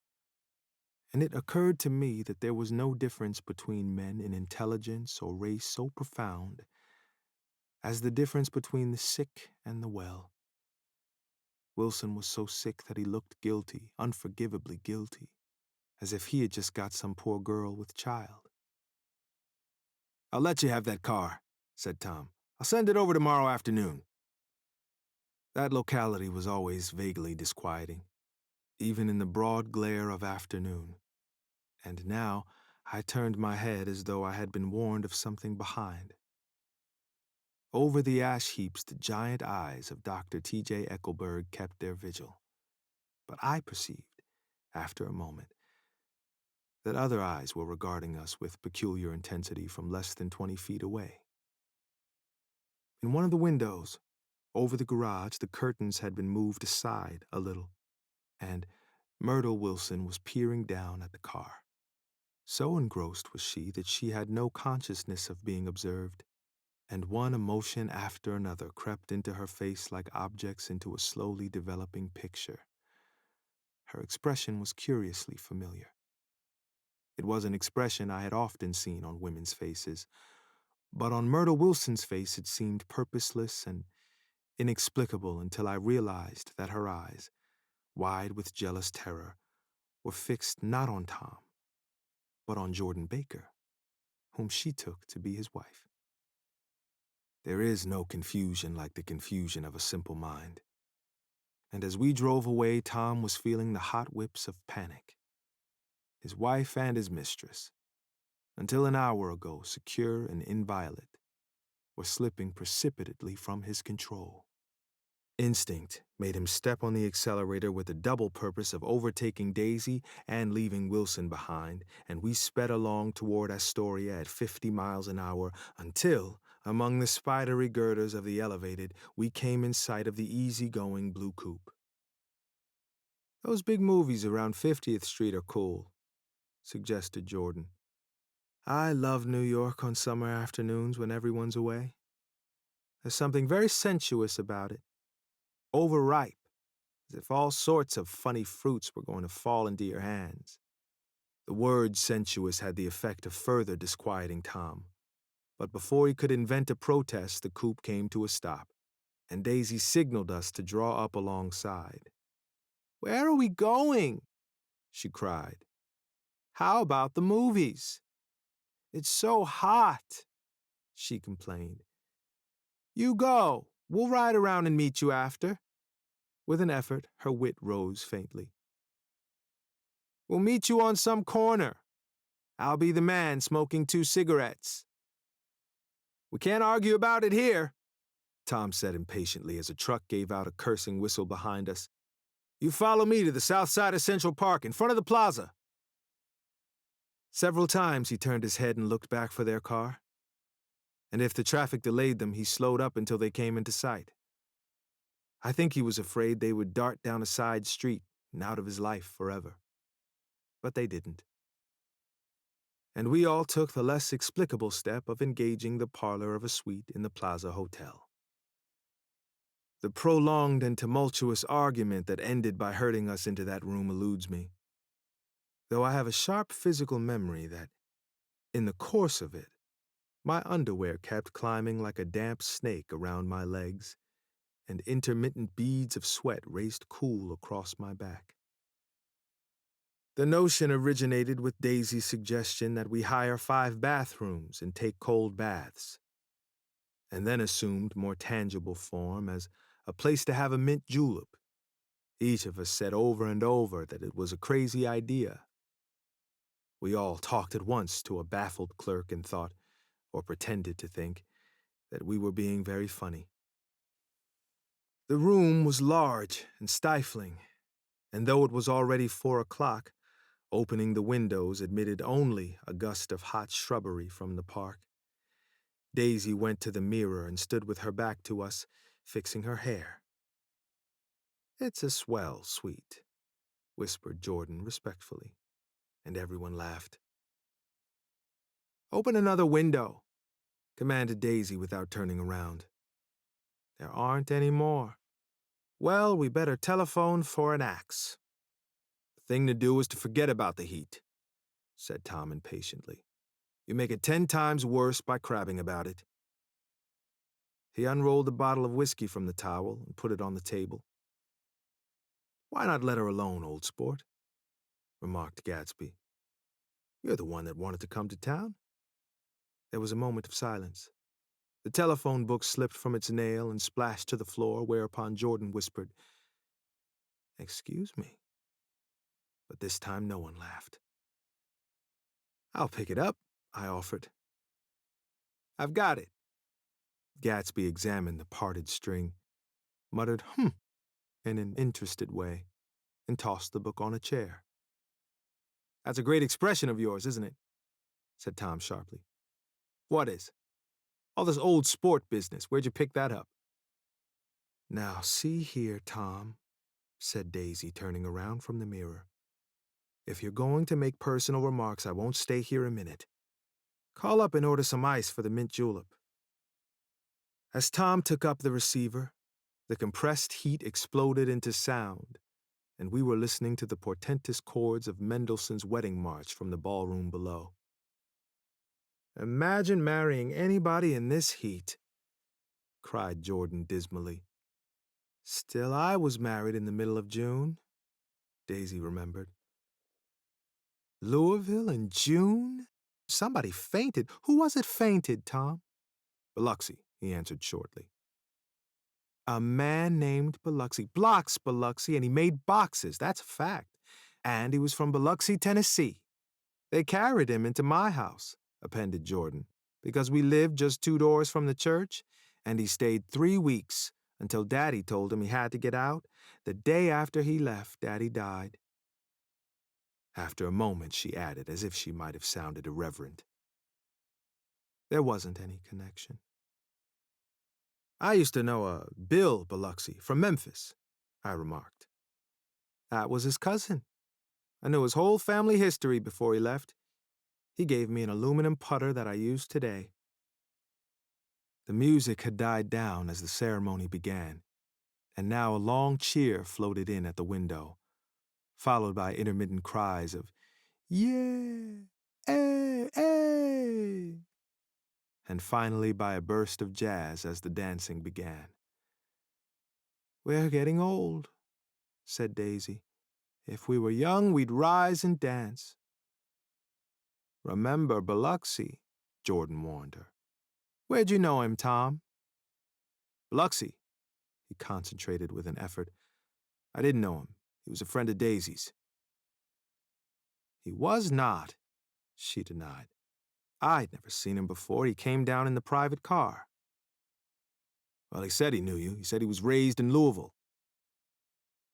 and it occurred to me that there was no difference between men in intelligence or race so profound as the difference between the sick and the well. Wilson was so sick that he looked guilty, unforgivably guilty, as if he had just got some poor girl with child. "I'll let you have that car," said Tom. "I'll send it over tomorrow afternoon." That locality was always vaguely disquieting, even in the broad glare of afternoon, and now I turned my head as though I had been warned of something behind. Over the ash heaps the giant eyes of Dr. T.J. Eckelberg kept their vigil, but I perceived, after a moment, that other eyes were regarding us with peculiar intensity from less than 20 feet away. In one of the windows, over the garage, the curtains had been moved aside a little, and Myrtle Wilson was peering down at the car. So engrossed was she that she had no consciousness of being observed, and one emotion after another crept into her face like objects into a slowly developing picture. Her expression was curiously familiar. It was an expression I had often seen on women's faces, but on Myrtle Wilson's face it seemed purposeless and inexplicable until I realized that her eyes, wide with jealous terror, were fixed not on Tom, but on Jordan Baker, whom she took to be his wife. There is no confusion like the confusion of a simple mind. And as we drove away, Tom was feeling the hot whips of panic. His wife and his mistress, until an hour ago secure and inviolate, were slipping precipitately from his control. Instinct made him step on the accelerator with the double purpose of overtaking Daisy and leaving Wilson behind, and we sped along toward Astoria at 50 miles an hour until, among the spidery girders of the elevated, we came in sight of the easy-going blue coupe. "Those big movies around 50th Street are cool," suggested Jordan. "I love New York on summer afternoons when everyone's away. There's something very sensuous about it. Overripe, as if all sorts of funny fruits were going to fall into your hands." The word sensuous had the effect of further disquieting Tom, but before he could invent a protest, the coupe came to a stop, and Daisy signaled us to draw up alongside. "Where are we going?" she cried. "How about the movies?" "It's so hot," she complained. "You go. We'll ride around and meet you after." With an effort, her wit rose faintly. "We'll meet you on some corner. I'll be the man smoking 2 cigarettes. "We can't argue about it here," Tom said impatiently as a truck gave out a cursing whistle behind us. "You follow me to the south side of Central Park, in front of the plaza." Several times he turned his head and looked back for their car, and if the traffic delayed them, he slowed up until they came into sight. I think he was afraid they would dart down a side street and out of his life forever. But they didn't. And we all took the less explicable step of engaging the parlor of a suite in the Plaza Hotel. The prolonged and tumultuous argument that ended by herding us into that room eludes me, though I have a sharp physical memory that, in the course of it, my underwear kept climbing like a damp snake around my legs, and intermittent beads of sweat raced cool across my back. The notion originated with Daisy's suggestion that we hire 5 bathrooms and take cold baths, and then assumed more tangible form as a place to have a mint julep. Each of us said over and over that it was a crazy idea. We all talked at once to a baffled clerk and thought, or pretended to think, that we were being very funny. The room was large and stifling, and though it was already 4 o'clock, opening the windows admitted only a gust of hot shrubbery from the park. Daisy went to the mirror and stood with her back to us, fixing her hair. "It's a swell suite," whispered Jordan respectfully, and everyone laughed. Open another window, commanded Daisy without turning around. There aren't any more. Well, we better telephone for an axe. The thing to do is to forget about the heat, said Tom impatiently. You make it 10 times worse by crabbing about it. He unrolled a bottle of whiskey from the towel and put it on the table. Why not let her alone, old sport? Remarked Gatsby. You're the one that wanted to come to town. There was a moment of silence. The telephone book slipped from its nail and splashed to the floor, whereupon Jordan whispered, Excuse me. But this time no one laughed. I'll pick it up, I offered. I've got it. Gatsby examined the parted string, muttered, in an interested way, and tossed the book on a chair. That's a great expression of yours, isn't it? Said Tom sharply. What is? All this old sport business, where'd you pick that up? Now, see here, Tom, said Daisy, turning around from the mirror. If you're going to make personal remarks, I won't stay here a minute. Call up and order some ice for the mint julep. As Tom took up the receiver, the compressed heat exploded into sound, and we were listening to the portentous chords of Mendelssohn's Wedding March from the ballroom below. Imagine marrying anybody in this heat, cried Jordan dismally. Still, I was married in the middle of June, Daisy remembered. Louisville in June? Somebody fainted. Who was it fainted, Tom? Biloxi, he answered shortly. A man named Biloxi. Blocks Biloxi, and he made boxes, that's a fact. And he was from Biloxi, Tennessee. They carried him into my house, appended Jordan, because we lived just 2 doors from the church, and he stayed 3 weeks until Daddy told him he had to get out. The day after he left, Daddy died. After a moment, she added, as if she might have sounded irreverent. There wasn't any connection. I used to know a Bill Biloxi from Memphis, I remarked. That was his cousin. I knew his whole family history before he left. He gave me an aluminum putter that I use today. The music had died down as the ceremony began, and now a long cheer floated in at the window, followed by intermittent cries of, Yeah! Hey! Hey! And finally by a burst of jazz as the dancing began. We're getting old, said Daisy. If we were young, we'd rise and dance. Remember Biloxi, Jordan warned her. Where'd you know him, Tom? Biloxi. He concentrated with an effort. I didn't know him. He was a friend of Daisy's. He was not, she denied. I'd never seen him before. He came down in the private car. Well, he said he knew you. He said he was raised in Louisville.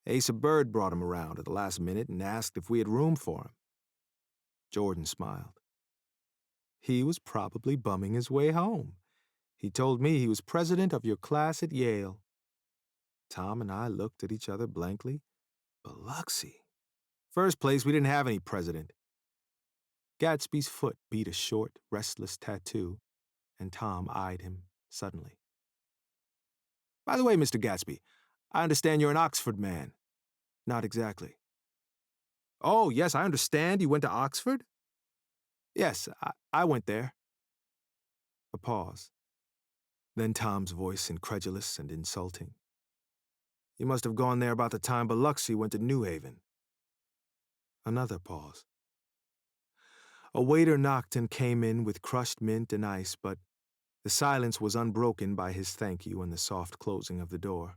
Asa Bird brought him around at the last minute and asked if we had room for him. Jordan smiled. He was probably bumming his way home. He told me he was president of your class at Yale. Tom and I looked at each other blankly. Biloxi. First place, we didn't have any president. Gatsby's foot beat a short, restless tattoo, and Tom eyed him suddenly. By the way, Mr. Gatsby, I understand you're an Oxford man. Not exactly. Oh, yes, I understand. You went to Oxford? Yes, I went there. A pause. Then Tom's voice, incredulous and insulting. You must have gone there about the time Biloxi went to New Haven. Another pause. A waiter knocked and came in with crushed mint and ice, but the silence was unbroken by his thank you and the soft closing of the door.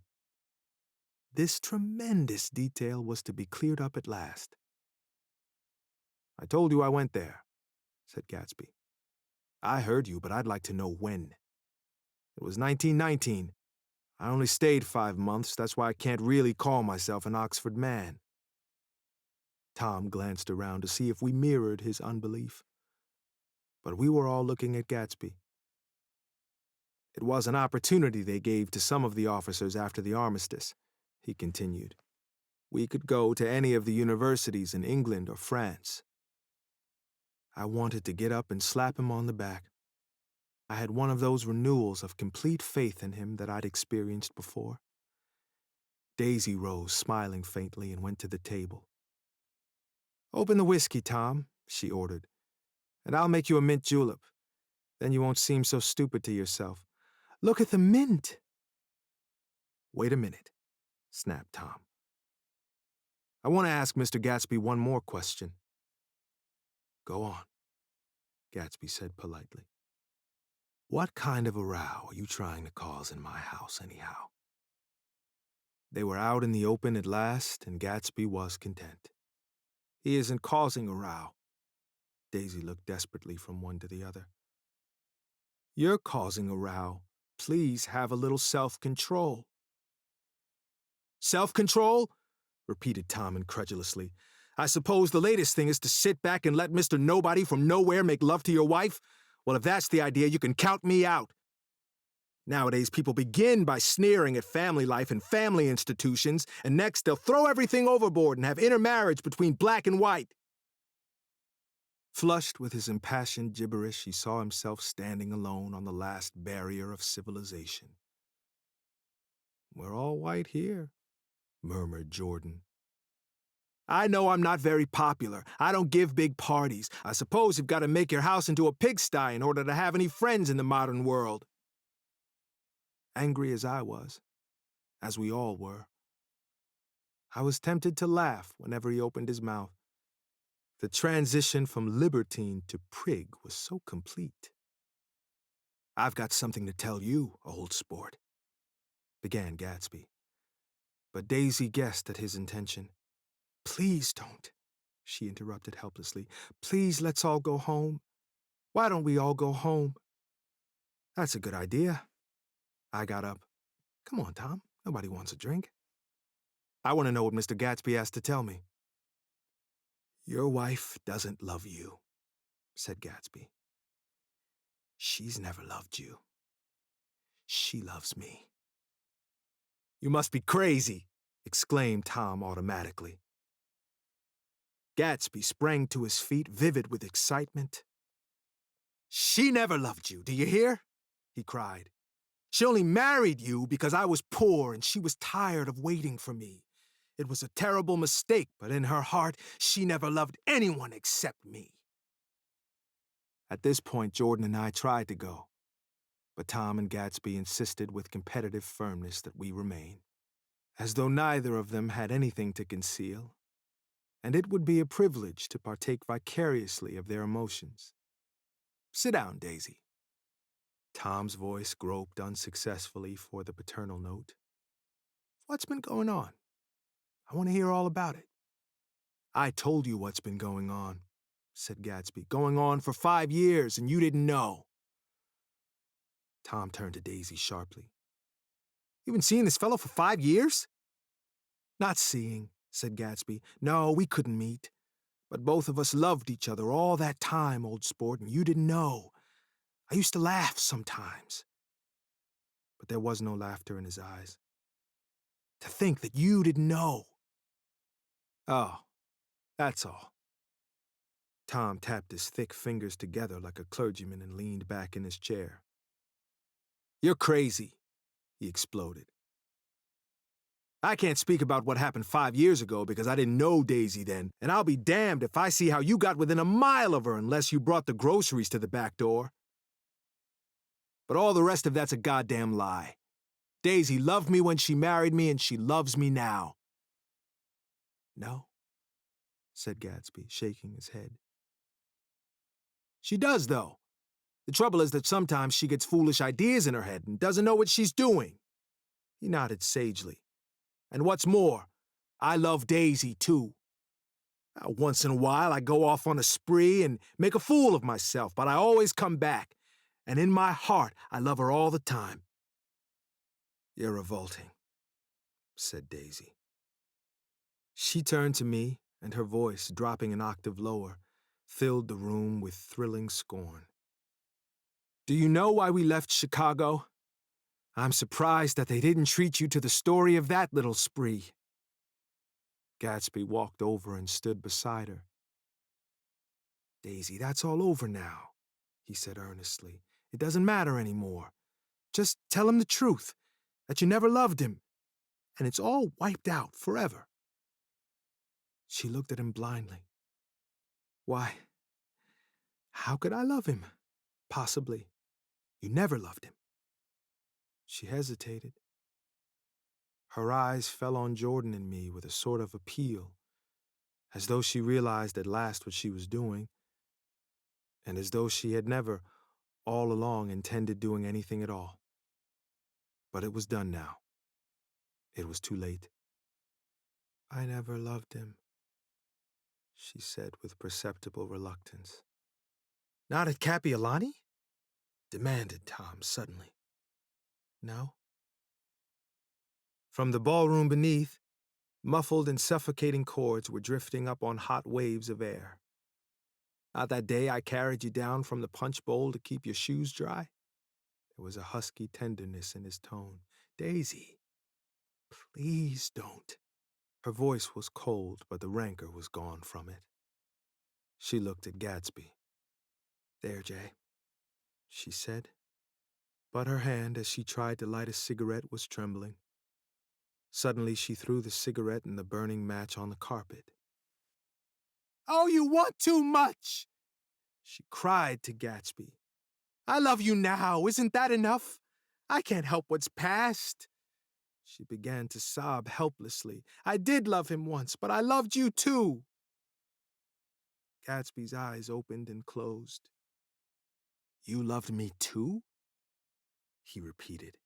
This tremendous detail was to be cleared up at last. I told you I went there, said Gatsby. I heard you, but I'd like to know when. It was 1919. I only stayed 5 months, that's why I can't really call myself an Oxford man. Tom glanced around to see if we mirrored his unbelief. But we were all looking at Gatsby. It was an opportunity they gave to some of the officers after the armistice, he continued. We could go to any of the universities in England or France. I wanted to get up and slap him on the back. I had one of those renewals of complete faith in him that I'd experienced before. Daisy rose, smiling faintly, and went to the table. "Open the whiskey, Tom," she ordered, "and I'll make you a mint julep. Then you won't seem so stupid to yourself. Look at the mint!" "Wait a minute," snapped Tom. "I want to ask Mr. Gatsby one more question." "Go on," Gatsby said politely. "What kind of a row are you trying to cause in my house, anyhow?" They were out in the open at last, and Gatsby was content. "He isn't causing a row." Daisy looked desperately from one to the other. "You're causing a row. Please have a little self-control." "Self-control?" repeated Tom incredulously. "I suppose the latest thing is to sit back and let Mr. Nobody from nowhere make love to your wife? Well, if that's the idea, you can count me out. Nowadays, people begin by sneering at family life and family institutions, and next they'll throw everything overboard and have intermarriage between black and white." Flushed with his impassioned gibberish, he saw himself standing alone on the last barrier of civilization. "We're all white here," murmured Jordan. "I know I'm not very popular. I don't give big parties. I suppose you've got to make your house into a pigsty in order to have any friends in the modern world." Angry as I was, as we all were, I was tempted to laugh whenever he opened his mouth. The transition from libertine to prig was so complete. "I've got something to tell you, old sport," began Gatsby. But Daisy guessed at his intention. "Please don't," she interrupted helplessly. "Please, let's all go home. Why don't we all go home?" "That's a good idea." I got up. "Come on, Tom. Nobody wants a drink. I want to know what Mr. Gatsby has to tell me." "Your wife doesn't love you," said Gatsby. "She's never loved you. She loves me." "You must be crazy," exclaimed Tom automatically. Gatsby sprang to his feet, vivid with excitement. "She never loved you, do you hear?" he cried. "She only married you because I was poor and she was tired of waiting for me. It was a terrible mistake, but in her heart, she never loved anyone except me." At this point, Jordan and I tried to go, but Tom and Gatsby insisted with competitive firmness that we remain, as though neither of them had anything to conceal, and it would be a privilege to partake vicariously of their emotions. "Sit down, Daisy." Tom's voice groped unsuccessfully for the paternal note. "What's been going on? I want to hear all about it." "I told you what's been going on," said Gatsby. "Going on for 5 years, and you didn't know." Tom turned to Daisy sharply. "You've been seeing this fellow for 5 years?" "Not seeing," said Gatsby. "No, we couldn't meet. But both of us loved each other all that time, old sport, and you didn't know. I used to laugh sometimes." But there was no laughter in his eyes. "To think that you didn't know." "Oh, that's all." Tom tapped his thick fingers together like a clergyman and leaned back in his chair. "You're crazy," he exploded. "I can't speak about what happened 5 years ago because I didn't know Daisy then, and I'll be damned if I see how you got within a mile of her unless you brought the groceries to the back door. But all the rest of that's a goddamn lie. Daisy loved me when she married me, and she loves me now." "No," said Gatsby, shaking his head. "She does, though. The trouble is that sometimes she gets foolish ideas in her head and doesn't know what she's doing." He nodded sagely. "And what's more, I love Daisy, too. Once in a while, I go off on a spree and make a fool of myself, but I always come back, and in my heart, I love her all the time." "You're revolting," said Daisy. She turned to me, and her voice, dropping an octave lower, filled the room with thrilling scorn. "Do you know why we left Chicago? I'm surprised that they didn't treat you to the story of that little spree." Gatsby walked over and stood beside her. "Daisy, that's all over now," he said earnestly. "It doesn't matter anymore. Just tell him the truth, that you never loved him, and it's all wiped out forever." She looked at him blindly. "Why, how could I love him? Possibly. You never loved him." She hesitated. Her eyes fell on Jordan and me with a sort of appeal, as though she realized at last what she was doing, and as though she had never, all along, intended doing anything at all. But it was done now. It was too late. "I never loved him," she said with perceptible reluctance. "Not at Kapiolani?" demanded Tom suddenly. "No." From the ballroom beneath, muffled and suffocating chords were drifting up on hot waves of air. "Not that day I carried you down from the punch bowl to keep your shoes dry?" There was a husky tenderness in his tone. "Daisy, please don't." Her voice was cold, but the rancor was gone from it. She looked at Gatsby. "There, Jay," she said. But her hand, as she tried to light a cigarette, was trembling. Suddenly she threw the cigarette and the burning match on the carpet. "Oh, you want too much!" she cried to Gatsby. "I love you now, isn't that enough? I can't help what's past." She began to sob helplessly. "I did love him once, but I loved you too." Gatsby's eyes opened and closed. "You loved me too?" he repeated.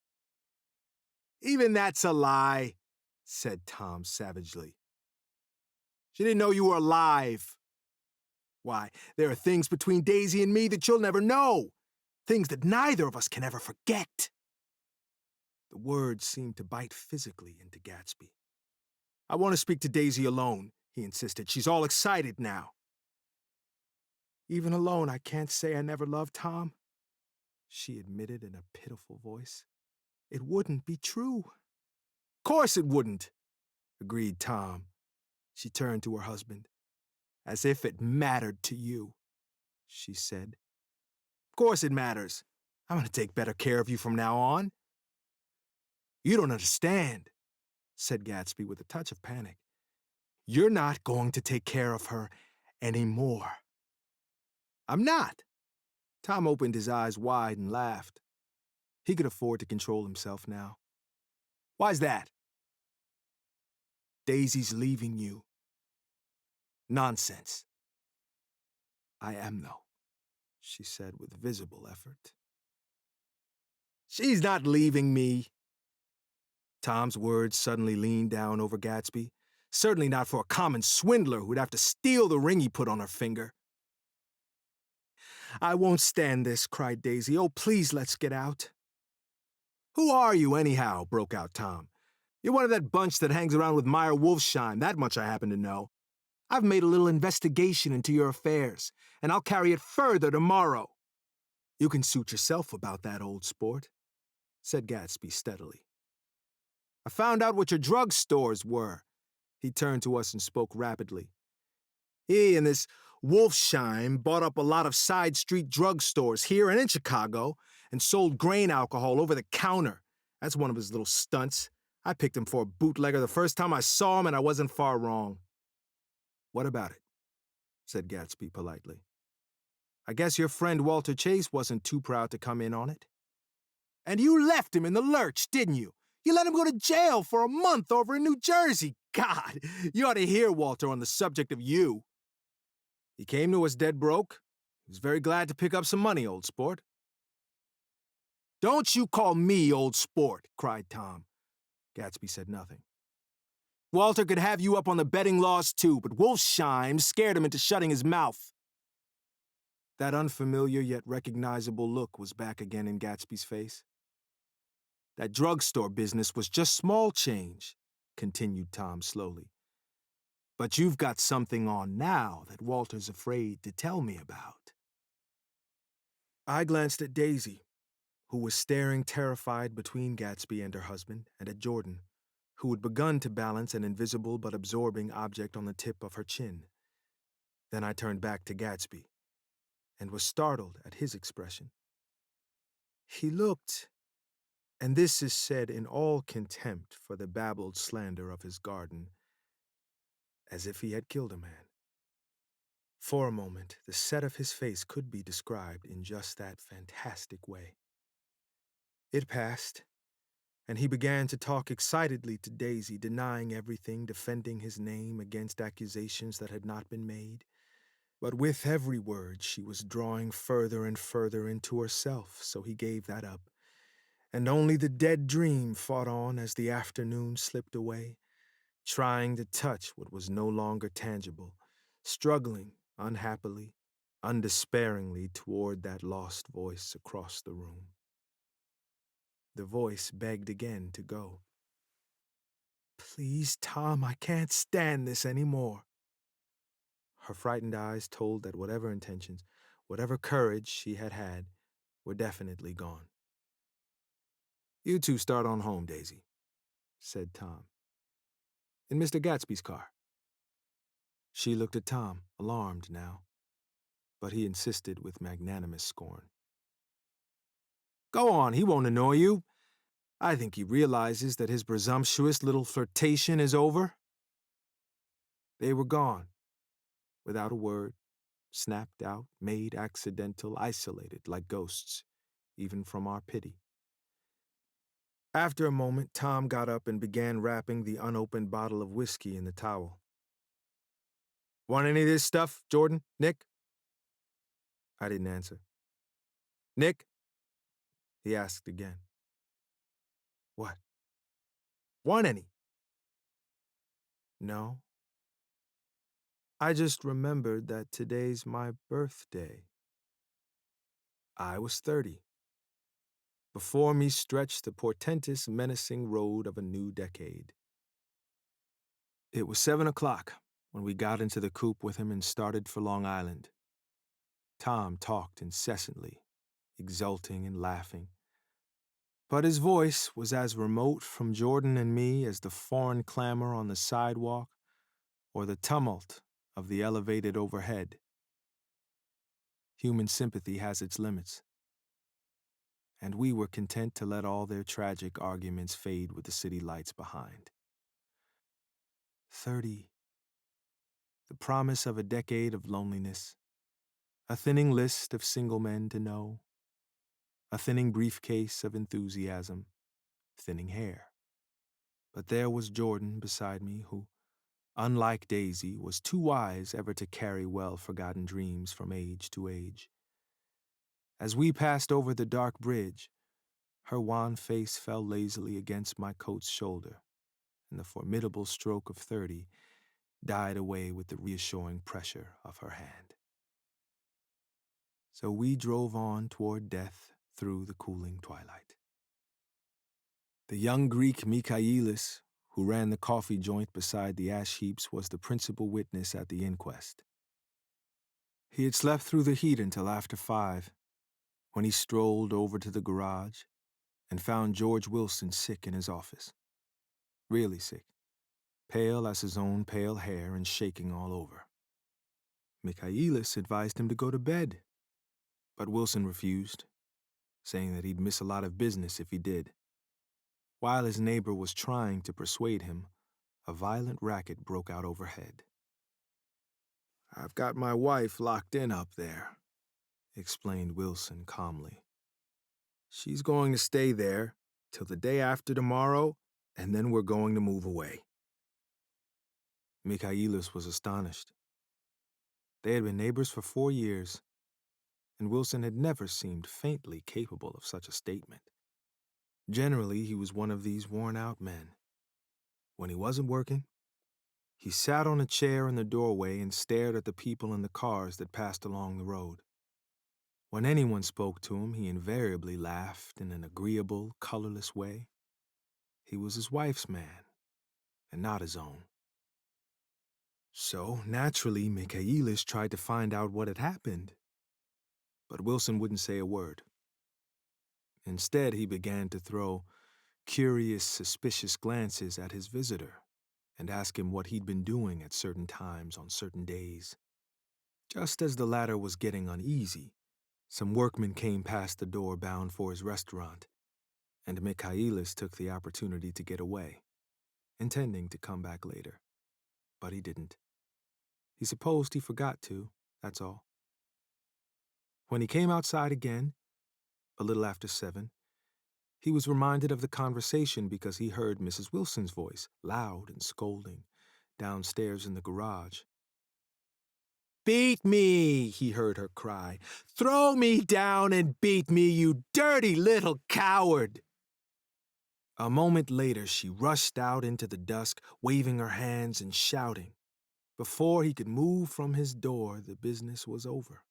"Even that's a lie," said Tom savagely. "She didn't know you were alive. Why, there are things between Daisy and me that you'll never know. Things that neither of us can ever forget." The words seemed to bite physically into Gatsby. "I want to speak to Daisy alone," he insisted. "She's all excited now." "Even alone, I can't say I never loved Tom," she admitted in a pitiful voice. "It wouldn't be true." "Course it wouldn't," agreed Tom. She turned to her husband. "As if it mattered to you," she said. "Course it matters. I'm going to take better care of you from now on." "You don't understand," said Gatsby with a touch of panic. "You're not going to take care of her anymore." "I'm not." Tom opened his eyes wide and laughed. He could afford to control himself now. "Why's that?" "Daisy's leaving you." "Nonsense." "I am, though," she said with visible effort. "She's not leaving me." Tom's words suddenly leaned down over Gatsby. Certainly not for a common swindler who'd have to steal the ring he put on her finger. "I won't stand this," cried Daisy. "Oh, please, let's get out." "Who are you, anyhow?" broke out Tom. "You're one of that bunch that hangs around with Meyer Wolfsheim, that much I happen to know. I've made a little investigation into your affairs, and I'll carry it further tomorrow." "You can suit yourself about that, old sport," said Gatsby steadily. "I found out what your drug stores were." He turned to us and spoke rapidly. "He and this Wolfsheim bought up a lot of side street drug stores here and in Chicago and sold grain alcohol over the counter. That's one of his little stunts. I picked him for a bootlegger the first time I saw him, and I wasn't far wrong." "What about it?" said Gatsby politely. "I guess your friend Walter Chase wasn't too proud to come in on it." "And you left him in the lurch, didn't you? You let him go to jail for a month over in New Jersey. God, you ought to hear Walter on the subject of you." "He came to us dead broke. He was very glad to pick up some money, old sport." "Don't you call me old sport," cried Tom. Gatsby said nothing. "Walter could have you up on the betting laws too, but Wolfsheim scared him into shutting his mouth." That unfamiliar yet recognizable look was back again in Gatsby's face. "That drugstore business was just small change," continued Tom slowly. "But you've got something on now that Walter's afraid to tell me about." I glanced at Daisy, who was staring terrified between Gatsby and her husband, and at Jordan, who had begun to balance an invisible but absorbing object on the tip of her chin. Then I turned back to Gatsby and was startled at his expression. He looked, and this is said in all contempt for the babbled slander of his garden, as if he had killed a man. For a moment, the set of his face could be described in just that fantastic way. It passed, and he began to talk excitedly to Daisy, denying everything, defending his name against accusations that had not been made. But with every word, she was drawing further and further into herself, so he gave that up, and only the dead dream fought on as the afternoon slipped away, trying to touch what was no longer tangible, struggling unhappily, undespairingly toward that lost voice across the room. The voice begged again to go. "Please, Tom, I can't stand this anymore." Her frightened eyes told that whatever intentions, whatever courage she had had, were definitely gone. "You two start on home, Daisy," said Tom. "In Mr. Gatsby's car." She looked at Tom, alarmed now, but he insisted with magnanimous scorn. "Go on, he won't annoy you. I think he realizes that his presumptuous little flirtation is over." They were gone, without a word, snapped out, made accidental, isolated like ghosts, even from our pity. After a moment, Tom got up and began wrapping the unopened bottle of whiskey in the towel. "Want any of this stuff, Jordan? Nick?" I didn't answer. "Nick?" he asked again. "What?" "Want any?" "No. I just remembered that today's my birthday." I was 30. Before me stretched the portentous, menacing road of a new decade. It was 7 o'clock when we got into the coupe with him and started for Long Island. Tom talked incessantly, exulting and laughing, but his voice was as remote from Jordan and me as the foreign clamor on the sidewalk or the tumult of the elevated overhead. Human sympathy has its limits, and we were content to let all their tragic arguments fade with the city lights behind. 30. The promise of a decade of loneliness, a thinning list of single men to know, a thinning briefcase of enthusiasm, thinning hair. But there was Jordan beside me who, unlike Daisy, was too wise ever to carry well-forgotten dreams from age to age. As we passed over the dark bridge, her wan face fell lazily against my coat's shoulder, and the formidable stroke of 30 died away with the reassuring pressure of her hand. So we drove on toward death through the cooling twilight. The young Greek Michaelis, who ran the coffee joint beside the ash heaps, was the principal witness at the inquest. He had slept through the heat until after 5, when he strolled over to the garage and found George Wilson sick in his office. Really sick, pale as his own pale hair and shaking all over. Michaelis advised him to go to bed, but Wilson refused, saying that he'd miss a lot of business if he did. While his neighbor was trying to persuade him, a violent racket broke out overhead. "I've got my wife locked in up there," explained Wilson calmly. "She's going to stay there till the day after tomorrow, and then we're going to move away." Michaelis was astonished. They had been neighbors for 4 years, and Wilson had never seemed faintly capable of such a statement. Generally, he was one of these worn-out men. When he wasn't working, he sat on a chair in the doorway and stared at the people in the cars that passed along the road. When anyone spoke to him, he invariably laughed in an agreeable, colorless way. He was his wife's man, and not his own. So, naturally, Michaelis tried to find out what had happened, but Wilson wouldn't say a word. Instead, he began to throw curious, suspicious glances at his visitor and ask him what he'd been doing at certain times on certain days. Just as the latter was getting uneasy, some workmen came past the door bound for his restaurant, and Michaelis took the opportunity to get away, intending to come back later. But he didn't. He supposed he forgot to, that's all. When he came outside again, a little after 7, he was reminded of the conversation because he heard Mrs. Wilson's voice, loud and scolding, downstairs in the garage. "Beat me," he heard her cry. "Throw me down and beat me, you dirty little coward!" A moment later, she rushed out into the dusk, waving her hands and shouting. Before he could move from his door, the business was over.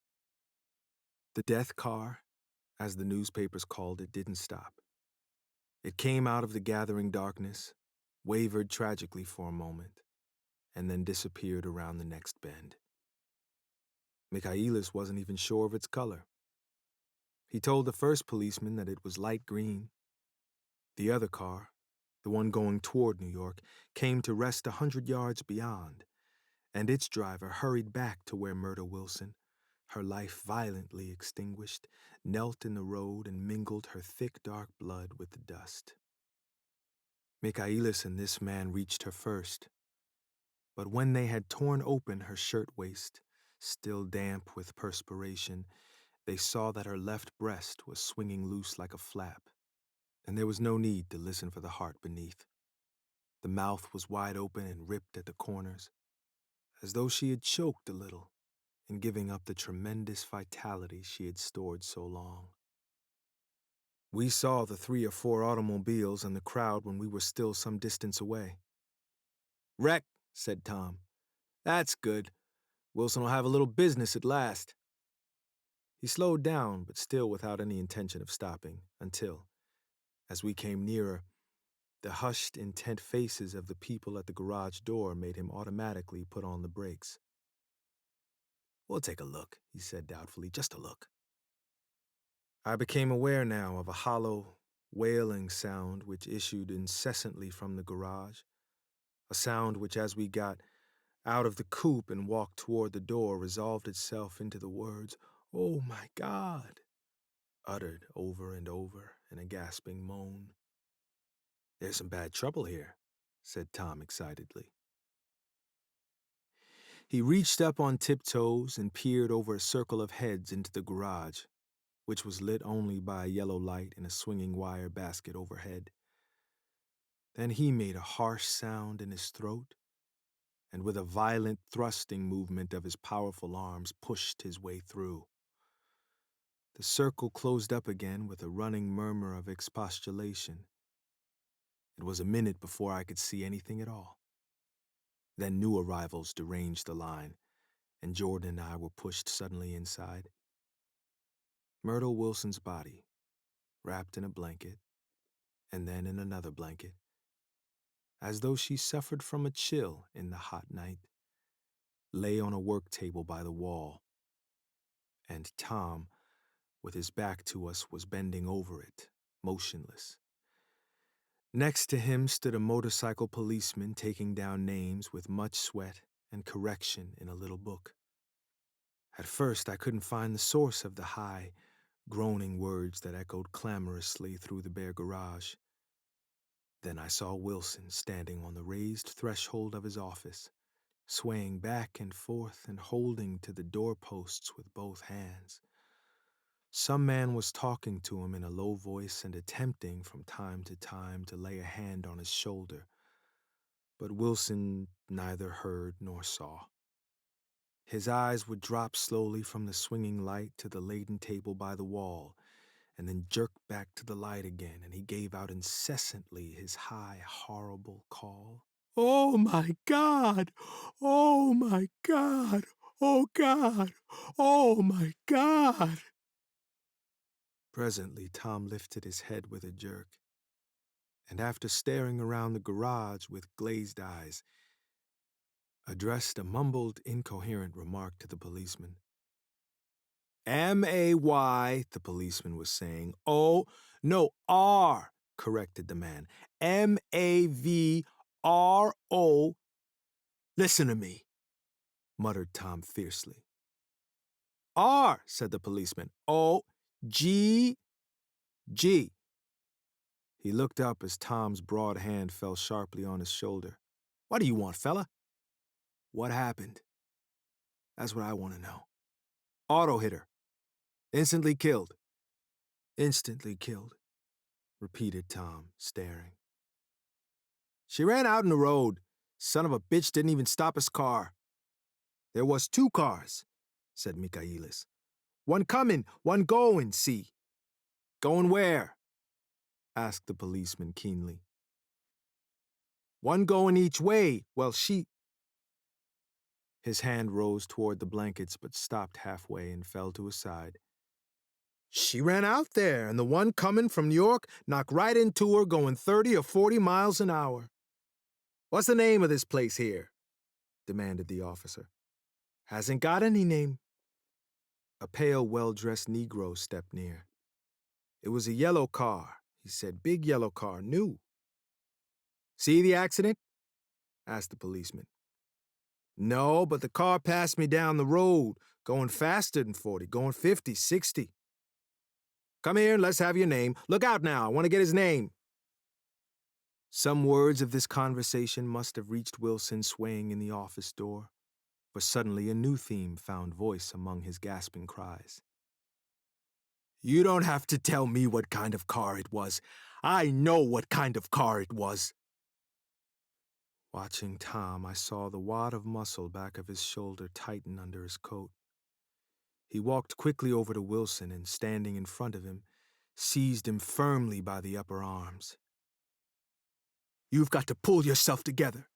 The death car, as the newspapers called it, didn't stop. It came out of the gathering darkness, wavered tragically for a moment, and then disappeared around the next bend. Michaelis wasn't even sure of its color. He told the first policeman that it was light green. The other car, the one going toward New York, came to rest 100 yards beyond, and its driver hurried back to where Myrtle Wilson, her life violently extinguished, knelt in the road and mingled her thick dark blood with the dust. Michaelis and this man reached her first, but when they had torn open her shirtwaist, still damp with perspiration, they saw that her left breast was swinging loose like a flap, and there was no need to listen for the heart beneath. The mouth was wide open and ripped at the corners, as though she had choked a little in giving up the tremendous vitality she had stored so long. We saw the 3 or 4 automobiles and the crowd when we were still some distance away. "Wreck," said Tom. "That's good. Wilson will have a little business at last." He slowed down, but still without any intention of stopping, until, as we came nearer, the hushed, intent faces of the people at the garage door made him automatically put on the brakes. "We'll take a look," he said doubtfully, "just a look." I became aware now of a hollow, wailing sound which issued incessantly from the garage, a sound which, as we got out of the coupe and walked toward the door, resolved itself into the words, "Oh my God," uttered over and over in a gasping moan. "There's some bad trouble here," said Tom excitedly. He reached up on tiptoes and peered over a circle of heads into the garage, which was lit only by a yellow light in a swinging wire basket overhead. Then he made a harsh sound in his throat, and with a violent thrusting movement of his powerful arms pushed his way through. The circle closed up again with a running murmur of expostulation. It was a minute before I could see anything at all. Then new arrivals deranged the line, and Jordan and I were pushed suddenly inside. Myrtle Wilson's body, wrapped in a blanket, and then in another blanket, as though she suffered from a chill in the hot night, lay on a work table by the wall, and Tom, with his back to us, was bending over it, motionless. Next to him stood a motorcycle policeman taking down names with much sweat and correction in a little book. At first, I couldn't find the source of the high, groaning words that echoed clamorously through the bare garage. Then I saw Wilson standing on the raised threshold of his office, swaying back and forth and holding to the doorposts with both hands. Some man was talking to him in a low voice and attempting from time to time to lay a hand on his shoulder, but Wilson neither heard nor saw. His eyes would drop slowly from the swinging light to the laden table by the wall, and then jerk back to the light again, and he gave out incessantly his high, horrible call. "Oh, my God! Oh, my God! Oh, God! Oh, my God!" Presently, Tom lifted his head with a jerk, and after staring around the garage with glazed eyes, addressed a mumbled, incoherent remark to the policeman. "M-A-Y, the policeman was saying. "Oh, no, R. corrected the man. M-A-V-R-O. Listen to me, muttered Tom fiercely. R, said the policeman. O-G-G. He looked up as Tom's broad hand fell sharply on his shoulder. What do you want, fella? What happened? That's what I want to know. Auto hit her. Instantly killed. Instantly killed, repeated Tom, staring. She ran out in the road. Son of a bitch didn't even stop his car. There was 2 cars, said Michaelis. One coming, one going, see. Going where? Asked the policeman keenly. One going each way. Well, she... His hand rose toward the blankets but stopped halfway and fell to his side. She ran out there, and the one coming from New York knocked right into her going 30 or 40 miles an hour. What's the name of this place here? Demanded the officer. Hasn't got any name. A pale, well-dressed Negro stepped near. It was a yellow car, he said. Big yellow car, new. See the accident? Asked the policeman. No, but the car passed me down the road, going faster than 40, going 50, 60. Come here and let's have your name. Look out now, I want to get his name. Some words of this conversation must have reached Wilson swaying in the office door, for suddenly a new theme found voice among his gasping cries. You don't have to tell me what kind of car it was. I know what kind of car it was. Watching Tom, I saw the wad of muscle back of his shoulder tighten under his coat. He walked quickly over to Wilson and, standing in front of him, seized him firmly by the upper arms. You've got to pull yourself together,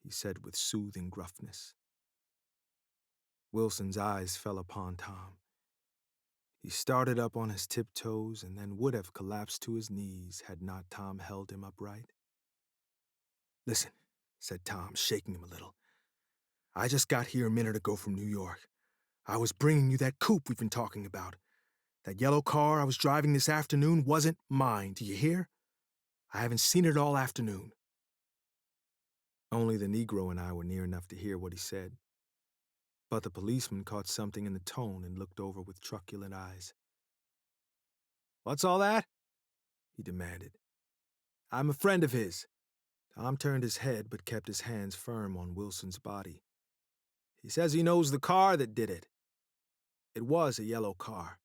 he said with soothing gruffness. Wilson's eyes fell upon Tom. He started up on his tiptoes and then would have collapsed to his knees had not Tom held him upright. Listen, said Tom, shaking him a little. I just got here a minute ago from New York. I was bringing you that coupe we've been talking about. That yellow car I was driving this afternoon wasn't mine, do you hear? I haven't seen it all afternoon. Only the Negro and I were near enough to hear what he said. But the policeman caught something in the tone and looked over with truculent eyes. What's all that? He demanded. I'm a friend of his. Tom turned his head but kept his hands firm on Wilson's body. He says he knows the car that did it. It was a yellow car.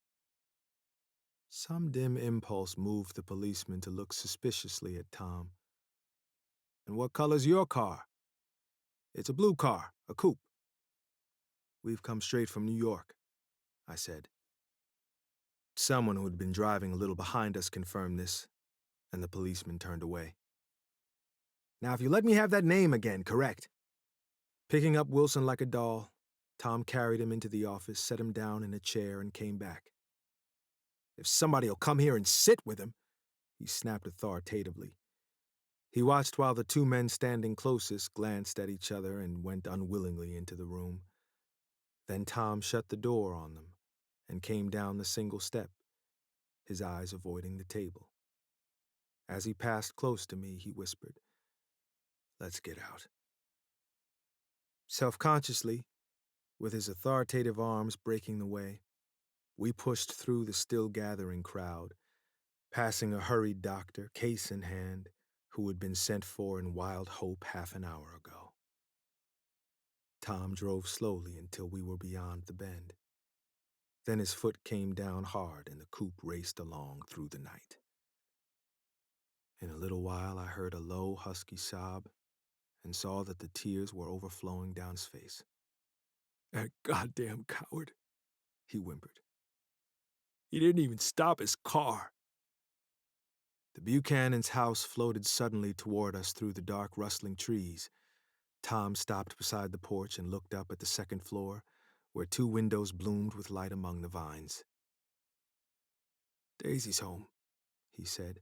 Some dim impulse moved the policeman to look suspiciously at Tom. And what color's your car? It's a blue car, a coupe. We've come straight from New York, I said. Someone who had been driving a little behind us confirmed this, and the policeman turned away. Now, if you let me have that name again, correct? Picking up Wilson like a doll, Tom carried him into the office, set him down in a chair, and came back. If somebody'll come here and sit with him, he snapped authoritatively. He watched while the 2 men standing closest glanced at each other and went unwillingly into the room. Then Tom shut the door on them and came down the single step, his eyes avoiding the table. As he passed close to me, he whispered, Let's get out. Self-consciously, with his authoritative arms breaking the way, we pushed through the still-gathering crowd, passing a hurried doctor, case in hand, who had been sent for in wild hope half an hour ago. Tom drove slowly until we were beyond the bend. Then his foot came down hard and the coupe raced along through the night. In a little while I heard a low, husky sob and saw that the tears were overflowing down his face. That goddamn coward, he whimpered. He didn't even stop his car. The Buchanan's house floated suddenly toward us through the dark, rustling trees. Tom stopped beside the porch and looked up at the second floor, where 2 windows bloomed with light among the vines. Daisy's home, he said.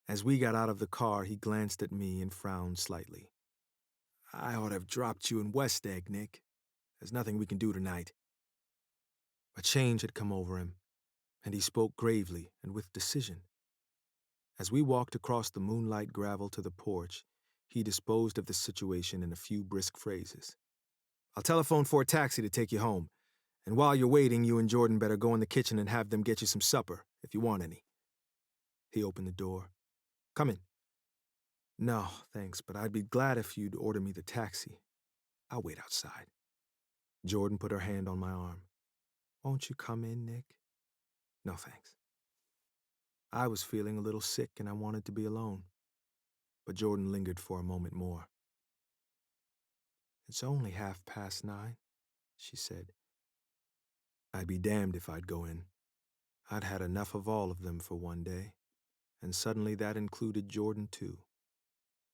As we got out of the car, he glanced at me and frowned slightly. I ought to have dropped you in West Egg, Nick. There's nothing we can do tonight. A change had come over him, and he spoke gravely and with decision. As we walked across the moonlight gravel to the porch, he disposed of the situation in a few brisk phrases. "I'll telephone for a taxi to take you home. And while you're waiting, you and Jordan better go in the kitchen and have them get you some supper, if you want any." He opened the door. "Come in." "No, thanks, but I'd be glad if you'd order me the taxi. I'll wait outside." Jordan put her hand on my arm. "Won't you come in, Nick?" "No, thanks." I was feeling a little sick and I wanted to be alone. But Jordan lingered for a moment more. "It's only 9:30, she said. I'd be damned if I'd go in. I'd had enough of all of them for one day, and suddenly that included Jordan too.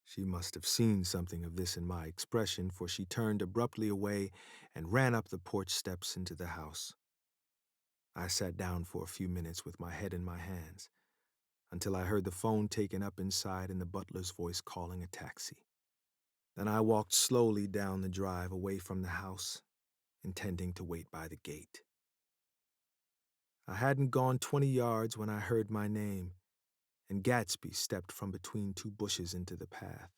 She must have seen something of this in my expression, for she turned abruptly away and ran up the porch steps into the house. I sat down for a few minutes with my head in my hands, until I heard the phone taken up inside and the butler's voice calling a taxi. Then I walked slowly down the drive away from the house, intending to wait by the gate. I hadn't gone 20 yards when I heard my name, and Gatsby stepped from between two bushes into the path.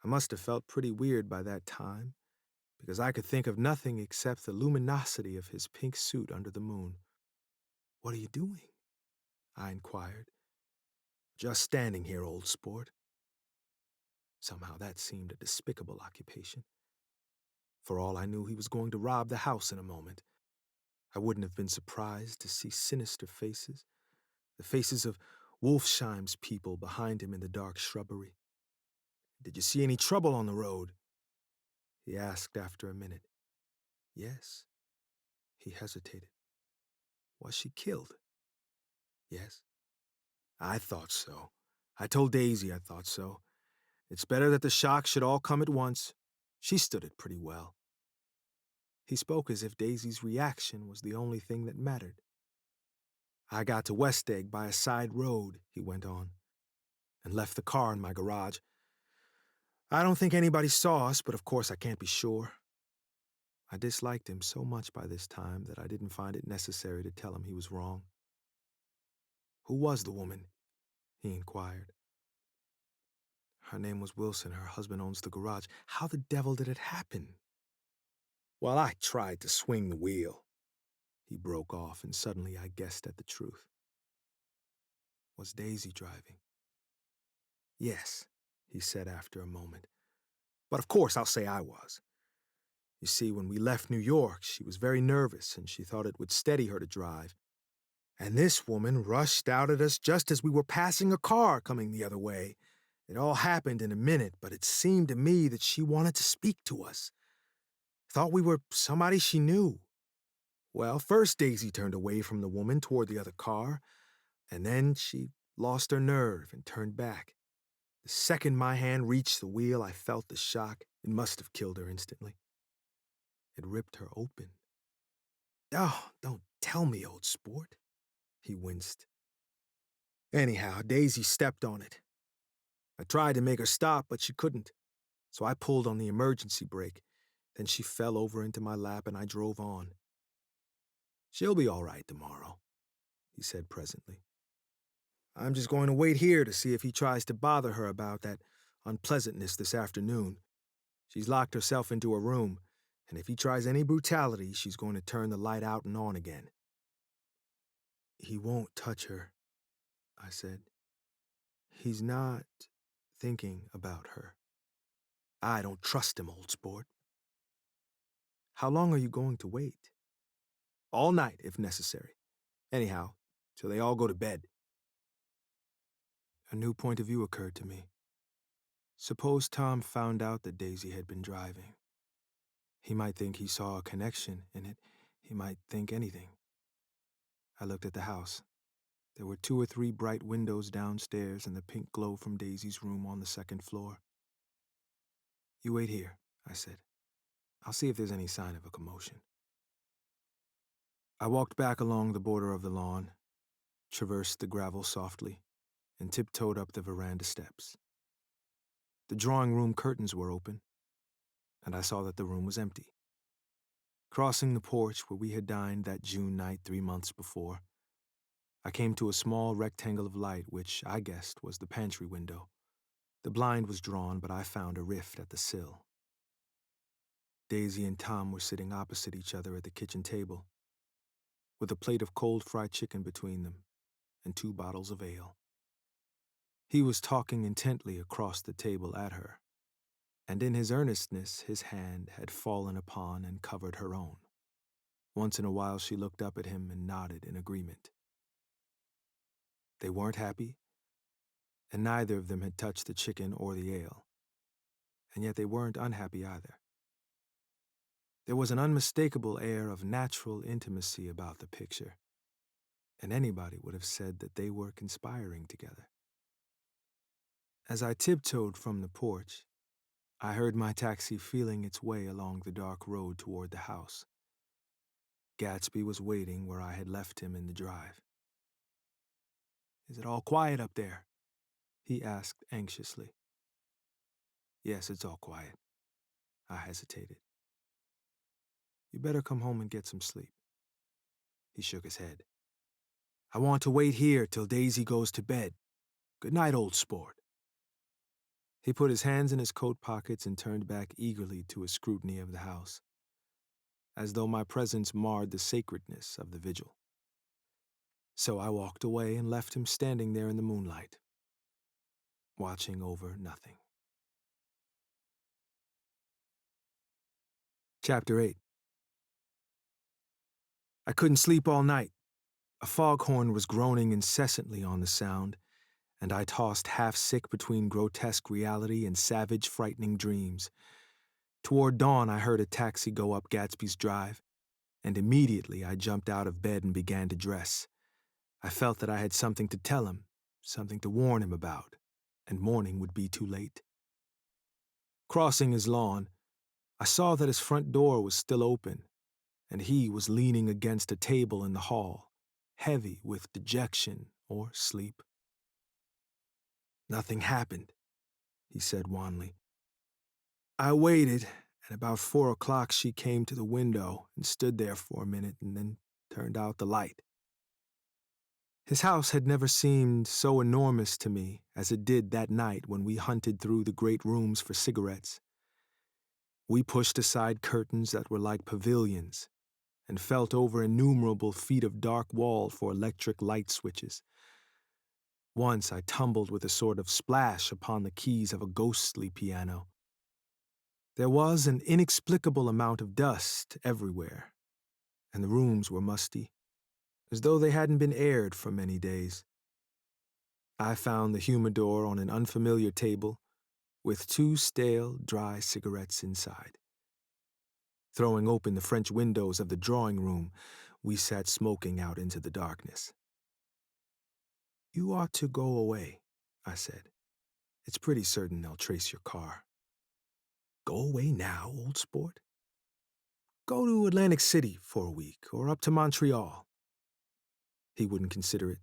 I must have felt pretty weird by that time, because I could think of nothing except the luminosity of his pink suit under the moon. "What are you doing?" I inquired. "Just standing here, old sport." Somehow that seemed a despicable occupation. For all I knew, he was going to rob the house in a moment. I wouldn't have been surprised to see sinister faces, the faces of Wolfsheim's people behind him in the dark shrubbery. "Did you see any trouble on the road?" he asked after a minute. "Yes." He hesitated. "Was she killed?" "Yes." "I thought so. I told Daisy I thought so. It's better that the shock should all come at once. She stood it pretty well." He spoke as if Daisy's reaction was the only thing that mattered. "I got to West Egg by a side road," he went on, "and left the car in my garage. I don't think anybody saw us, but of course I can't be sure." I disliked him so much by this time that I didn't find it necessary to tell him he was wrong. "Who was the woman?" he inquired. "Her name was Wilson. Her husband owns the garage. How the devil did it happen?" "Well, I tried to swing the wheel." He broke off, and suddenly I guessed at the truth. "Was Daisy driving?" "Yes," he said after a moment. "But of course I'll say I was. You see, when we left New York, she was very nervous, and she thought it would steady her to drive. And this woman rushed out at us just as we were passing a car coming the other way. It all happened in a minute, but it seemed to me that she wanted to speak to us. Thought we were somebody she knew. Well, first Daisy turned away from the woman toward the other car, and then she lost her nerve and turned back. The second my hand reached the wheel, I felt the shock. It must have killed her instantly. It ripped her open." "Oh, don't tell me, old sport." He winced. "Anyhow, Daisy stepped on it. I tried to make her stop, but she couldn't. So I pulled on the emergency brake. Then she fell over into my lap and I drove on. She'll be all right tomorrow," he said presently. "I'm just going to wait here to see if he tries to bother her about that unpleasantness this afternoon. She's locked herself into her room, and if he tries any brutality, she's going to turn the light out and on again." "He won't touch her," I said. "He's not thinking about her." "I don't trust him, old sport." "How long are you going to wait?" "All night, if necessary. Anyhow, till they all go to bed." A new point of view occurred to me. Suppose Tom found out that Daisy had been driving. He might think he saw a connection in it. He might think anything. I looked at the house. There were 2 or 3 bright windows downstairs and the pink glow from Daisy's room on the second floor. "You wait here," I said. "I'll see if there's any sign of a commotion." I walked back along the border of the lawn, traversed the gravel softly, and tiptoed up the veranda steps. The drawing room curtains were open, and I saw that the room was empty. Crossing the porch where we had dined that June night 3 months before, I came to a small rectangle of light, which I guessed was the pantry window. The blind was drawn, but I found a rift at the sill. Daisy and Tom were sitting opposite each other at the kitchen table, with a plate of cold fried chicken between them and 2 bottles of ale. He was talking intently across the table at her, and in his earnestness his hand had fallen upon and covered her own. Once in a while she looked up at him and nodded in agreement. They weren't happy, and neither of them had touched the chicken or the ale, and yet they weren't unhappy either. There was an unmistakable air of natural intimacy about the picture, and anybody would have said that they were conspiring together. As I tiptoed from the porch, I heard my taxi feeling its way along the dark road toward the house. Gatsby was waiting where I had left him in the drive. "Is it all quiet up there?" he asked anxiously. "Yes, it's all quiet." I hesitated. "You better come home and get some sleep." He shook his head. "I want to wait here till Daisy goes to bed. Good night, old sport." He put his hands in his coat pockets and turned back eagerly to a scrutiny of the house, as though my presence marred the sacredness of the vigil. So I walked away and left him standing there in the moonlight, watching over nothing. Chapter 8. I couldn't sleep all night. A foghorn was groaning incessantly on the sound, and I tossed half-sick between grotesque reality and savage, frightening dreams. Toward dawn, I heard a taxi go up Gatsby's drive, and immediately I jumped out of bed and began to dress. I felt that I had something to tell him, something to warn him about, and morning would be too late. Crossing his lawn, I saw that his front door was still open, and he was leaning against a table in the hall, heavy with dejection or sleep. "Nothing happened," he said wanly. I waited, and about 4 o'clock she came to the window and stood there for a minute and then turned out the light. His house had never seemed so enormous to me as it did that night when we hunted through the great rooms for cigarettes. We pushed aside curtains that were like pavilions and felt over innumerable feet of dark wall for electric light switches. Once I tumbled with a sort of splash upon the keys of a ghostly piano. There was an inexplicable amount of dust everywhere, and the rooms were musty, as though they hadn't been aired for many days. I found the humidor on an unfamiliar table, with 2 stale, dry cigarettes inside. Throwing open the French windows of the drawing room, we sat smoking out into the darkness. "You ought to go away," I said. "It's pretty certain they'll trace your car." "Go away now, old sport?" "Go to Atlantic City for a week, or up to Montreal." He wouldn't consider it.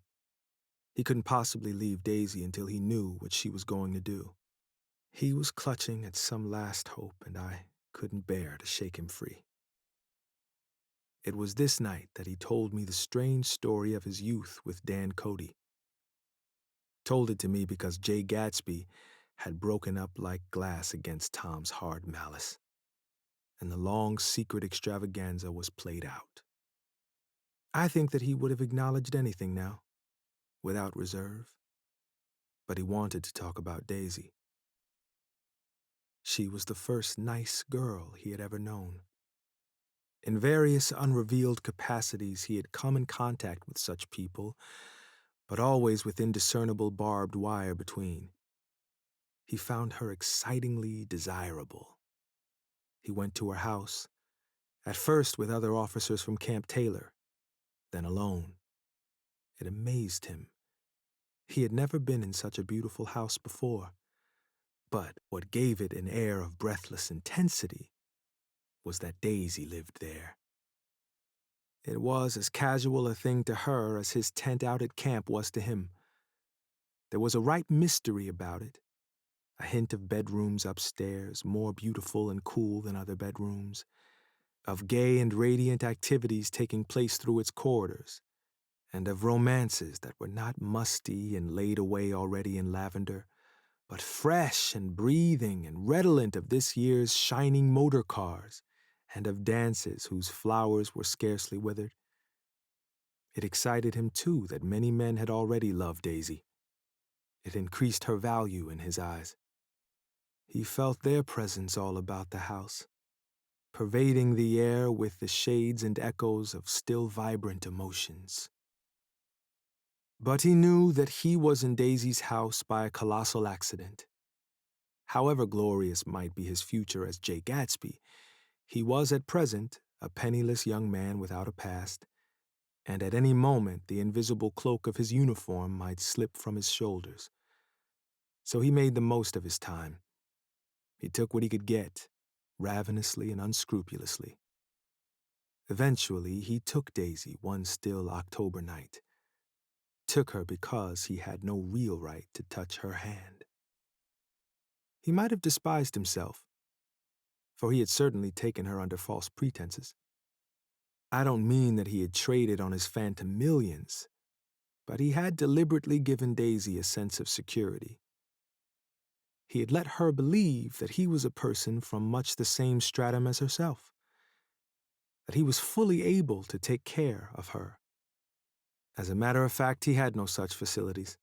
He couldn't possibly leave Daisy until he knew what she was going to do. He was clutching at some last hope, and I couldn't bear to shake him free. It was this night that he told me the strange story of his youth with Dan Cody. Told it to me because Jay Gatsby had broken up like glass against Tom's hard malice, and the long secret extravaganza was played out. I think that he would have acknowledged anything now, without reserve, but he wanted to talk about Daisy. She was the first nice girl he had ever known. In various unrevealed capacities he had come in contact with such people, but always with indiscernible barbed wire between. He found her excitingly desirable. He went to her house, at first with other officers from Camp Taylor, then alone. It amazed him. He had never been in such a beautiful house before, but what gave it an air of breathless intensity was that Daisy lived there. It was as casual a thing to her as his tent out at camp was to him. There was a ripe mystery about it, a hint of bedrooms upstairs, more beautiful and cool than other bedrooms, of gay and radiant activities taking place through its corridors, and of romances that were not musty and laid away already in lavender, but fresh and breathing and redolent of this year's shining motor cars, and of dances whose flowers were scarcely withered. It excited him, too, that many men had already loved Daisy. It increased her value in his eyes. He felt their presence all about the house, pervading the air with the shades and echoes of still vibrant emotions. But he knew that he was in Daisy's house by a colossal accident. However glorious might be his future as Jay Gatsby, he was at present a penniless young man without a past, and at any moment the invisible cloak of his uniform might slip from his shoulders. So he made the most of his time. He took what he could get, ravenously and unscrupulously. Eventually, he took Daisy one still October night. Took her because he had no real right to touch her hand. He might have despised himself, for he had certainly taken her under false pretenses. I don't mean that he had traded on his phantom millions, but he had deliberately given Daisy a sense of security. He had let her believe that he was a person from much the same stratum as herself, that he was fully able to take care of her. As a matter of fact, he had no such facilities.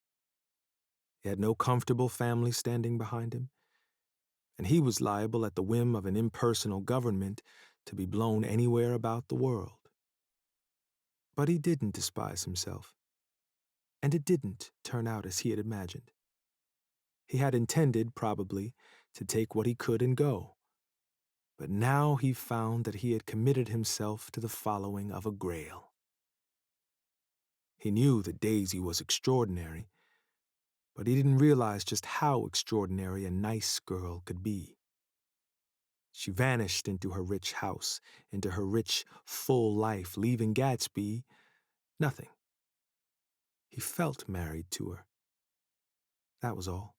He had no comfortable family standing behind him, and he was liable at the whim of an impersonal government to be blown anywhere about the world. But he didn't despise himself, and it didn't turn out as he had imagined. He had intended, probably, to take what he could and go, but now he found that he had committed himself to the following of a grail. He knew that Daisy was extraordinary, but he didn't realize just how extraordinary a nice girl could be. She vanished into her rich house, into her rich, full life, leaving Gatsby nothing. He felt married to her. That was all.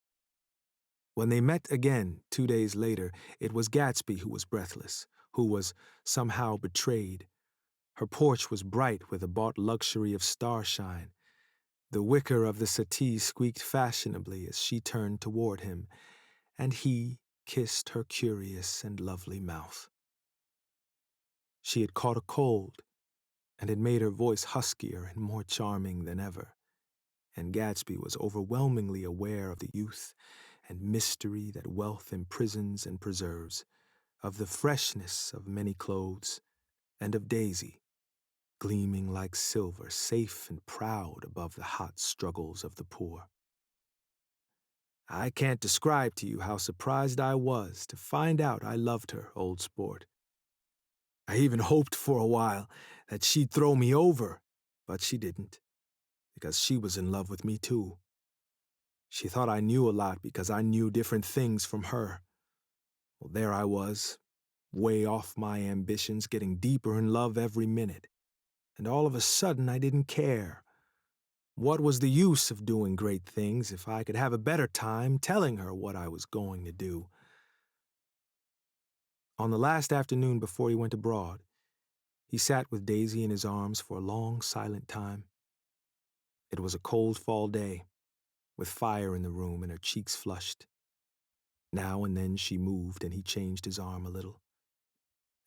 When they met again 2 days later, it was Gatsby who was breathless, who was somehow betrayed. Her porch was bright with a bought luxury of starshine. The wicker of the settee squeaked fashionably as she turned toward him, and he kissed her curious and lovely mouth. She had caught a cold, and it made her voice huskier and more charming than ever, and Gatsby was overwhelmingly aware of the youth and mystery that wealth imprisons and preserves, of the freshness of many clothes, and of Daisy, gleaming like silver, safe and proud above the hot struggles of the poor. I can't describe to you how surprised I was to find out I loved her, old sport. I even hoped for a while that she'd throw me over, but she didn't, because she was in love with me too. She thought I knew a lot because I knew different things from her. Well, there I was, way off my ambitions, getting deeper in love every minute. And all of a sudden I didn't care. What was the use of doing great things if I could have a better time telling her what I was going to do? On the last afternoon before he went abroad, he sat with Daisy in his arms for a long, silent time. It was a cold fall day, with fire in the room and her cheeks flushed. Now and then she moved and he changed his arm a little,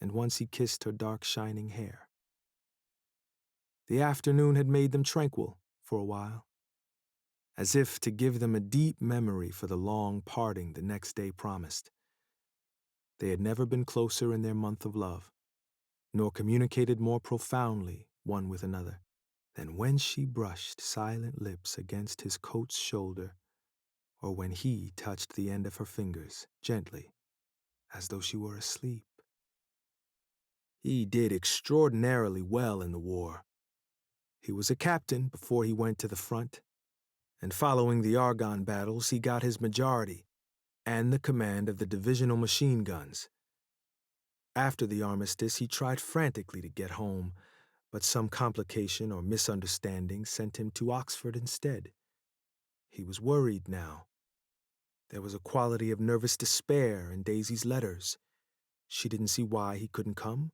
and once he kissed her dark shining hair. The afternoon had made them tranquil for a while, as if to give them a deep memory for the long parting the next day promised. They had never been closer in their month of love, nor communicated more profoundly one with another, than when she brushed silent lips against his coat's shoulder, or when he touched the end of her fingers gently, as though she were asleep. He did extraordinarily well in the war. He was a captain before he went to the front, and following the Argonne battles he got his majority and the command of the divisional machine guns. After the armistice he tried frantically to get home, but some complication or misunderstanding sent him to Oxford instead. He was worried now. There was a quality of nervous despair in Daisy's letters. She didn't see why he couldn't come.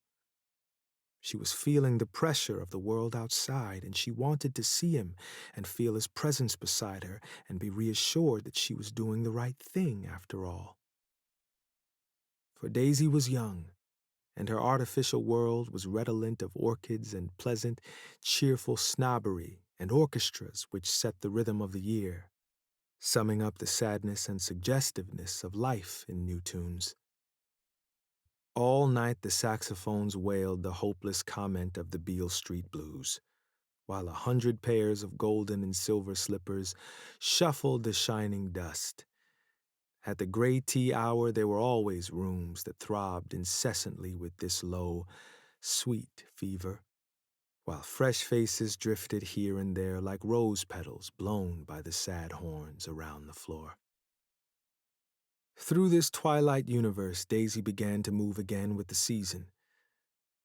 She was feeling the pressure of the world outside, and she wanted to see him and feel his presence beside her and be reassured that she was doing the right thing after all. For Daisy was young, and her artificial world was redolent of orchids and pleasant, cheerful snobbery and orchestras which set the rhythm of the year, summing up the sadness and suggestiveness of life in new tunes. All night the saxophones wailed the hopeless comment of the Beale Street Blues, while 100 pairs of golden and silver slippers shuffled the shining dust. At the gray tea hour there were always rooms that throbbed incessantly with this low, sweet fever, while fresh faces drifted here and there like rose petals blown by the sad horns around the floor. Through this twilight universe, Daisy began to move again with the season.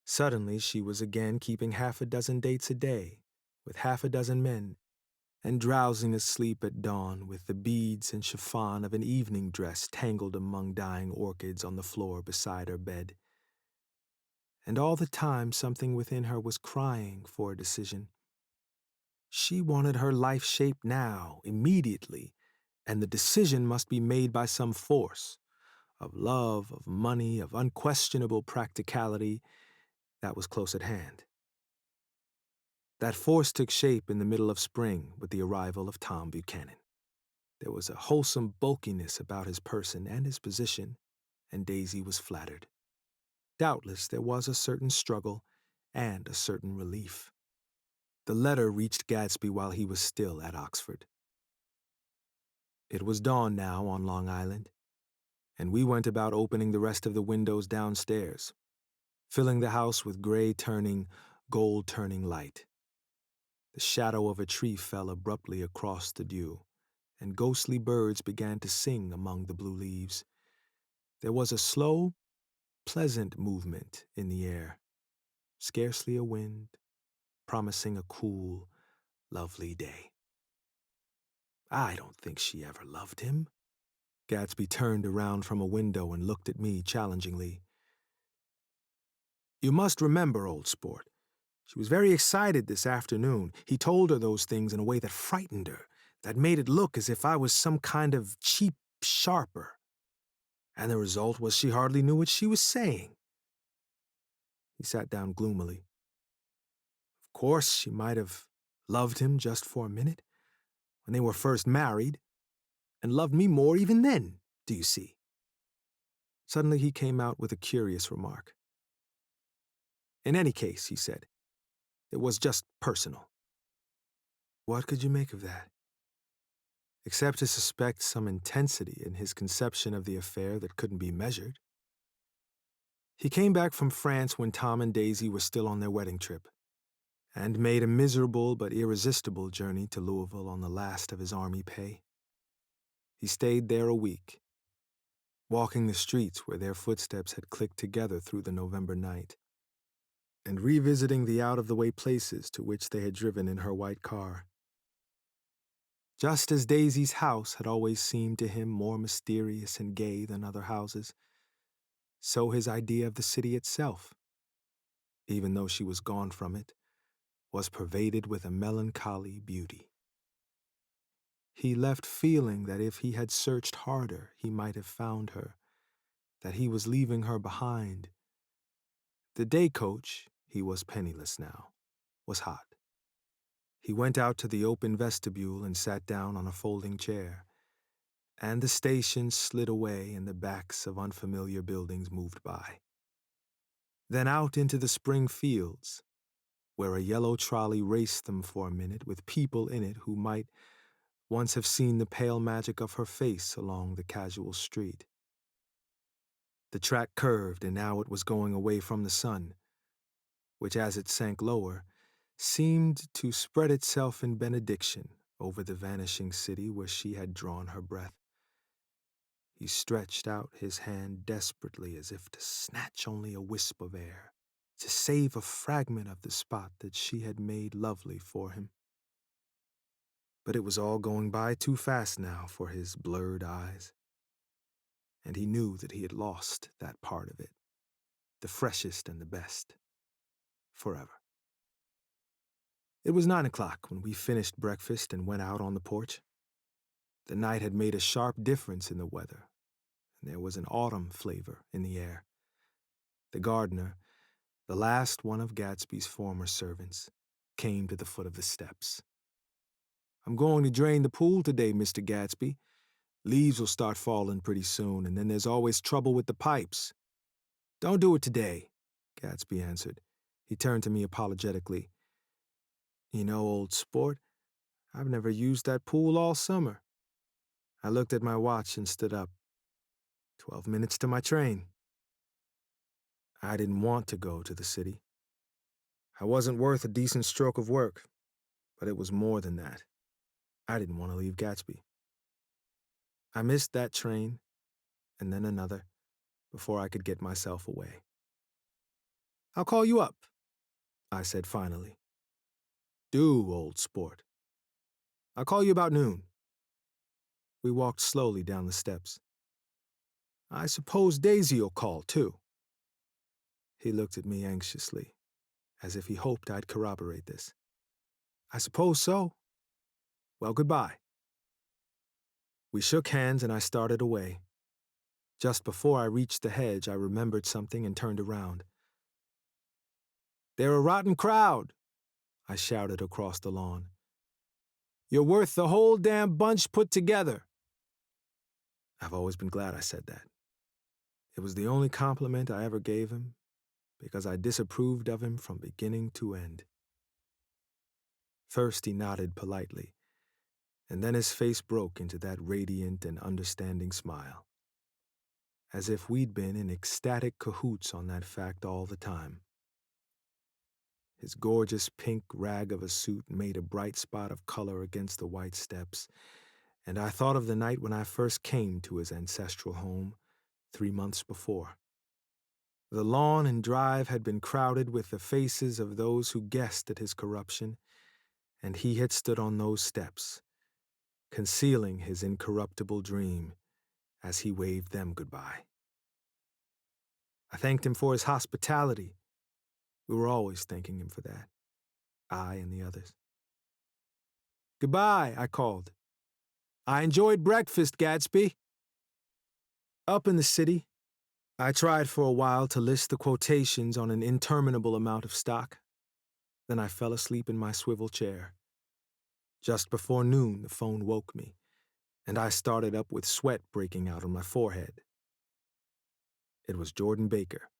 Suddenly, she was again keeping half a dozen dates a day, with half a dozen men, and drowsing asleep at dawn with the beads and chiffon of an evening dress tangled among dying orchids on the floor beside her bed. And all the time something within her was crying for a decision. She wanted her life shaped now, immediately, and the decision must be made by some force, of love, of money, of unquestionable practicality, that was close at hand. That force took shape in the middle of spring with the arrival of Tom Buchanan. There was a wholesome bulkiness about his person and his position, and Daisy was flattered. Doubtless there was a certain struggle and a certain relief. The letter reached Gatsby while he was still at Oxford. It was dawn now on Long Island, and we went about opening the rest of the windows downstairs, filling the house with gray-turning, gold-turning light. The shadow of a tree fell abruptly across the dew, and ghostly birds began to sing among the blue leaves. There was a slow, pleasant movement in the air, scarcely a wind, promising a cool, lovely day. I don't think she ever loved him. Gatsby turned around from a window and looked at me challengingly. You must remember, old sport, she was very excited this afternoon. He told her those things in a way that frightened her, that made it look as if I was some kind of cheap sharper. And the result was she hardly knew what she was saying. He sat down gloomily. Of course, she might have loved him just for a minute, when they were first married, and loved me more even then, do you see? Suddenly he came out with a curious remark. In any case, he said, it was just personal. What could you make of that? Except to suspect some intensity in his conception of the affair that couldn't be measured. He came back from France when Tom and Daisy were still on their wedding trip, and made a miserable but irresistible journey to Louisville on the last of his army pay. He stayed there a week, walking the streets where their footsteps had clicked together through the November night, and revisiting the out-of-the-way places to which they had driven in her white car. Just as Daisy's house had always seemed to him more mysterious and gay than other houses, so his idea of the city itself, even though she was gone from it, was pervaded with a melancholy beauty. He left feeling that if he had searched harder, he might have found her, that he was leaving her behind. The day coach, he was penniless now, was hot. He went out to the open vestibule and sat down on a folding chair, and the station slid away and the backs of unfamiliar buildings moved by. Then out into the spring fields, where a yellow trolley raced them for a minute with people in it who might once have seen the pale magic of her face along the casual street. The track curved, and now it was going away from the sun, which as it sank lower, seemed to spread itself in benediction over the vanishing city where she had drawn her breath. He stretched out his hand desperately as if to snatch only a wisp of air, to save a fragment of the spot that she had made lovely for him. But it was all going by too fast now for his blurred eyes, and he knew that he had lost that part of it, the freshest and the best. forever. It was 9 o'clock when we finished breakfast and went out on the porch. The night had made a sharp difference in the weather, and there was an autumn flavor in the air. The gardener, the last one of Gatsby's former servants, came to the foot of the steps. "I'm going to drain the pool today, Mr. Gatsby. Leaves will start falling pretty soon, and then there's always trouble with the pipes." "Don't do it today," Gatsby answered. He turned to me apologetically. "You know, old sport, I've never used that pool all summer." I looked at my watch and stood up. 12 minutes to my train. I didn't want to go to the city. I wasn't worth a decent stroke of work, but it was more than that. I didn't want to leave Gatsby. I missed that train, and then another, before I could get myself away. "I'll call you up," I said finally. "Do, old sport. I'll call you about noon." We walked slowly down the steps. "I suppose Daisy'll call, too." He looked at me anxiously, as if he hoped I'd corroborate this. "I suppose so. Well, goodbye." We shook hands and I started away. Just before I reached the hedge, I remembered something and turned around. "They're a rotten crowd," I shouted across the lawn. "You're worth the whole damn bunch put together." I've always been glad I said that. It was the only compliment I ever gave him, because I disapproved of him from beginning to end. First he nodded politely, and then his face broke into that radiant and understanding smile, as if we'd been in ecstatic cahoots on that fact all the time. His gorgeous pink rag of a suit made a bright spot of color against the white steps, and I thought of the night when I first came to his ancestral home 3 months before. The lawn and drive had been crowded with the faces of those who guessed at his corruption, and he had stood on those steps, concealing his incorruptible dream as he waved them goodbye. I thanked him for his hospitality. We were always thanking him for that, I and the others. "Goodbye," I called. "I enjoyed breakfast, Gatsby." Up in the city, I tried for a while to list the quotations on an interminable amount of stock. Then I fell asleep in my swivel chair. Just before noon, the phone woke me, and I started up with sweat breaking out on my forehead. It was Jordan Baker.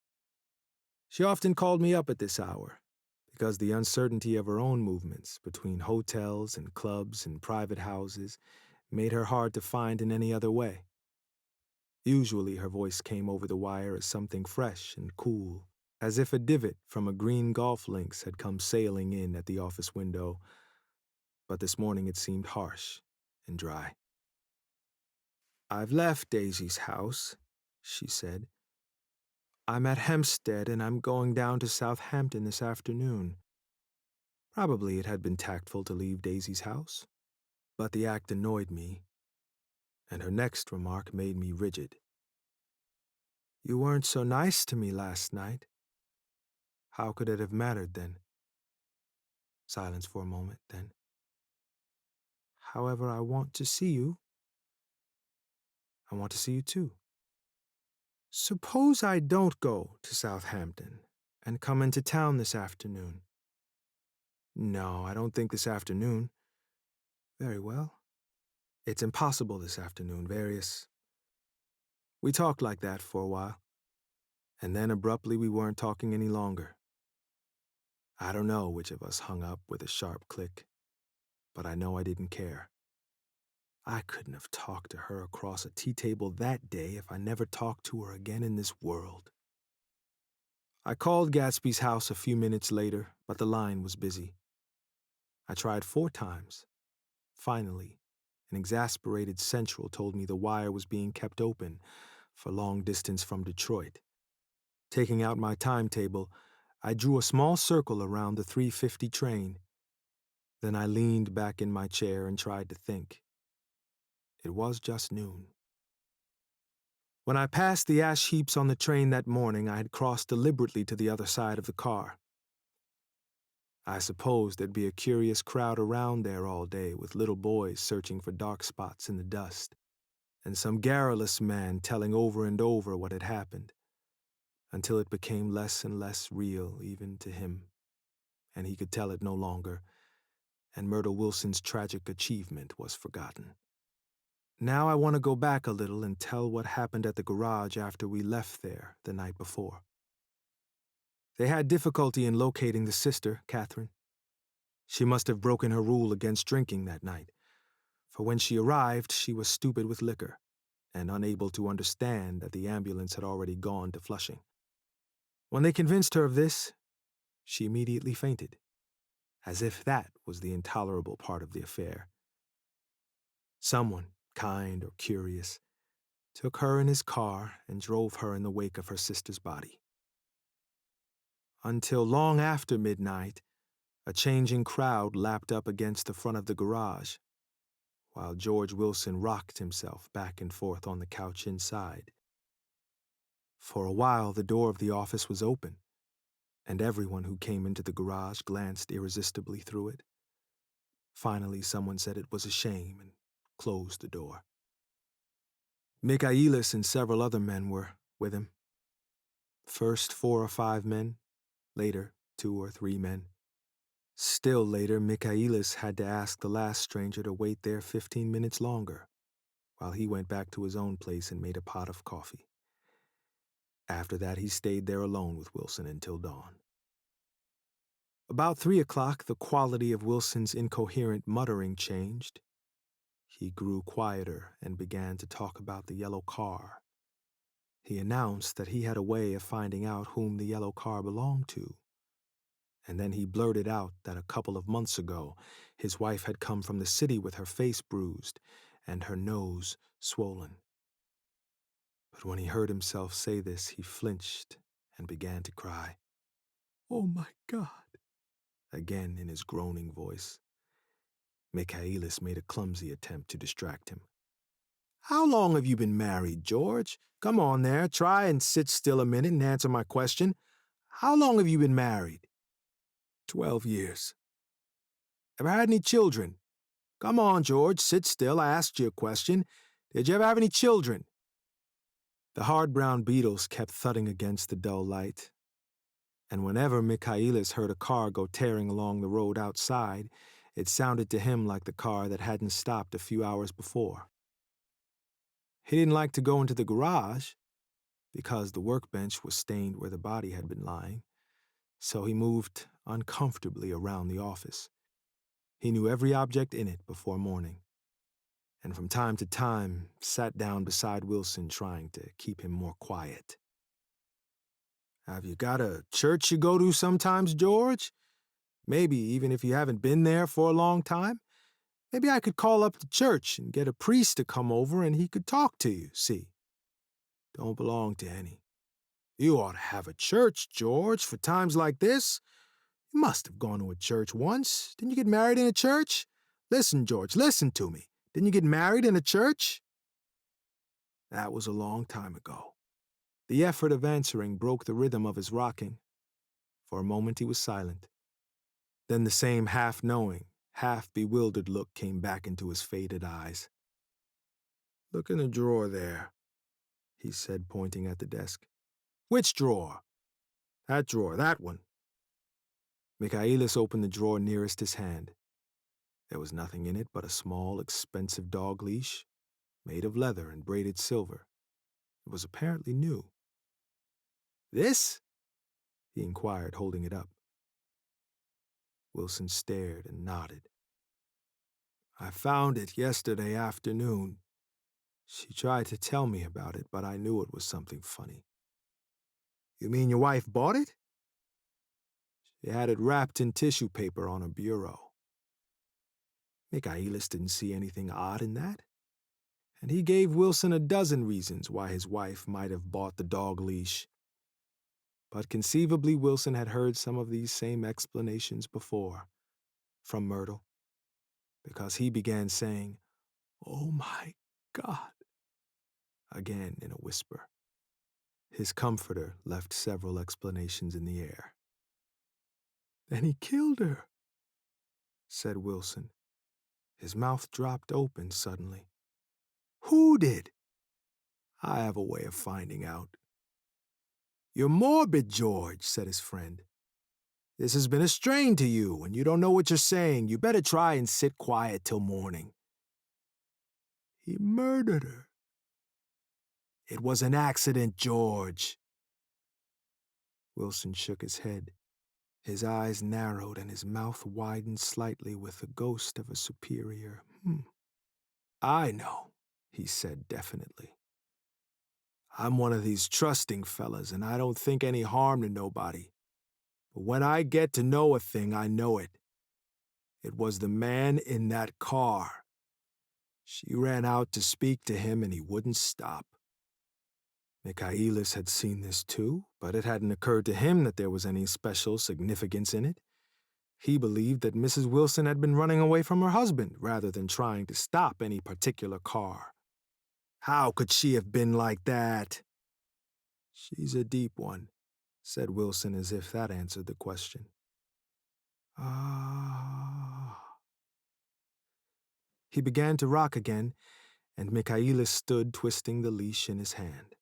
She often called me up at this hour, because the uncertainty of her own movements between hotels and clubs and private houses made her hard to find in any other way. Usually her voice came over the wire as something fresh and cool, as if a divot from a green golf links had come sailing in at the office window, but this morning it seemed harsh and dry. "I've left Daisy's house," she said. "I'm at Hempstead and I'm going down to Southampton this afternoon." Probably it had been tactful to leave Daisy's house, but the act annoyed me, and her next remark made me rigid. "You weren't so nice to me last night." How could it have mattered then? Silence for a moment, then. "However, I want to see you." "I want to see you too." "Suppose I don't go to Southampton and come into town this afternoon." "No, I don't think this afternoon." "Very well. It's impossible this afternoon, various." We talked like that for a while, and then abruptly we weren't talking any longer. I don't know which of us hung up with a sharp click, but I know I didn't care. I couldn't have talked to her across a tea table that day if I never talked to her again in this world. I called Gatsby's house a few minutes later, but the line was busy. I tried 4 times. Finally, an exasperated central told me the wire was being kept open for long distance from Detroit. Taking out my timetable, I drew a small circle around the 3:50 train. Then I leaned back in my chair and tried to think. It was just noon. When I passed the ash heaps on the train that morning, I had crossed deliberately to the other side of the car. I suppose there'd be a curious crowd around there all day with little boys searching for dark spots in the dust, and some garrulous man telling over and over what had happened, until it became less and less real even to him, and he could tell it no longer, and Myrtle Wilson's tragic achievement was forgotten. Now I want to go back a little and tell what happened at the garage after we left there the night before. They had difficulty in locating the sister, Catherine. She must have broken her rule against drinking that night, for when she arrived, she was stupid with liquor and unable to understand that the ambulance had already gone to Flushing. When they convinced her of this, she immediately fainted, as if that was the intolerable part of the affair. Someone, kind or curious, took her in his car and drove her in the wake of her sister's body. Until long after midnight, a changing crowd lapped up against the front of the garage, while George Wilson rocked himself back and forth on the couch inside. For a while, the door of the office was open, and everyone who came into the garage glanced irresistibly through it. Finally, someone said it was a shame and closed the door. Michaelis and several other men were with him. First 4 or 5 men, later 2 or 3 men. Still later, Michaelis had to ask the last stranger to wait there 15 minutes longer, while he went back to his own place and made a pot of coffee. After that, he stayed there alone with Wilson until dawn. About 3 o'clock, the quality of Wilson's incoherent muttering changed. He grew quieter and began to talk about the yellow car. He announced that he had a way of finding out whom the yellow car belonged to. And then he blurted out that a couple of months ago, his wife had come from the city with her face bruised and her nose swollen. But when he heard himself say this, he flinched and began to cry. "Oh, my God," again in his groaning voice. Michaelis made a clumsy attempt to distract him. "How long have you been married, George? Come on there, try and sit still a minute and answer my question. How long have you been married?" 12 years. Ever had any children? Come on, George, sit still. I asked you a question. Did you ever have any children? The hard brown beetles kept thudding against the dull light, and whenever Michaelis heard a car go tearing along the road outside, it sounded to him like the car that hadn't stopped a few hours before. He didn't like to go into the garage, because the workbench was stained where the body had been lying, so he moved uncomfortably around the office. He knew every object in it before morning, and from time to time sat down beside Wilson trying to keep him more quiet. "Have you got a church you go to sometimes, George? Maybe even if you haven't been there for a long time? Maybe I could call up the church and get a priest to come over and he could talk to you, see? Don't belong to any. You ought to have a church, George, for times like this. You must have gone to a church once. Didn't you get married in a church? Listen, George, listen to me. Didn't you get married in a church?" That was a long time ago. The effort of answering broke the rhythm of his rocking. For a moment he was silent. Then the same half-knowing, half-bewildered look came back into his faded eyes. "Look in the drawer there," he said, pointing at the desk. "Which drawer?" "That drawer, that one." Michaelis opened the drawer nearest his hand. There was nothing in it but a small, expensive dog leash, made of leather and braided silver. It was apparently new. "This?" he inquired, holding it up. Wilson stared and nodded. "I found it yesterday afternoon. She tried to tell me about it, but I knew it was something funny." "You mean your wife bought it?" "She had it wrapped in tissue paper on her bureau." Michaelis didn't see anything odd in that, and he gave Wilson a dozen reasons why his wife might have bought the dog leash. But conceivably Wilson had heard some of these same explanations before, from Myrtle, because he began saying, "Oh my God," again in a whisper. His comforter left several explanations in the air. Then he killed her, said Wilson. His mouth dropped open suddenly. Who did? I have a way of finding out. You're morbid, George, said his friend. This has been a strain to you, and you don't know what you're saying. You better try and sit quiet till morning. He murdered her. It was an accident, George. Wilson shook his head. His eyes narrowed and his mouth widened slightly with the ghost of a superior. I know, he said definitely. I'm one of these trusting fellas, and I don't think any harm to nobody. But when I get to know a thing, I know it. It was the man in that car. She ran out to speak to him, and he wouldn't stop. Michaelis had seen this too, but it hadn't occurred to him that there was any special significance in it. He believed that Mrs. Wilson had been running away from her husband rather than trying to stop any particular car. How could she have been like that? She's a deep one, said Wilson as if that answered the question. Ah. He began to rock again, and Michaelis stood twisting the leash in his hand.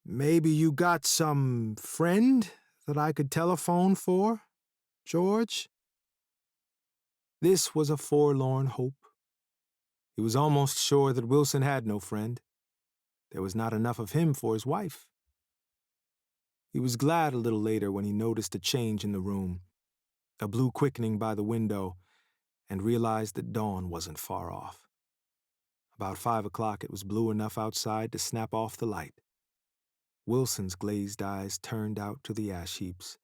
Maybe you got some friend that I could telephone for, George? This was a forlorn hope. He was almost sure that Wilson had no friend. There was not enough of him for his wife. He was glad a little later when he noticed a change in the room, a blue quickening by the window, and realized that dawn wasn't far off. About 5 o'clock, it was blue enough outside to snap off the light. Wilson's glazed eyes turned out to the ash heaps,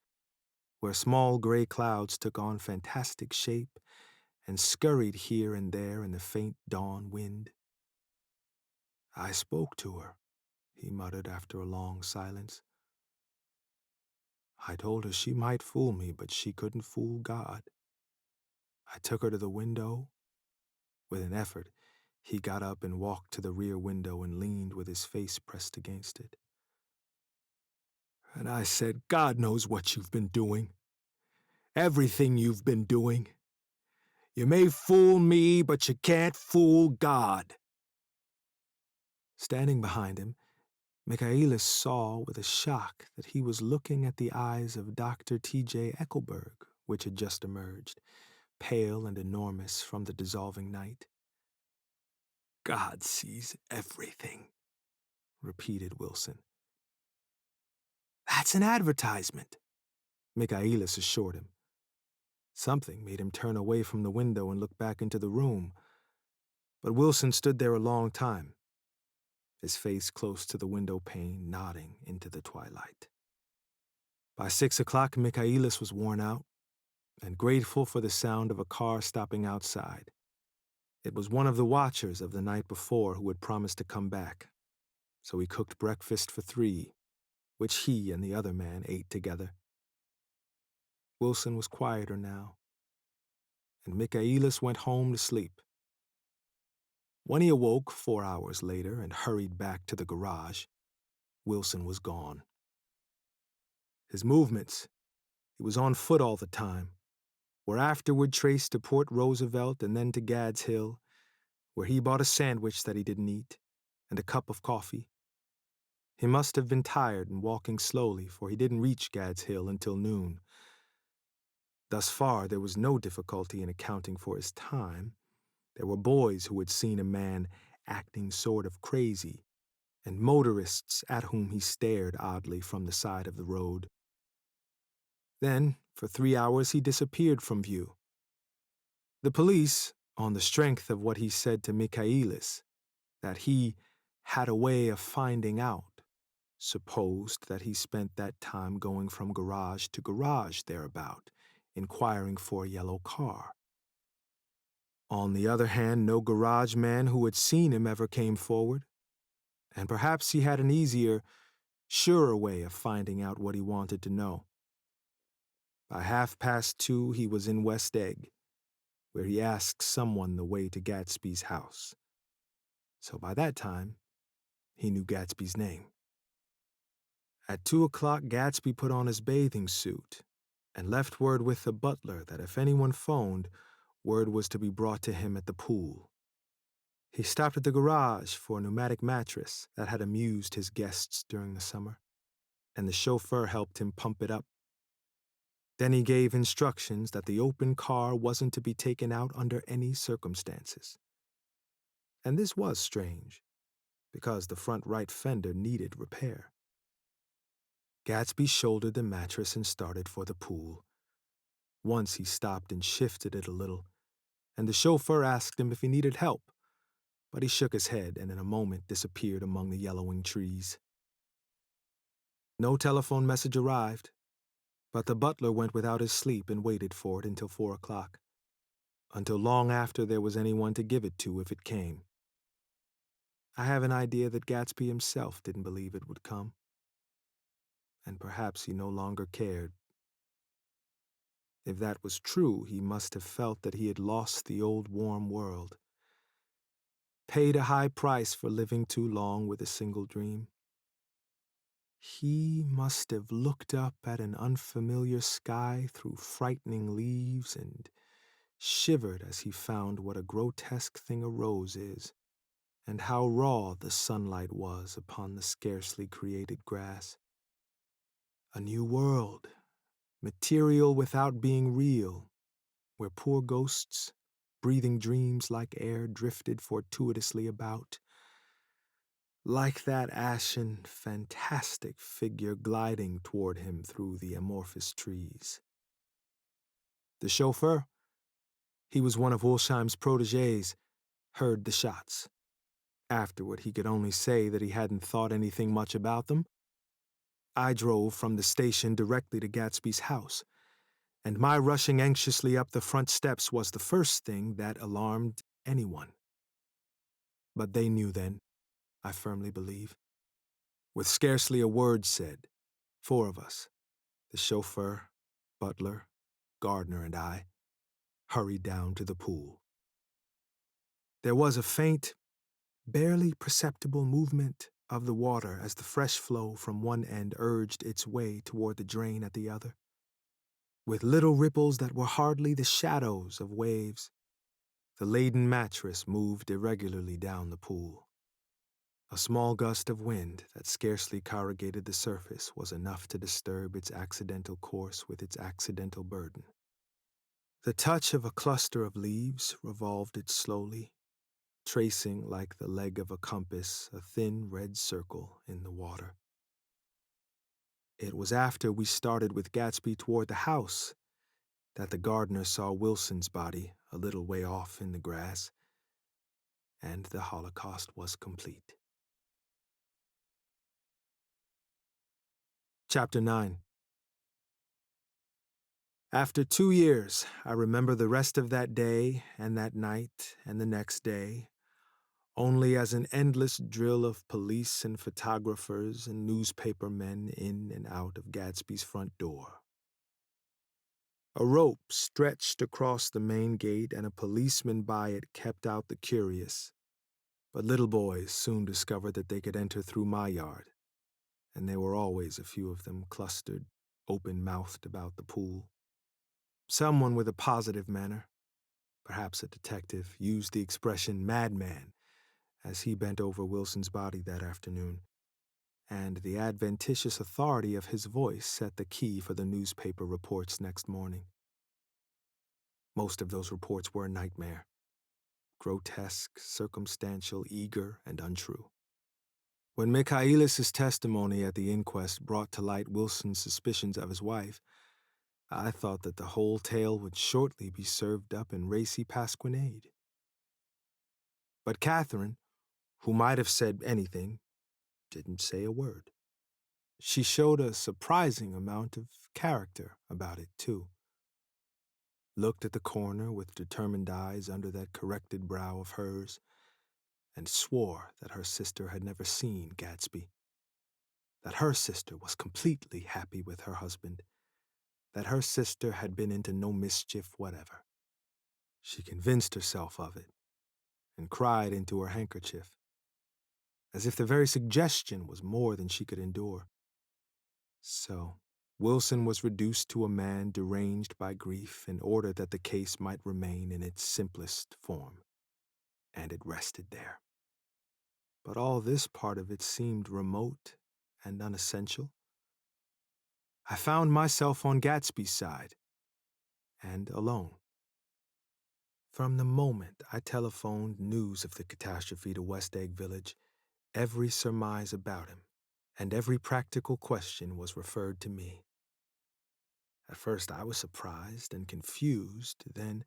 where small gray clouds took on fantastic shape and scurried here and there in the faint dawn wind. I spoke to her, he muttered after a long silence. I told her she might fool me, but she couldn't fool God. I took her to the window. With an effort, he got up and walked to the rear window and leaned with his face pressed against it. And I said, God knows what you've been doing. Everything you've been doing. You may fool me, but you can't fool God. Standing behind him, Michaelis saw with a shock that he was looking at the eyes of Dr. T.J. Eckelberg, which had just emerged, pale and enormous from the dissolving night. God sees everything, repeated Wilson. That's an advertisement, Michaelis assured him. Something made him turn away from the window and look back into the room, but Wilson stood there a long time, his face close to the window pane, nodding into the twilight. By 6 o'clock, Michaelis was worn out and grateful for the sound of a car stopping outside. It was one of the watchers of the night before who had promised to come back, so he cooked breakfast for 3, which he and the other man ate together. Wilson was quieter now, and Michaelis went home to sleep. When he awoke 4 hours later and hurried back to the garage, Wilson was gone. His movements, he was on foot all the time, were afterward traced to Port Roosevelt and then to Gads Hill, where he bought a sandwich that he didn't eat and a cup of coffee. He must have been tired and walking slowly, for he didn't reach Gads Hill until noon. Thus far, there was no difficulty in accounting for his time. There were boys who had seen a man acting sort of crazy, and motorists at whom he stared oddly from the side of the road. Then, for 3 hours, he disappeared from view. The police, on the strength of what he said to Michaelis, that he had a way of finding out, supposed that he spent that time going from garage to garage thereabout, inquiring for a yellow car. On the other hand, no garage man who had seen him ever came forward, and perhaps he had an easier, surer way of finding out what he wanted to know. By 2:30, he was in West Egg, where he asked someone the way to Gatsby's house. So by that time, he knew Gatsby's name. At 2 o'clock, Gatsby put on his bathing suit and left word with the butler that if anyone phoned, word was to be brought to him at the pool. He stopped at the garage for a pneumatic mattress that had amused his guests during the summer, and the chauffeur helped him pump it up. Then he gave instructions that the open car wasn't to be taken out under any circumstances. And this was strange, because the front right fender needed repair. Gatsby shouldered the mattress and started for the pool. Once he stopped and shifted it a little, and the chauffeur asked him if he needed help, but he shook his head and in a moment disappeared among the yellowing trees. No telephone message arrived, but the butler went without his sleep and waited for it until 4 o'clock, until long after there was anyone to give it to if it came. I have an idea that Gatsby himself didn't believe it would come, and perhaps he no longer cared. If that was true, he must have felt that he had lost the old warm world, paid a high price for living too long with a single dream. He must have looked up at an unfamiliar sky through frightening leaves and shivered as he found what a grotesque thing a rose is, and how raw the sunlight was upon the scarcely created grass. A new world, material without being real, where poor ghosts, breathing dreams like air, drifted fortuitously about, like that ashen, fantastic figure gliding toward him through the amorphous trees. The chauffeur, he was one of Wolsheim's protégés, heard the shots. Afterward, he could only say that he hadn't thought anything much about them. I drove from the station directly to Gatsby's house, and my rushing anxiously up the front steps was the first thing that alarmed anyone. But they knew then, I firmly believe. With scarcely a word said, 4 of us, the chauffeur, butler, gardener, and I, hurried down to the pool. There was a faint, barely perceptible movement of the water as the fresh flow from one end urged its way toward the drain at the other. With little ripples that were hardly the shadows of waves, the laden mattress moved irregularly down the pool. A small gust of wind that scarcely corrugated the surface was enough to disturb its accidental course with its accidental burden. The touch of a cluster of leaves revolved it slowly, tracing like the leg of a compass a thin red circle in the water. It was after we started with Gatsby toward the house that the gardener saw Wilson's body a little way off in the grass, and the Holocaust was complete. Chapter 9. After 2 years, I remember the rest of that day and that night and the next day only as an endless drill of police and photographers and newspaper men in and out of Gatsby's front door. A rope stretched across the main gate and a policeman by it kept out the curious, but little boys soon discovered that they could enter through my yard, and there were always a few of them clustered, open-mouthed about the pool. Someone with a positive manner, perhaps a detective, used the expression madman as he bent over Wilson's body that afternoon, and the adventitious authority of his voice set the key for the newspaper reports next morning. Most of those reports were a nightmare, grotesque, circumstantial, eager, and untrue. When Michaelis's testimony at the inquest brought to light Wilson's suspicions of his wife, I thought that the whole tale would shortly be served up in racy pasquinade. But Catherine, who might have said anything, didn't say a word. She showed a surprising amount of character about it, too. Looked at the coroner with determined eyes under that corrected brow of hers, and swore that her sister had never seen Gatsby, that her sister was completely happy with her husband, that her sister had been into no mischief whatever. She convinced herself of it, and cried into her handkerchief, as if the very suggestion was more than she could endure. So, Wilson was reduced to a man deranged by grief in order that the case might remain in its simplest form. And it rested there. But all this part of it seemed remote and unessential. I found myself on Gatsby's side, and alone. From the moment I telephoned news of the catastrophe to West Egg Village, every surmise about him and every practical question was referred to me. At first I was surprised and confused, then,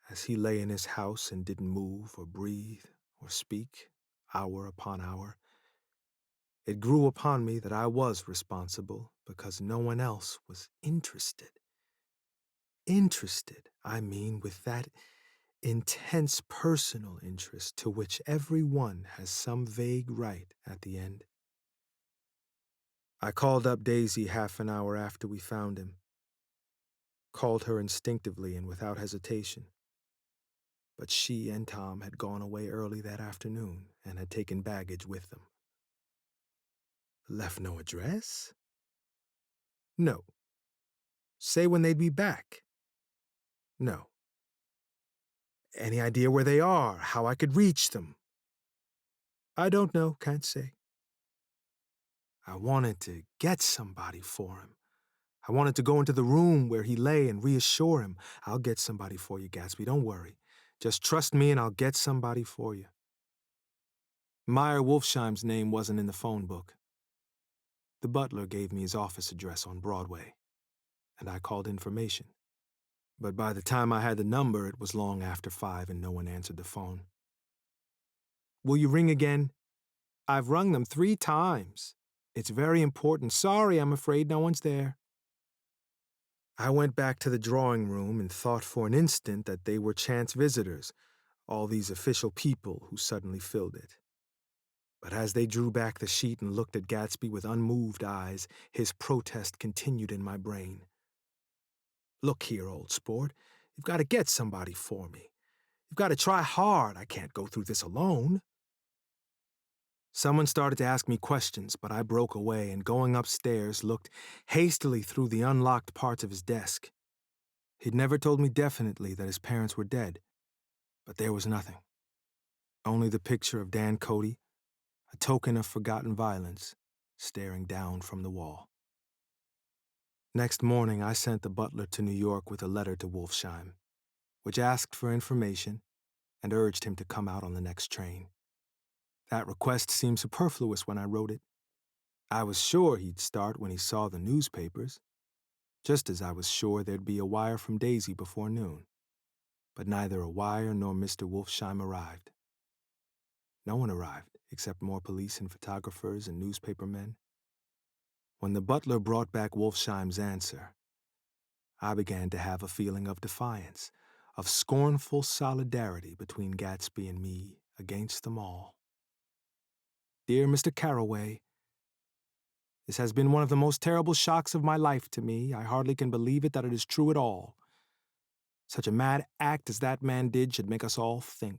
as he lay in his house and didn't move or breathe or speak, hour upon hour, it grew upon me that I was responsible because no one else was interested. Interested, I mean, with that intense personal interest to which every one has some vague right at the end. I called up Daisy half an hour after we found him. Called her instinctively and without hesitation. But she and Tom had gone away early that afternoon and had taken baggage with them. Left no address? No. Say when they'd be back? No. Any idea where they are, how I could reach them? I don't know, can't say. I wanted to get somebody for him. I wanted to go into the room where he lay and reassure him. I'll get somebody for you, Gatsby, don't worry. Just trust me and I'll get somebody for you. Meyer Wolfsheim's name wasn't in the phone book. The butler gave me his office address on Broadway, and I called information. But by the time I had the number, it was long after 5 and no one answered the phone. Will you ring again? I've rung them 3 times. It's very important. Sorry, I'm afraid no one's there. I went back to the drawing room and thought for an instant that they were chance visitors, all these official people who suddenly filled it. But as they drew back the sheet and looked at Gatsby with unmoved eyes, his protest continued in my brain. Look here, old sport, you've got to get somebody for me. You've got to try hard. I can't go through this alone. Someone started to ask me questions, but I broke away and going upstairs looked hastily through the unlocked parts of his desk. He'd never told me definitely that his parents were dead, but there was nothing. Only the picture of Dan Cody, a token of forgotten violence, staring down from the wall. Next morning, I sent the butler to New York with a letter to Wolfsheim, which asked for information and urged him to come out on the next train. That request seemed superfluous when I wrote it. I was sure he'd start when he saw the newspapers, just as I was sure there'd be a wire from Daisy before noon. But neither a wire nor Mr. Wolfsheim arrived. No one arrived, except more police and photographers and newspaper men. When the butler brought back Wolfsheim's answer, I began to have a feeling of defiance, of scornful solidarity between Gatsby and me against them all. Dear Mr. Carroway, this has been one of the most terrible shocks of my life to me. I hardly can believe it that it is true at all. Such a mad act as that man did should make us all think.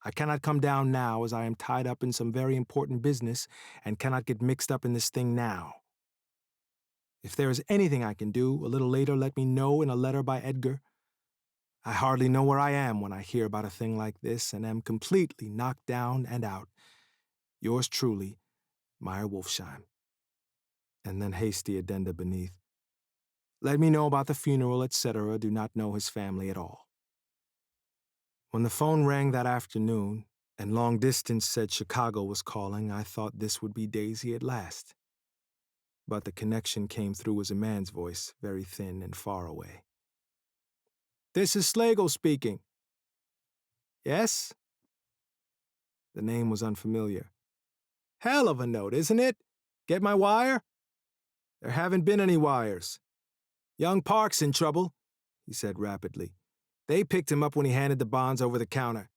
I cannot come down now as I am tied up in some very important business and cannot get mixed up in this thing now. If there is anything I can do, a little later let me know in a letter by Edgar. I hardly know where I am when I hear about a thing like this and am completely knocked down and out. Yours truly, Meyer Wolfsheim. And then hasty addenda beneath. Let me know about the funeral, etc. Do not know his family at all. When the phone rang that afternoon, and long distance said Chicago was calling, I thought this would be Daisy at last. But the connection came through as a man's voice, very thin and far away. This is Slagle speaking. Yes? The name was unfamiliar. Hell of a note, isn't it? Get my wire? There haven't been any wires. Young Park's in trouble, he said rapidly. They picked him up when he handed the bonds over the counter.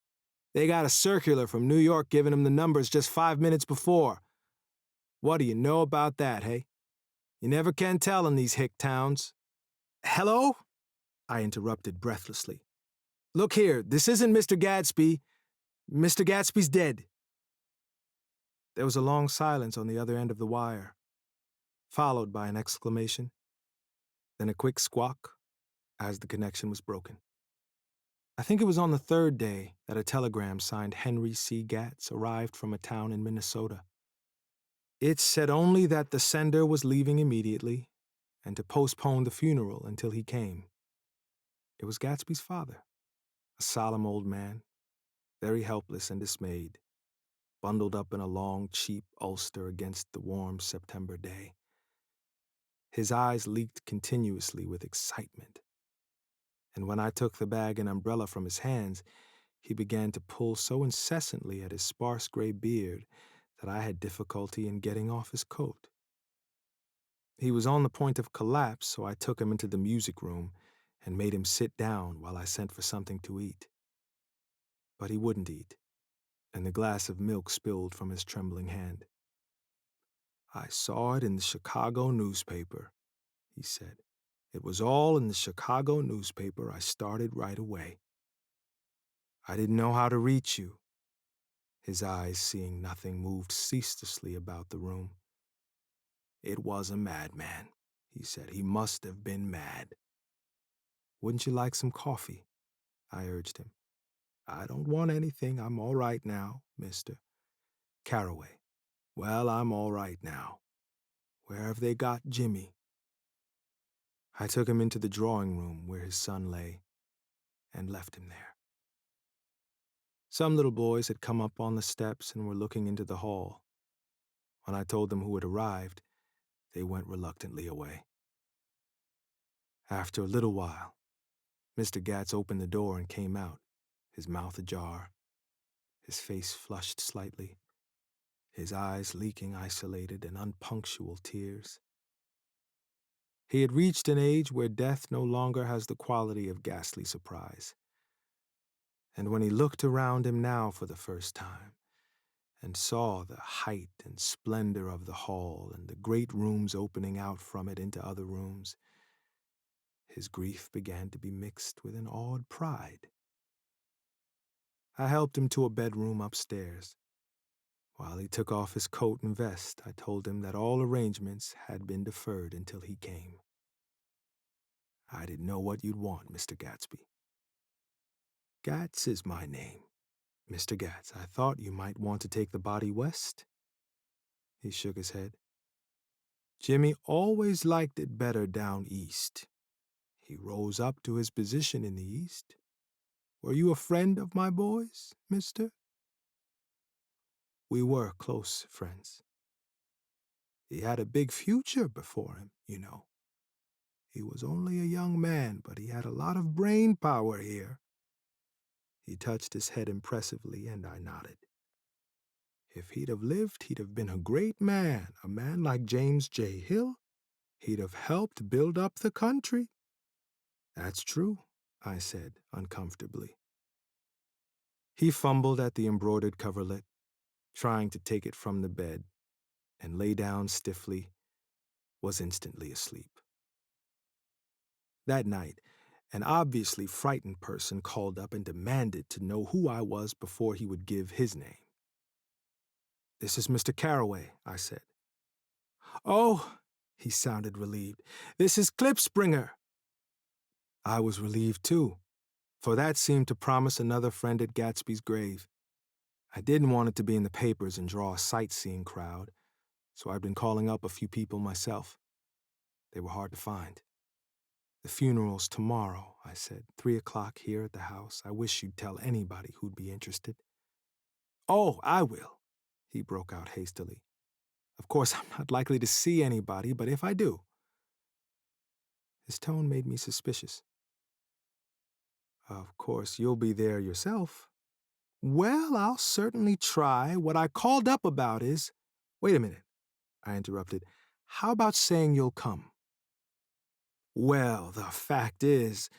They got a circular from New York giving him the numbers just 5 minutes before. What do you know about that, hey? You never can tell in these hick towns. Hello? I interrupted breathlessly. Look here, this isn't Mr. Gatsby. Mr. Gatsby's dead. There was a long silence on the other end of the wire. followed by an exclamation, then a quick squawk as the connection was broken. I think it was on the third day that a telegram signed Henry C. Gatz arrived from a town in Minnesota. It said only that the sender was leaving immediately and to postpone the funeral until he came. It was Gatsby's father, a solemn old man, very helpless and dismayed, bundled up in a long, cheap ulster against the warm September day. His eyes leaked continuously with excitement, and when I took the bag and umbrella from his hands, he began to pull so incessantly at his sparse gray beard that I had difficulty in getting off his coat. He was on the point of collapse, so I took him into the music room and made him sit down while I sent for something to eat. But he wouldn't eat, and the glass of milk spilled from his trembling hand. "I saw it in the Chicago newspaper," he said. "It was all in the Chicago newspaper. I started right away. I didn't know how to reach you." His eyes, seeing nothing, moved ceaselessly about the room. "It was a madman," he said. "He must have been mad." "Wouldn't you like some coffee?" I urged him. "I don't want anything. I'm all right now, Mr. Carroway." "Well, I'm all right now. Where have they got Jimmy?" I took him into the drawing room where his son lay and left him there. Some little boys had come up on the steps and were looking into the hall. When I told them who had arrived, they went reluctantly away. After a little while, Mr. Gatz opened the door and came out, his mouth ajar, his face flushed slightly, his eyes leaking isolated and unpunctual tears. He had reached an age where death no longer has the quality of ghastly surprise. And when he looked around him now for the first time, and saw the height and splendor of the hall and the great rooms opening out from it into other rooms, his grief began to be mixed with an awed pride. I helped him to a bedroom upstairs. While he took off his coat and vest, I told him that all arrangements had been deferred until he came. "I didn't know what you'd want, Mr. Gatsby." "Gatz is my name. Mr. Gatz, I thought you might want to take the body west." He shook his head. "Jimmy always liked it better down east. He rose up to his position in the east. Were you a friend of my boy's, mister?" "We were close friends." "He had a big future before him, you know. He was only a young man, but he had a lot of brain power here." He touched his head impressively, and I nodded. "If he'd have lived, he'd have been a great man, a man like James J. Hill. He'd have helped build up the country." "That's true," I said uncomfortably. He fumbled at the embroidered coverlet, trying to take it from the bed, and lay down stiffly, was instantly asleep. That night, an obviously frightened person called up and demanded to know who I was before he would give his name. "This is Mr. Carroway," I said. "Oh," he sounded relieved, "this is Klipspringer." I was relieved too, for that seemed to promise another friend at Gatsby's grave. I didn't want it to be in the papers and draw a sightseeing crowd, so I'd been calling up a few people myself. They were hard to find. "The funeral's tomorrow," I said. 3:00 here at the house. I wish you'd tell anybody who'd be interested." "Oh, I will," he broke out hastily. "Of course, I'm not likely to see anybody, but if I do—" His tone made me suspicious. "Of course, you'll be there yourself." "Well, I'll certainly try. What I called up about is—" "Wait a minute," I interrupted. "How about saying you'll come?" "Well, the fact is,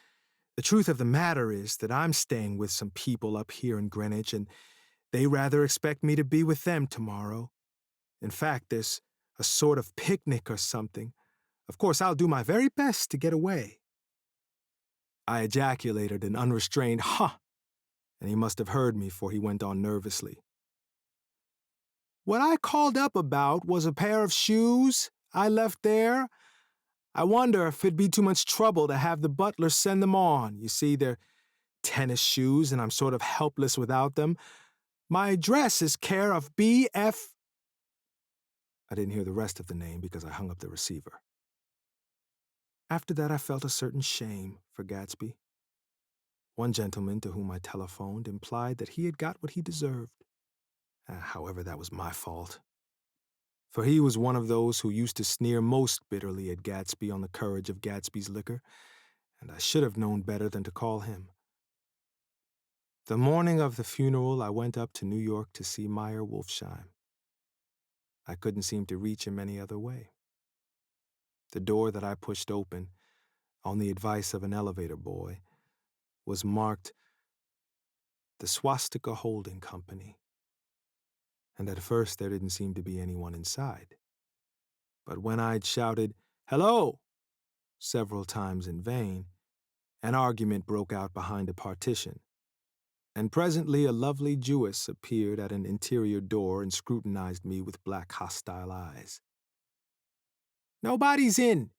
the truth of the matter is that I'm staying with some people up here in Greenwich, and they rather expect me to be with them tomorrow. In fact, there's a sort of picnic or something. Of course, I'll do my very best to get away." I ejaculated an unrestrained "huh," and he must have heard me, for he went on nervously. "What I called up about was a pair of shoes I left there. I wonder if it'd be too much trouble to have the butler send them on. You see, they're tennis shoes, and I'm sort of helpless without them. My address is care of B.F. I didn't hear the rest of the name because I hung up the receiver. After that, I felt a certain shame for Gatsby. One gentleman to whom I telephoned implied that he had got what he deserved. However, that was my fault. For he was one of those who used to sneer most bitterly at Gatsby on the courage of Gatsby's liquor, and I should have known better than to call him. The morning of the funeral, I went up to New York to see Meyer Wolfsheim. I couldn't seem to reach him any other way. The door that I pushed open, on the advice of an elevator boy, was marked the Swastika Holding Company. And at first there didn't seem to be anyone inside. But when I'd shouted, "Hello!" several times in vain, an argument broke out behind a partition, and presently a lovely Jewess appeared at an interior door and scrutinized me with black hostile eyes. "Nobody's in,"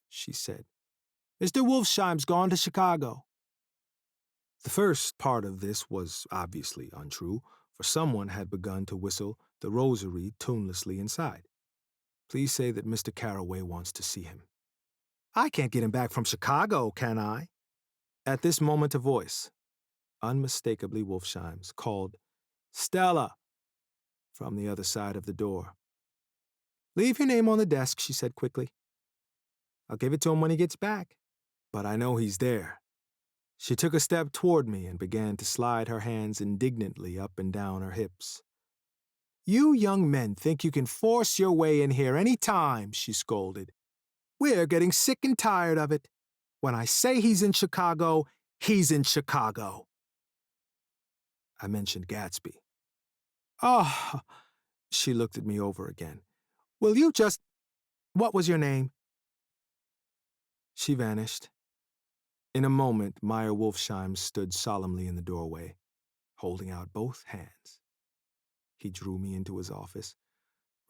she said. "Mr. Wolfsheim's gone to Chicago." The first part of this was obviously untrue, for someone had begun to whistle the rosary tunelessly inside. "Please say that Mr. Carroway wants to see him." "I can't get him back from Chicago, can I?" At this moment a voice, unmistakably Wolfsheim's, called, "Stella," from the other side of the door. "Leave your name on the desk," she said quickly. "I'll give it to him when he gets back." "But I know he's there." She took a step toward me and began to slide her hands indignantly up and down her hips. "You young men think you can force your way in here any time," she scolded. "We're getting sick and tired of it. When I say he's in Chicago, he's in Chicago." I mentioned Gatsby. "Oh," she looked at me over again. "Will you just— What was your name?" She vanished. In a moment, Meyer Wolfsheim stood solemnly in the doorway, holding out both hands. He drew me into his office,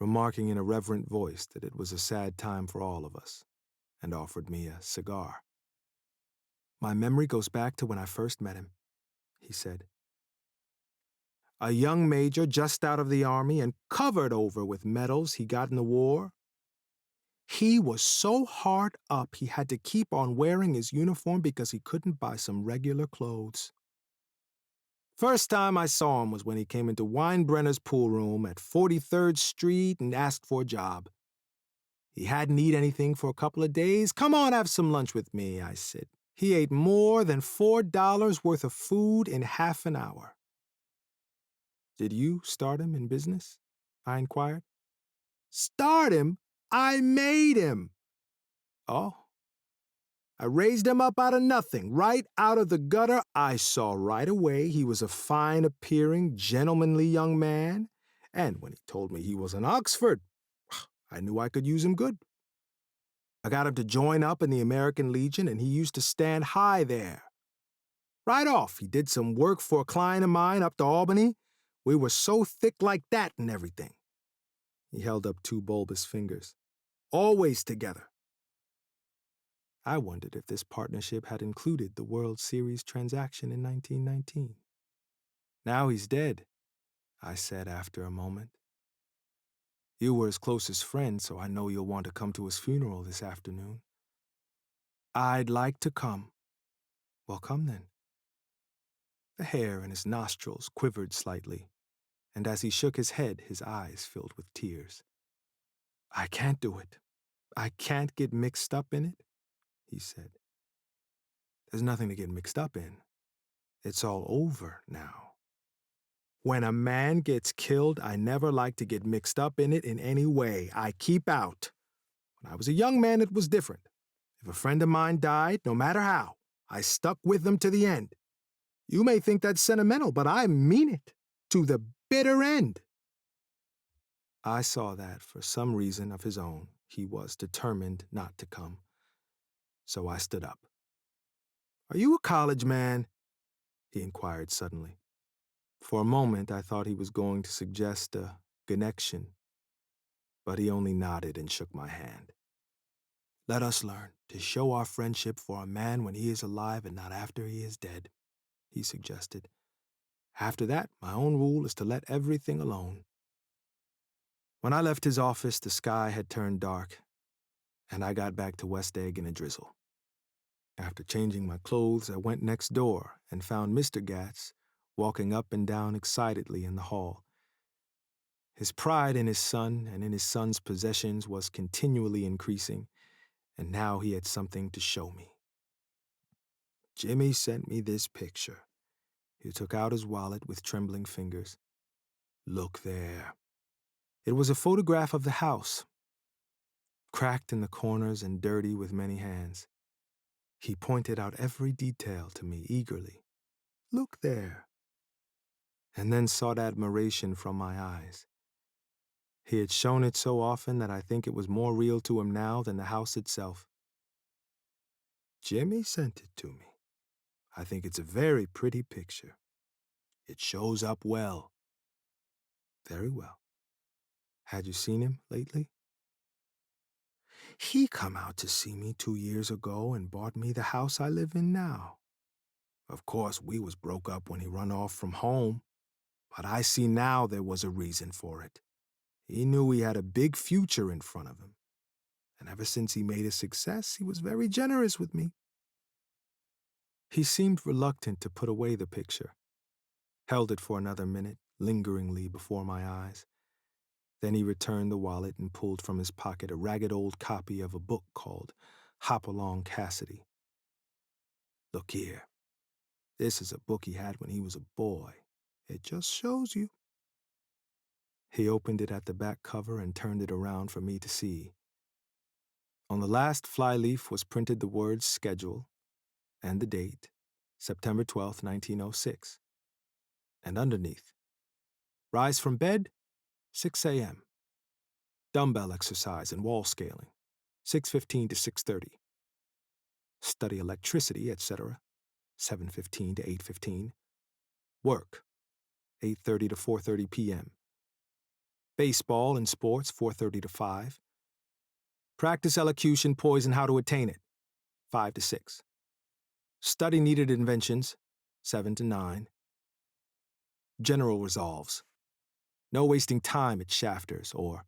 remarking in a reverent voice that it was a sad time for all of us, and offered me a cigar. "My memory goes back to when I first met him," he said. "A young major just out of the army and covered over with medals he got in the war. He was so hard up he had to keep on wearing his uniform because he couldn't buy some regular clothes. First time I saw him was when he came into Weinbrenner's pool room at 43rd Street and asked for a job. He hadn't eaten anything for a couple of days. 'Come on, have some lunch with me,' I said. He ate more than $4 worth of food in half an hour." "Did you start him in business?" I inquired. "Start him? I made him." "Oh." "I raised him up out of nothing, right out of the gutter. I saw right away he was a fine-appearing, gentlemanly young man, and when he told me he was in Oxford, I knew I could use him good. I got him to join up in the American Legion, and he used to stand high there. Right off, he did some work for a client of mine up to Albany. We were so thick like that and everything." He held up two bulbous fingers. "Always together." I wondered if this partnership had included the World Series transaction in 1919. "Now he's dead," I said after a moment. "You were his closest friend, so I know you'll want to come to his funeral this afternoon." "I'd like to come." "Well, come then." The hair in his nostrils quivered slightly, and as he shook his head, his eyes filled with tears. "I can't do it. I can't get mixed up in it," he said. "There's nothing to get mixed up in. It's all over now. When a man gets killed, I never like to get mixed up in it in any way. I keep out. When I was a young man, it was different. If a friend of mine died, no matter how, I stuck with them to the end. You may think that's sentimental, but I mean it. To the bitter end." I saw that, for some reason of his own, he was determined not to come. So I stood up. "Are you a college man?" he inquired suddenly. For a moment, I thought he was going to suggest a connection, but he only nodded and shook my hand. "Let us learn to show our friendship for a man when he is alive and not after he is dead," he suggested. "After that, my own rule is to let everything alone." When I left his office, the sky had turned dark, and I got back to West Egg in a drizzle. After changing my clothes, I went next door and found Mr. Gatz walking up and down excitedly in the hall. His pride in his son and in his son's possessions was continually increasing, and now he had something to show me. "Jimmy sent me this picture." He took out his wallet with trembling fingers. "Look there." It was a photograph of the house, cracked in the corners and dirty with many hands. He pointed out every detail to me eagerly. "Look there," and then sought admiration from my eyes. He had shown it so often that I think it was more real to him now than the house itself. "Jimmy sent it to me. I think it's a very pretty picture. It shows up well." "Very well. Had you seen him lately?" "He come out to see me 2 years ago and bought me the house I live in now. Of course, we was broke up when he run off from home, but I see now there was a reason for it. He knew he had a big future in front of him, and ever since he made a success, he was very generous with me." He seemed reluctant to put away the picture, held it for another minute, lingeringly before my eyes. Then he returned the wallet and pulled from his pocket a ragged old copy of a book called Hop Along Cassidy. "Look here. This is a book he had when he was a boy. It just shows you." He opened it at the back cover and turned it around for me to see. On the last flyleaf was printed the words schedule and the date, September 12th, 1906. And underneath, rise from bed, 6 a.m. Dumbbell exercise and wall scaling, 6:15 to 6:30. Study electricity, etc., 7:15 to 8:15. Work, 8:30 to 4:30 p.m. Baseball and sports, 4:30 to 5. Practice elocution, poise, and how to attain it, 5 to 6. Study needed inventions, 7 to 9. General resolves. No wasting time at Shafters or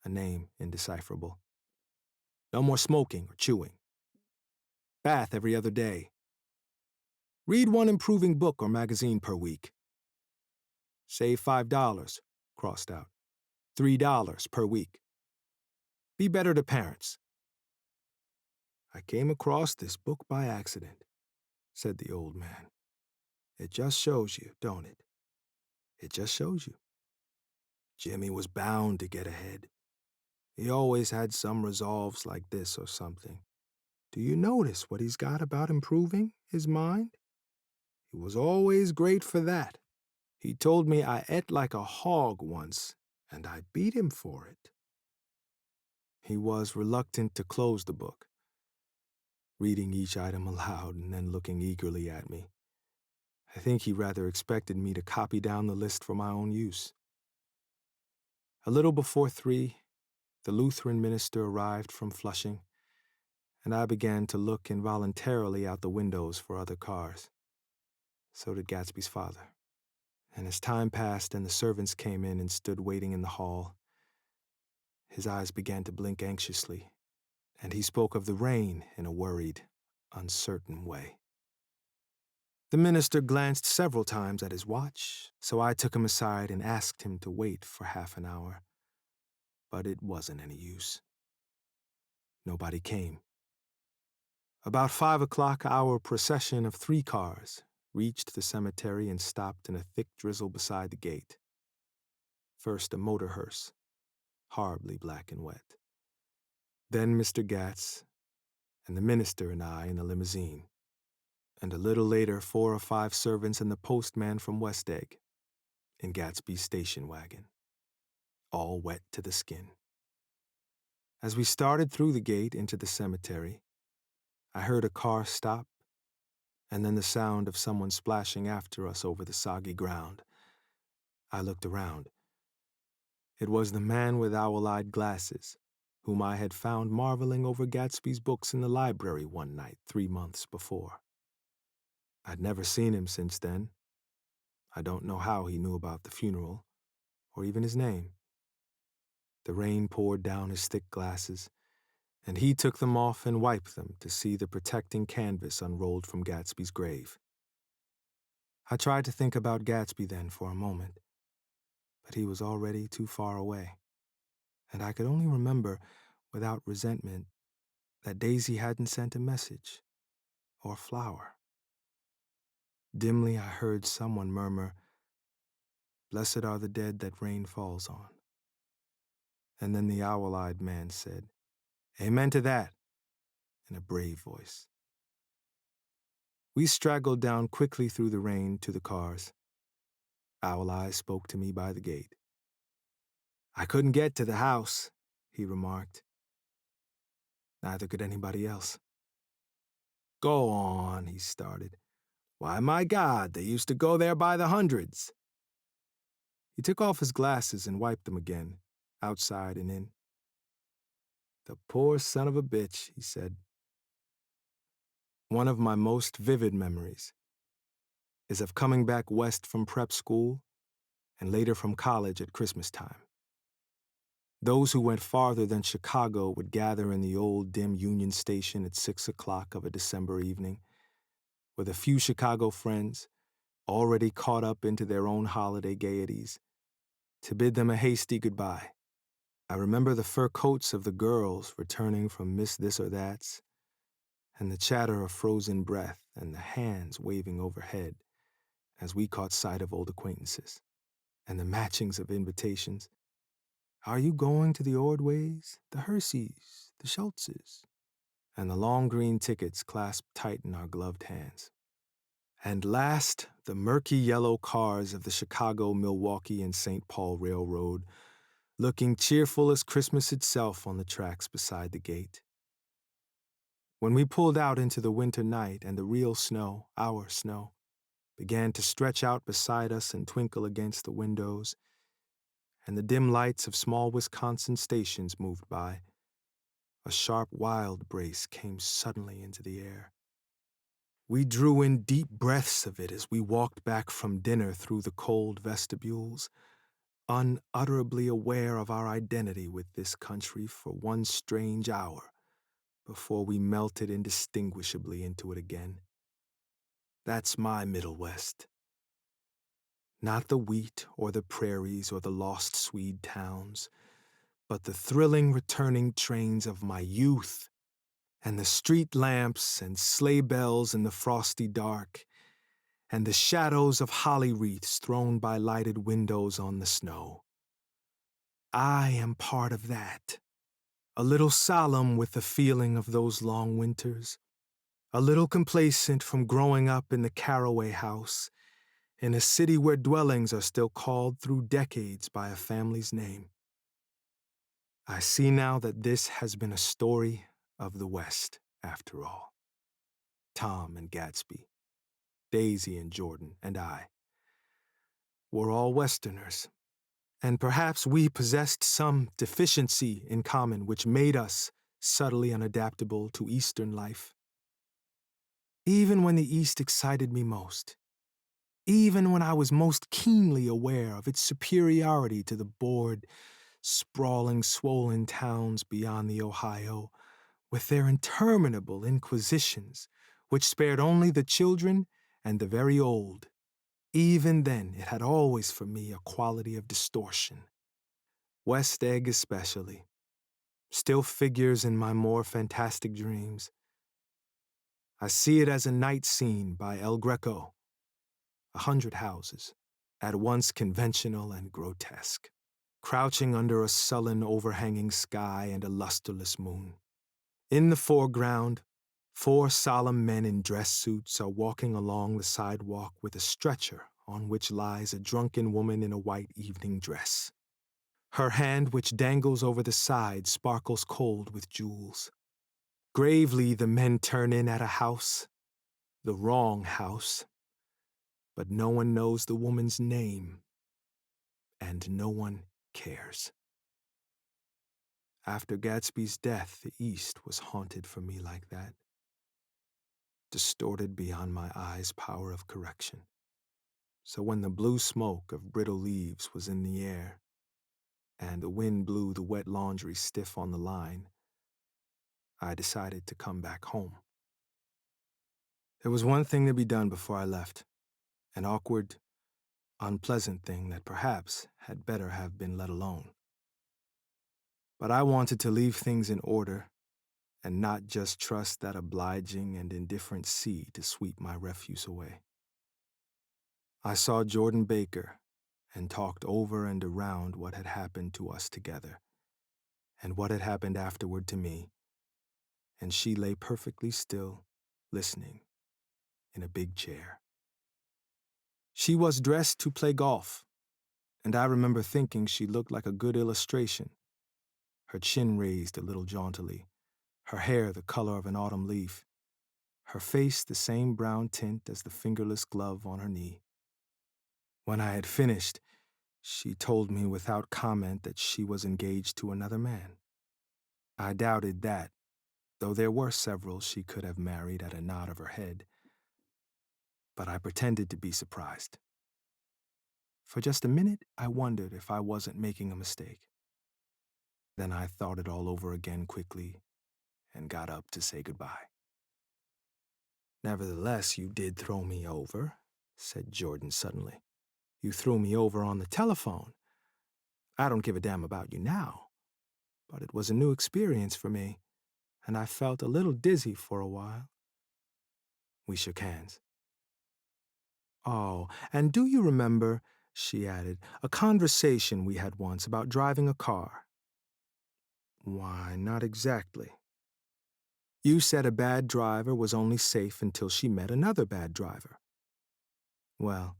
a name indecipherable. No more smoking or chewing. Bath every other day. Read one improving book or magazine per week. Save $5, crossed out. $3 per week. Be better to parents. "I came across this book by accident," said the old man. "It just shows you, don't it? It just shows you. Jimmy was bound to get ahead. He always had some resolves like this or something. Do you notice what he's got about improving his mind? He was always great for that. He told me I ate like a hog once, and I beat him for it." He was reluctant to close the book, reading each item aloud and then looking eagerly at me. I think he rather expected me to copy down the list for my own use. A little before 3, the Lutheran minister arrived from Flushing, and I began to look involuntarily out the windows for other cars. So did Gatsby's father. And as time passed and the servants came in and stood waiting in the hall, his eyes began to blink anxiously, and he spoke of the rain in a worried, uncertain way. The minister glanced several times at his watch, so I took him aside and asked him to wait for half an hour. But it wasn't any use. Nobody came. About 5 o'clock, our procession of 3 cars reached the cemetery and stopped in a thick drizzle beside the gate. First a motor hearse, horribly black and wet. Then Mr. Gatz, and the minister and I in a limousine. And a little later 4 or 5 servants and the postman from West Egg in Gatsby's station wagon, all wet to the skin. As we started through the gate into the cemetery, I heard a car stop, and then the sound of someone splashing after us over the soggy ground. I looked around. It was the man with owl-eyed glasses, whom I had found marveling over Gatsby's books in the library one night 3 months before. I'd never seen him since then. I don't know how he knew about the funeral, or even his name. The rain poured down his thick glasses, and he took them off and wiped them to see the protecting canvas unrolled from Gatsby's grave. I tried to think about Gatsby then for a moment, but he was already too far away, and I could only remember, without resentment, that Daisy hadn't sent a message or a flower. Dimly I heard someone murmur, "Blessed are the dead that rain falls on." And then the owl-eyed man said, "Amen to that," in a brave voice. We straggled down quickly through the rain to the cars. Owl Eyes spoke to me by the gate. "I couldn't get to the house," he remarked. Neither could anybody else. "Go on," he started. "Why, my God, they used to go there by the hundreds." He took off his glasses and wiped them again, outside and in. "The poor son of a bitch," he said. One of my most vivid memories is of coming back west from prep school and later from college at Christmas time. Those who went farther than Chicago would gather in the old dim Union Station at 6 o'clock of a December evening, with a few Chicago friends, already caught up into their own holiday gaieties, to bid them a hasty goodbye. I remember the fur coats of the girls returning from Miss This or That's, and the chatter of frozen breath and the hands waving overhead as we caught sight of old acquaintances, and the matchings of invitations. "Are you going to the Ordways, the Herseys, the Schultzes?" And the long green tickets clasped tight in our gloved hands. And last, the murky yellow cars of the Chicago, Milwaukee, and St. Paul Railroad, looking cheerful as Christmas itself on the tracks beside the gate. When we pulled out into the winter night and the real snow, our snow, began to stretch out beside us and twinkle against the windows, and the dim lights of small Wisconsin stations moved by, a sharp wild brace came suddenly into the air. We drew in deep breaths of it as we walked back from dinner through the cold vestibules, unutterably aware of our identity with this country for one strange hour before we melted indistinguishably into it again. That's my Middle West. Not the wheat or the prairies or the lost Swede towns, but the thrilling returning trains of my youth, and the street lamps and sleigh bells in the frosty dark, and the shadows of holly wreaths thrown by lighted windows on the snow. I am part of that, a little solemn with the feeling of those long winters, a little complacent from growing up in the Caraway House, in a city where dwellings are still called through decades by a family's name. I see now that this has been a story of the West, after all. Tom and Gatsby, Daisy and Jordan, and I were all Westerners, and perhaps we possessed some deficiency in common which made us subtly unadaptable to Eastern life. Even when the East excited me most, even when I was most keenly aware of its superiority to the bored, sprawling, swollen towns beyond the Ohio, with their interminable inquisitions, which spared only the children and the very old, even then it had always for me a quality of distortion. West Egg especially still figures in my more fantastic dreams. I see it as a night scene by El Greco, 100 houses, at once conventional and grotesque, crouching under a sullen overhanging sky and a lusterless moon. In the foreground, 4 solemn men in dress suits are walking along the sidewalk with a stretcher on which lies a drunken woman in a white evening dress. Her hand, which dangles over the side, sparkles cold with jewels. Gravely the men turn in at a house, the wrong house, but no one knows the woman's name, and no one cares? After Gatsby's death, the East was haunted for me like that, distorted beyond my eyes' power of correction. So when the blue smoke of brittle leaves was in the air, and the wind blew the wet laundry stiff on the line, I decided to come back home. There was one thing to be done before I left, an awkward, unpleasant thing that perhaps had better have been let alone. But I wanted to leave things in order and not just trust that obliging and indifferent sea to sweep my refuse away. I saw Jordan Baker and talked over and around what had happened to us together and what had happened afterward to me, and she lay perfectly still, listening, in a big chair. She was dressed to play golf, and I remember thinking she looked like a good illustration, her chin raised a little jauntily, her hair the color of an autumn leaf, her face the same brown tint as the fingerless glove on her knee. When I had finished, she told me without comment that she was engaged to another man. I doubted that, though there were several she could have married at a nod of her head, but I pretended to be surprised. For just a minute, I wondered if I wasn't making a mistake. Then I thought it all over again quickly and got up to say goodbye. "Nevertheless, you did throw me over," said Jordan suddenly. "You threw me over on the telephone. I don't give a damn about you now, but it was a new experience for me, and I felt a little dizzy for a while." We shook hands. "Oh, and do you remember," she added, "a conversation we had once about driving a car?" "Why, not exactly." "You said a bad driver was only safe until she met another bad driver." "Well,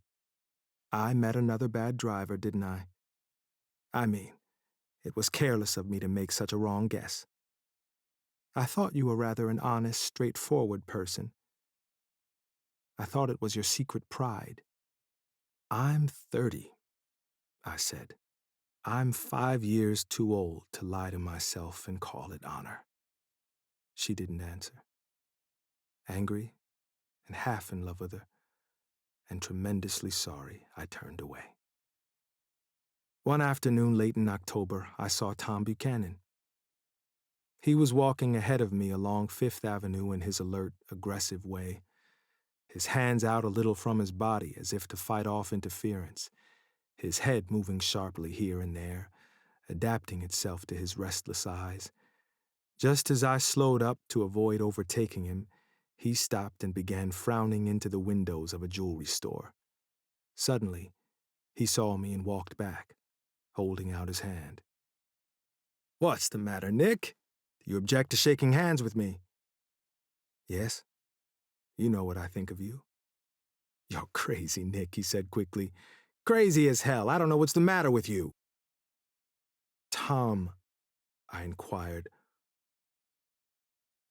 I met another bad driver, didn't I? I mean, it was careless of me to make such a wrong guess. I thought you were rather an honest, straightforward person. I thought it was your secret pride." "I'm 30, I said. "I'm 5 years too old to lie to myself and call it honor." She didn't answer. Angry and half in love with her, and tremendously sorry, I turned away. One afternoon late in October, I saw Tom Buchanan. He was walking ahead of me along Fifth Avenue in his alert, aggressive way, his hands out a little from his body as if to fight off interference, his head moving sharply here and there, adapting itself to his restless eyes. Just as I slowed up to avoid overtaking him, he stopped and began frowning into the windows of a jewelry store. Suddenly, he saw me and walked back, holding out his hand. "What's the matter, Nick? Do you object to shaking hands with me?" "Yes. You know what I think of you." "You're crazy, Nick," he said quickly. "Crazy as hell. I don't know what's the matter with you." "Tom," I inquired,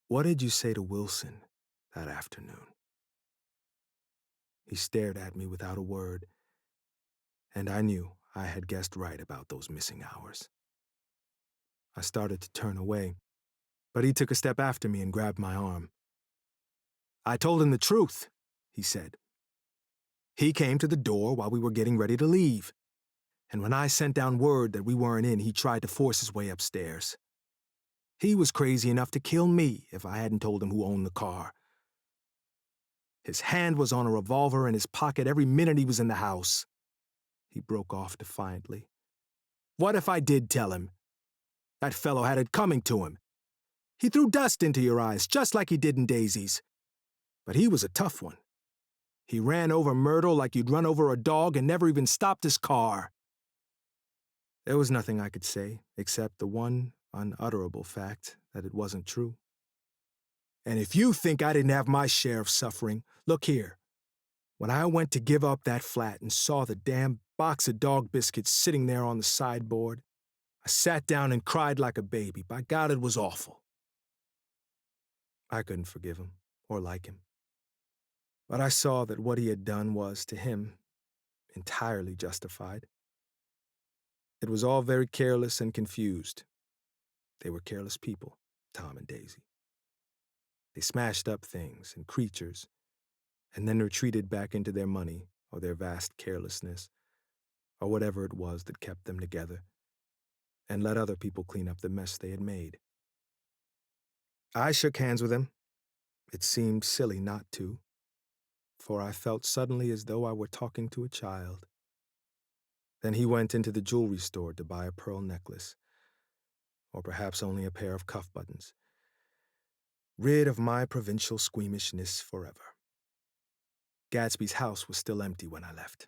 "what did you say to Wilson that afternoon?" He stared at me without a word, and I knew I had guessed right about those missing hours. I started to turn away, but he took a step after me and grabbed my arm. "I told him the truth," he said. "He came to the door while we were getting ready to leave, and when I sent down word that we weren't in, he tried to force his way upstairs. He was crazy enough to kill me if I hadn't told him who owned the car. His hand was on a revolver in his pocket every minute he was in the house." He broke off defiantly. "What if I did tell him? That fellow had it coming to him. He threw dust into your eyes, just like he did in Daisy's. But he was a tough one. He ran over Myrtle like you'd run over a dog and never even stopped his car." There was nothing I could say, except the one unutterable fact that it wasn't true. "And if you think I didn't have my share of suffering, look here. When I went to give up that flat and saw the damn box of dog biscuits sitting there on the sideboard, I sat down and cried like a baby. By God, it was awful." I couldn't forgive him or like him, but I saw that what he had done was, to him, entirely justified. It was all very careless and confused. They were careless people, Tom and Daisy. They smashed up things and creatures, and then retreated back into their money or their vast carelessness, or whatever it was that kept them together, and let other people clean up the mess they had made. I shook hands with him. It seemed silly not to, for I felt suddenly as though I were talking to a child. Then he went into the jewelry store to buy a pearl necklace, or perhaps only a pair of cuff buttons, rid of my provincial squeamishness forever. Gatsby's house was still empty when I left.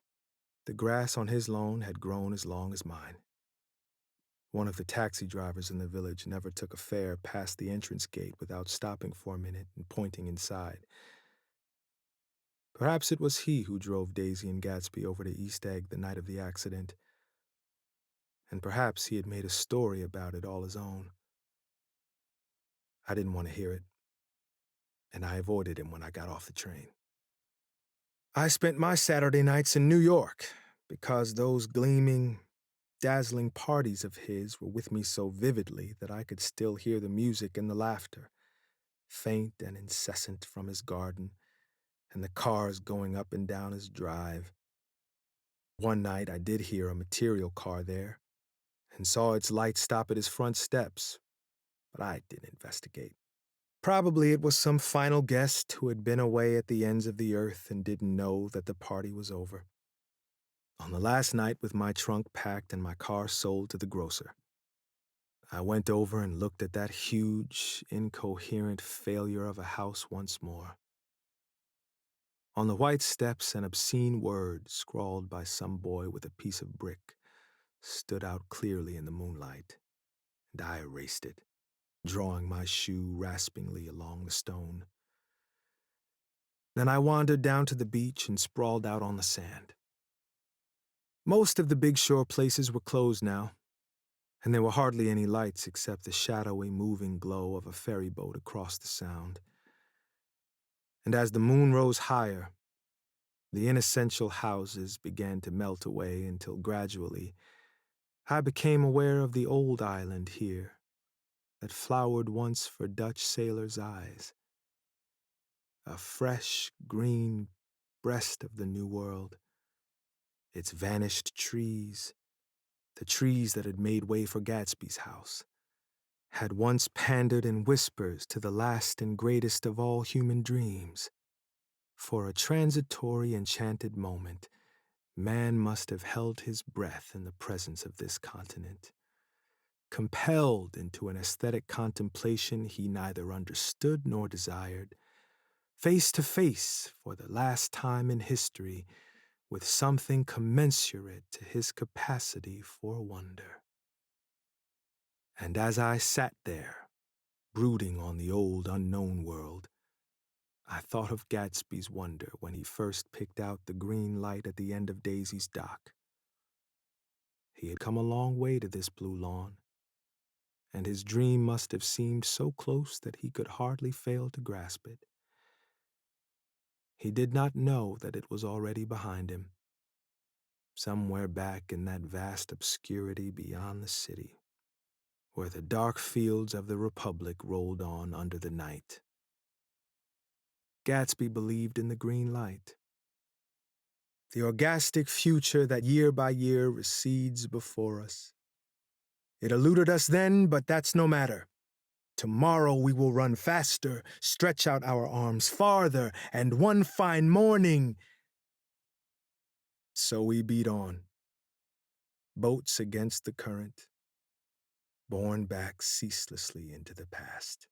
The grass on his lawn had grown as long as mine. One of the taxi drivers in the village never took a fare past the entrance gate without stopping for a minute and pointing inside. Perhaps it was he who drove Daisy and Gatsby over to East Egg the night of the accident, and perhaps he had made a story about it all his own. I didn't want to hear it, and I avoided him when I got off the train. I spent my Saturday nights in New York because those gleaming, dazzling parties of his were with me so vividly that I could still hear the music and the laughter, faint and incessant from his garden, and the cars going up and down his drive. One night I did hear a material car there, and saw its light stop at his front steps, but I didn't investigate. Probably it was some final guest who had been away at the ends of the earth and didn't know that the party was over. On the last night, with my trunk packed and my car sold to the grocer, I went over and looked at that huge, incoherent failure of a house once more. On the white steps, an obscene word, scrawled by some boy with a piece of brick, stood out clearly in the moonlight, and I erased it, drawing my shoe raspingly along the stone. Then I wandered down to the beach and sprawled out on the sand. Most of the big shore places were closed now, and there were hardly any lights except the shadowy, moving glow of a ferry boat across the sound. And as the moon rose higher, the inessential houses began to melt away until gradually I became aware of the old island here that flowered once for Dutch sailors' eyes, a fresh, green breast of the New World. Its vanished trees, the trees that had made way for Gatsby's house, had once pandered in whispers to the last and greatest of all human dreams. For a transitory, enchanted moment, man must have held his breath in the presence of this continent, compelled into an aesthetic contemplation he neither understood nor desired, face to face for the last time in history with something commensurate to his capacity for wonder. And as I sat there, brooding on the old unknown world, I thought of Gatsby's wonder when he first picked out the green light at the end of Daisy's dock. He had come a long way to this blue lawn, and his dream must have seemed so close that he could hardly fail to grasp it. He did not know that it was already behind him, somewhere back in that vast obscurity beyond the city, where the dark fields of the Republic rolled on under the night. Gatsby believed in the green light, the orgastic future that year by year recedes before us. It eluded us then, but that's no matter. Tomorrow we will run faster, stretch out our arms farther, and one fine morning. So we beat on, boats against the current, borne back ceaselessly into the past.